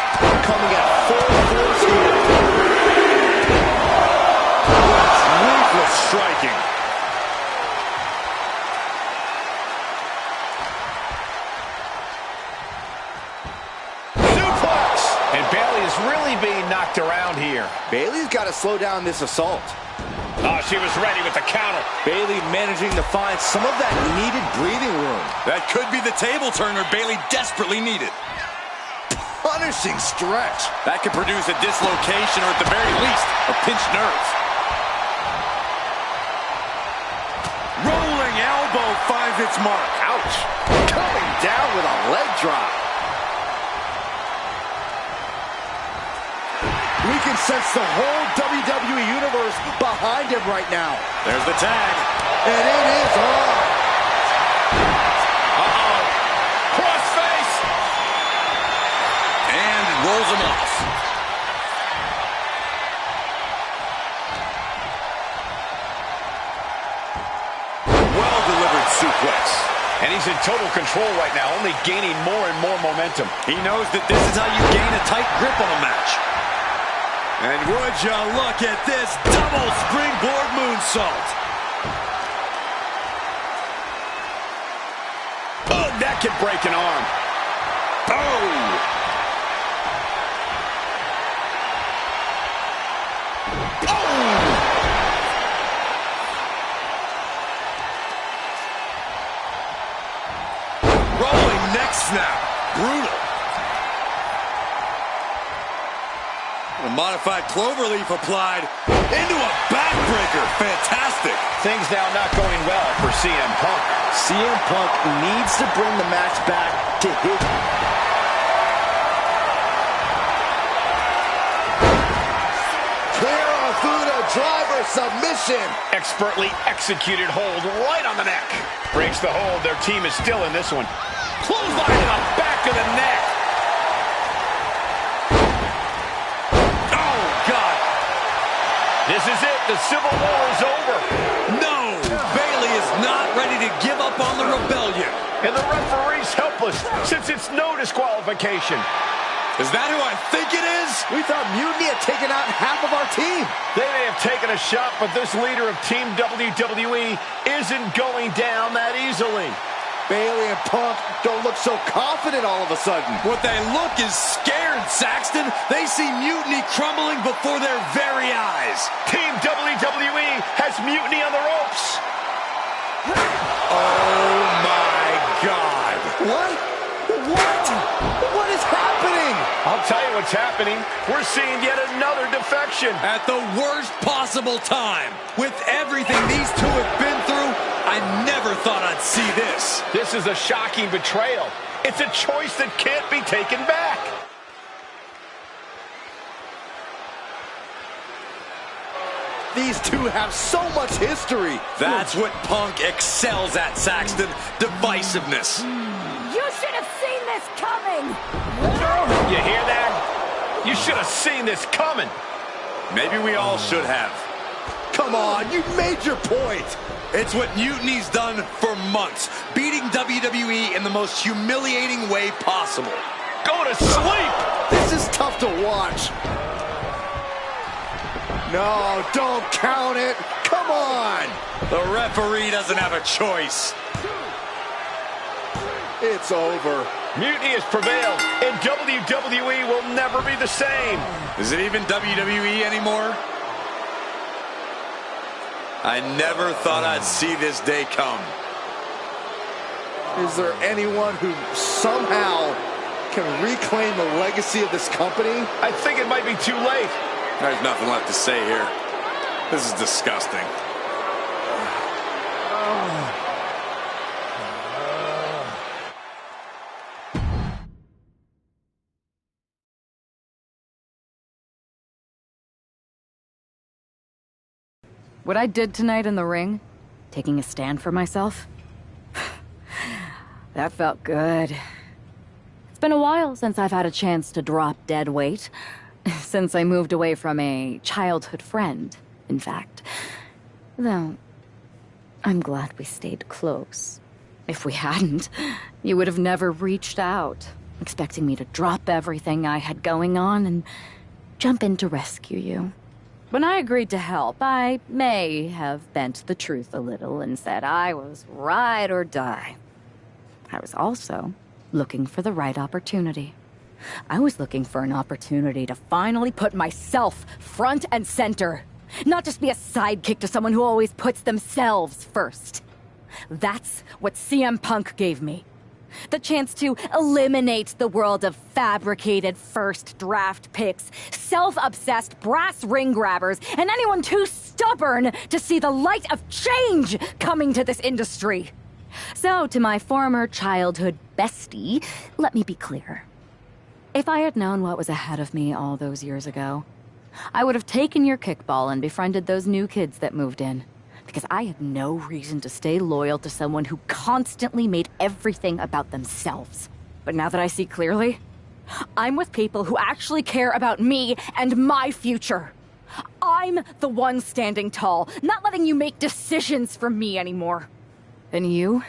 [SPEAKER 6] coming at full force here.
[SPEAKER 5] Ruthless striking.
[SPEAKER 3] And Bayley is really being knocked around here.
[SPEAKER 6] Bayley's got to slow down this assault.
[SPEAKER 3] Oh, she was ready with the counter.
[SPEAKER 6] Bayley managing to find some of that needed breathing room.
[SPEAKER 5] That could be the table turner Bayley desperately needed.
[SPEAKER 6] Punishing stretch.
[SPEAKER 5] That could produce a dislocation or at the very least, a pinched nerve. Rolling elbow finds its mark.
[SPEAKER 6] Ouch. Coming down with a leg drop. We can sense the whole WWE Universe behind him right now.
[SPEAKER 5] There's the tag.
[SPEAKER 6] And it is on.
[SPEAKER 5] Uh-oh. Crossface. And rolls him off. Well-delivered suplex.
[SPEAKER 3] And he's in total control right now, only gaining more and more momentum.
[SPEAKER 5] He knows that this is how you gain a tight grip on a match. And would you look at this double springboard moonsault.
[SPEAKER 3] Oh, that could break an arm. Oh!
[SPEAKER 5] Oh! Rolling neck snap. Brutal. A modified cloverleaf applied into a backbreaker. Fantastic.
[SPEAKER 3] Things now not going well for CM Punk.
[SPEAKER 6] CM Punk needs to bring the match back to his... Kirifuda driver submission.
[SPEAKER 3] Expertly executed hold right on the neck. Breaks the hold. Their team is still in this one. Clothesline to the back of the neck. This is it. the Civil War is over.
[SPEAKER 5] No! Bayley is not ready to give up on the rebellion.
[SPEAKER 3] And the referee's helpless since it's no disqualification.
[SPEAKER 5] Is that who I think it is?
[SPEAKER 6] We thought Mutiny had taken out half of our team.
[SPEAKER 3] They may have taken a shot, but this leader of Team WWE isn't going down that easily.
[SPEAKER 6] Bayley and Punk don't look so confident all of a sudden.
[SPEAKER 5] What they look is scared, Saxton. They see Mutiny crumbling before their very eyes.
[SPEAKER 3] Team WWE has Mutiny on the ropes.
[SPEAKER 5] Oh, my God.
[SPEAKER 6] What? What is happening?
[SPEAKER 3] I'll tell you what's happening. We're seeing yet another defection.
[SPEAKER 5] At the worst possible time. With everything these two have been through, I never thought I'd see this.
[SPEAKER 3] This is a shocking betrayal. It's a choice that can't be taken back.
[SPEAKER 6] These two have so much history.
[SPEAKER 5] That's what Punk excels at, Saxton. Divisiveness.
[SPEAKER 8] You should have seen this coming!
[SPEAKER 3] You hear that? You should have seen this coming.
[SPEAKER 5] Maybe we all should have.
[SPEAKER 6] Come on, you made your point.
[SPEAKER 5] It's what Mutiny's done for months, beating WWE in the most humiliating way possible.
[SPEAKER 3] Go to sleep!
[SPEAKER 6] This is tough to watch. No, don't count it. Come on.
[SPEAKER 5] The referee doesn't have a choice.
[SPEAKER 6] It's over.
[SPEAKER 3] Mutiny has prevailed, and WWE will never be the same.
[SPEAKER 5] Is it even WWE anymore? I never thought I'd see this day come.
[SPEAKER 6] Is there anyone who somehow can reclaim the legacy of this company?
[SPEAKER 3] I think it might be too late.
[SPEAKER 5] There's nothing left to say here. This is disgusting.
[SPEAKER 8] What I did tonight in the ring, taking a stand for myself, that felt good. It's been a while since I've had a chance to drop dead weight. Since I moved away from a childhood friend, in fact. Though, I'm glad we stayed close. If we hadn't, you would have never reached out, expecting me to drop everything I had going on and jump in to rescue you. When I agreed to help, I may have bent the truth a little and said I was ride or die. I was also looking for the right opportunity. I was looking for an opportunity to finally put myself front and center. Not just be a sidekick to someone who always puts themselves first. That's what CM Punk gave me. The chance to eliminate the world of fabricated first draft picks, self-obsessed brass ring grabbers, and anyone too stubborn to see the light of change coming to this industry. So, to my former childhood bestie, let me be clear. If I had known what was ahead of me all those years ago, I would have taken your kickball and befriended those new kids that moved in. Because I had no reason to stay loyal to someone who constantly made everything about themselves. But now that I see clearly, I'm with people who actually care about me and my future. I'm the one standing tall, not letting you make decisions for me anymore. And you?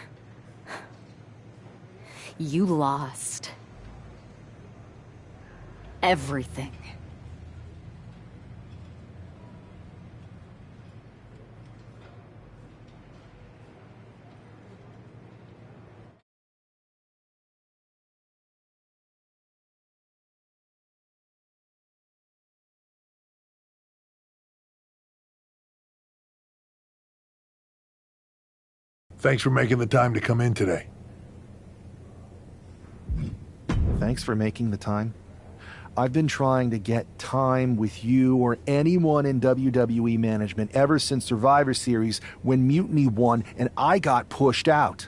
[SPEAKER 8] You lost. Everything.
[SPEAKER 15] Thanks for making the time to come in today.
[SPEAKER 2] Thanks for making the time. I've been trying to get time with you or anyone in WWE management ever since Survivor Series when Mutiny won and I got pushed out.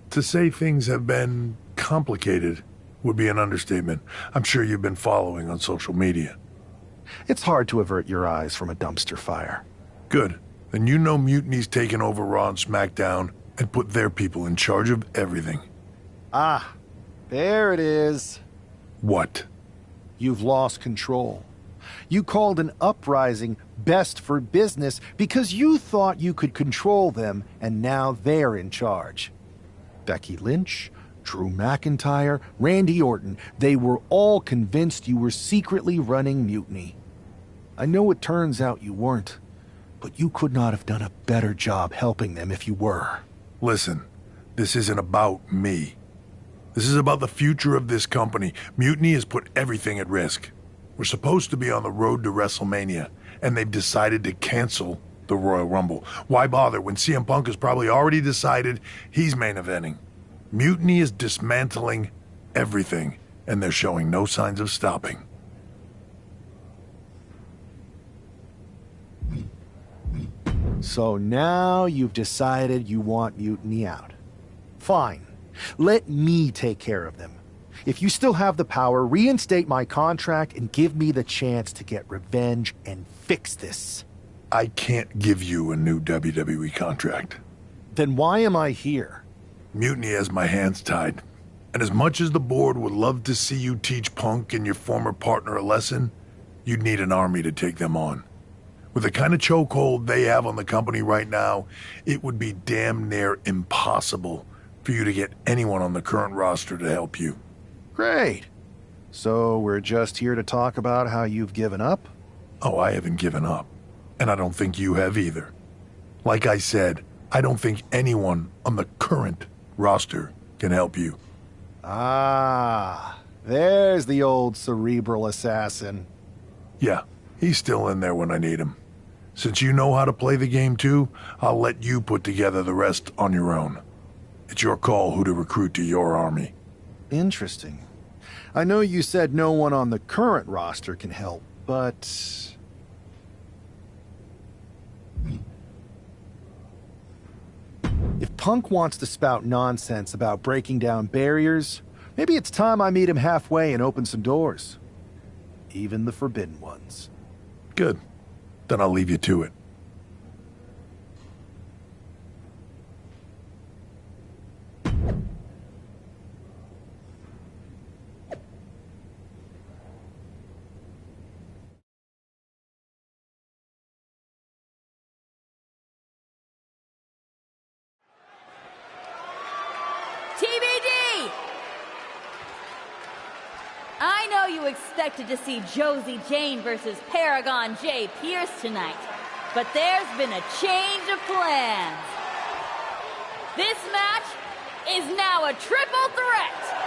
[SPEAKER 15] To say things have been complicated would be an understatement. I'm sure you've been following on social media.
[SPEAKER 2] It's hard to avert your eyes from a dumpster fire.
[SPEAKER 15] Good. Then you know Mutiny's taken over Raw and SmackDown and put their people in charge of everything.
[SPEAKER 2] Ah, there it is.
[SPEAKER 15] What?
[SPEAKER 2] You've lost control. You called an uprising best for business because you thought you could control them, and now they're in charge. Becky Lynch, Drew McIntyre, Randy Orton, they were all convinced you were secretly running Mutiny. I know it turns out you weren't, but you could not have done a better job helping them if you were.
[SPEAKER 15] Listen, this isn't about me. This is about the future of this company. Mutiny has put everything at risk. We're supposed to be on the road to WrestleMania, and they've decided to cancel the Royal Rumble. Why bother when CM Punk has probably already decided he's main eventing? Mutiny is dismantling everything, and they're showing no signs of stopping.
[SPEAKER 2] So now you've decided you want Mutiny out. Fine. Let me take care of them. If you still have the power, reinstate my contract and give me the chance to get revenge and fix this.
[SPEAKER 15] I can't give you a new WWE contract.
[SPEAKER 2] Then why am I here?
[SPEAKER 15] Mutiny has my hands tied. And as much as the board would love to see you teach Punk and your former partner a lesson, you'd need an army to take them on. With the kind of chokehold they have on the company right now, it would be damn near impossible for you to get anyone on the current roster to help you.
[SPEAKER 2] Great. So we're just here to talk about how you've given up?
[SPEAKER 15] Oh, I haven't given up. And I don't think you have either. Like I said, I don't think anyone on the current roster can help you.
[SPEAKER 2] Ah, there's the old cerebral assassin.
[SPEAKER 15] Yeah, he's still in there when I need him. Since you know how to play the game too, I'll let you put together the rest on your own. It's your call who to recruit to your army.
[SPEAKER 2] Interesting. I know you said no one on the current roster can help, but... If Punk wants to spout nonsense about breaking down barriers, maybe it's time I meet him halfway and open some doors. Even the forbidden ones.
[SPEAKER 15] Good. Then I'll leave you to it.
[SPEAKER 1] TBD! I know you expected to see Josie Jane versus Paragon J. Pierce tonight, but there's been a change of plans. This match is now a triple threat.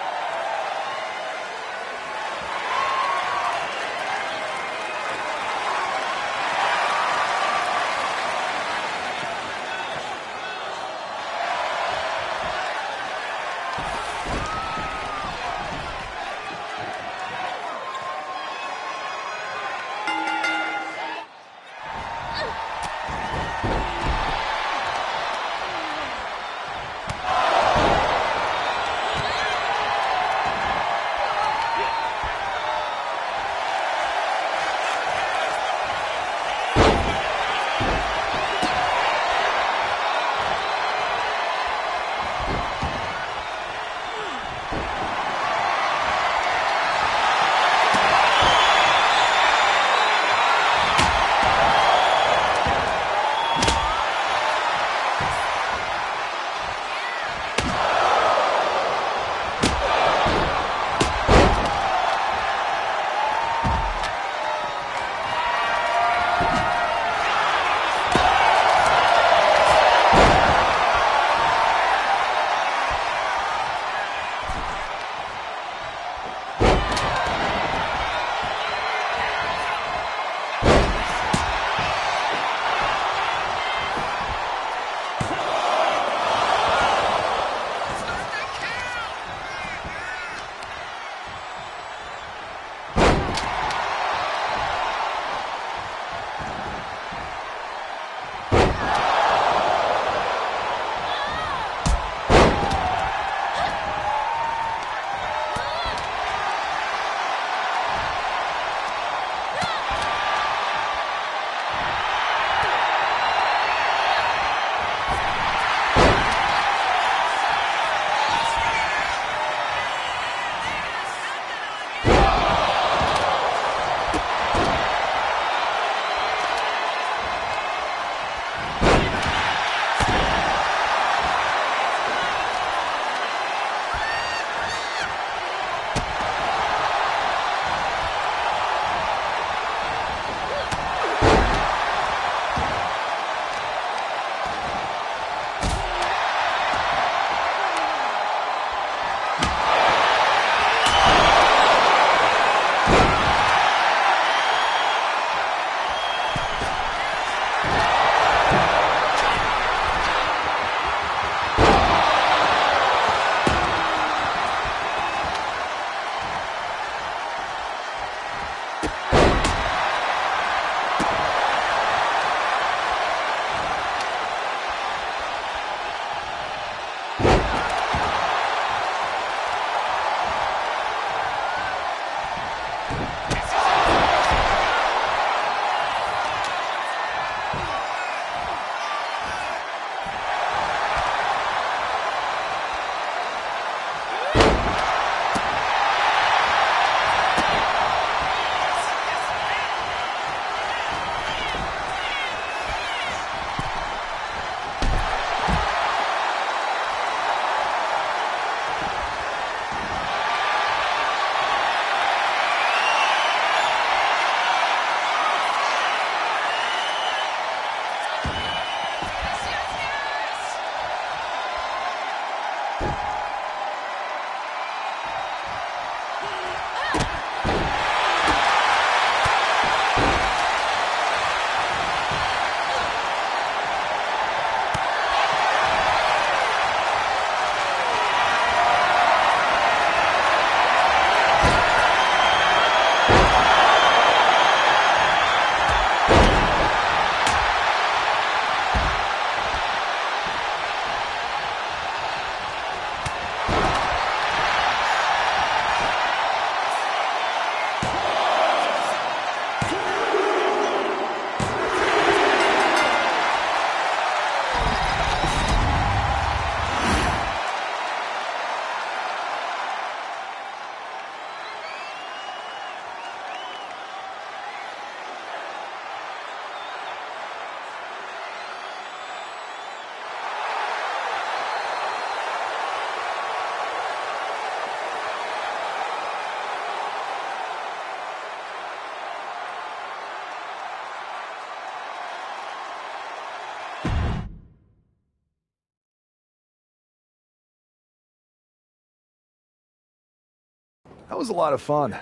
[SPEAKER 2] That was a lot of fun.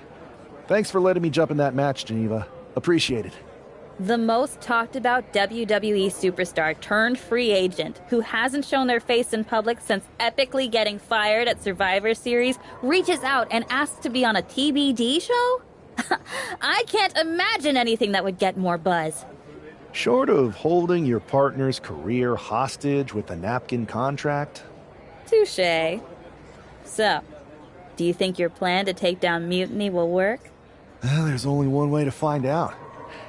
[SPEAKER 2] Thanks for letting me jump in that match, Geneva. Appreciate it.
[SPEAKER 1] The most talked about WWE superstar turned free agent who hasn't shown their face in public since epically getting fired at Survivor Series reaches out and asks to be on a TBD show? I can't imagine anything that would get more buzz.
[SPEAKER 2] Short of holding your partner's career hostage with a napkin contract?
[SPEAKER 1] Touché. So, do you think your plan to take down Mutiny will work?
[SPEAKER 2] There's only one way to find out.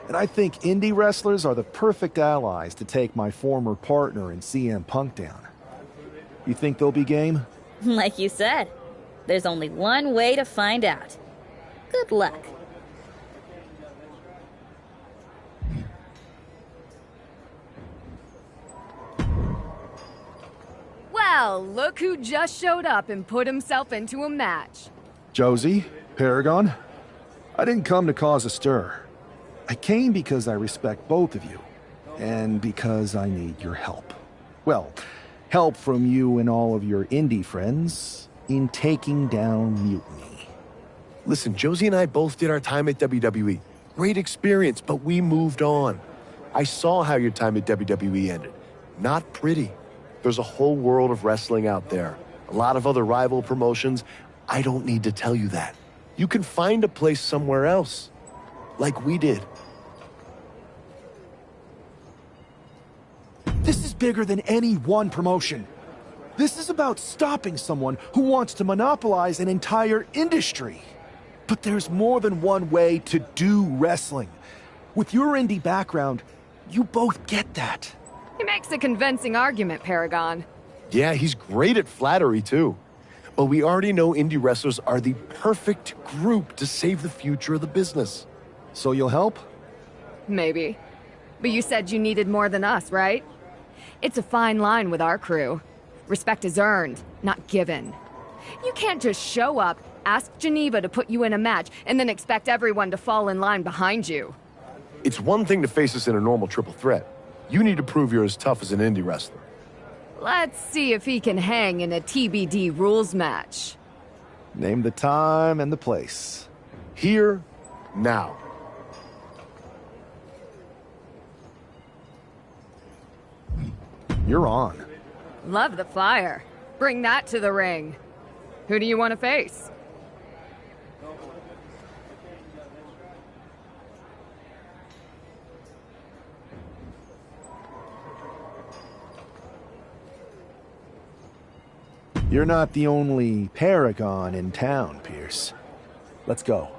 [SPEAKER 2] And I think indie wrestlers are the perfect allies to take my former partner in CM Punk down. You think they'll be game?
[SPEAKER 1] Like you said, there's only one way to find out. Good luck.
[SPEAKER 16] Well, look who just showed up and put himself into a match.
[SPEAKER 2] Josie, Paragon, I didn't come to cause a stir. I came because I respect both of you, and because I need your help. Well, help from you and all of your indie friends in taking down Mutiny.
[SPEAKER 20] Listen, Josie and I both did our time at WWE. Great experience, but we moved on. I saw how your time at WWE ended. Not pretty. There's a whole world of wrestling out there. A lot of other rival promotions. I don't need to tell you that. You can find a place somewhere else. Like we did.
[SPEAKER 2] This is bigger than any one promotion. This is about stopping someone who wants to monopolize an entire industry. But there's more than one way to do wrestling. With your indie background, you both get that.
[SPEAKER 16] He makes a convincing argument, Paragon.
[SPEAKER 20] Yeah, he's great at flattery, too. But we already know indie wrestlers are the perfect group to save the future of the business.
[SPEAKER 2] So you'll help?
[SPEAKER 16] Maybe. But you said you needed more than us, right? It's a fine line with our crew. Respect is earned, not given. You can't just show up, ask Geneva to put you in a match, and then expect everyone to fall in line behind you.
[SPEAKER 20] It's one thing to face us in a normal triple threat. You need to prove you're as tough as an indie wrestler.
[SPEAKER 16] Let's see if he can hang in a TBD rules match.
[SPEAKER 2] Name the time and the place.
[SPEAKER 20] Here, now.
[SPEAKER 2] You're on.
[SPEAKER 16] Love the fire. Bring that to the ring. Who do you want to face?
[SPEAKER 2] You're not the only Paragon in town, Pierce. Let's go.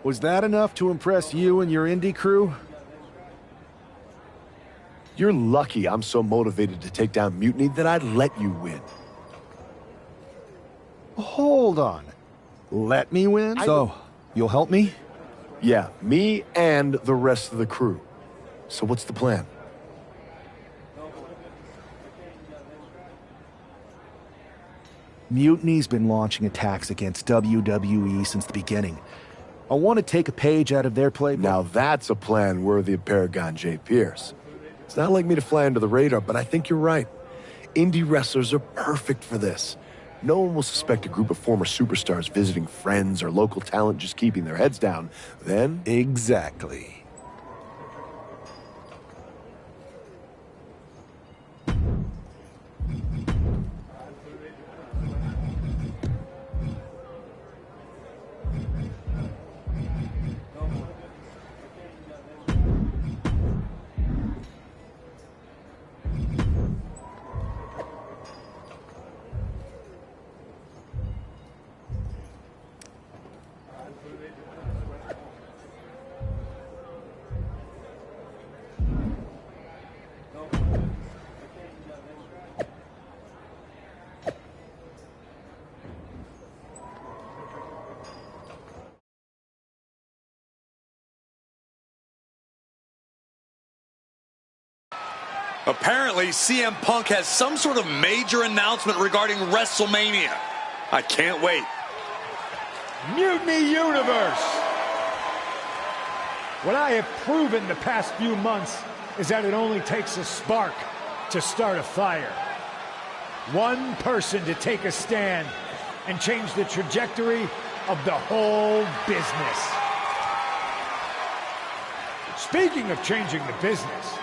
[SPEAKER 2] Was that enough to impress you and your indie crew?
[SPEAKER 20] You're lucky I'm so motivated to take down Mutiny that I'd let you win.
[SPEAKER 2] Hold on. Let me win? So, you'll help me?
[SPEAKER 20] Yeah, me and the rest of the crew. So what's the plan?
[SPEAKER 2] Mutiny's been launching attacks against WWE since the beginning. I want to take a page out of their playbook.
[SPEAKER 20] Now that's a plan worthy of Paragon J. Pierce. It's not like me to fly under the radar, but I think you're right. Indie wrestlers are perfect for this. No one will suspect a group of former superstars visiting friends or local talent just keeping their heads down. Then...
[SPEAKER 2] Exactly.
[SPEAKER 5] Apparently, CM Punk has some sort of major announcement regarding WrestleMania. I can't wait.
[SPEAKER 9] Mutiny Universe! What I have proven the past few months is that it only takes a spark to start a fire. One person to take a stand and change the trajectory of the whole business. Speaking of changing the business,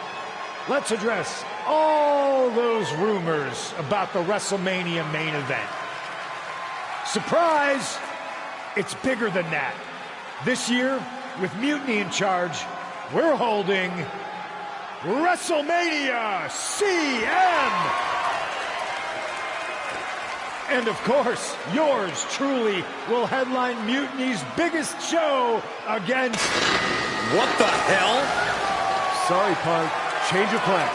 [SPEAKER 9] let's address all those rumors about the WrestleMania main event. Surprise! It's bigger than that. This year, with Mutiny in charge, we're holding WrestleMania CM! And of course, yours truly will headline Mutiny's biggest show against...
[SPEAKER 5] What the hell?
[SPEAKER 2] Sorry, Punk. Change of plans.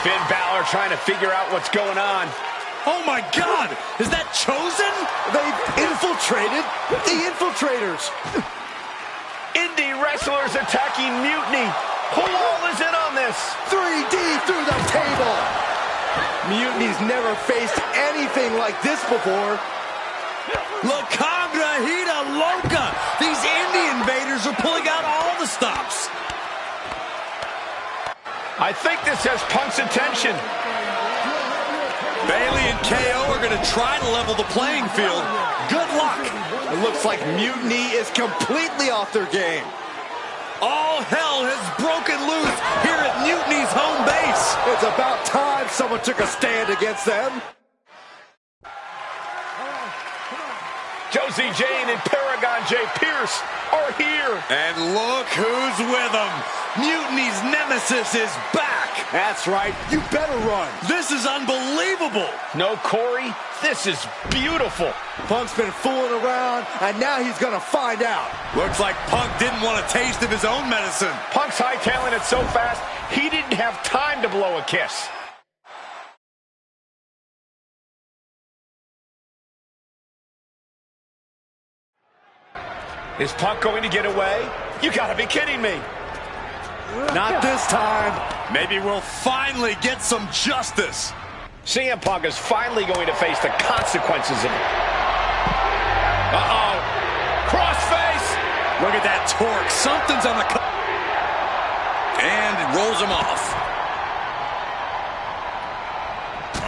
[SPEAKER 3] Finn Balor trying to figure out what's going on.
[SPEAKER 5] Oh my God! Is that Chosen?
[SPEAKER 6] They've infiltrated the Infiltrators.
[SPEAKER 3] Indie wrestlers attacking Mutiny. Who all is in on this?
[SPEAKER 6] 3D through the table. Mutiny's never faced anything like this before.
[SPEAKER 5] La Congrajita Loca! These indie invaders are pulling out all the stops.
[SPEAKER 3] I think this has Punk's attention.
[SPEAKER 5] Bayley and KO are going to try to level the playing field. Good luck.
[SPEAKER 6] It looks like Mutiny is completely off their game.
[SPEAKER 5] All hell has broken loose here at Mutiny's home base.
[SPEAKER 6] It's about time someone took a stand against them.
[SPEAKER 3] Josie Jane and Paragon J. Pierce are here.
[SPEAKER 5] And look who's with them. Mutiny's nemesis is back.
[SPEAKER 6] That's right. You better run.
[SPEAKER 5] This is unbelievable.
[SPEAKER 3] No, Corey, this is beautiful.
[SPEAKER 6] Punk's been fooling around, and now he's going to find out.
[SPEAKER 5] Looks like Punk didn't want a taste of his own medicine.
[SPEAKER 3] Punk's hightailing it so fast, he didn't have time to blow a kiss. Is Punk going to get away? You gotta be kidding me.
[SPEAKER 6] Not this time.
[SPEAKER 5] Maybe we'll finally get some justice.
[SPEAKER 3] CM Punk is finally going to face the consequences of it. Uh-oh. Crossface.
[SPEAKER 5] Look at that torque. Something's on the... And it rolls him off.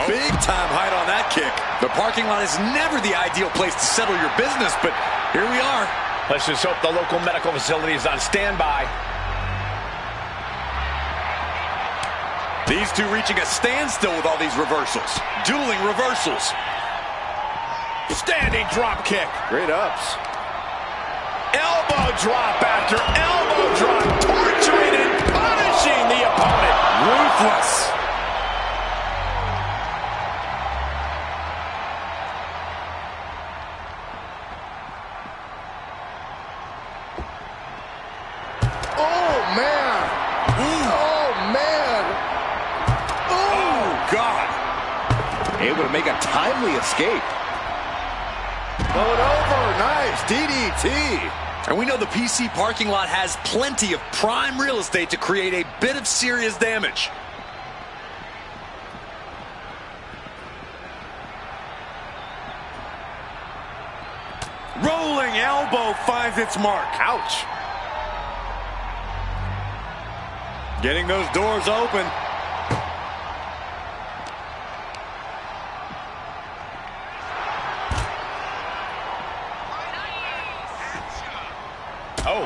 [SPEAKER 5] Big time height on that kick. The parking lot is never the ideal place to settle your business, but here we are.
[SPEAKER 3] Let's just hope the local medical facility is on standby.
[SPEAKER 5] These two reaching a standstill with all these reversals. Dueling reversals.
[SPEAKER 3] Standing drop kick.
[SPEAKER 6] Great ups.
[SPEAKER 3] Elbow drop after elbow drop. Torturing and punishing the opponent.
[SPEAKER 5] Ruthless.
[SPEAKER 6] man. Oh, man.
[SPEAKER 5] Oh, God. Able to make a timely escape.
[SPEAKER 6] Going over. Nice. DDT.
[SPEAKER 5] And we know the PC parking lot has plenty of prime real estate to create a bit of serious damage. Rolling elbow finds its mark. Ouch. Getting those doors open.
[SPEAKER 3] Oh.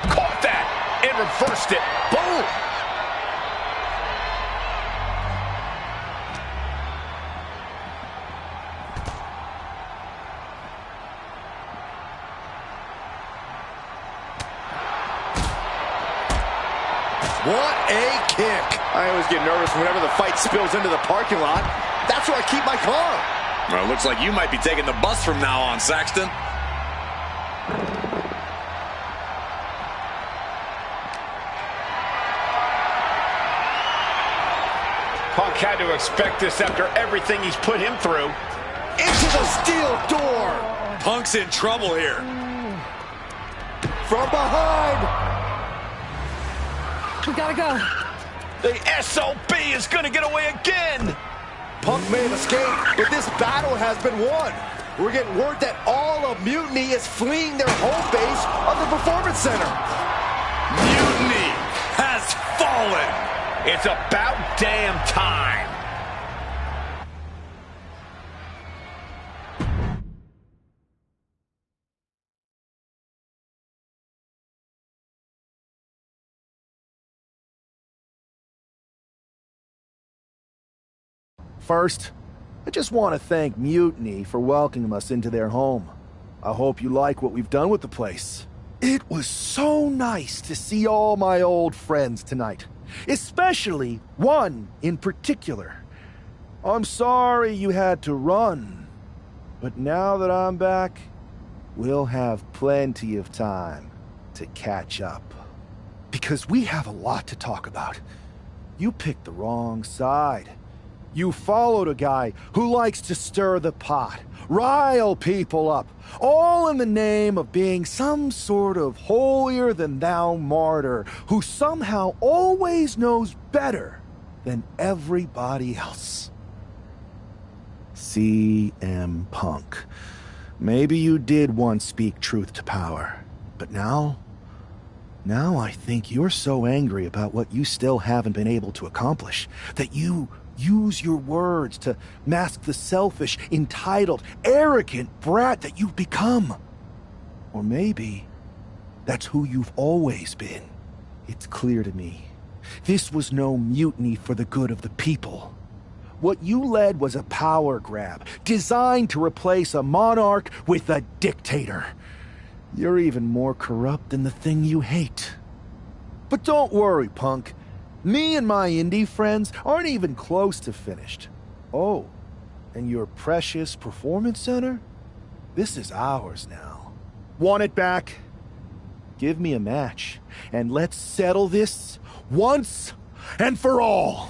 [SPEAKER 3] Caught that and reversed it. Boom.
[SPEAKER 6] What a kick. I always get nervous whenever the fight spills into the parking lot. That's where I keep my car.
[SPEAKER 5] Well, it looks like you might be taking the bus from now on, Saxton.
[SPEAKER 3] Punk had to expect this after everything he's put him through.
[SPEAKER 6] Into the steel door.
[SPEAKER 5] Punk's in trouble here.
[SPEAKER 6] From behind.
[SPEAKER 16] We gotta go.
[SPEAKER 3] The SOB is gonna get away again.
[SPEAKER 6] Punk may have escaped, but this battle has been won. We're getting word that all of Mutiny is fleeing their home base of the Performance Center.
[SPEAKER 5] Mutiny has fallen.
[SPEAKER 3] It's about damn time.
[SPEAKER 2] First, I just want to thank Mutiny for welcoming us into their home. I hope you like what we've done with the place. It was so nice to see all my old friends tonight, especially one in particular. I'm sorry you had to run, but now that I'm back, we'll have plenty of time to catch up. Because we have a lot to talk about. You picked the wrong side. You followed a guy who likes to stir the pot, rile people up, all in the name of being some sort of holier-than-thou martyr who somehow always knows better than everybody else. CM Punk. Maybe you did once speak truth to power, but now I think you're so angry about what you still haven't been able to accomplish that you use your words to mask the selfish, entitled, arrogant brat that you've become. Or maybe that's who you've always been. It's clear to me. This was no mutiny for the good of the people. What you led was a power grab, designed to replace a monarch with a dictator. You're even more corrupt than the thing you hate. But don't worry, Punk. Me and my indie friends aren't even close to finished. Oh, and your precious Performance Center? This is ours now. Want it back? Give me a match, and let's settle this once and for all.